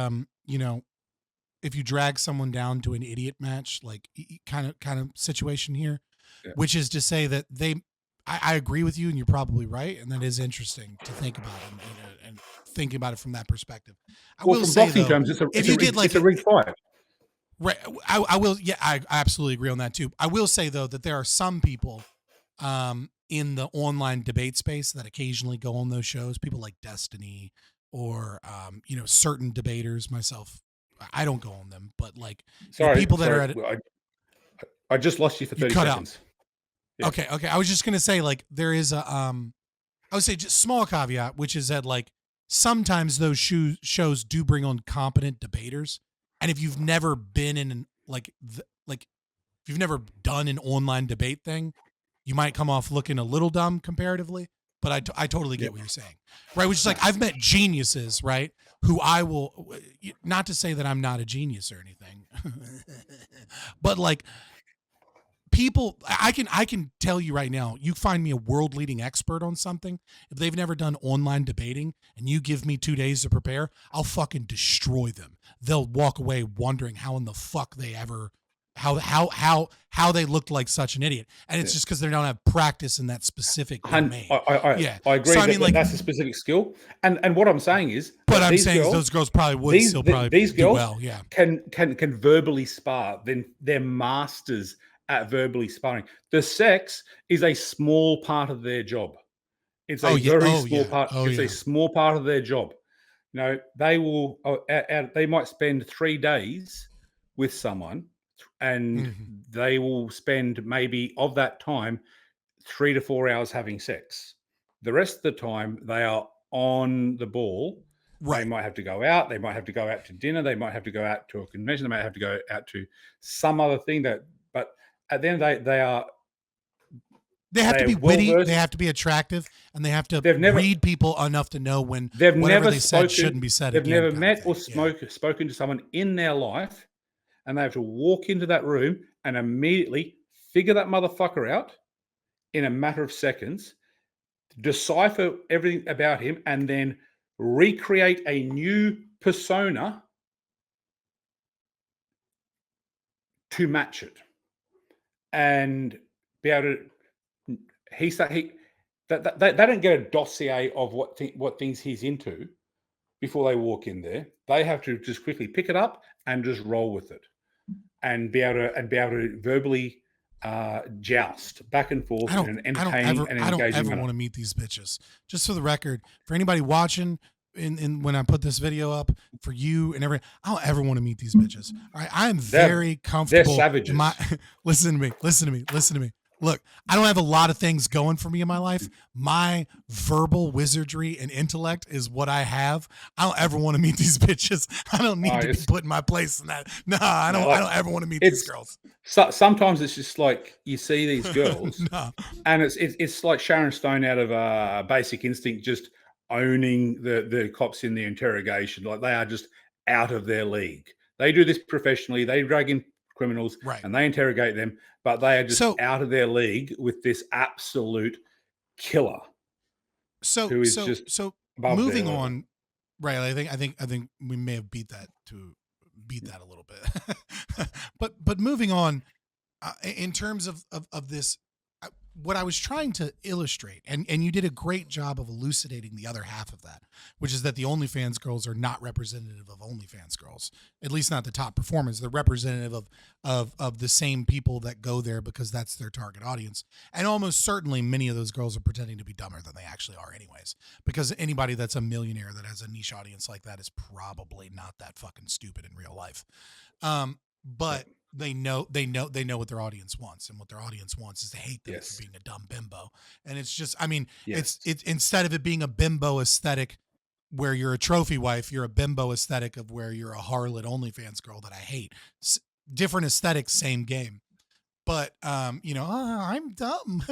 if you drag someone down to an idiot match, like kind of situation here, which is to say that I agree with you, and you're probably right, and that is interesting to think about and thinking about it from that perspective. I will say, though, terms, it's a rigged fight. Right, I will. Yeah, I absolutely agree on that too. I will say though that there are some people in the online debate space that occasionally go on those shows. People like Destiny or certain debaters. Myself, I don't go on them, but like people that are at it. I just lost you for 30 seconds. Yeah. Okay. I was just gonna say, like, there is a I would say just small caveat, which is that like sometimes those shows do bring on competent debaters, and if you've never been in if you've never done an online debate thing, you might come off looking a little dumb comparatively. But I totally get what you're saying, right? Which is like, I've met geniuses, right? Who I will, not to say that I'm not a genius or anything, but like people, I can tell you right now, you find me a world leading expert on something. If they've never done online debating and you give me 2 days to prepare, I'll fucking destroy them. They'll walk away wondering how in the fuck they ever, how they looked like such an idiot. And it's just because they don't have practice in that specific domain. I agree. So, I mean, like, that's a specific skill. And what I'm saying is, but I'm saying those girls probably would still probably do well. Yeah. Can verbally spar. Then they're masters at verbally sparring. The sex is a small part of their job. It's a very small part. It's a small part of their job. You know, they will. They might spend 3 days with someone, and they will spend maybe of that time 3 to 4 hours having sex. The rest of the time, they are on the ball. Right. They might have to go out. They might have to go out to dinner. They might have to go out to a convention. They might have to go out to some other thing. But at the end of the day, they have to be witty. They have to be attractive, and they have to read people enough to know when whatever they said shouldn't be said. They've never met or spoken to someone in their life, and they have to walk into that room and immediately figure that motherfucker out in a matter of seconds, decipher everything about him, and then recreate a new persona to match it, and be able to. They don't get a dossier of what things he's into before they walk in there. They have to just quickly pick it up and just roll with it, and be able to verbally joust back and forth in an entertaining and engaging manner. I don't ever want to meet these bitches. Just for the record, for anybody watching, in when I put this video up for you and everything, I don't ever want to meet these bitches. All right, I am very comfortable. They're savages. Listen to me. Look, I don't have a lot of things going for me in my life. My verbal wizardry and intellect is what I have. I don't ever want to meet these bitches. I don't need to be put in my place in that. No, I don't ever want to meet these girls. Sometimes it's just like you see these girls, and it's like Sharon Stone out of Basic Instinct, just owning the cops in the interrogation. Like, they are just out of their league. They do this professionally. They drag in criminals, and they interrogate them, but they are just out of their league with this absolute killer. So moving on, right? I think we may have beat that a little bit, but moving on, in terms of this, what I was trying to illustrate, and you did a great job of elucidating the other half of that, which is that the OnlyFans girls are not representative of OnlyFans girls, at least not the top performers. They're representative of the same people that go there because that's their target audience. And almost certainly many of those girls are pretending to be dumber than they actually are anyways, because anybody that's a millionaire that has a niche audience like that is probably not that fucking stupid in real life. But they know what their audience wants, and what their audience wants is to hate them for being a dumb bimbo. And it's just, I mean, it's instead of it being a bimbo aesthetic where you're a trophy wife, you're a bimbo aesthetic of where you're a harlot OnlyFans girl that I hate. Different aesthetics, same game. But I'm dumb.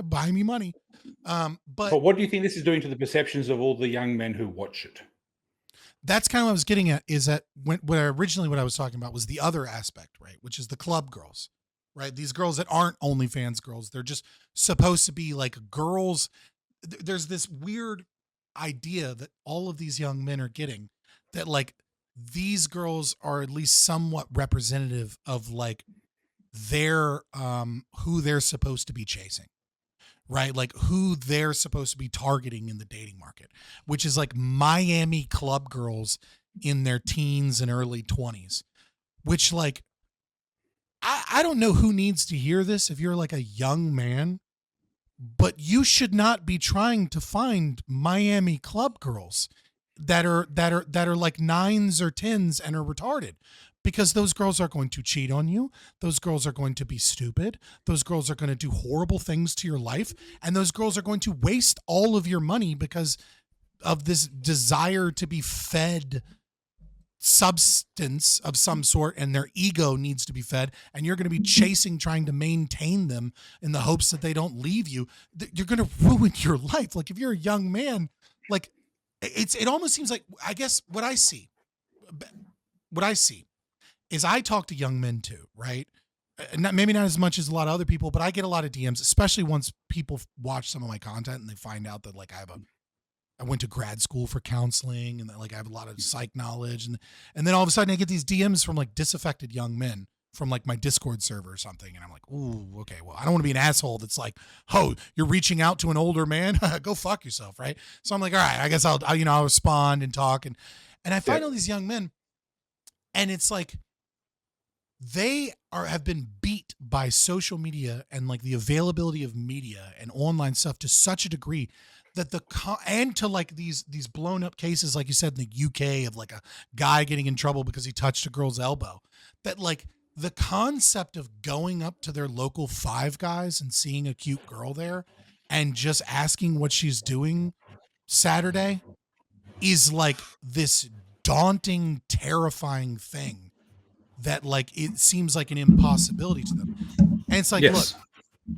Buy me money. But what do you think this is doing to the perceptions of all the young men who watch it? That's kind of what I was getting at, is that what I was talking about was the other aspect, right? Which is the club girls, right? These girls that aren't OnlyFans girls. They're just supposed to be like girls. There's this weird idea that all of these young men are getting, that like these girls are at least somewhat representative of like their, who they're supposed to be chasing. Right? Like who they're supposed to be targeting in the dating market, which is like Miami club girls in their teens and early 20s, which like, I don't know who needs to hear this if you're like a young man, but you should not be trying to find Miami club girls that are like 9s or 10s and are retarded. Because those girls are going to cheat on you. Those girls are going to be stupid. Those girls are going to do horrible things to your life. And those girls are going to waste all of your money because of this desire to be fed substance of some sort, and their ego needs to be fed. And you're going to be trying to maintain them in the hopes that they don't leave you. You're going to ruin your life. Like if you're a young man, like it almost seems like, I guess what I see is I talk to young men too, right? maybe not as much as a lot of other people, but I get a lot of DMs, especially once people watch some of my content and they find out that like I went to grad school for counseling and that like I have a lot of psych knowledge, and then all of a sudden I get these DMs from like disaffected young men from like my Discord server or something, and I'm like, ooh, okay, well, I don't want to be an asshole that's like, oh, you're reaching out to an older man, go fuck yourself, right? So I'm like, all right, I guess I'll respond and talk, and I find all these young men, and it's like they have been beat by social media and like the availability of media and online stuff to such a degree that and to like these blown up cases, like you said, in the UK of like a guy getting in trouble because he touched a girl's elbow, that like the concept of going up to their local Five Guys and seeing a cute girl there and just asking what she's doing Saturday is like this daunting, terrifying thing that like it seems like an impossibility to them. And it's like, look,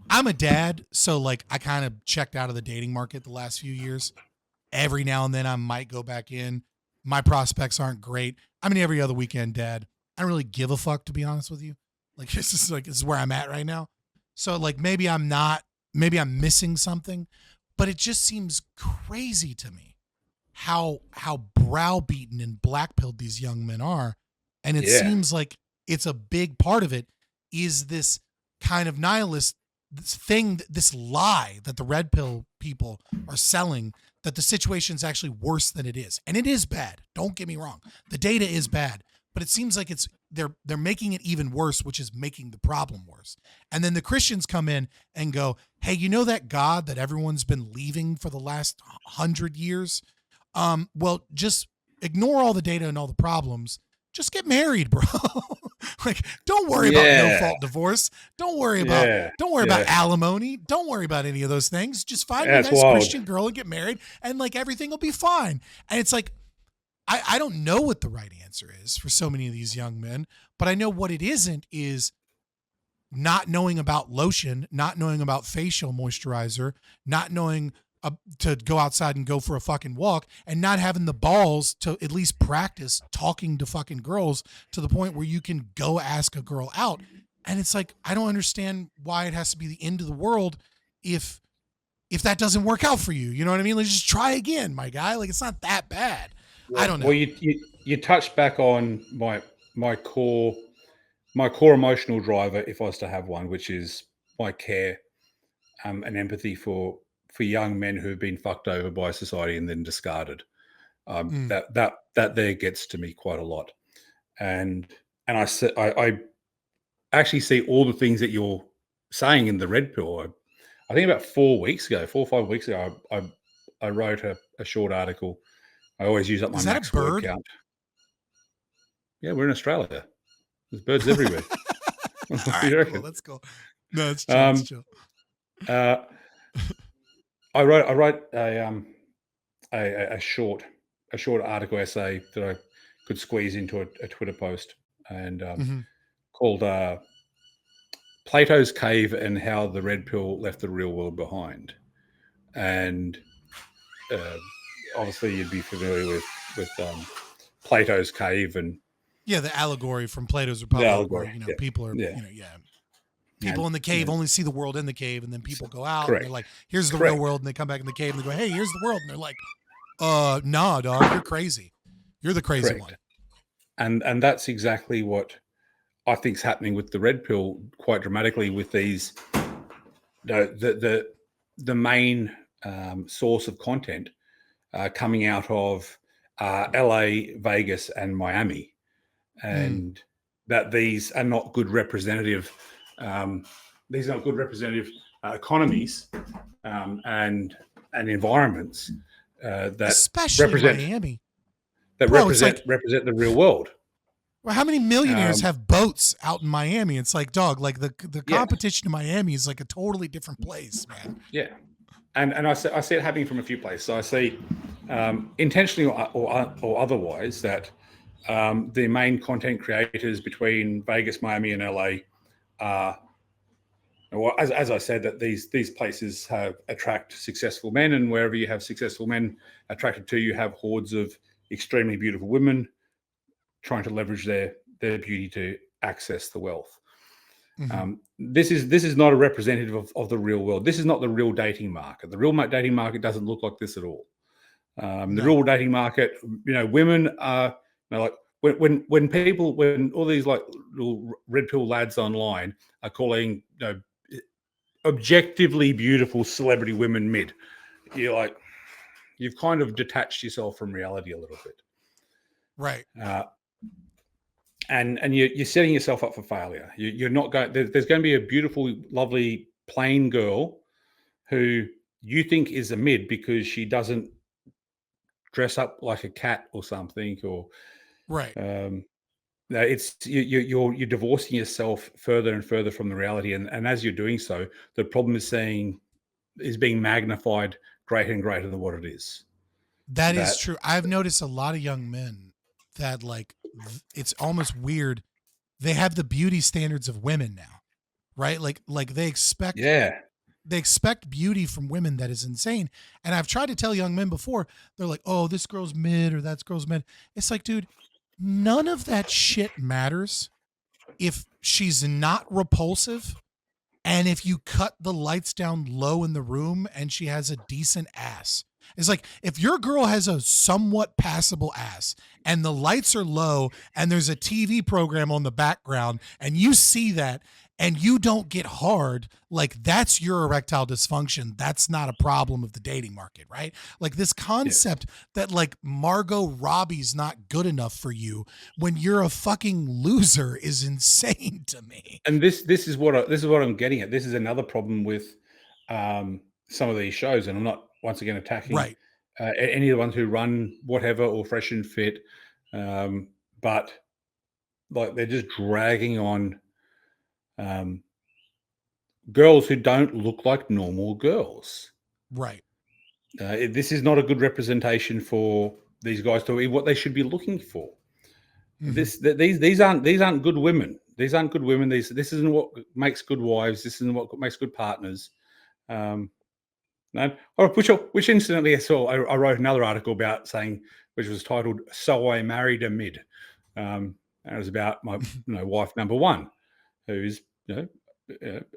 I'm a dad, so like I kind of checked out of the dating market the last few years. Every now and then I might go back in. My prospects aren't great. I'm an every other weekend dad. I don't really give a fuck, to be honest with you. Like this is where I'm at right now. So like maybe I'm missing something, but it just seems crazy to me how browbeaten and blackpilled these young men are. And it seems like it's a big part of it is this kind of nihilist this lie that the red pill people are selling, that the situation is actually worse than it is. And it is bad. Don't get me wrong. The data is bad, but it seems like they're making it even worse, which is making the problem worse. And then the Christians come in and go, hey, you know that God that everyone's been leaving for the last 100 years? Well, just ignore all the data and all the problems. Just get married, bro. Like, don't worry about no fault divorce. Don't worry about alimony. Don't worry about any of those things. Just find a nice Christian girl and get married, and like everything will be fine. And it's like, I don't know what the right answer is for so many of these young men, but I know what it isn't is not knowing about lotion, not knowing about facial moisturizer, not knowing to go outside and go for a fucking walk, and not having the balls to at least practice talking to fucking girls to the point where you can go ask a girl out. And it's like, I don't understand why it has to be the end of the world if that doesn't work out for you. You know what I mean? Like, just try again, my guy. Like, it's not that bad. I don't know. Well, you touched back on my core emotional driver, if I was to have one, which is my care and empathy for young men who've been fucked over by society and then discarded. That there gets to me quite a lot, and I actually see all the things that you're saying in the Red Pill. I think about 4 or 5 weeks ago, I wrote a short article. I always use up my max word count. Yeah, we're in Australia. There's birds everywhere. All right, cool. Let's go. No, it's chill. It's chill. I wrote a short article essay that I could squeeze into a Twitter post, and called Plato's Cave and How the Red Pill Left the Real World Behind. And obviously you'd be familiar with Plato's Cave and the allegory from Plato's Republic, where people are people in the cave only see the world in the cave, and then people go out and they're like, here's the real world, and they come back in the cave and they go, hey, here's the world, and they're like, nah, dog, you're crazy. You're the crazy one. And that's exactly what I think is happening with the Red Pill quite dramatically with these the main source of content coming out of LA, Vegas, and Miami, and that these are not good representative. These are not good representative economies and environments that especially represent Miami. That represent the real world. Well, how many millionaires have boats out in Miami? It's like, dog, like the competition in Miami is like a totally different place, man. Yeah. And I see it happening from a few places. So I see intentionally or otherwise that the main content creators between Vegas, Miami, and LA are, well, as I said, that these places attract successful men, and wherever you have successful men attracted to you, have hordes of extremely beautiful women trying to leverage their beauty to access the wealth. This is not a representative of the real world. This is not the real dating market. The real dating market doesn't look like this at all. The No. real dating market, women are, like when all these like little red pill lads online are calling objectively beautiful celebrity women mid, you're like, you've kind of detached yourself from reality a little bit, Right. And you're setting yourself up for failure. You're not going. There's going to be a beautiful, lovely, plain girl who you think is a mid because she doesn't dress up like a cat or something, or Right. it's you're divorcing yourself further and further from the reality, and as you're doing so, the problem is being magnified greater and greater than what it is. That is true. I've noticed a lot of young men that like it's almost weird. They have the beauty standards of women now, right? Like they expect beauty from women that is insane. And I've tried to tell young men before, they're like, "Oh, this girl's mid or that girl's mid." It's like, dude, none of that shit matters if she's not repulsive and if you cut the lights down low in the room and she has a decent ass. It's like if your girl has a somewhat passable ass and the lights are low and there's a TV program on the background and you see that and you don't get hard, like that's your erectile dysfunction. That's not a problem of the dating market, right? Like this concept that like Margot Robbie's not good enough for you when you're a fucking loser is insane to me. And this is what I'm getting at. This is another problem with some of these shows, and I'm not once again attacking any of the ones who run whatever or Fresh and Fit, but like they're just dragging on girls who don't look like normal girls. Right. This is not a good representation for these guys to be what they should be looking for. Mm-hmm. These aren't good women. These aren't good women. This isn't what makes good wives. This isn't what makes good partners. No, which incidentally I wrote another article about saying, which was titled "So I Married a Mid," and it was about my wife number one, who's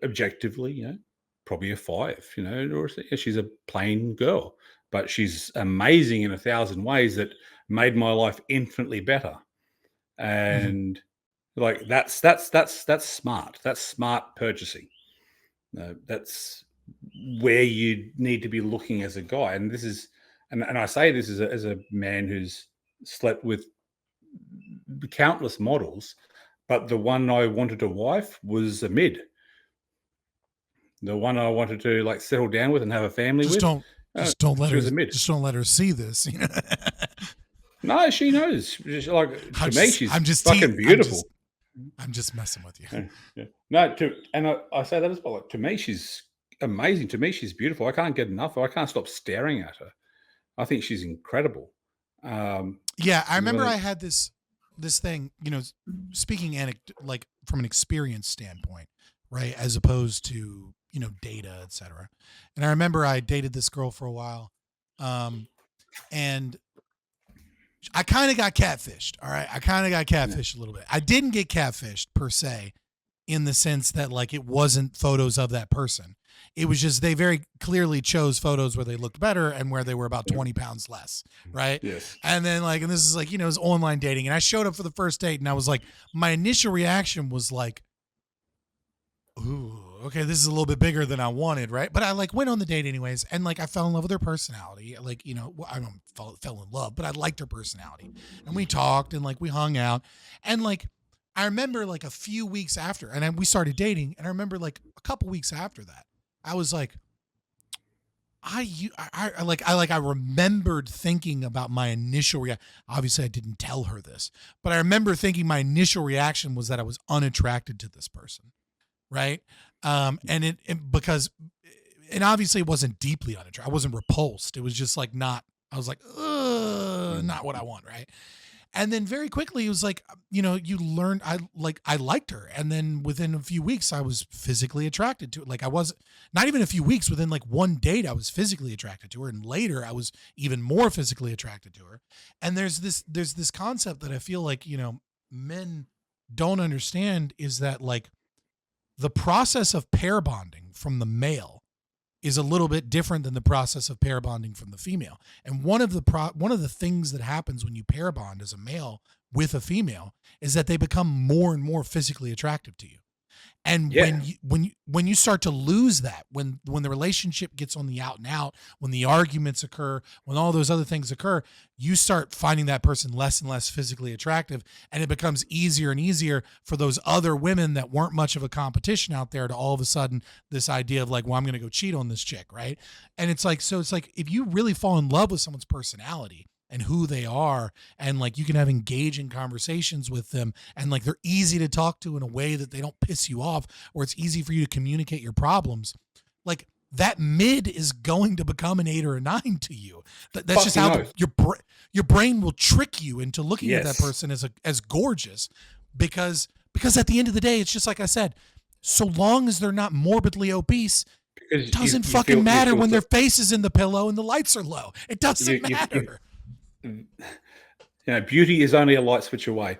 objectively probably a 5, or she's a plain girl, but she's amazing in 1,000 ways that made my life infinitely better. And like that's smart. That's smart purchasing. That's where you need to be looking as a guy. And this is, and I say this as a man who's slept with countless models, but the one I wanted a wife was a mid. The one I wanted to like settle down with and have a family with. Just don't let her see this. No, she knows. She's like, to me, she's fucking beautiful. I'm just messing with you. Yeah. No, and I say that as well. Like, to me, she's amazing. To me, she's beautiful. I can't get enough. I can't stop staring at her. I think she's incredible. Yeah, I remember I had this thing, speaking like from an experience standpoint, right, as opposed to data, etc. And I remember I dated this girl for a while, and I kind of got catfished. All right, I kind of got catfished a little bit. I didn't get catfished per se, in the sense that like it wasn't photos of that person. It was just they very clearly chose photos where they looked better and where they were about 20 pounds less, right? Yes. And then and this is like, it was online dating. And I showed up for the first date and I was like, my initial reaction was like, ooh, okay, this is a little bit bigger than I wanted, right? But I went on the date anyways. And I fell in love with her personality. I don't fell in love, but I liked her personality. And we talked and we hung out. And I remember a few weeks after, and then we started dating. And I remember a couple weeks after that, I was like, I remembered thinking about my initial reaction. Obviously, I didn't tell her this, but I remember thinking my initial reaction was that I was unattracted to this person, right? And because obviously it wasn't deeply unattracted. I wasn't repulsed. It was just not. I was like, not what I want, right? And then very quickly it was you learned I liked her. And then within a few weeks I was physically attracted to it. I was not even a few weeks, within one date, I was physically attracted to her. And later I was even more physically attracted to her. And there's this concept that I feel men don't understand, is that the process of pair bonding from the male is a little bit different than the process of pair bonding from the female. And one of the things that happens when you pair bond as a male with a female is that they become more and more physically attractive to you. And Yeah. when you start to lose that, when the relationship gets on the out and out, when the arguments occur, when all those other things occur, you start finding that person less and less physically attractive, and it becomes easier and easier for those other women that weren't much of a competition out there to all of a sudden this idea of like, well, I'm going to go cheat on this chick, right? And it's like, so it's like if you really fall in love with someone's personality and who they are, and like you can have engaging conversations with them, and like they're easy to talk to in a way that they don't piss you off, or it's easy for you to communicate your problems, like that mid is going to become an 8 or a 9 to you. That's just how your brain will trick you into looking at that person as gorgeous, because at the end of the day, it's just like I said, so long as they're not morbidly obese, it doesn't fucking matter when their face is in the pillow and the lights are low. It doesn't matter. Beauty is only a light switch away.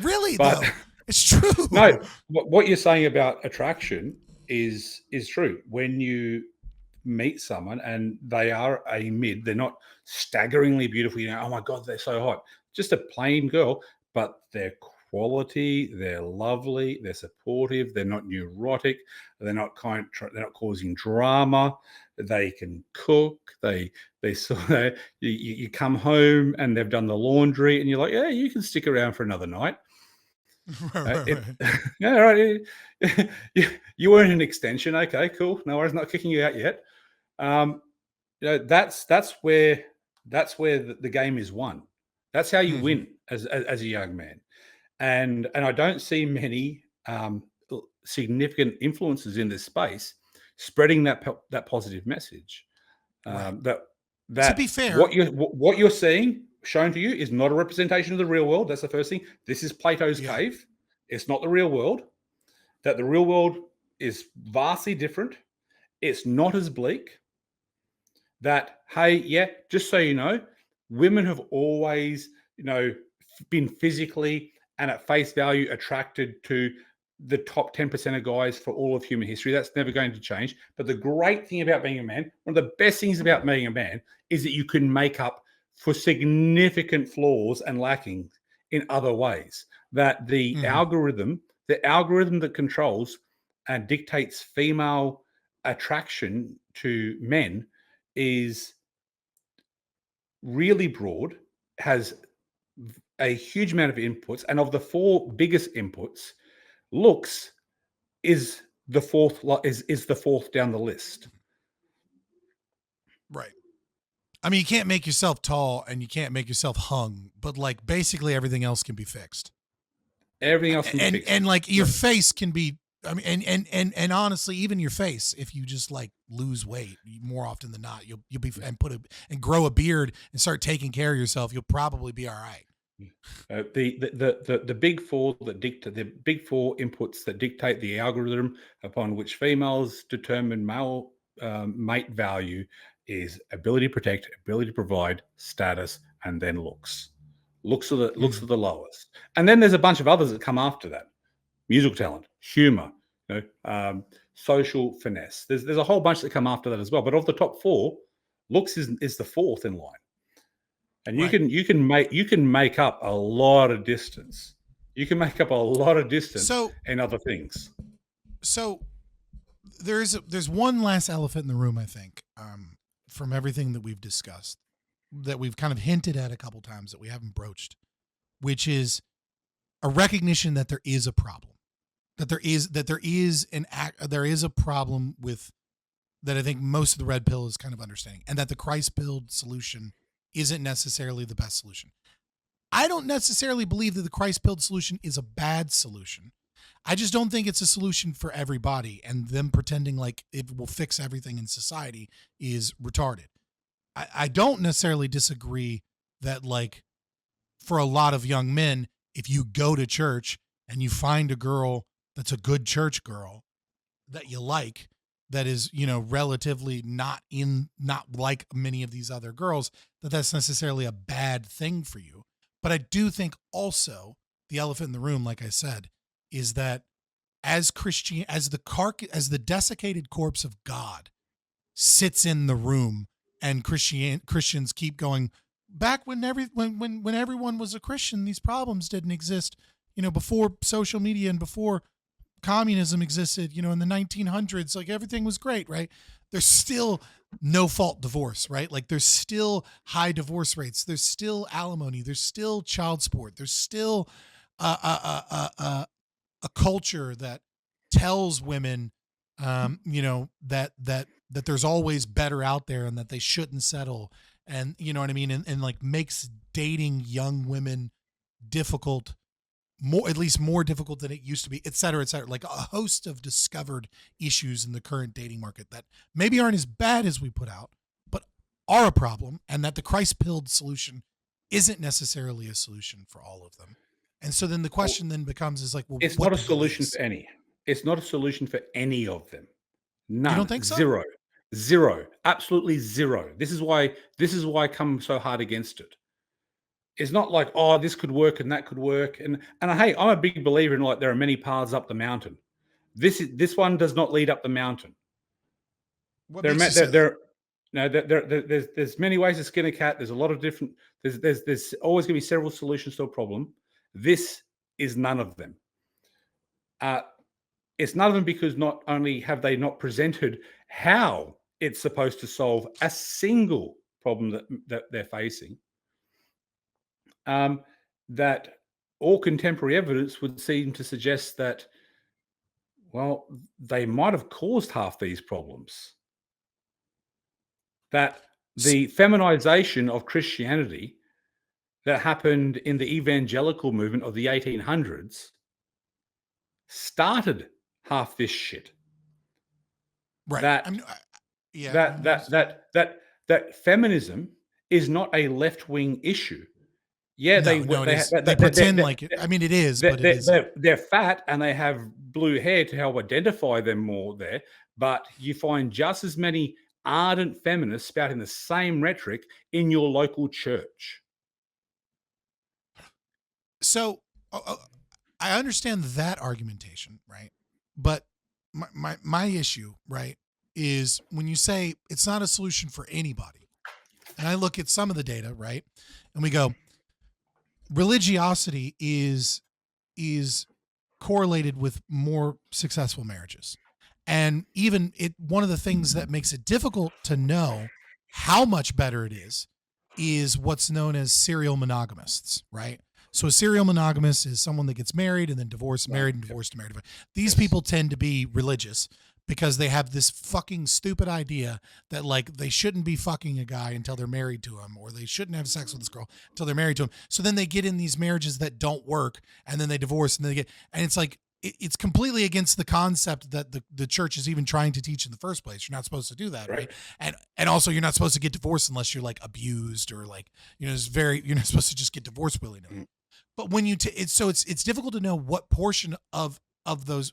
Really, though, it's true. No, what you're saying about attraction is true. When you meet someone and they are a mid, they're not staggeringly beautiful. Oh my God, they're so hot. Just a plain girl, but they're quality, they're lovely, they're supportive, they're not neurotic, they're not causing drama, they can cook, you come home and they've done the laundry and you're like, yeah, you can stick around for another night. Yeah, right. You weren't an extension. Okay, cool. No worries, not kicking you out yet. That's where the game is won. That's how you win as a young man. And I don't see many significant influences in this space spreading that positive message. Right. That to be fair, what you're seeing shown to you is not a representation of the real world. That's the first thing. This is Plato's cave. It's not the real world. That the real world is vastly different. It's not as bleak. That, hey, yeah, just so you know, women have always, been phically and at face value attracted to the top 10% of guys for all of human history. That's never going to change. But the great thing about being a man, one of the best things about being a man, is that you can make up for significant flaws and lacking in other ways. That the algorithm that controls and dictates female attraction to men is really broad, has a huge amount of inputs, and of the 4 biggest inputs, looks is the fourth down the list. Right. I mean, you can't make yourself tall and you can't make yourself hung, but like basically everything else can be fixed. Everything else can be fixed. And like your face can be, I mean, and honestly, even your face, if you just like lose weight more often than not, you'll be and grow a beard and start taking care of yourself, you'll probably be all right. The big 4 that dictate the big 4 inputs that dictate the algorithm upon which females determine male mate value is ability to protect, ability to provide, status, and then looks. Looks are the lowest, and then there's a bunch of others that come after that: musical talent, humor, social finesse. There's a whole bunch that come after that as well. But of the top 4, looks is the 4th in line. And you can make up a lot of distance. You can make up a lot of distance in other things. So there's one last elephant in the room, I think, from everything that we've discussed, that we've kind of hinted at a couple times that we haven't broached, which is a recognition that there is a problem, that there is a problem with that. I think most of the red pill is kind of understanding, and that the ChristPilled solution isn't necessarily the best solution. I don't necessarily believe that the ChristPilled solution is a bad solution. I just don't think it's a solution for everybody, and them pretending like it will fix everything in society is retarded. I don't necessarily disagree that, like, for a lot of young men, if you go to church and you find a girl that's a good church girl that you like, that is, relatively not like many of these other girls, that's necessarily a bad thing for you. But I do think also the elephant in the room, like I said, is that as the desiccated corpse of God sits in the room, and Christians keep going back when everyone was a Christian, these problems didn't exist. Before social media and before communism existed, in the 1900s, like everything was great, right? There's still no fault divorce, right? Like there's still high divorce rates. There's still alimony. There's still child support. There's still a culture that tells women, that there's always better out there and that they shouldn't settle. And you know what I mean? And like makes dating young women difficult, at least more difficult than it used to be, et cetera, et cetera. Like a host of discovered issues in the current dating market that maybe aren't as bad as we put out, but are a problem, and that the ChristPilled solution isn't necessarily a solution for all of them. And so then the question then becomes is like, well, it's what not a the deal solution is. for any. It's not a solution for any of them. None. You don't think so? Zero. Absolutely zero. This is why I come so hard against it. It's not like, oh, this could work and that could work. And hey, I'm a big believer in like there are many paths up the mountain. This one does not lead up the mountain. What makes you say that? There's many ways to skin a cat. There's a lot of different. There's always going to be several solutions to a problem. This is none of them. It's none of them because not only have they not presented how it's supposed to solve a single problem that they're facing, that all contemporary evidence would seem to suggest that, well, they might have caused half these problems. That the feminization of Christianity that happened in the evangelical movement of the 1800s started half this shit. Right. That feminism is not a left-wing issue. Yeah, they pretend like it. I mean, it is, but it is. They're fat and they have blue hair to help identify them more there. But you find just as many ardent feminists spouting the same rhetoric in your local church. So I understand that argumentation, right? But my issue, right, is when you say it's not a solution for anybody, and I look at some of the data, right, and we go, religiosity is correlated with more successful marriages. And even one of the things that makes it difficult to know how much better it is what's known as serial monogamists, right? So a serial monogamist is someone that gets married and then divorced, married and divorced, married. These people tend to be religious because they have this fucking stupid idea that like they shouldn't be fucking a guy until they're married to him, or they shouldn't have sex with this girl until they're married to him. So then they get in these marriages that don't work, and then they divorce, and and it's like, it's completely against the concept that the church is even trying to teach in the first place. You're not supposed to do that, right? And also you're not supposed to get divorced unless you're like abused or like, you're not supposed to just get divorced willy-nilly. But when you it's difficult to know what portion of those,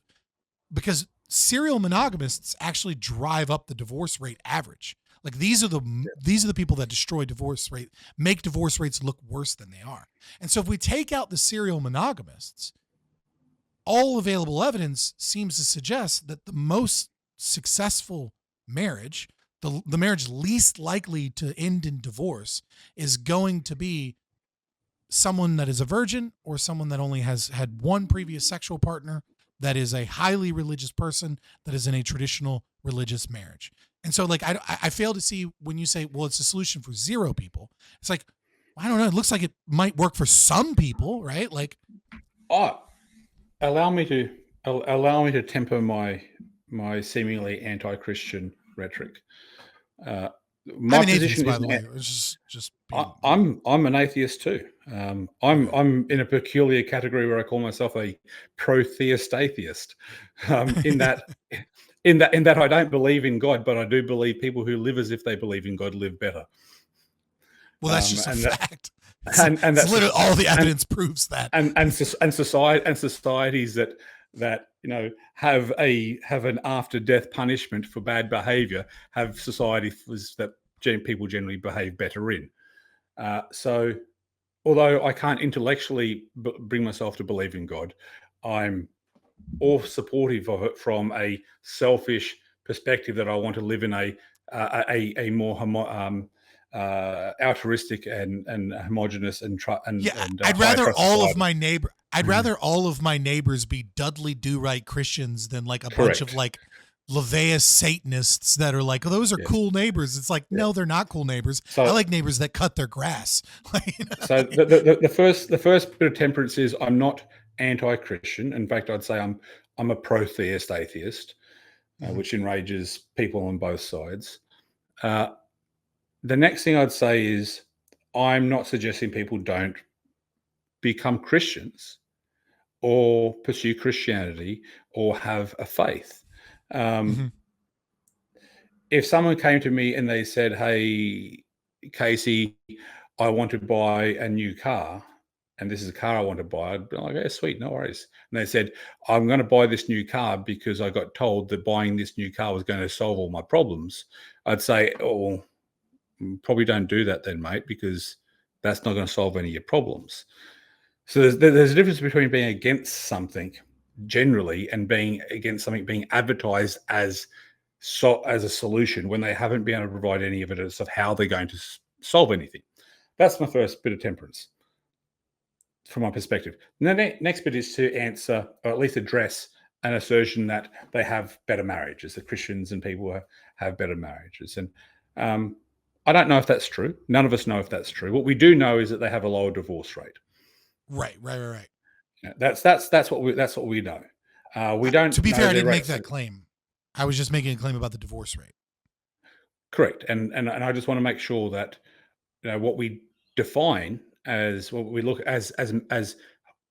because serial monogamists actually drive up the divorce rate average. Like these are the people that make divorce rates look worse than they are. And so if we take out the serial monogamists, all available evidence seems to suggest that the most successful marriage, the marriage least likely to end in divorce, is going to be someone that is a virgin, or someone that only has had one previous sexual partner, that is a highly religious person, that is in a traditional religious marriage. And so like, I fail to see when you say, well, it's a solution for zero people. It's like, I don't know. It looks like it might work for some people, right? Like, allow me to temper my seemingly anti-Christian rhetoric. My I'm an position atheist, by the way. It's I'm an atheist too. I'm in a peculiar category where I call myself a pro-theist atheist. In that I don't believe in God, but I do believe people who live as if they believe in God live better. Well, that's just a fact. And that's literally all the evidence proves that. And societies that have an after death punishment for bad behavior have societies that people generally behave better in. So, although I can't intellectually bring myself to believe in God, I'm or supportive of it from a selfish perspective that I want to live in a more altruistic and homogenous and I'd high rather trust all of society. my neighbor. I'd rather all of my neighbors be Dudley Do-Right Christians than like a bunch of Correct. like LaVeus Satanists that are like, oh, those are Yes. cool neighbors. It's like, Yeah. no, they're not cool neighbors. So, I like neighbors that cut their grass. so the first bit of temperance is I'm not anti-Christian. In fact, I'd say I'm a pro-theist atheist, which enrages people on both sides. The next thing I'd say is I'm not suggesting people don't become Christians or pursue Christianity or have a faith. If someone came to me and they said, "Hey, Casey, I want to buy a new car, and this is a car I want to buy," I'd be like, "Yeah, sweet, no worries." And they said, "I'm going to buy this new car because I got told that buying this new car was going to solve all my problems." I'd say, "Oh, probably don't do that then, mate, because that's not going to solve any of your problems." So there's a difference between being against something generally and being against something being advertised as a solution when they haven't been able to provide any evidence of how they're going to solve anything. That's my first bit of temperance from my perspective. And the next bit is to answer or at least address an assertion that they have better marriages, that Christians and people have better marriages. And I don't know if that's true. None of us know if that's true. What we do know is that they have a lower divorce rate. Right. Yeah, that's what we know. We don't To be know fair, I their didn't make rates. that claim. I was just making a claim about the divorce rate. Correct, and I just want to make sure that what we define as what we look as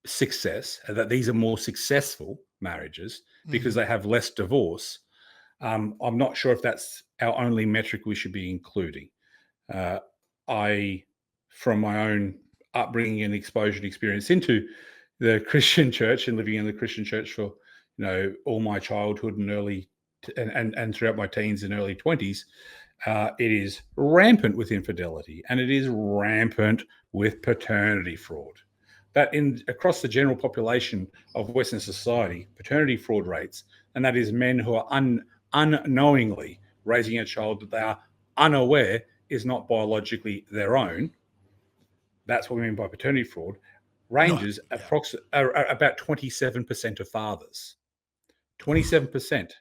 success, that these are more successful marriages because they have less divorce. I'm not sure if that's our only metric we should be including. I, from my own upbringing and exposure and experience into the Christian church and living in the Christian church for all my childhood and early and throughout my teens and early 20s, it is rampant with infidelity and it is rampant with paternity fraud. That across the general population of Western society, paternity fraud rates, and that is men who are unknowingly raising a child that they are unaware is not biologically their own. That's what we mean by paternity fraud. Ranges about 27% of fathers. 27%.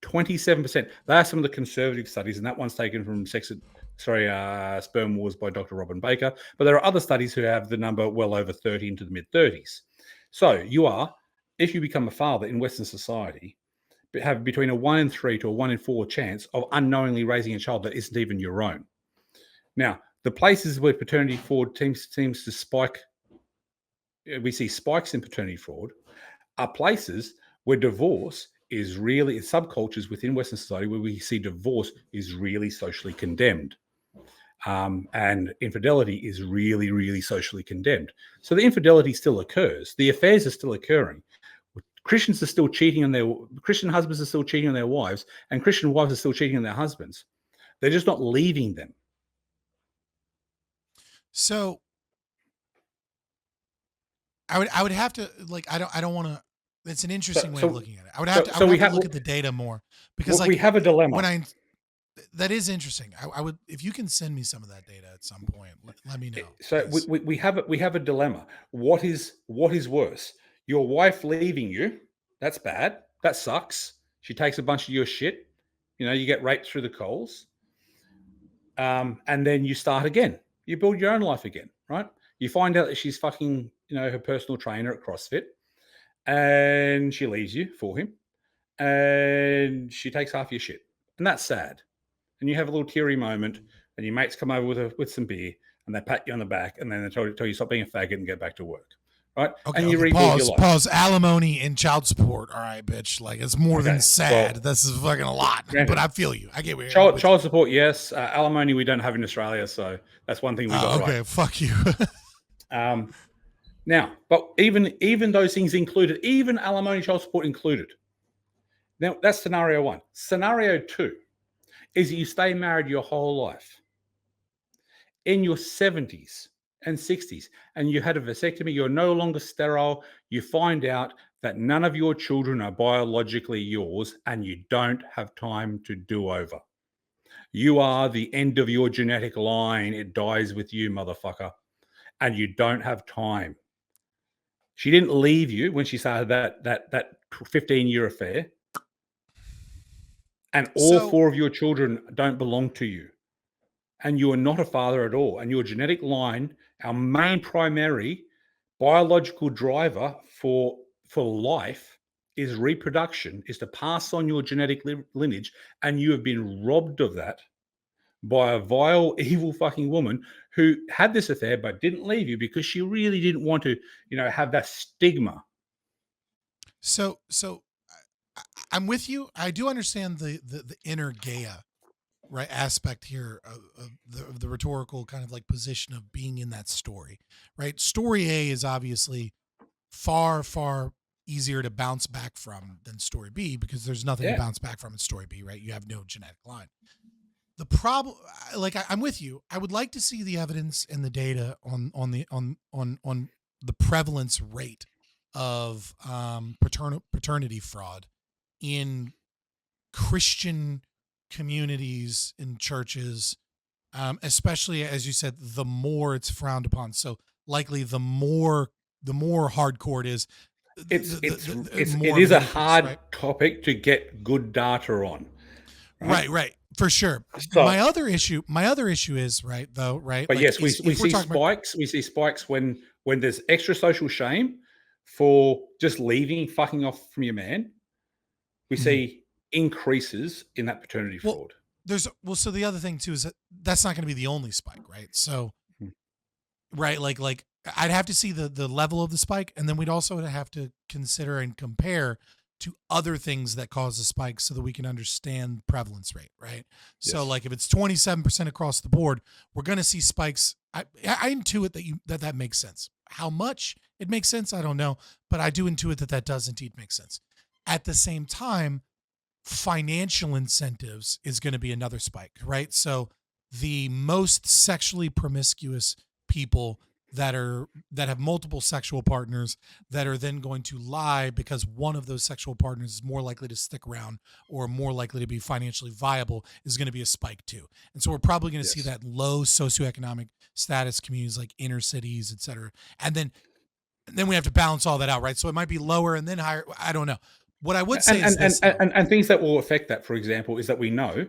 27%. They are some of the conservative studies, and that one's taken from Sperm Wars by Dr. Robin Baker. But there are other studies who have the number well over 30 into the mid-30s. So if you become a father in Western society, have between a 1 in 3 to a 1 in 4 chance of unknowingly raising a child that isn't even your own. Now, the places where paternity fraud seems to spike, we see spikes in paternity fraud, are places where divorce is really, subcultures within Western society where we see divorce is really socially condemned. And infidelity is really, really socially condemned. So the infidelity still occurs. The affairs are still occurring. Christians are still cheating on Christian husbands are still cheating on their wives, and Christian wives are still cheating on their husbands. They're just not leaving them. So I would have to I don't want to. It's an interesting way of looking at it. I would have to look at the data more because we have a dilemma. That is interesting. I would, if you can send me some of that data at some point, let me know. So we have a dilemma. What is worse? Your wife leaving you? That's bad. That sucks. She takes a bunch of your shit. You get raped through the coals. And then you start again. You build your own life again, right? You find out that she's fucking, her personal trainer at CrossFit, and she leaves you for him, and she takes half your shit, and that's sad. And you have a little teary moment, and your mates come over with some beer, and they pat you on the back, and then they tell you stop being a faggot and get back to work, right? Okay, and you rebuild your life. Pause. Alimony and child support. All right, bitch. Like, it's more than sad. This is fucking a lot. But I feel you. I get where you're child support, yes. Alimony we don't have in Australia, so that's one thing we got right. Okay, fuck you. Now, but even those things included, even alimony, child support included. Now, that's scenario 1. Scenario 2 is that you stay married your whole life. In your 70s and 60s, and you had a vasectomy, you're no longer sterile, you find out that none of your children are biologically yours and you don't have time to do over. You are the end of your genetic line. It dies with you, motherfucker. And you don't have time. She didn't leave you when she started that 15-year affair. And all So 4 of your children don't belong to you. And you are not a father at all. And your genetic line, our main primary biological driver for life, is reproduction, is to pass on your genetic lineage. And you have been robbed of that by a vile, evil fucking woman who had this affair but didn't leave you because she really didn't want to, have that stigma. So I'm with you. I do understand the inner Gaia, right, aspect here of the rhetorical kind of like position of being in that story, right? Story A is obviously far easier to bounce back from than story B because there's nothing to Yeah. bounce back from in story B, right? You have no genetic line. The problem, like I'm with you. I would like to see the evidence and the data on the prevalence rate of paternity fraud in Christian communities, in churches, especially as you said, the more it's frowned upon. So likely the more hardcore it is, It is a hard right? topic to get good data on. Right, for sure. So, my other issue is right though, right? but Like, yes, we if see we're talking about, spikes. We see spikes when there's extra social shame for just leaving, fucking off from your man. We Mhm. see increases in that paternity well, fraud. so the other thing too is that that's not going to be the only spike, right? So, right, like I'd have to see the level of the spike, and then we'd also have to consider and compare to other things that cause the spike so that we can understand prevalence rate, right? So Yes. like if it's 27% across the board, we're going to see spikes. I intuit that makes sense. How much it makes sense, I don't know, but I do intuit that does indeed make sense. At the same time, financial incentives is going to be another spike, right? So the most sexually promiscuous people that have multiple sexual partners that are then going to lie because one of those sexual partners is more likely to stick around or more likely to be financially viable is going to be a spike too. And so we're probably going to see that low socioeconomic status communities like inner cities, et cetera. And then we have to balance all that out, right? So it might be lower and then higher. I don't know. What I would say is this, though. And things that will affect that, for example, is that we know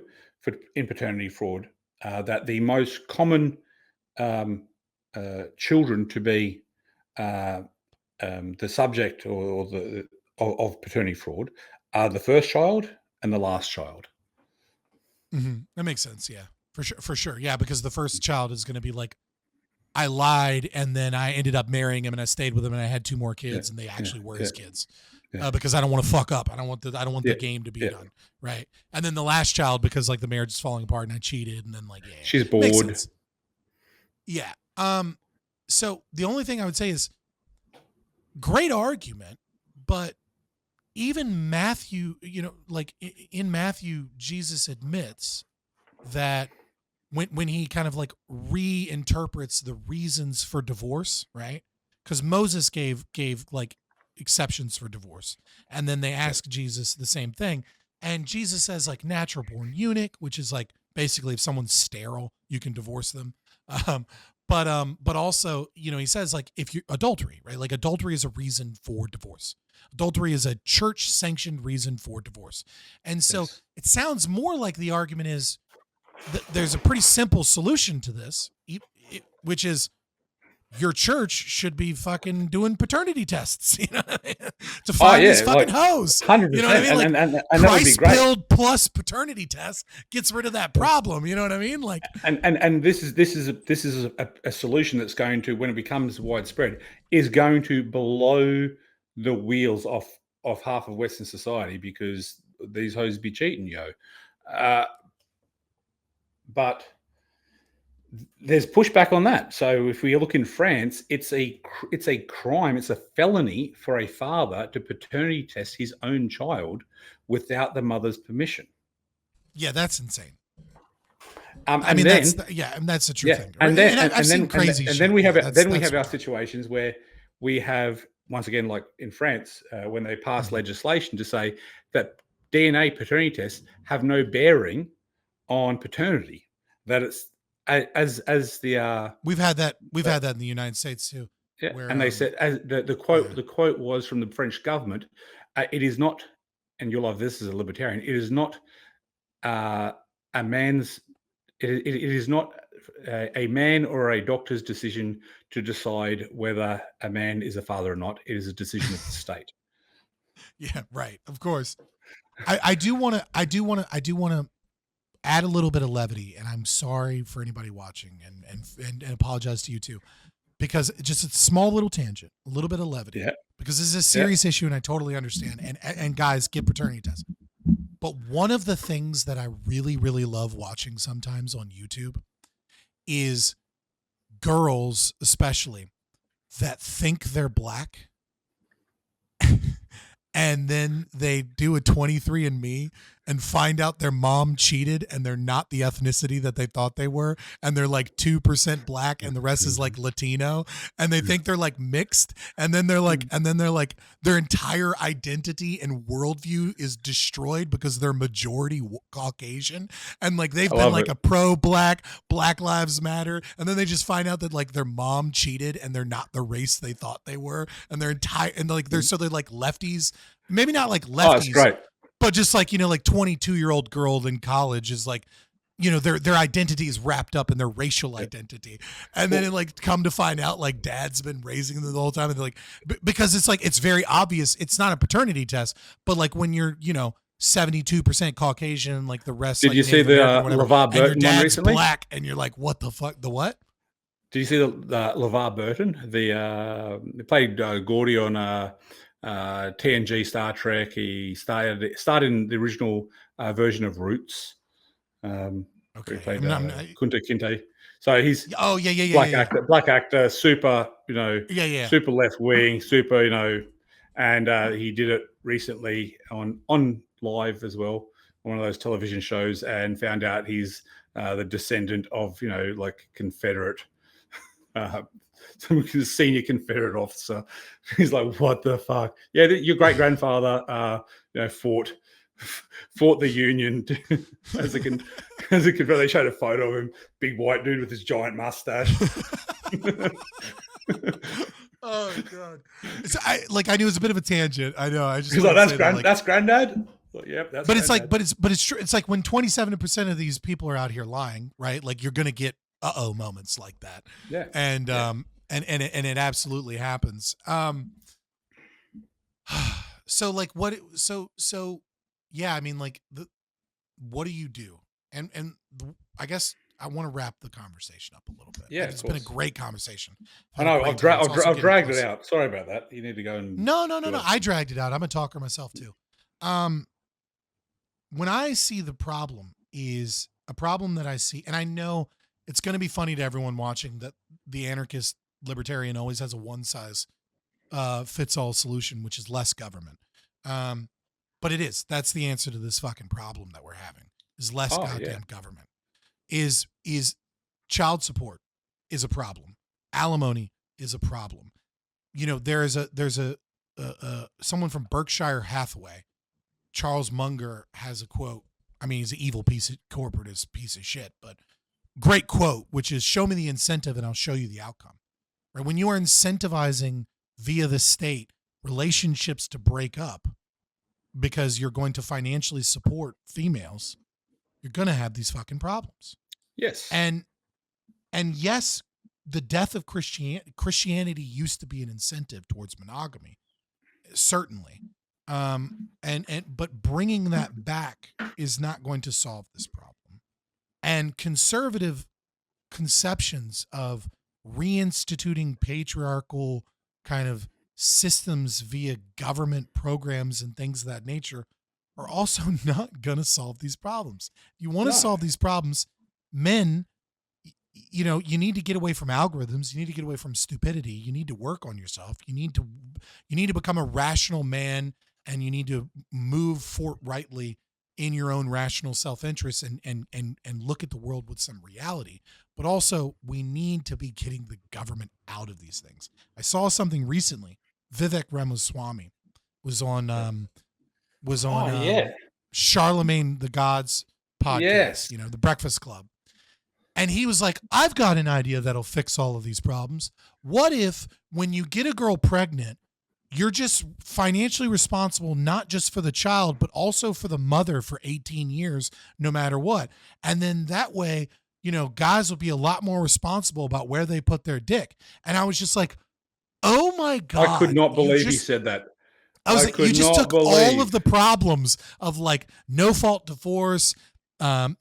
in paternity fraud that the most common children to be the subject or the of paternity fraud are the first child and the last child. That makes sense. Yeah, for sure. Yeah, because the first child is going to be like, I lied and then I ended up marrying him and I stayed with him and I had 2 more kids and they actually were his kids. Because I don't want to fuck up. I don't want the game to be done. Right. And then the last child, because like the marriage is falling apart and I cheated and then like, she's bored. Yeah. So the only thing I would say is great argument, but even Matthew, like in Matthew, Jesus admits that when he kind of like reinterprets the reasons for divorce, right? Because Moses gave like exceptions for divorce, and then they ask Jesus the same thing, and Jesus says like natural born eunuch, which is like basically if someone's sterile, you can divorce them. But also, he says like if you adultery, right? Like adultery is a reason for divorce. Adultery is a church sanctioned reason for divorce, and so it sounds more like the argument is there's a pretty simple solution to this, which is your church should be fucking doing paternity tests, to find these fucking hoes. 100%. You know what I mean? Like and that would be great. ChristPilled plus paternity test gets rid of that problem. You know what I mean? Like, and this is a solution that's going to, when it becomes widespread, is going to blow the wheels off half of Western society because these hoes be cheating, but there's pushback on that. So if we look in France, it's a crime, it's a felony for a father to paternity test his own child without the mother's permission. Yeah, that's insane. And then that's the true thing. And then I've seen crazy shit. Then we have our situations where we have once again, like in France, when they passed legislation to say that DNA paternity tests have no bearing on paternity, that it's as the We've had that in the United States too. yeah, Where and they said, as the quote, yeah. the quote was from the French government, it is not, and you'll love this as a libertarian, it is not a man's, it is not a man or a doctor's decision to decide whether a man is a father or not. It is a decision of the state. Yeah, right. Of course. I do want to add a little bit of levity, and I'm sorry for anybody watching, and apologize to you too, because just a small little tangent, a little bit of levity, Yeah. because this is a serious issue, and I totally understand. And guys, get paternity tests. But one of the things that I really, really love watching sometimes on YouTube is girls, especially, that think they're black. And then they do a 23andMe and find out their mom cheated and they're not the ethnicity that they thought they were. And they're like 2% black and the rest is like Latino. And they think they're like mixed. And then they're like, their entire identity and worldview is destroyed because they're majority Caucasian. And like, they've been like a pro-black, Black Lives Matter. And then they just find out that like their mom cheated and they're not the race they thought they were. And they're like, they're like lefties. Maybe not like lefties, that's great. But just like, like 22-year-old girl in college is like, their identity is wrapped up in their racial identity. And then it like come to find out like dad's been raising them the whole time. And they're like, because it's like, it's very obvious. It's not a paternity test, but like when you're, 72% Caucasian, like the rest. Did like you see the LeVar Burton one recently? Black and you're like, what the fuck? The what? Did you see the LeVar Burton? They played Gordy on TNG Star Trek. He started in the original version of Roots. Okay. He played Kunta Kinte. So he's black actor, super, super left wing, super, and he did it recently on live as well, one of those television shows, and found out he's the descendant of like Confederate. Some senior Confederate officer. He's like, what the fuck? Yeah, your great grandfather, fought the Union as a Confederate. They showed a photo of him, big white dude with his giant mustache. Oh god! I knew it was a bit of a tangent. I know. I just like, that's granddad. Well, yep, that's. But it's like, but it's true. It's like when 27% of these people are out here lying, right? Like you're gonna get moments like that. Yeah. And and it absolutely happens. So like what? So yeah. I mean, like what do you do? And I guess I want to wrap the conversation up a little bit. Yeah, it's been a great conversation. I know. I've dragged it out. Sorry about that. You need to go and. No. I dragged it out. I'm a talker myself too. When I see the problem is a problem that I see, and I know it's going to be funny to everyone watching that the anarchist libertarian always has a one size fits all solution, which is less government. But it is. That's the answer to this fucking problem that we're having is less goddamn government. Is child support is a problem. Alimony is a problem. There's a someone from Berkshire Hathaway, Charles Munger, has a quote. I mean, he's an evil corporatist piece of shit, but great quote, which is show me the incentive and I'll show you the outcome. Right? When you are incentivizing via the state relationships to break up because you're going to financially support females, you're going to have these fucking problems. Yes. And yes, the death of Christianity used to be an incentive towards monogamy. Certainly. But bringing that back is not going to solve this problem. And conservative conceptions of reinstituting patriarchal kind of systems via government programs and things of that nature are also not going to solve these problems. If you want to solve these problems, men, you need to get away from algorithms. You need to get away from stupidity. You need to work on yourself. You need to become a rational man, and you need to move forthrightly in your own rational self-interest and look at the world with some reality. But also, we need to be getting the government out of these things. I saw something recently Vivek Ramaswamy was on Yeah. Charlemagne the God's podcast, Yes. the Breakfast Club. And he was like, I've got an idea that'll fix all of these problems. What if when you get a girl pregnant, you're just financially responsible, not just for the child, but also for the mother for 18 years, no matter what. And then that way, guys will be a lot more responsible about where they put their dick. And I was just like, oh my God. I could not believe he said that. I was like, you just took all of the problems of like no fault divorce, like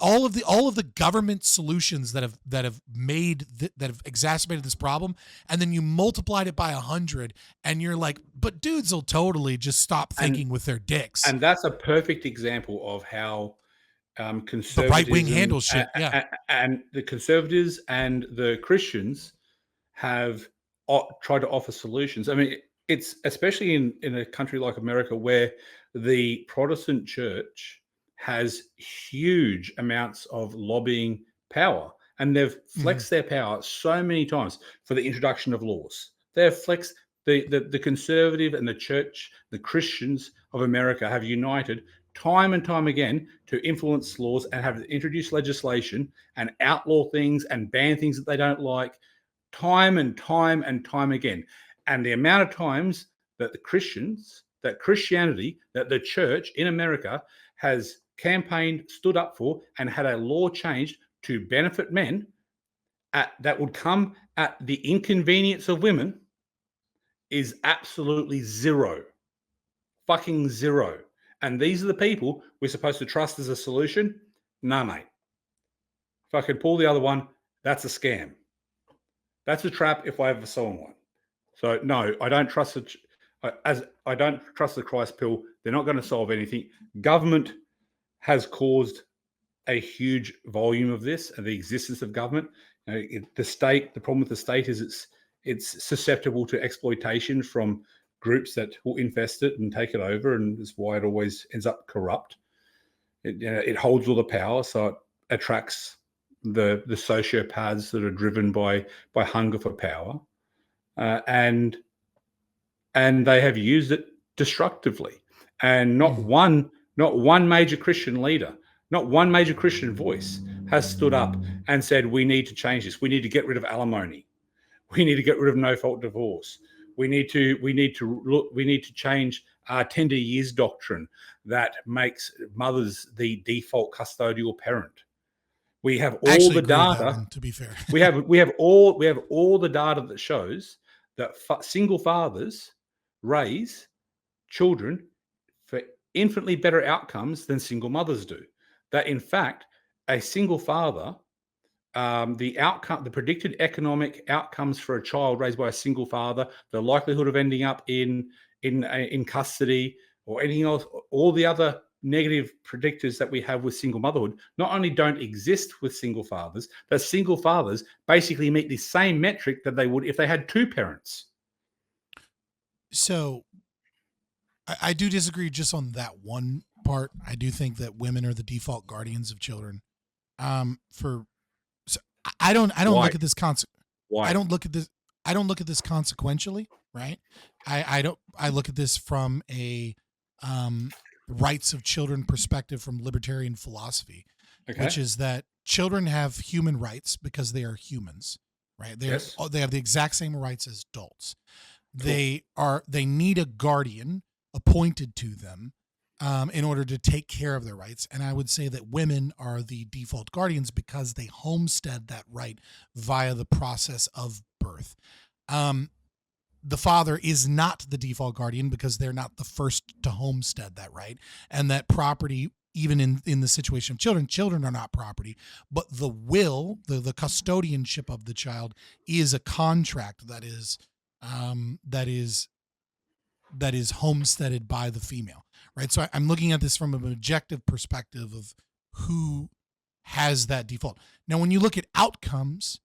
all of the government solutions that have exacerbated this problem, and then you multiplied it by 100, and you're like, but dudes will totally just stop thinking with their dicks. And that's a perfect example of how conservatives, the right wing handles shit, and the conservatives and the Christians have tried to offer solutions. I mean, it's especially in a country like America where the Protestant church has huge amounts of lobbying power, and they've flexed their power so many times for the introduction of laws. They've flexed the conservative and the church, the Christians of America have united time and time again to influence laws and have introduced legislation and outlaw things and ban things that they don't like, time and time and time again. And the amount of times that Christianity, that the church in America has campaigned, stood up for, and had a law changed to benefit men that would come at the inconvenience of women is absolutely zero. Fucking zero. And these are the people we're supposed to trust as a solution? Nah, mate. If I could pull the other one, that's a scam. That's a trap if I ever saw one. So no, I don't trust I don't trust the ChristPilled. They're not going to solve anything. Government has caused a huge volume of this, and the existence of government. The problem with the state is it's susceptible to exploitation from groups that will infest it and take it over, and that's why it always ends up corrupt. It holds all the power, so it attracts the sociopaths that are driven by hunger for power, and they have used it destructively. And not one major Christian leader, not one major Christian voice has stood up and said, we need to change this. We need to get rid of alimony. We need to get rid of no-fault divorce. We need to change our tender years doctrine that makes mothers the default custodial parent. We have all the data. To be fair, we have all the data that shows that single fathers raise children for infinitely better outcomes than single mothers do. That in fact, a single father, the predicted economic outcomes for a child raised by a single father, the likelihood of ending up in custody or anything else, all the other negative predictors that we have with single motherhood, not only don't exist with single fathers, but single fathers basically meet the same metric that they would if they had two parents. So I do disagree just on that one part. I do think that women are the default guardians of children. I don't look at this I don't look at this consequentially, right? I look at this from a rights of children perspective from libertarian philosophy, which is that children have human rights because they are humans, right? They have the exact same rights as adults. Cool. They need a guardian appointed to them in order to take care of their rights. And I would say that women are the default guardians because they homestead that right via the process of birth. The father is not the default guardian because they're not the first to homestead that right. And that property, even in the situation of children are not property, but the will, the custodianship of the child is a contract that is homesteaded by the female, right? So I'm looking at this from an objective perspective of who has that default. Now, when you look at outcomes,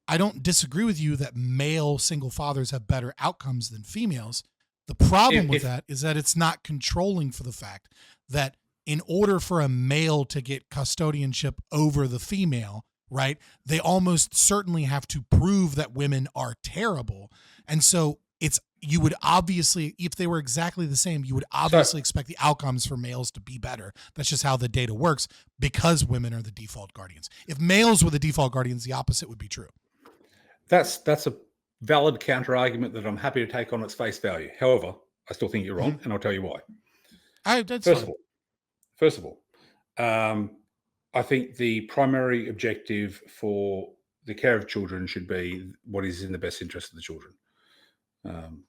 I don't disagree with you that male single fathers have better outcomes than females. The problem with that is that it's not controlling for the fact that in order for a male to get custodianship over the female, right? They almost certainly have to prove that women are terrible. And so you would obviously, if they were exactly the same, you would obviously expect the outcomes for males to be better. That's just how the data works, because women are the default guardians. If males were the default guardians, the opposite would be true. That's a valid counter argument that I'm happy to take on its face value. However, I still think you're wrong, and I'll tell you why. First of all, I think the primary objective for the care of children should be what is in the best interest of the children.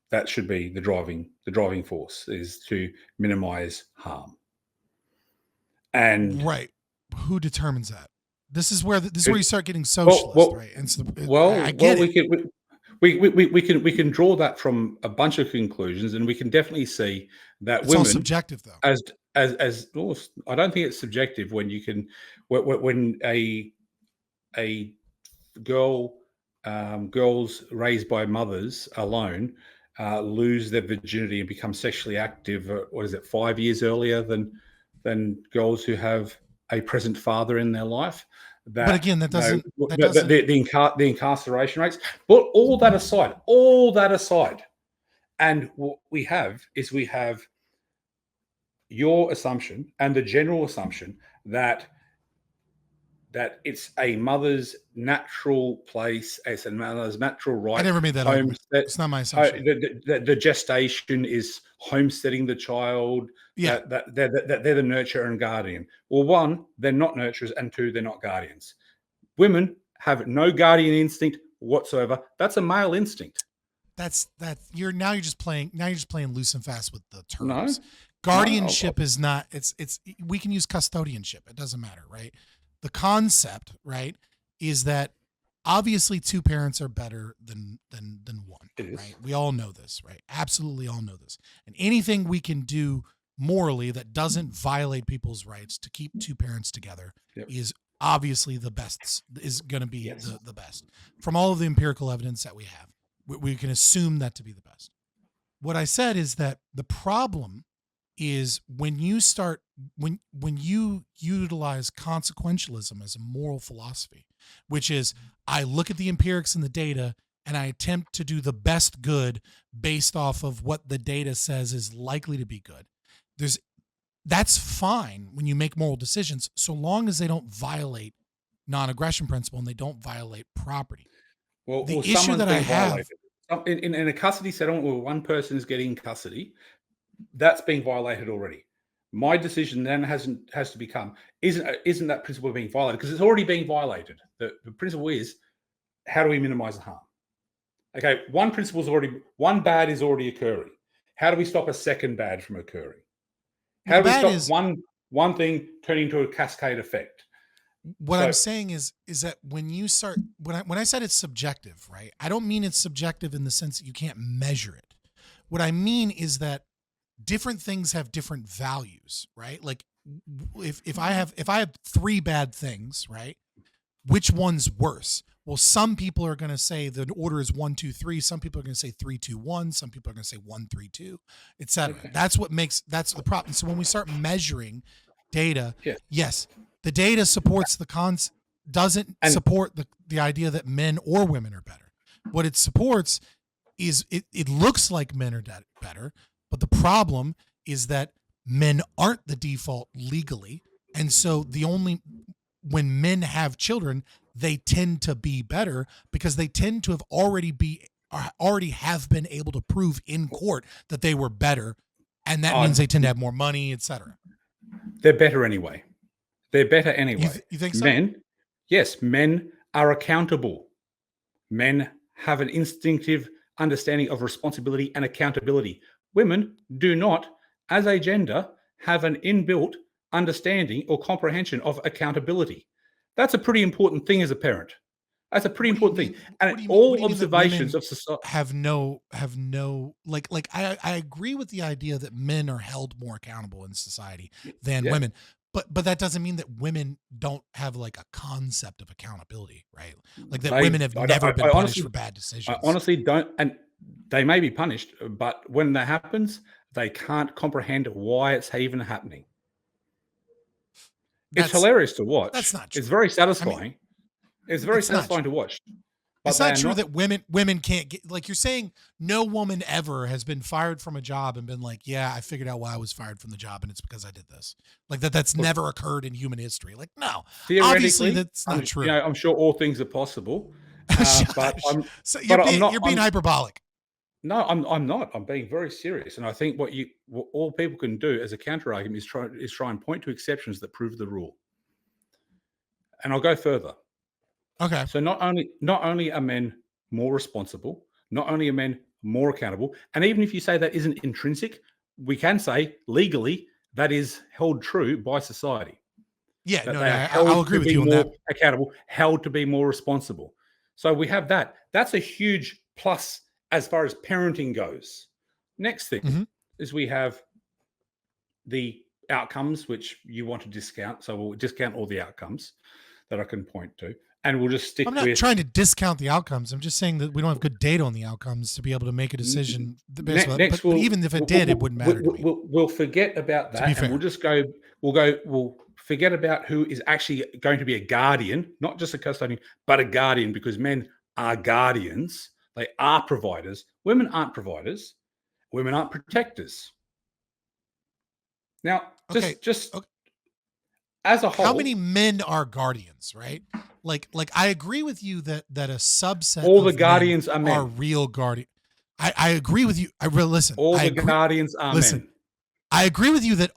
That should be the driving force, is to minimize harm. And right, who determines that? This is where you start getting socialist, right? And so, I get it. We can draw that from a bunch of conclusions, and we can definitely see that it's women, all subjective, though. As well, I don't think it's subjective when you can when a girls raised by mothers alone lose their virginity and become sexually active. What is it? 5 years earlier than girls who have a present father in their life. But again, the incarceration rates. But all that aside, and what we have your assumption and the general assumption that it's a mother's natural place, it's a mother's natural right. I never made that argument. It's not my assumption. The gestation is homesteading the child. Yeah, that they're the nurturer and guardian. Well, one, they're not nurturers, and two, they're not guardians. Women have no guardian instinct whatsoever. That's a male instinct. You're just playing loose and fast with the terms. No, guardianship is not. It's we can use custodianship. It doesn't matter, right? The concept, right, is that obviously two parents are better than one, right? We all know this, right? Absolutely all know this. And anything we can do morally that doesn't violate people's rights to keep two parents together is obviously the best, is going to be the best. From all of the empirical evidence that we have, we can assume that to be the best. What I said is that the problem is when you utilize consequentialism as a moral philosophy, which is I look at the empirics and the data and I attempt to do the best good based off of what the data says is likely to be good. That's fine when you make moral decisions, so long as they don't violate non-aggression principle and they don't violate property. Well, the issue that I have in a custody settlement where one person is getting custody, that's being violated already. My decision then has to become, isn't that principle being violated? Because it's already being violated. The principle is, how do we minimize the harm? Okay, one bad is already occurring. How do we stop a second bad from occurring? How do we stop one thing turning into a cascade effect? What I'm saying is that when you start, when I said it's subjective, right? I don't mean it's subjective in the sense that you can't measure it. What I mean is that different things have different values, right? Like if I have 3 bad things, right? Which one's worse? Well, some people are going to say the order is 1, 2, 3. Some people are going to say 3, 2, 1. Some people are going to say 1, 3, 2, etc. Okay. That's the problem. So when we start measuring data, yes, the data supports doesn't support the idea that men or women are better. What it supports is it looks like men are better, but the problem is that men aren't the default legally, and so when men have children, they tend to be better because they tend to have already have been able to prove in court that they were better, and that means they tend to have more money, etc. They're better anyway. You think so? Men are accountable. Men have an instinctive understanding of responsibility and accountability. Women do not, as a gender, have an inbuilt understanding or comprehension of accountability. That's a pretty important thing as a parent. That's a pretty important thing. And all observations of society have no like I agree with the idea that men are held more accountable in society than women. But that doesn't mean that women don't have like a concept of accountability, right? Like that women have never been punished for bad decisions. I honestly don't, and they may be punished, but when that happens, they can't comprehend why it's even happening. It's hilarious to watch. That's not true. It's very satisfying. It's very It's not satisfying to watch. But It's they not are true that women can't get, like you're saying, no woman ever has been fired from a job and been like, yeah, I figured out why I was fired from the job and it's because I did this. Like that's Look, never occurred in human history. Like, no, obviously theoretically, that's not true. I'm sure all things are possible. But Shush. I'm So but I'm not. you're being hyperbolic. No, I'm not. I'm being very serious. And I think what all people can do as a counter argument is try and point to exceptions that prove the rule. And I'll go further. Okay. So not only are men more responsible, not only are men more accountable, and even if you say that isn't intrinsic, we can say legally that is held true by society. Yeah, That no, they are I'll held agree to with be you on more that. accountable, held to be more responsible. So we have that. That's a huge plus as far as parenting goes. Next thing is we have the outcomes, which you want to discount. So we'll discount all the outcomes that I can point to, and we'll just stick I'm not with. trying to discount the outcomes. I'm just saying that we don't have good data on the outcomes to be able to make a decision. Next, but even if it did, it wouldn't matter to me. We'll forget about that, and we'll just go. We'll forget about who is actually going to be a guardian, not just a custodian, but a guardian, because men are guardians. They are providers. Women aren't providers. Women aren't protectors. Now, just okay. As a whole, how many men are guardians, right? Like I agree with you that a subset all of the guardians are men. Are real guardian. I agree with you. Listen. All the guardians are men. I agree with you that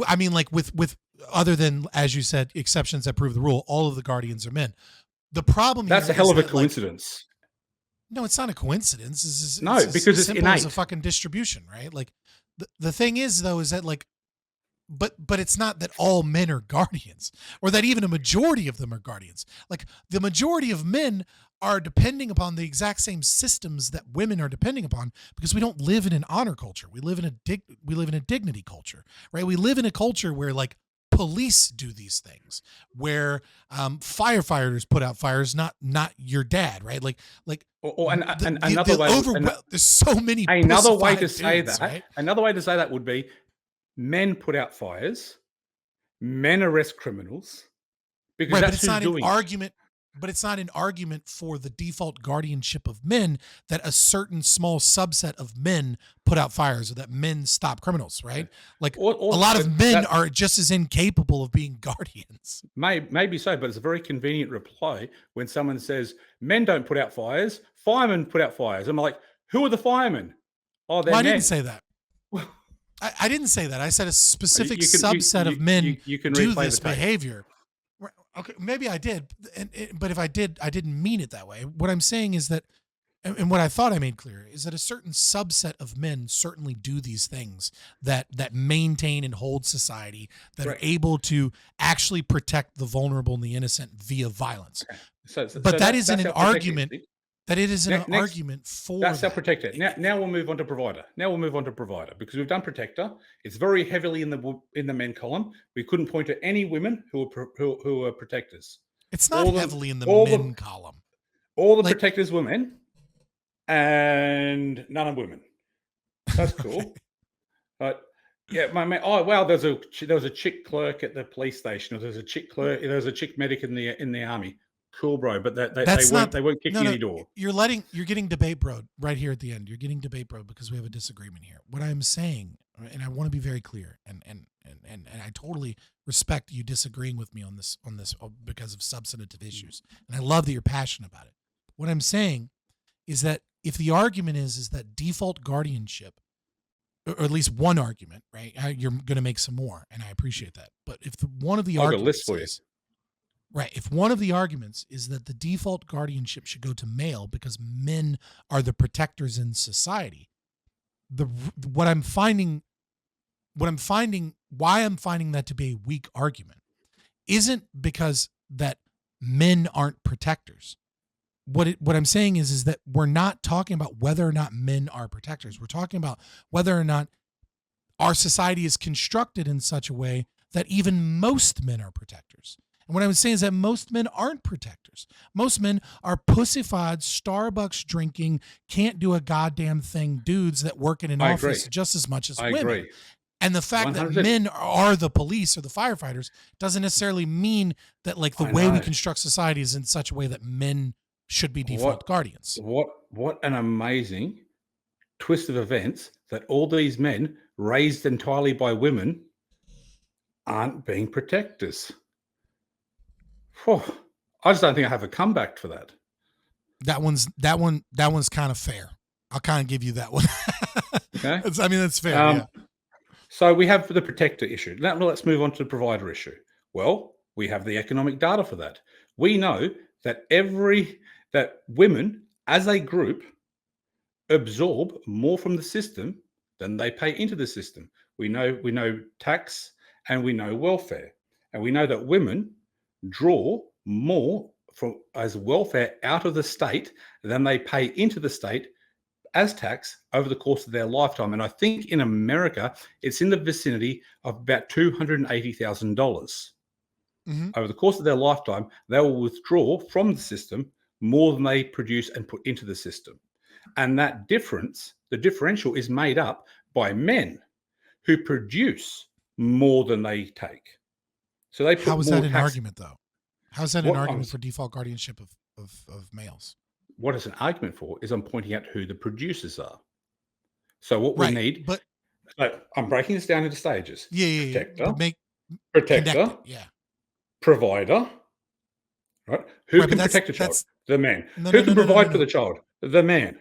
I mean, like with other than, as you said, exceptions that prove the rule, all of the guardians are men. The problem that's a hell of a coincidence. No, it's not a coincidence. It's because it's simple innate. as a fucking distribution, right? Like the thing is though, is that like, but it's not that all men are guardians, or that even a majority of them are guardians. Like the majority of men are depending upon the exact same systems that women are depending upon, because we don't live in an honor culture. We live in a dignity culture, right? We live in a culture where like police do these things, where firefighters put out fires, not your dad, right? Another way. There's so many. Another way to say dudes, that. Right? Another way to say that would be: men put out fires, men arrest criminals, because that's who's doing it. Argument. But it's not an argument for the default guardianship of men that a certain small subset of men put out fires, or that men stop criminals, right? Like a lot of men are just as incapable of being guardians. Maybe so, but it's a very convenient reply when someone says men don't put out fires, firemen put out fires. I'm like, who are the firemen? Oh, they're men. I didn't say that. I didn't say that. I said a specific subset of men do this behavior. Okay, maybe I did, but if I did, I didn't mean it that way. What I'm saying is that, and what I thought I made clear, is that a certain subset of men certainly do these things that maintain and hold society, that are able to actually protect the vulnerable and the innocent via violence. Okay. But that isn't an argument. That it is an argument for that's our protector. Now we'll move on to provider. Because we've done protector. It's very heavily in the men column. We couldn't point to any women who are protectors. It's not heavily in the men column. All the protectors were men, and none are women. That's cool. Okay. But yeah, my man. Oh wow, there was a chick clerk at the police station, or there was a chick medic in the army. Cool, bro, but they weren't kicking any door. You're getting debate bro right here at the end. You're getting debate bro because we have a disagreement here. What I'm saying, and I want to be very clear, and I totally respect you disagreeing with me on this because of substantive issues, and I love that you're passionate about it. What I'm saying is that if the argument is that default guardianship, or at least one argument, right? You're going to make some more, and I appreciate that. But if one of the arguments list for you. Right. If one of the arguments is that the default guardianship should go to male because men are the protectors in society, why I'm finding that to be a weak argument isn't because that men aren't protectors. What I'm saying is that we're not talking about whether or not men are protectors. We're talking about whether or not our society is constructed in such a way that even most men are protectors. And what I was saying is that most men aren't protectors. Most men are pussified, Starbucks drinking, can't do a goddamn thing dudes that work in an office just as much as women. Agree. And the fact that 100%. men are the police or the firefighters doesn't necessarily mean that like the I way we know. construct society is in such a way that men should be default guardians. What an amazing twist of events that all these men raised entirely by women aren't being protectors. Whew. I just don't think I have a comeback for that. That one's kind of fair. I'll kind of give you that one. Okay. That's fair. Yeah. So we have the protector issue. Now let's move on to the provider issue. Well, we have the economic data for that. We know that that women as a group absorb more from the system than they pay into the system. We know tax and we know welfare. And we know that women draw more from as welfare out of the state than they pay into the state as tax over the course of their lifetime. And I think in America, it's in the vicinity of about $280,000. Mm-hmm. Over the course of their lifetime, they will withdraw from the system more than they produce and put into the system. And that difference, the differential, is made up by men who produce more than they take. So they put How is more that an tax. argument, though? How's that an argument for default guardianship of males? What it's an argument for is I'm pointing out who the producers are. So what we need, but so I'm breaking this down into stages. yeah. Protector, provider, right? Who can protect a child? The man. Who can provide for the child? The man.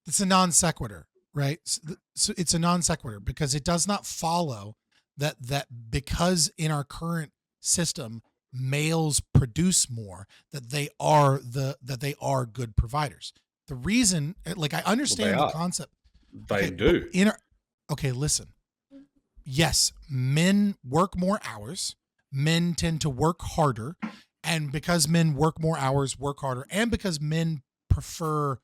It's a non sequitur, right? So it's a non sequitur because it does not follow that because in our current system males produce more that they are good providers. The reason, like, I understand the concept. They do. Listen. Yes, men work more hours. Men tend to work harder. And because men work more hours, work harder, and because men prefer,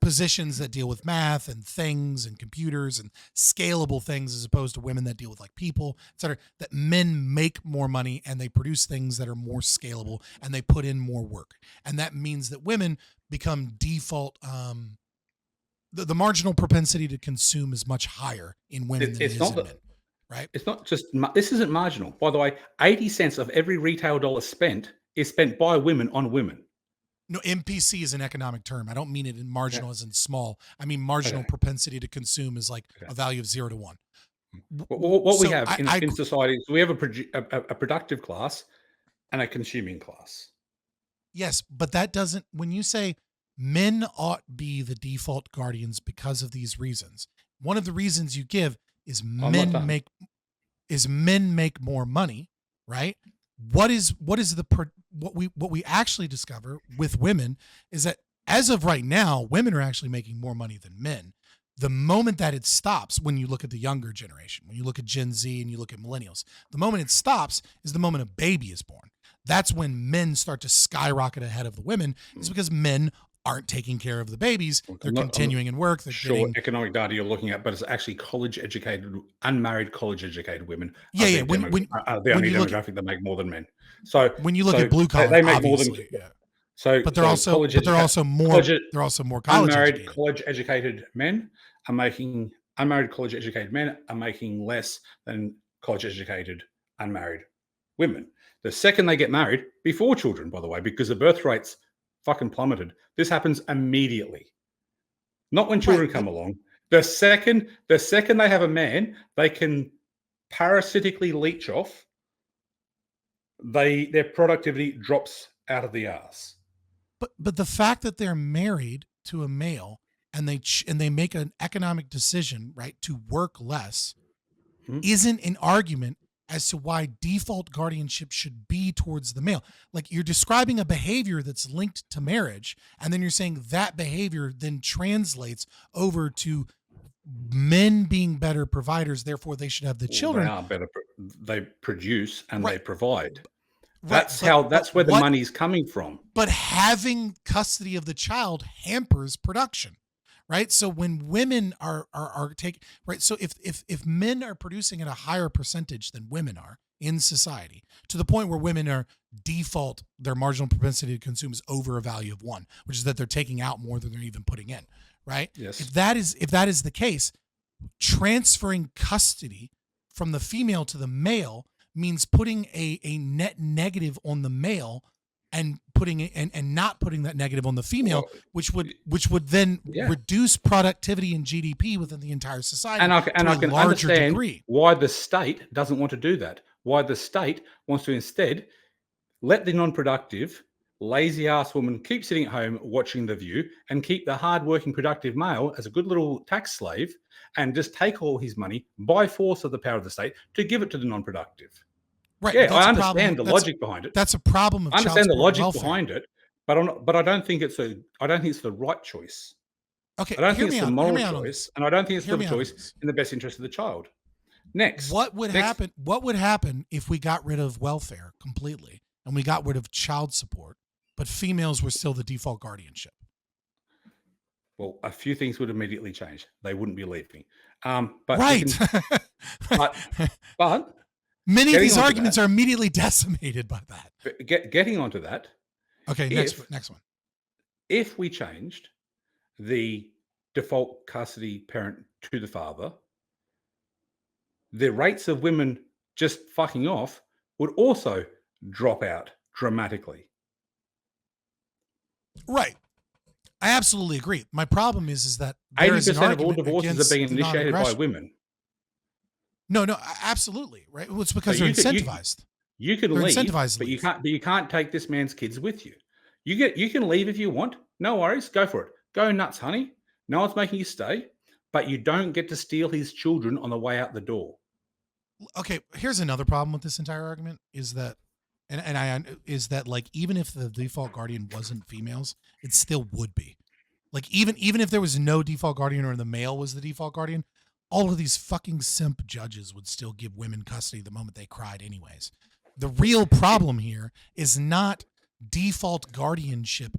positions that deal with math and things and computers and scalable things as opposed to women that deal with like people, et cetera, that men make more money and they produce things that are more scalable and they put in more work. And that means that women become default. The marginal propensity to consume is much higher in women than it is in men. Right? It's not just, this isn't marginal. By the way, 80 cents of every retail dollar spent is spent by women on women. No, MPC is an economic term. I don't mean it in marginal as in small. I mean marginal propensity to consume is like a value of 0 to 1. What we have in society is we have a productive class and a consuming class. Yes, but that doesn't, when you say men ought be the default guardians because of these reasons, one of the reasons you give is men make more money, right? What we actually discover with women is that as of right now, women are actually making more money than men. The moment that it stops, when you look at the younger generation, when you look at Gen Z and you look at millennials, the moment it stops is the moment a baby is born. That's when men start to skyrocket ahead of the women. It's because men aren't taking care of the babies. They're continuing in work. They're getting economic data you're looking at, but it's actually unmarried college-educated women. Yeah. When the only demographic that make more than men. So when you look at blue collar, they make more than. So, but they're also more college unmarried college-educated men are making unmarried college-educated men are making less than college-educated unmarried women. The second they get married, before children, by the way, because the birth rates fucking plummeted. This happens immediately. Not when children come along. The second they have a man, they can parasitically leech off. Their productivity drops out of the ass. But the fact that they're married to a male and they make an economic decision, right, to work less, isn't an argument as to why default guardianship should be towards the male. Like, you're describing a behavior that's linked to marriage, and then you're saying that behavior then translates over to men being better providers, therefore they should have the children. They are better. They produce and they provide. That's where the money's coming from. But having custody of the child hampers production. Right. So when women are taking, right. So if men are producing at a higher percentage than women are in society, to the point where women are default, their marginal propensity to consume is over a value of 1, which is that they're taking out more than they're even putting in. Right. Yes. If that is the case, transferring custody from the female to the male means putting a net negative on the male and putting it and not putting that negative on the female, Well, which would then yeah. reduce productivity and GDP within the entire society And I to can a larger understand degree. why the state doesn't want to do that. Why the state wants to instead let the non-productive, lazy-ass woman keep sitting at home watching The View and keep the hard-working, productive male as a good little tax slave and just take all his money by force of the power of the state to give it to the non-productive. Right. Yeah, But that's I a problem. understand the logic behind it. That's a problem of I child understand the support logic welfare. behind it, but I don't think it's the right choice. Okay, I don't hear think me it's the out. moral Hear me out on choice, this. and I don't think it's Hear the me out on choice this. in the best interest of the child. Next, What would happen? What would happen if we got rid of welfare completely and we got rid of child support, but females were still the default guardianship? Well, a few things would immediately change. They wouldn't be leaving. But we Right. can, but Many of getting these onto arguments that- are immediately decimated by that. getting onto that, Okay, next one. if we changed the default custody parent to the father, the rates of women just fucking off would also drop out dramatically. Right. I absolutely agree. My problem is that there is an 80% of all argument divorces against are being the initiated by non-aggression. women. No, absolutely. Right. Well, it's because So they're you can- you- incentivized. You can They're leave, incentivized to but leave. you can't take this man's kids with you. You can leave if you want. No worries, go for it. Go nuts, honey. No one's making you stay, but you don't get to steal his children on the way out the door. Okay, here's another problem with this entire argument is that is that like even if the default guardian wasn't females, it still would be. Like even if there was no default guardian or the male was the default guardian, all of these fucking simp judges would still give women custody the moment they cried anyways. The real problem here is not default guardianship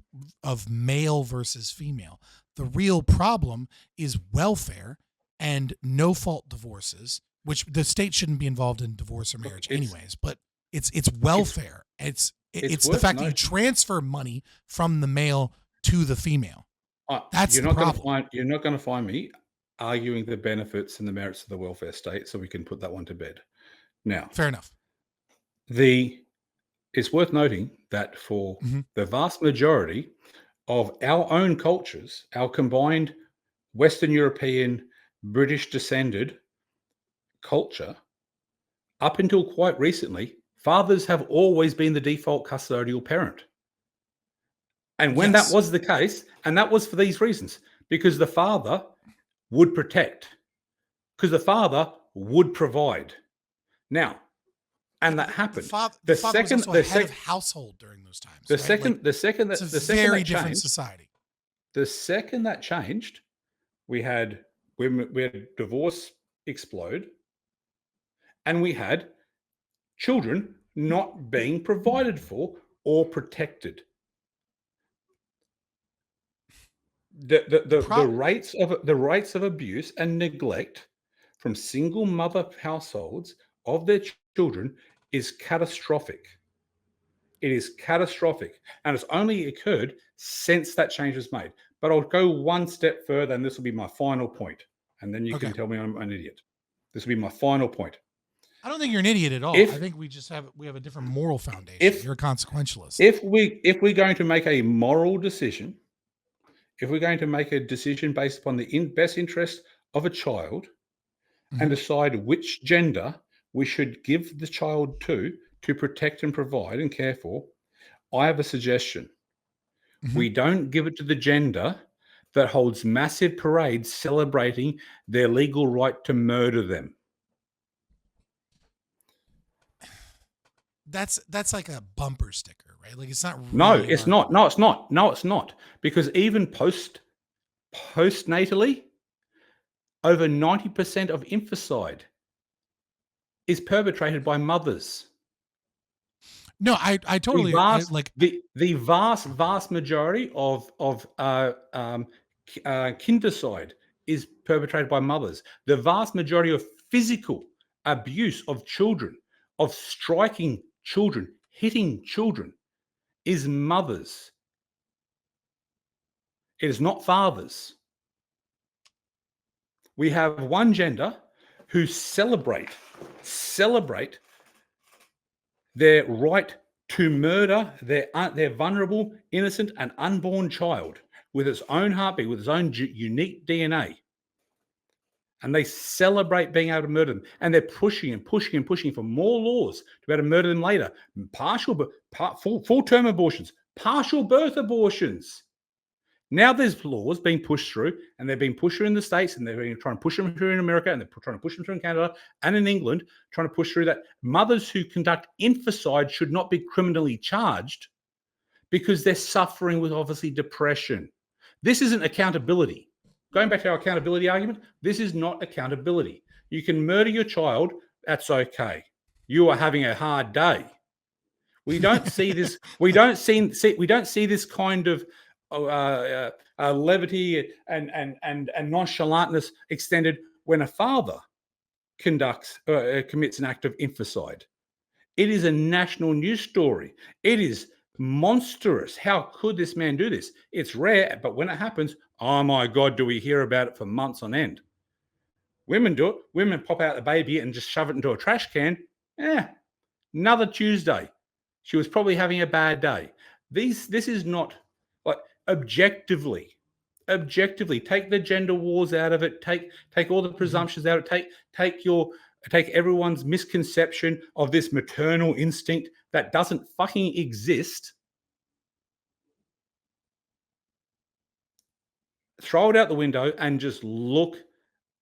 of male versus female. The real problem is welfare and no fault divorces, which the state shouldn't be involved in divorce or marriage anyways, but it's welfare. It's the worth fact that you noting. transfer money from the male to the female. That's you're the not going to problem. find you're not going to find me arguing the benefits and the merits of the welfare state, so we can put that one to bed. Now, Fair enough. it's worth noting that for Mhm. the vast majority of our own cultures, our combined Western European, British descended culture, up until quite recently, fathers have always been the default custodial parent. And when Yes. that was the case, and that was for these reasons, because the father would protect, because the father would provide. Now, and that happened. The father was also a head of household during those times. The right? second Like, the second that it's the a second very that different changed, society. the second that changed, we had divorce explode, and we had children not being provided for or protected. The rates of abuse and neglect from single mother households of their children is catastrophic. It is catastrophic, and it's only occurred since that change was made. But I'll go one step further, and this will be my final point, and then you can tell me I'm an idiot. This will be my final point. I don't think you're an idiot at all. I think we just have a different moral foundation. You're a consequentialist. If we're going to make a moral decision, if we're going to make a decision based upon the best interest of a child, and decide which gender we should give the child to protect and provide and care for, I have a suggestion. We don't give it to the gender that holds massive parades celebrating their legal right to murder them. That's like a bumper sticker, right? Like it's not really No, it's not. No, it's not. No, it's not. Because even postnatally, over 90% of infanticide is perpetrated by mothers. No, I totally the vast majority of kindercide is perpetrated by mothers. The vast majority of physical abuse of children, of striking children, hitting children, is mothers. It is not fathers. We have one gender who celebrate their right to murder their vulnerable, innocent, and unborn child with its own heartbeat, with its own unique DNA. And they celebrate being able to murder them. And they're pushing and pushing and pushing for more laws to be able to murder them later. Full-term abortions, partial birth abortions. Now there's laws being pushed through, and they're being pushed through in the States, and they're trying to push them through in America, and they're trying to push them through in Canada and in England, trying to push through that mothers who conduct infanticide should not be criminally charged because they're suffering with obviously depression. This isn't accountability. Going back to our accountability argument, this is not accountability. You can murder your child, that's okay. You are having a hard day. We don't see this. We don't see this kind of levity and nonchalantness extended when a father commits an act of infanticide. It is a national news story. It is monstrous. How could this man do this? It's rare, but when it happens, oh my God, do we hear about it for months on end? Women do it. Women pop out the baby and just shove it into a trash can. Another Tuesday. She was probably having a bad day. This is not like objectively, take the gender wars out of it. Take all the presumptions out of it. Take everyone's misconception of this maternal instinct that doesn't fucking exist. Throw it out the window and just look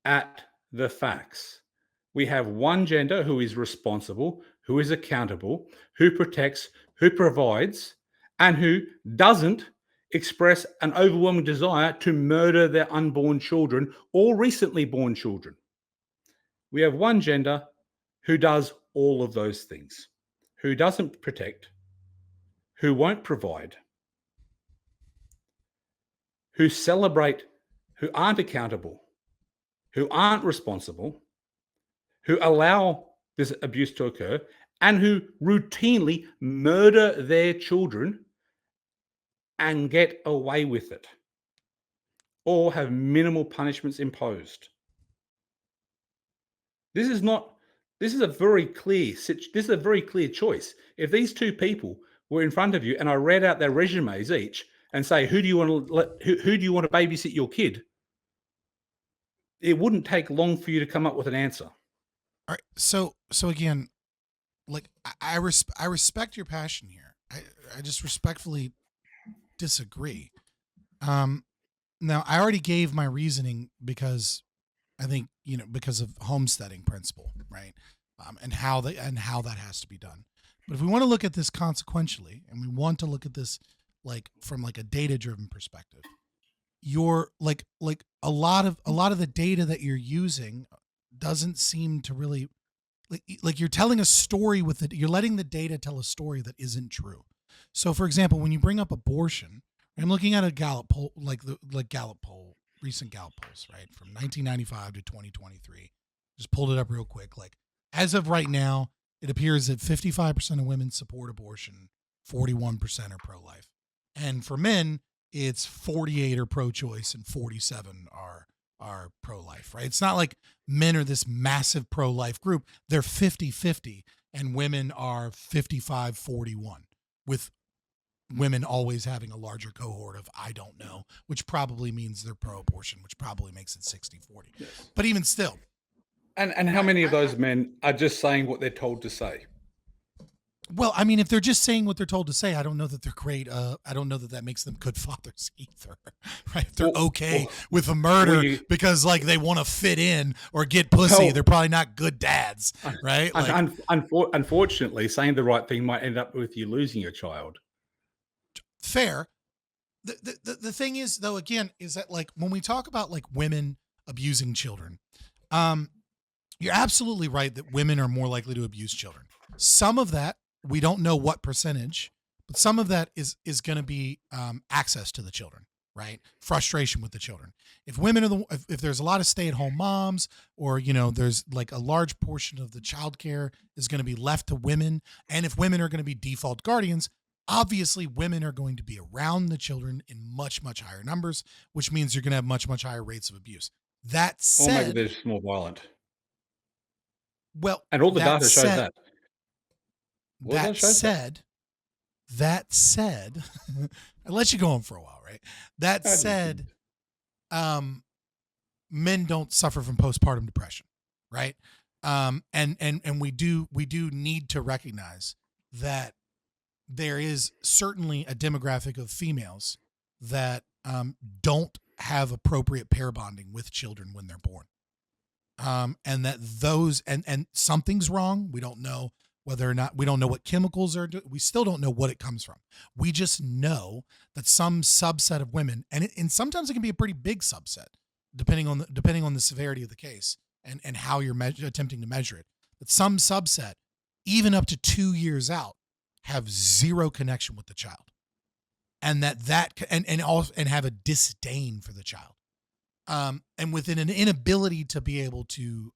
at the facts. We have one gender who is responsible, who is accountable, who protects, who provides, and who doesn't express an overwhelming desire to murder their unborn children or recently born children. We have one gender who does all of those things, who doesn't protect, who won't provide, who celebrate, who aren't accountable, who aren't responsible, who allow this abuse to occur, and who routinely murder their children and get away with it, or have minimal punishments imposed. This is a very clear choice. If these two people were in front of you and I read out their resumes each and say, who do you want to babysit your kid? It wouldn't take long for you to come up with an answer. All right. So again, like I respect your passion here. I just respectfully disagree. Now I already gave my reasoning because I think, because of homesteading principle, right? And how that has to be done. But if we want to look at this consequentially, and we want to look at this like from like a data-driven perspective, you're like a lot of the data that you're using doesn't seem to really like you're telling a story with it. You're letting the data tell a story that isn't true. So, for example, when you bring up abortion, I'm looking at a Gallup poll, recent Gallup polls, right, from 1995 to 2023. Just pulled it up real quick. Like, as of right now, it appears that 55% of women support abortion, 41% are pro-life, and for men, it's 48 are pro-choice and 47 are pro-life. Right? It's not like men are this massive pro-life group. They're 50-50, and women are 55-41, with women always having a larger cohort of I don't know, which probably means they're pro-abortion, which probably makes it 60-40. Yes. But even still. And how many of those men are just saying what they're told to say? Well, I mean, if they're just saying what they're told to say, I don't know that they're great. I don't know that makes them good fathers either, right? If they're okay with a murder because like they want to fit in or get pussy, they're probably not good dads, right? Like, unfortunately, saying the right thing might end up with you losing your child. Fair. The thing is, though, again, is that like when we talk about like women abusing children, you're absolutely right that women are more likely to abuse children. Some of that, we don't know what percentage, but some of that is going to be access to the children, right? Frustration with the children. If women are if there's a lot of stay-at-home moms, or there's like a large portion of the childcare is going to be left to women, and if women are going to be default guardians, obviously women are going to be around the children in much, much higher numbers, which means you're going to have much, much higher rates of abuse. That Or maybe said, they're just more violent. well, And all the that data shows said, that. All the data that shows that. said, that said, I let you go on for a while, right? That I did. said, um, men don't suffer from postpartum depression, right? And we do need to recognize that there is certainly a demographic of females that don't have appropriate pair bonding with children when they're born, and that those and something's wrong. We don't know whether or not, we don't know what chemicals are. We still don't know what it comes from. We just know that some subset of women, and sometimes it can be a pretty big subset, depending on the severity of the case and how you're attempting to measure it. That some subset, even up to 2 years out, have zero connection with the child, and and have a disdain for the child, and with an inability to be able to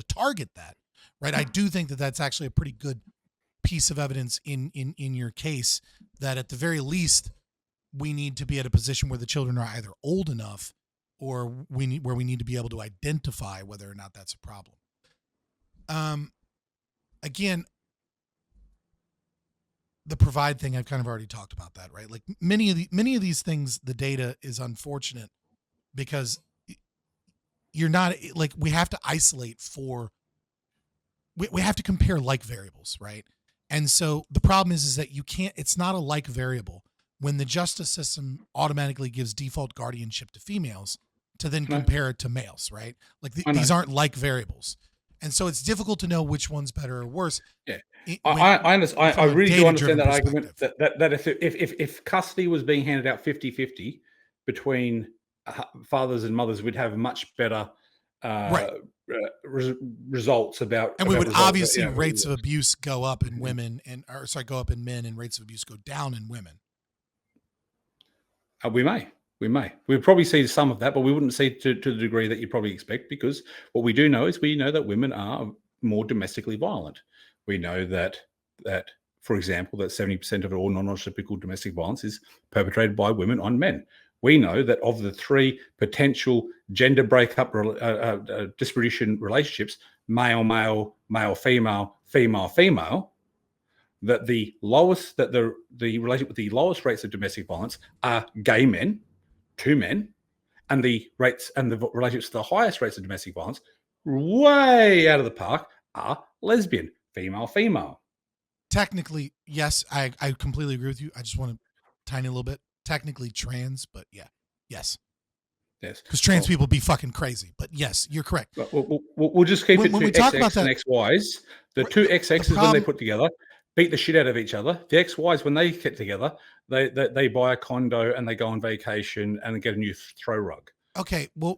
target that, right? I do think that that's actually a pretty good piece of evidence in your case, that at the very least we need to be at a position where the children are either old enough, or we need to be able to identify whether or not that's a problem. Again, the provide thing, I've kind of already talked about that, right? Like many of these things, the data is unfortunate because you're not, like, we have to isolate for, we have to compare like variables, right? And so the problem is that you can't, it's not a like variable when the justice system automatically gives default guardianship to females to then No. compare it to males, right? Like I know. these aren't like variables. And so it's difficult to know which one's better or worse. Yeah. When- I understand. from I a really do understand data-driven that argument perspective. that if custody was being handed out 50-50 between fathers and mothers, we'd have much better Right. uh, results about And we would result. obviously rates of abuse go up in women go up in men, and rates of abuse go down in women. We may. We'd probably see some of that, but we wouldn't see to the degree that you probably expect, because what we do know is we know that women are more domestically violent. We know that, for example, that 70% of all non-reciprocal domestic violence is perpetrated by women on men. We know that of the 3 potential gender breakup disposition relationships, male, male, male, female, female, female, that the relationship with the lowest rates of domestic violence are gay men, 2 men, and the relationships to the highest rates of domestic violence, way out of the park, are lesbian, female, female. Technically, yes, I completely agree with you. I just want to tiny little bit. Technically trans, but yeah. Yes. Yes. Because trans people be fucking crazy. But yes, you're correct. We'll just keep it When to we talk about XX and that, XYs. The right, two the XXs, when they put together, beat the shit out of each other. The XYs, when they get together, they buy a condo and they go on vacation and get a new throw rug. Okay, well,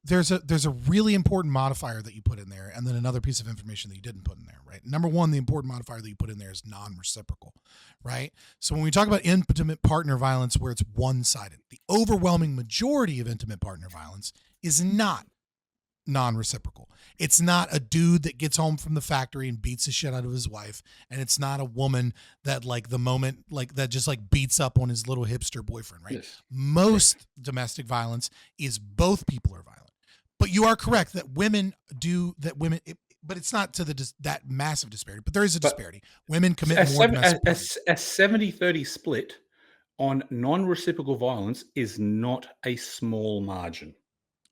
there's a really important modifier that you put in there, and then another piece of information that you didn't put in there, right? Number one, the important modifier that you put in there is non-reciprocal, right? So when we talk about intimate partner violence where it's one-sided, the overwhelming majority of intimate partner violence is not non-reciprocal. It's not a dude that gets home from the factory and beats the shit out of his wife, and it's not a woman that, like, the moment, like, that just like beats up on his little hipster boyfriend, right? Yes. Most domestic violence is both people are violent. But you are correct that women, but it's not to that massive disparity, but there is a disparity. Women commit more domestic violence. A 70-30 split on non-reciprocal violence is not a small margin.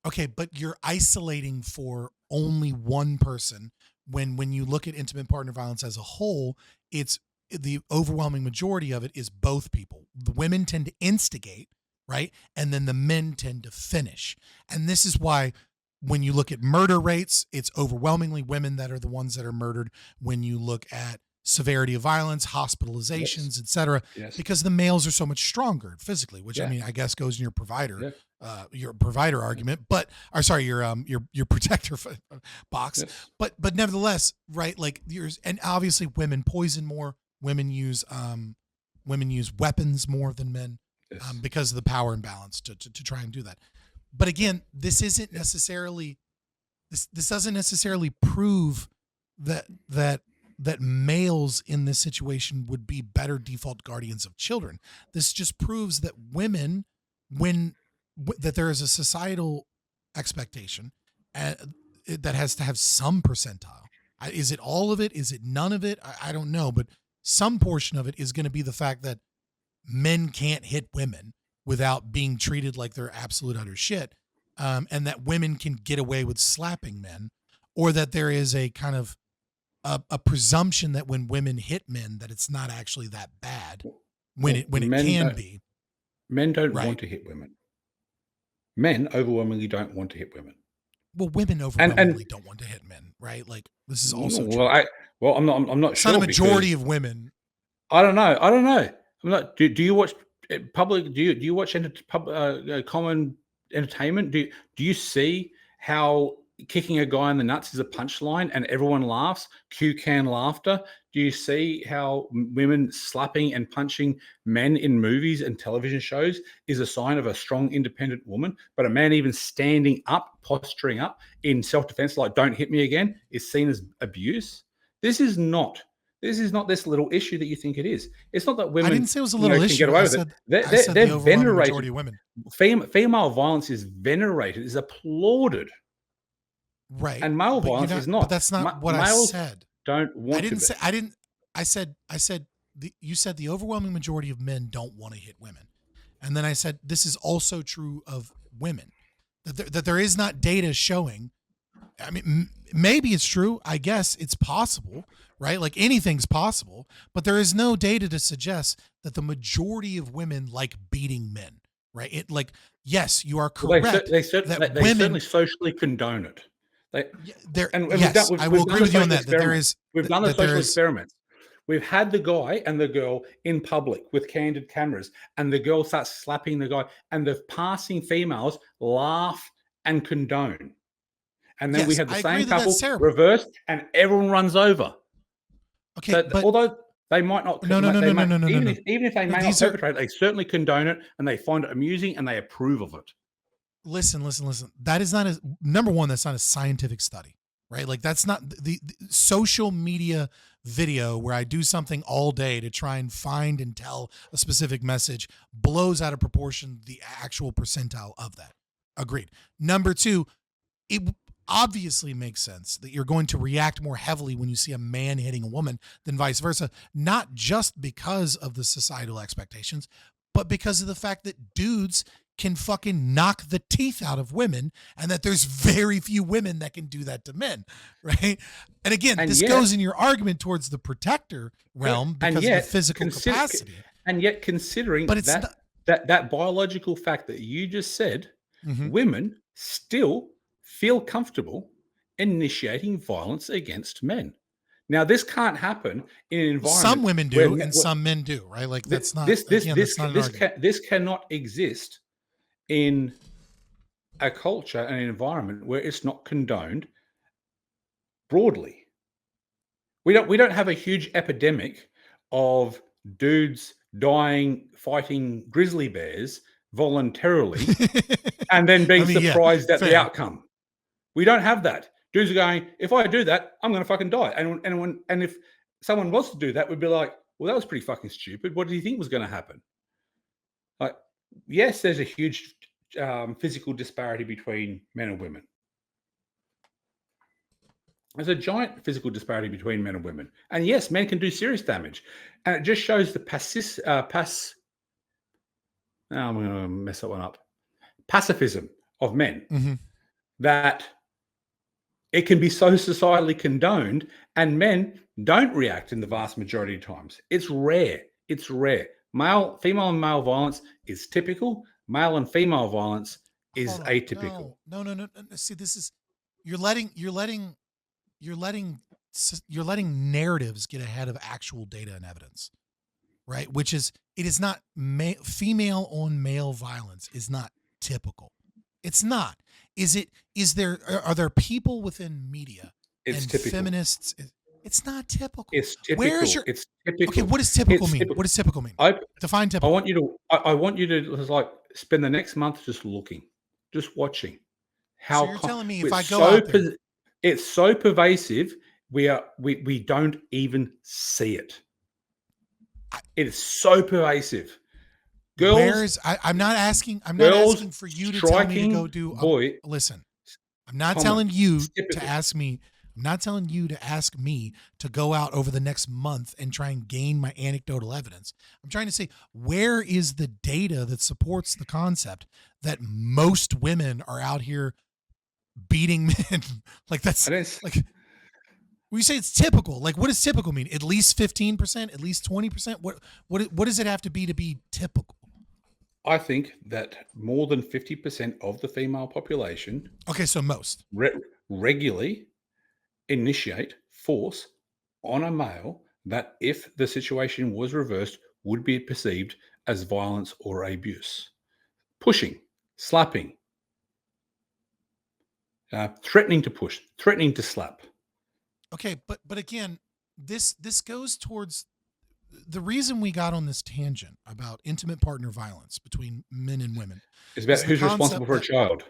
Okay, but you're isolating for only one person when you look at intimate partner violence as a whole. It's the overwhelming majority of it is both people. The women tend to instigate, right? And then the men tend to finish. And this is why when you look at murder rates, it's overwhelmingly women that are the ones that are murdered. When you look at severity of violence, hospitalizations, Yes. etc., Yes. because the males are so much stronger physically, which, I mean, I guess goes in your provider argument, but, or sorry, your protector box. Yes. But nevertheless, right? Like and obviously women poison more. Women use weapons more than men, Yes. because of the power imbalance to try and do that. But again, this doesn't necessarily prove that males in this situation would be better default guardians of children. This just proves that women, when that there is a societal expectation that has to have some percentile. Is it all of it? Is it none of it? I don't know, but some portion of it is going to be the fact that men can't hit women without being treated like they're absolute utter shit, and that women can get away with slapping men, or that there is a kind of a presumption that when women hit men, that it's not actually that bad when it can be. Men don't Right. want to hit women. Men overwhelmingly don't want to hit women. Well, women overwhelmingly don't want to hit men, right? Like this is also true. I'm not It's sure. not a majority of women. I don't know. I'm not. Do you watch public? Do you watch common entertainment? Do you see how kicking a guy in the nuts is a punchline and everyone laughs? Cue can laughter. Do you see how women slapping and punching men in movies and television shows is a sign of a strong, independent woman? But a man even standing up, posturing up in self-defense, like "don't hit me again," is seen as abuse. This is not this little issue that you think it is. It's not that women. I didn't say it was a little issue. Can get away with it. They're the venerated. Majority of women. Female violence is venerated, is applauded. Right. And male violence is not. But that's not what I said. Don't want to. I said you said the overwhelming majority of men don't want to hit women. And then I said this is also true of women. That there is not data showing. I mean, maybe it's true. I guess it's possible, right? Like anything's possible, but there is no data to suggest that the majority of women like beating men, right? It like, yes, you are correct. They certainly socially condone it. I will agree with you on that. We've done the social experiments. We've had the guy and the girl in public with candid cameras, and the girl starts slapping the guy, and the passing females laugh and condone. And then we have the same couple reversed, and everyone runs over. Okay, so but although they might not, no. Even if they may not perpetrate, they certainly condone it, and they find it amusing, and they approve of it. Listen. That is not number one. That's not a scientific study, right? Like that's not the social media video where I do something all day to try and find and tell a specific message blows out of proportion the actual percentile of that. Agreed. Number two, it obviously makes sense that you're going to react more heavily when you see a man hitting a woman than vice versa, not just because of the societal expectations, but because of the fact that dudes can fucking knock the teeth out of women, and that there's very few women that can do that to men, right? And again, this goes in your argument towards the protector realm because of the physical capacity. And yet, considering that biological fact that you just said, women still feel comfortable initiating violence against men. Now, this can't happen in an environment. Some women do, and some men do, right? Like that's not this cannot exist in a culture and an environment where it's not condoned broadly. We don't have a huge epidemic of dudes dying fighting grizzly bears voluntarily and then being surprised at the outcome. We don't have that. Dudes are going, if I do that, I'm going to fucking die. And if someone was to do that, we'd be like, well, that was pretty fucking stupid. What do you think was going to happen? Like, yes, there's a huge physical disparity between men and women. There's a giant physical disparity between men and women. And yes, men can do serious damage. And it just shows the I'm going to mess that one up. Pacifism of men. That it can be so societally condoned, and men don't react in the vast majority of times. It's rare. Female and male violence is typical. Male and female violence is atypical. No. See, this is you're letting narratives get ahead of actual data and evidence, right? Which is it is not female on male violence is not typical. It's not. Are there people within media and typical. Feminists? It's not typical. It's typical. It's typical. Okay, what does typical mean? What does typical mean? Define typical. I want you to like spend the next month just looking, just watching. So you're telling me if I go out there, it's so pervasive, we don't even see it. It is so pervasive. Girls, I'm not asking girls for you to tell me to go striking do boy. listen. I'm not Common. telling you Skip to it. ask me. I'm not telling you to ask me to go out over the next month and try and gain my anecdotal evidence. I'm trying to say, where is the data that supports the concept that most women are out here beating men? Like that's like we say it's typical. Like what does typical mean? At least 15%, at least 20%? What does it have to be typical? I think that more than 50% of the female population Okay, so most. regularly initiate force on a male that, if the situation was reversed, would be perceived as violence or abuse. Pushing, slapping, threatening to push, threatening to slap. Okay, but again, this goes towards the reason we got on this tangent about intimate partner violence between men and women It's about who's responsible for a child.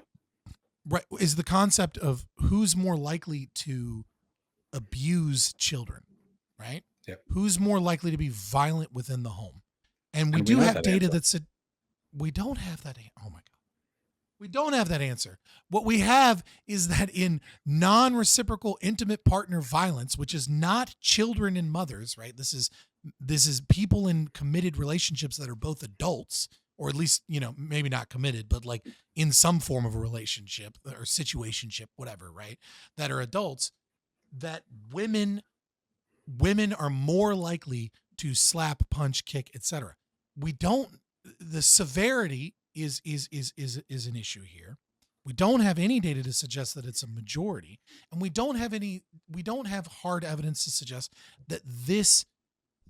Right, is the concept of who's more likely to abuse children, right? Yep. Who's more likely to be violent within the home? And we do know have that data answer. that said we don't have that. Oh my God. We don't have that answer. What we have is that in non-reciprocal intimate partner violence, which is not children and mothers, right? This is people in committed relationships that are both adults, or at least, maybe not committed, but like in some form of a relationship or situationship, whatever, right? That are adults, that women are more likely to slap, punch, kick, etc. The severity is an issue here. We don't have any data to suggest that it's a majority, and we don't have hard evidence to suggest that this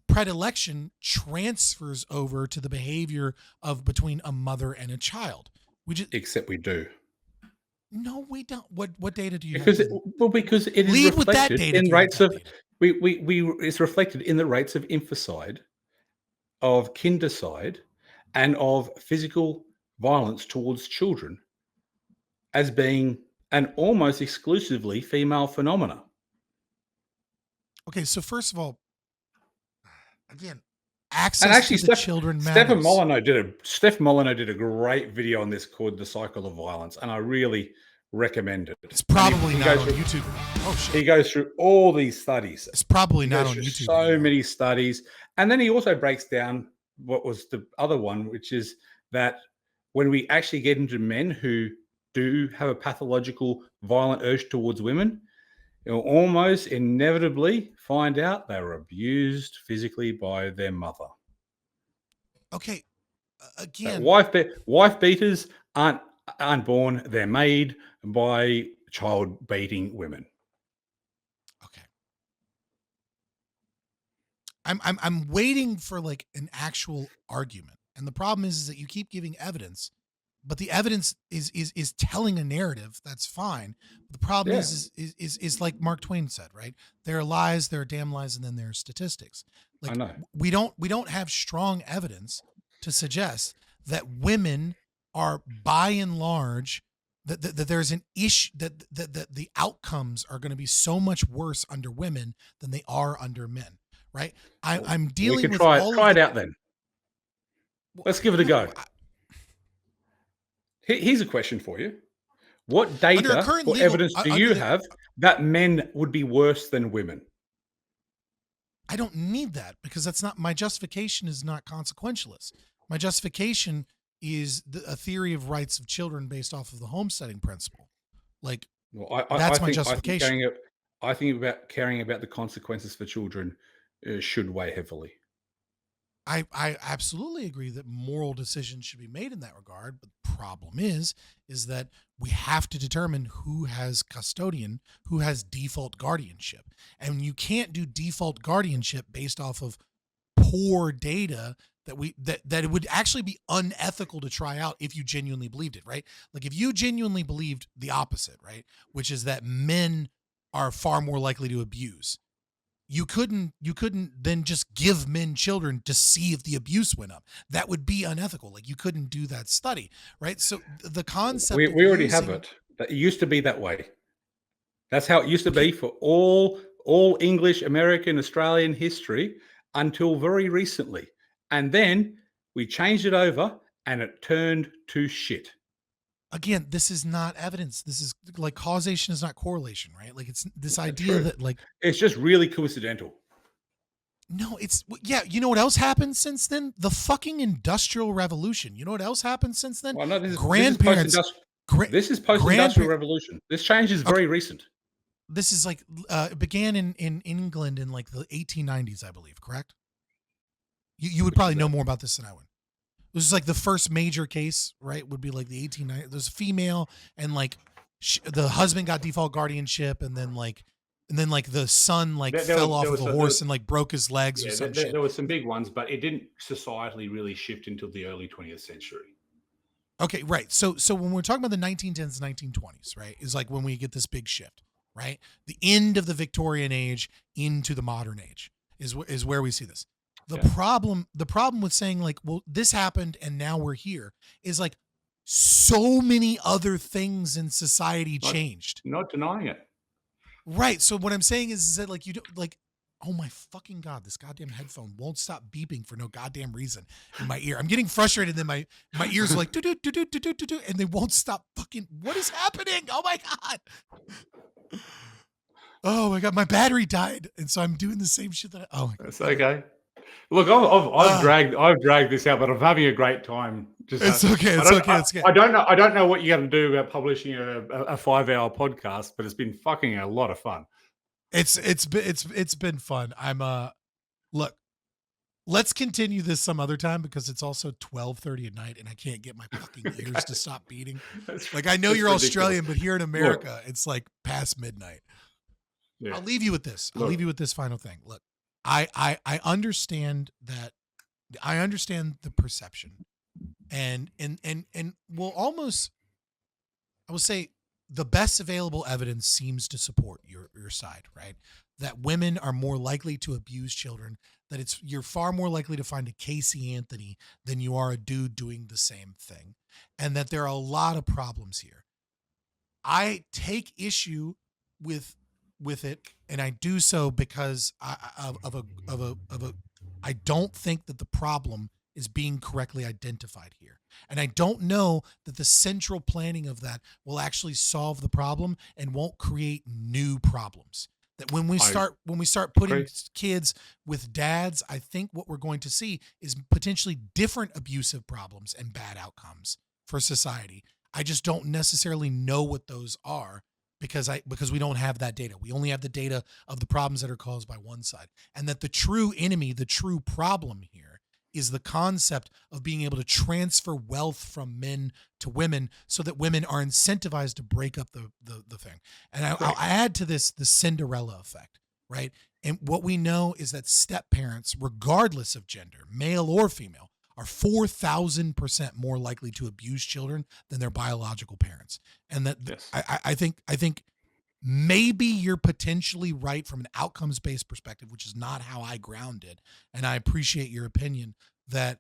predilection transfers over to the behavior of between a mother and a child. Except we do. No, we don't. What data do you Because have? because it is Lead with that reflected data. in rates of it's reflected in the rates of infanticide, of kindercide, and of physical violence towards children as being an almost exclusively female phenomena. Okay, so first of all, again, access And actually, to the children matters. Steph Molyneux did a great video on this called "The Cycle of Violence," and I really recommend it. It's probably not on YouTube. Oh shit! He goes through all these studies. It's probably not on YouTube. So many studies, and then he also breaks down what was the other one, which is that when we actually get into men who do have a pathological violent urge towards women, you'll almost inevitably find out they were abused physically by their mother. Okay, again, wife beaters aren't born; they're made by child beating women. Okay, I'm waiting for like an actual argument, and the problem is that you keep giving evidence, but the evidence is telling a narrative. That's fine. The problem is like Mark Twain said, right? There are lies, there are damn lies, and then there are statistics. Like, I know. we don't have strong evidence to suggest that women are, by and large, that there's an issue that the outcomes are going to be so much worse under women than they are under men, right? I'm dealing with try it out then. Let's give it a go. Here's a question for you. What data or evidence do you have that men would be worse than women? I don't need that, because that's not my justification. Is not consequentialist. My justification is a theory of rights of children based off of the homesteading principle. Like, that's my justification. I think about caring about the consequences for children should weigh heavily. I absolutely agree that moral decisions should be made in that regard. But the problem is that we have to determine who has custodian, who has default guardianship. And you can't do default guardianship based off of poor data that it would actually be unethical to try out if you genuinely believed it, right? Like if you genuinely believed the opposite, right? Which is that men are far more likely to abuse. You couldn't then just give men children to see if the abuse went up. That would be unethical. Like you couldn't do that study, right? So the concept we already have it. It used to be that way. That's how it used to be for all English, American, Australian history until very recently. And then We changed it over, and it turned to shit. Again, this is not evidence. This is like causation is not correlation, right? Like it's this idea True. that like It's just really coincidental. no, it's yeah. You know what else happened since then? The fucking Industrial Revolution. You know what else happened since then? Well, no, this is Grandparents, post-industrial. This is post-industrial grandparents. revolution. This change is Okay, very recent. this is like it began in England in like the 1890s, I believe. Correct? You would Which probably is know that? more about this than I would. This is like the first major case, right? Would be like the 1890s. There's a female, and like the husband got default guardianship, and then like the son like fell off of a horse and like broke his legs or some shit. There were some big ones, but it didn't societally really shift until the early 20th century. Okay, right. So when we're talking about the 1910s, 1920s, right, is like when we get this big shift, right? The end of the Victorian age into the modern age is where we see this. The problem with saying like, well, this happened and now we're here is like so many other things in society changed. Not denying it. Right. So what I'm saying is that like you don't like, oh my fucking God, this goddamn headphone won't stop beeping for no goddamn reason in my ear. I'm getting frustrated. Then my ears are like do do do do do do do, and they won't stop fucking. What is happening? Oh my God. Oh my God, my battery died, and so I'm doing the same shit that. Oh my God. It's okay. Look, I've dragged this out, but I'm having a great time. It's okay. It's okay. It's okay. I don't know what you're going to do about publishing a 5-hour podcast, but it's been fucking a lot of fun. It's been fun. Look, let's continue this some other time because it's also 12:30 at night and I can't get my fucking ears to stop beating. Like I know you're ridiculous. Australian, but here in America, it's like past midnight. Yeah. I'll leave you with this. I'll leave you with this final thing. Look, I understand that. I understand the perception, and we'll almost, I will say, the best available evidence seems to support your side, right? That women are more likely to abuse children. That you're far more likely to find a Casey Anthony than you are a dude doing the same thing, and that there are a lot of problems here. I take issue with it, and I do so because I don't think that the problem is being correctly identified here. And I don't know that the central planning of that will actually solve the problem and won't create new problems. That when we start putting kids with dads, I think what we're going to see is potentially different abusive problems and bad outcomes for society. I just don't necessarily know what those are because we don't have that data. We only have the data of the problems that are caused by one side. And that the true enemy, the true problem here is the concept of being able to transfer wealth from men to women so that women are incentivized to break up the thing. And I'll add to this the Cinderella effect, right? And what we know is that step parents, regardless of gender, male or female, are 4,000% more likely to abuse children than their biological parents. And that I think maybe you're potentially right from an outcomes-based perspective, which is not how I ground it. And I appreciate your opinion that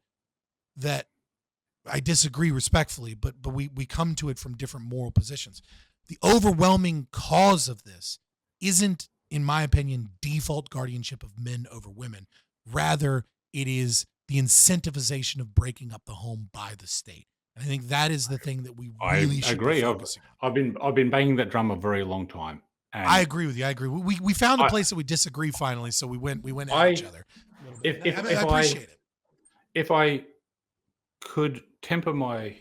I disagree respectfully, but we come to it from different moral positions. The overwhelming cause of this isn't, in my opinion, default guardianship of men over women. Rather, it is the incentivization of breaking up the home by the state. And I think that is the thing that we really should be focusing on. I've been banging that drum a very long time. And I agree with you. I agree. We found a place that we disagree finally, so we went at each other. I appreciate it. If I could temper my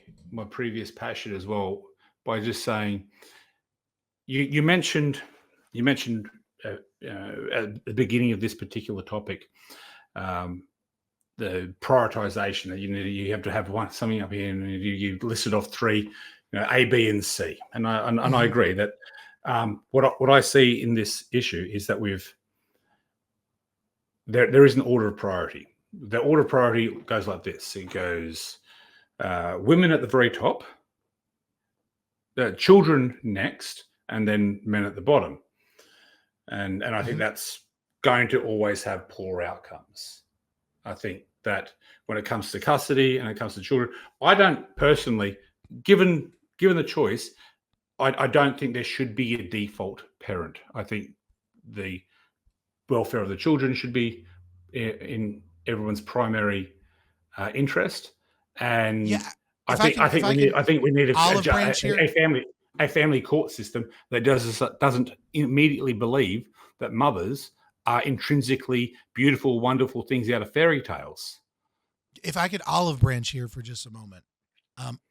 previous passion as well by just saying, you mentioned at the beginning of this particular topic, the prioritization that you have to have something up here, and you listed off three, A, B, and C, and I agree that what I see in this issue is that there is an order of priority. The order of priority goes like this: it goes women at the very top, children next, and then men at the bottom, and I think that's going to always have poor outcomes. I think that when it comes to custody and it comes to children, I don't personally, given the choice, I don't think there should be a default parent. I think the welfare of the children should be in everyone's primary interest, and Yeah. I If I think can, I if think I we need can I think we need olive branch here. a family court system that doesn't immediately believe that mothers are intrinsically beautiful, wonderful things out of fairy tales. If I could olive branch here for just a moment,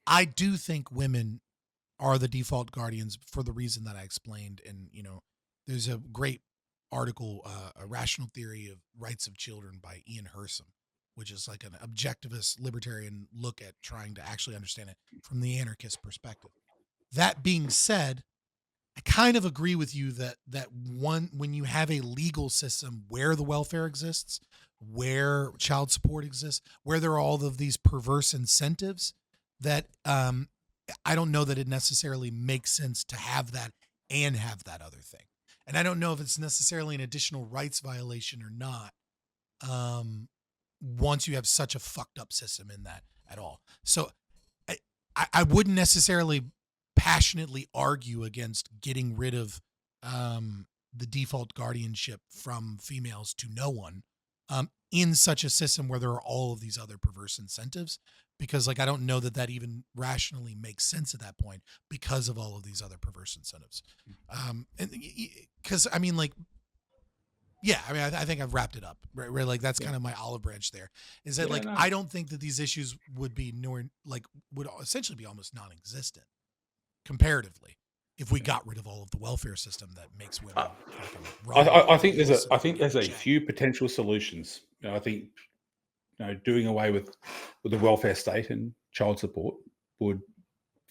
I do think women are the default guardians for the reason that I explained. And, there's a great article, A Rational Theory of Rights of Children by Ian Hersom, which is like an objectivist libertarian look at trying to actually understand it from the anarchist perspective. That being said, I kind of agree with you that when you have a legal system where the welfare exists, where child support exists, where there are all of these perverse incentives, that I don't know that it necessarily makes sense to have that and have that other thing. And I don't know if it's necessarily an additional rights violation or not. Once you have such a fucked up system in that at all. So I wouldn't necessarily passionately argue against getting rid of the default guardianship from females to no one in such a system where there are all of these other perverse incentives, because like I don't know that even rationally makes sense at that point because of all of these other perverse incentives. And because I mean, like, yeah, I mean, I think I've wrapped it up, right? Like that's kind of my olive branch there. Is that like No. I don't think that these issues would would essentially be almost non-existent comparatively if we got rid of all of the welfare system that makes women fucking wrong. I think there's a few potential solutions. I think doing away with the welfare state and child support would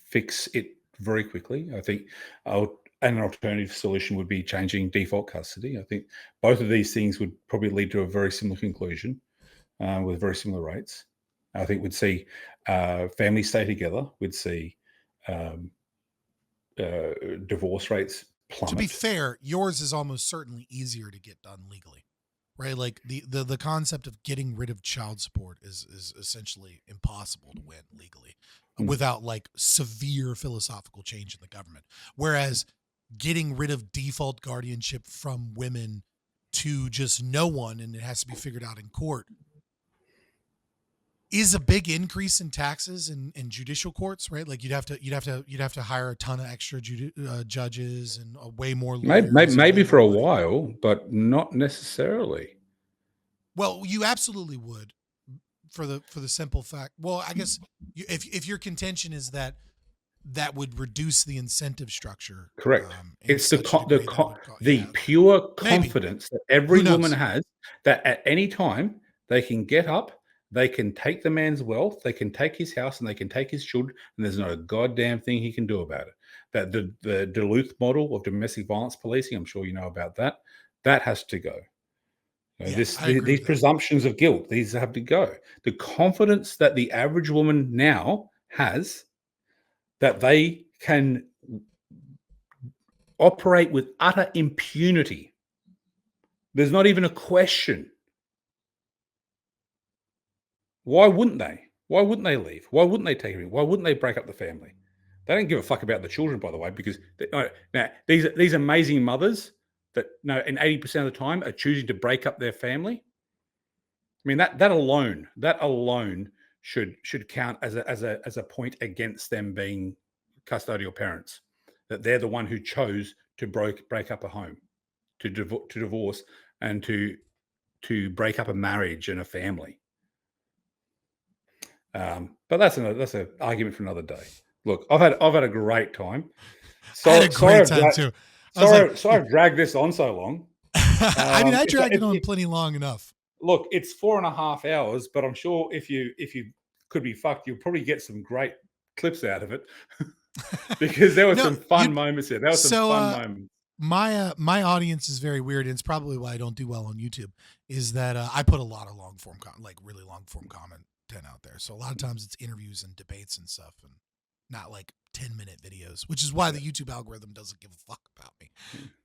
fix it very quickly. I think an alternative solution would be changing default custody. I think both of these things would probably lead to a very similar conclusion with very similar rates. I think we'd see families stay together. We'd see divorce rates plummet. To be fair, yours is almost certainly easier to get done legally, right? Like the concept of getting rid of child support is essentially impossible to win legally without like severe philosophical change in the government. Whereas getting rid of default guardianship from women to just no one, and it has to be figured out in court, is a big increase in taxes in judicial courts, right? Like you'd have to hire a ton of extra judges and way more lawyers. Maybe for a while, but not necessarily. Well, you absolutely would, for the simple fact. Well, I guess if your contention is that would reduce the incentive structure, correct. It's the yeah, pure confidence that every woman has that at any time they can get up. They can take the man's wealth, they can take his house, and they can take his children, and there's not a goddamn thing he can do about it. That the Duluth model of domestic violence policing, I'm sure you know about that, that has to go. These presumptions of guilt, these have to go. The confidence that the average woman now has that they can operate with utter impunity. There's not even a question. Why wouldn't they? Why wouldn't they leave? Why wouldn't they take it? Why wouldn't they break up the family? They don't give a fuck about the children, by the way, because now these amazing mothers that and 80% of the time are choosing to break up their family. I mean that alone should count as a point against them being custodial parents. That they're the one who chose to break up a home, to divorce, and to break up a marriage and a family. But that's an argument for another day. Look, I've had a great time. Sorry I've dragged this on so long. I mean, I dragged it on plenty long enough. Look, it's 4.5 hours, but I'm sure if you could be fucked, you'll probably get some great clips out of it because there were some fun moments here. There were some fun moments. My audience is very weird, and it's probably why I don't do well on YouTube. Is that I put a lot of long form, really long form content out there. So a lot of times it's interviews and debates and stuff, and not like 10-minute videos, which is why the YouTube algorithm doesn't give a fuck about me.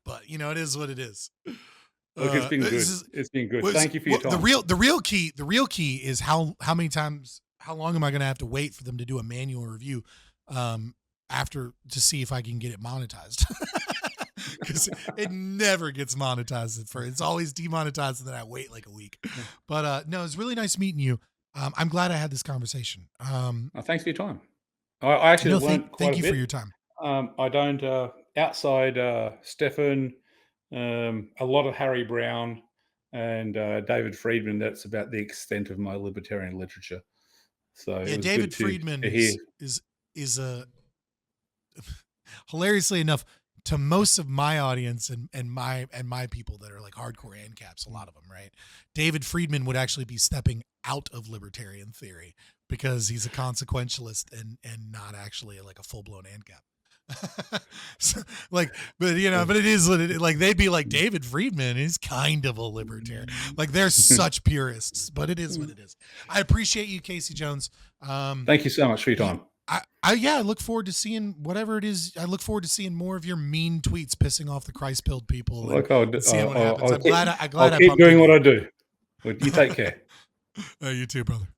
But it is what it is. Look, it's been good. It's been good. Thank you for your time. The real key is how long am I going to have to wait for them to do a manual review after to see if I can get it monetized. Because it never gets monetized it's always demonetized, and then I wait like a week. But no, it's really nice meeting you. I'm glad I had this conversation. Thanks for your time. I actually No, learned quite thank a you for bit. your time. I don't, outside Stefan, a lot of Harry Brown and David Friedman, that's about the extent of my libertarian literature. So it Yeah, was good David Friedman to hear. is a hilariously enough, to most of my audience and my people that are like hardcore ANCAPs, a lot of them, right? David Friedman would actually be stepping out of libertarian theory because he's a consequentialist and not actually like a full blown ANCAP. So, like, but but it is what it, like they'd be like, David Friedman is kind of a libertarian. Like they're such purists, but it is what it is. I appreciate you, Casey Jones. Thank you so much for your time. I look forward to seeing whatever it is. I look forward to seeing more of your mean tweets pissing off the ChristPilled people and, Look, I'll, and seeing what happens. I'll I'm glad I keep doing bumped what into I do. But you take care. you. You too, brother.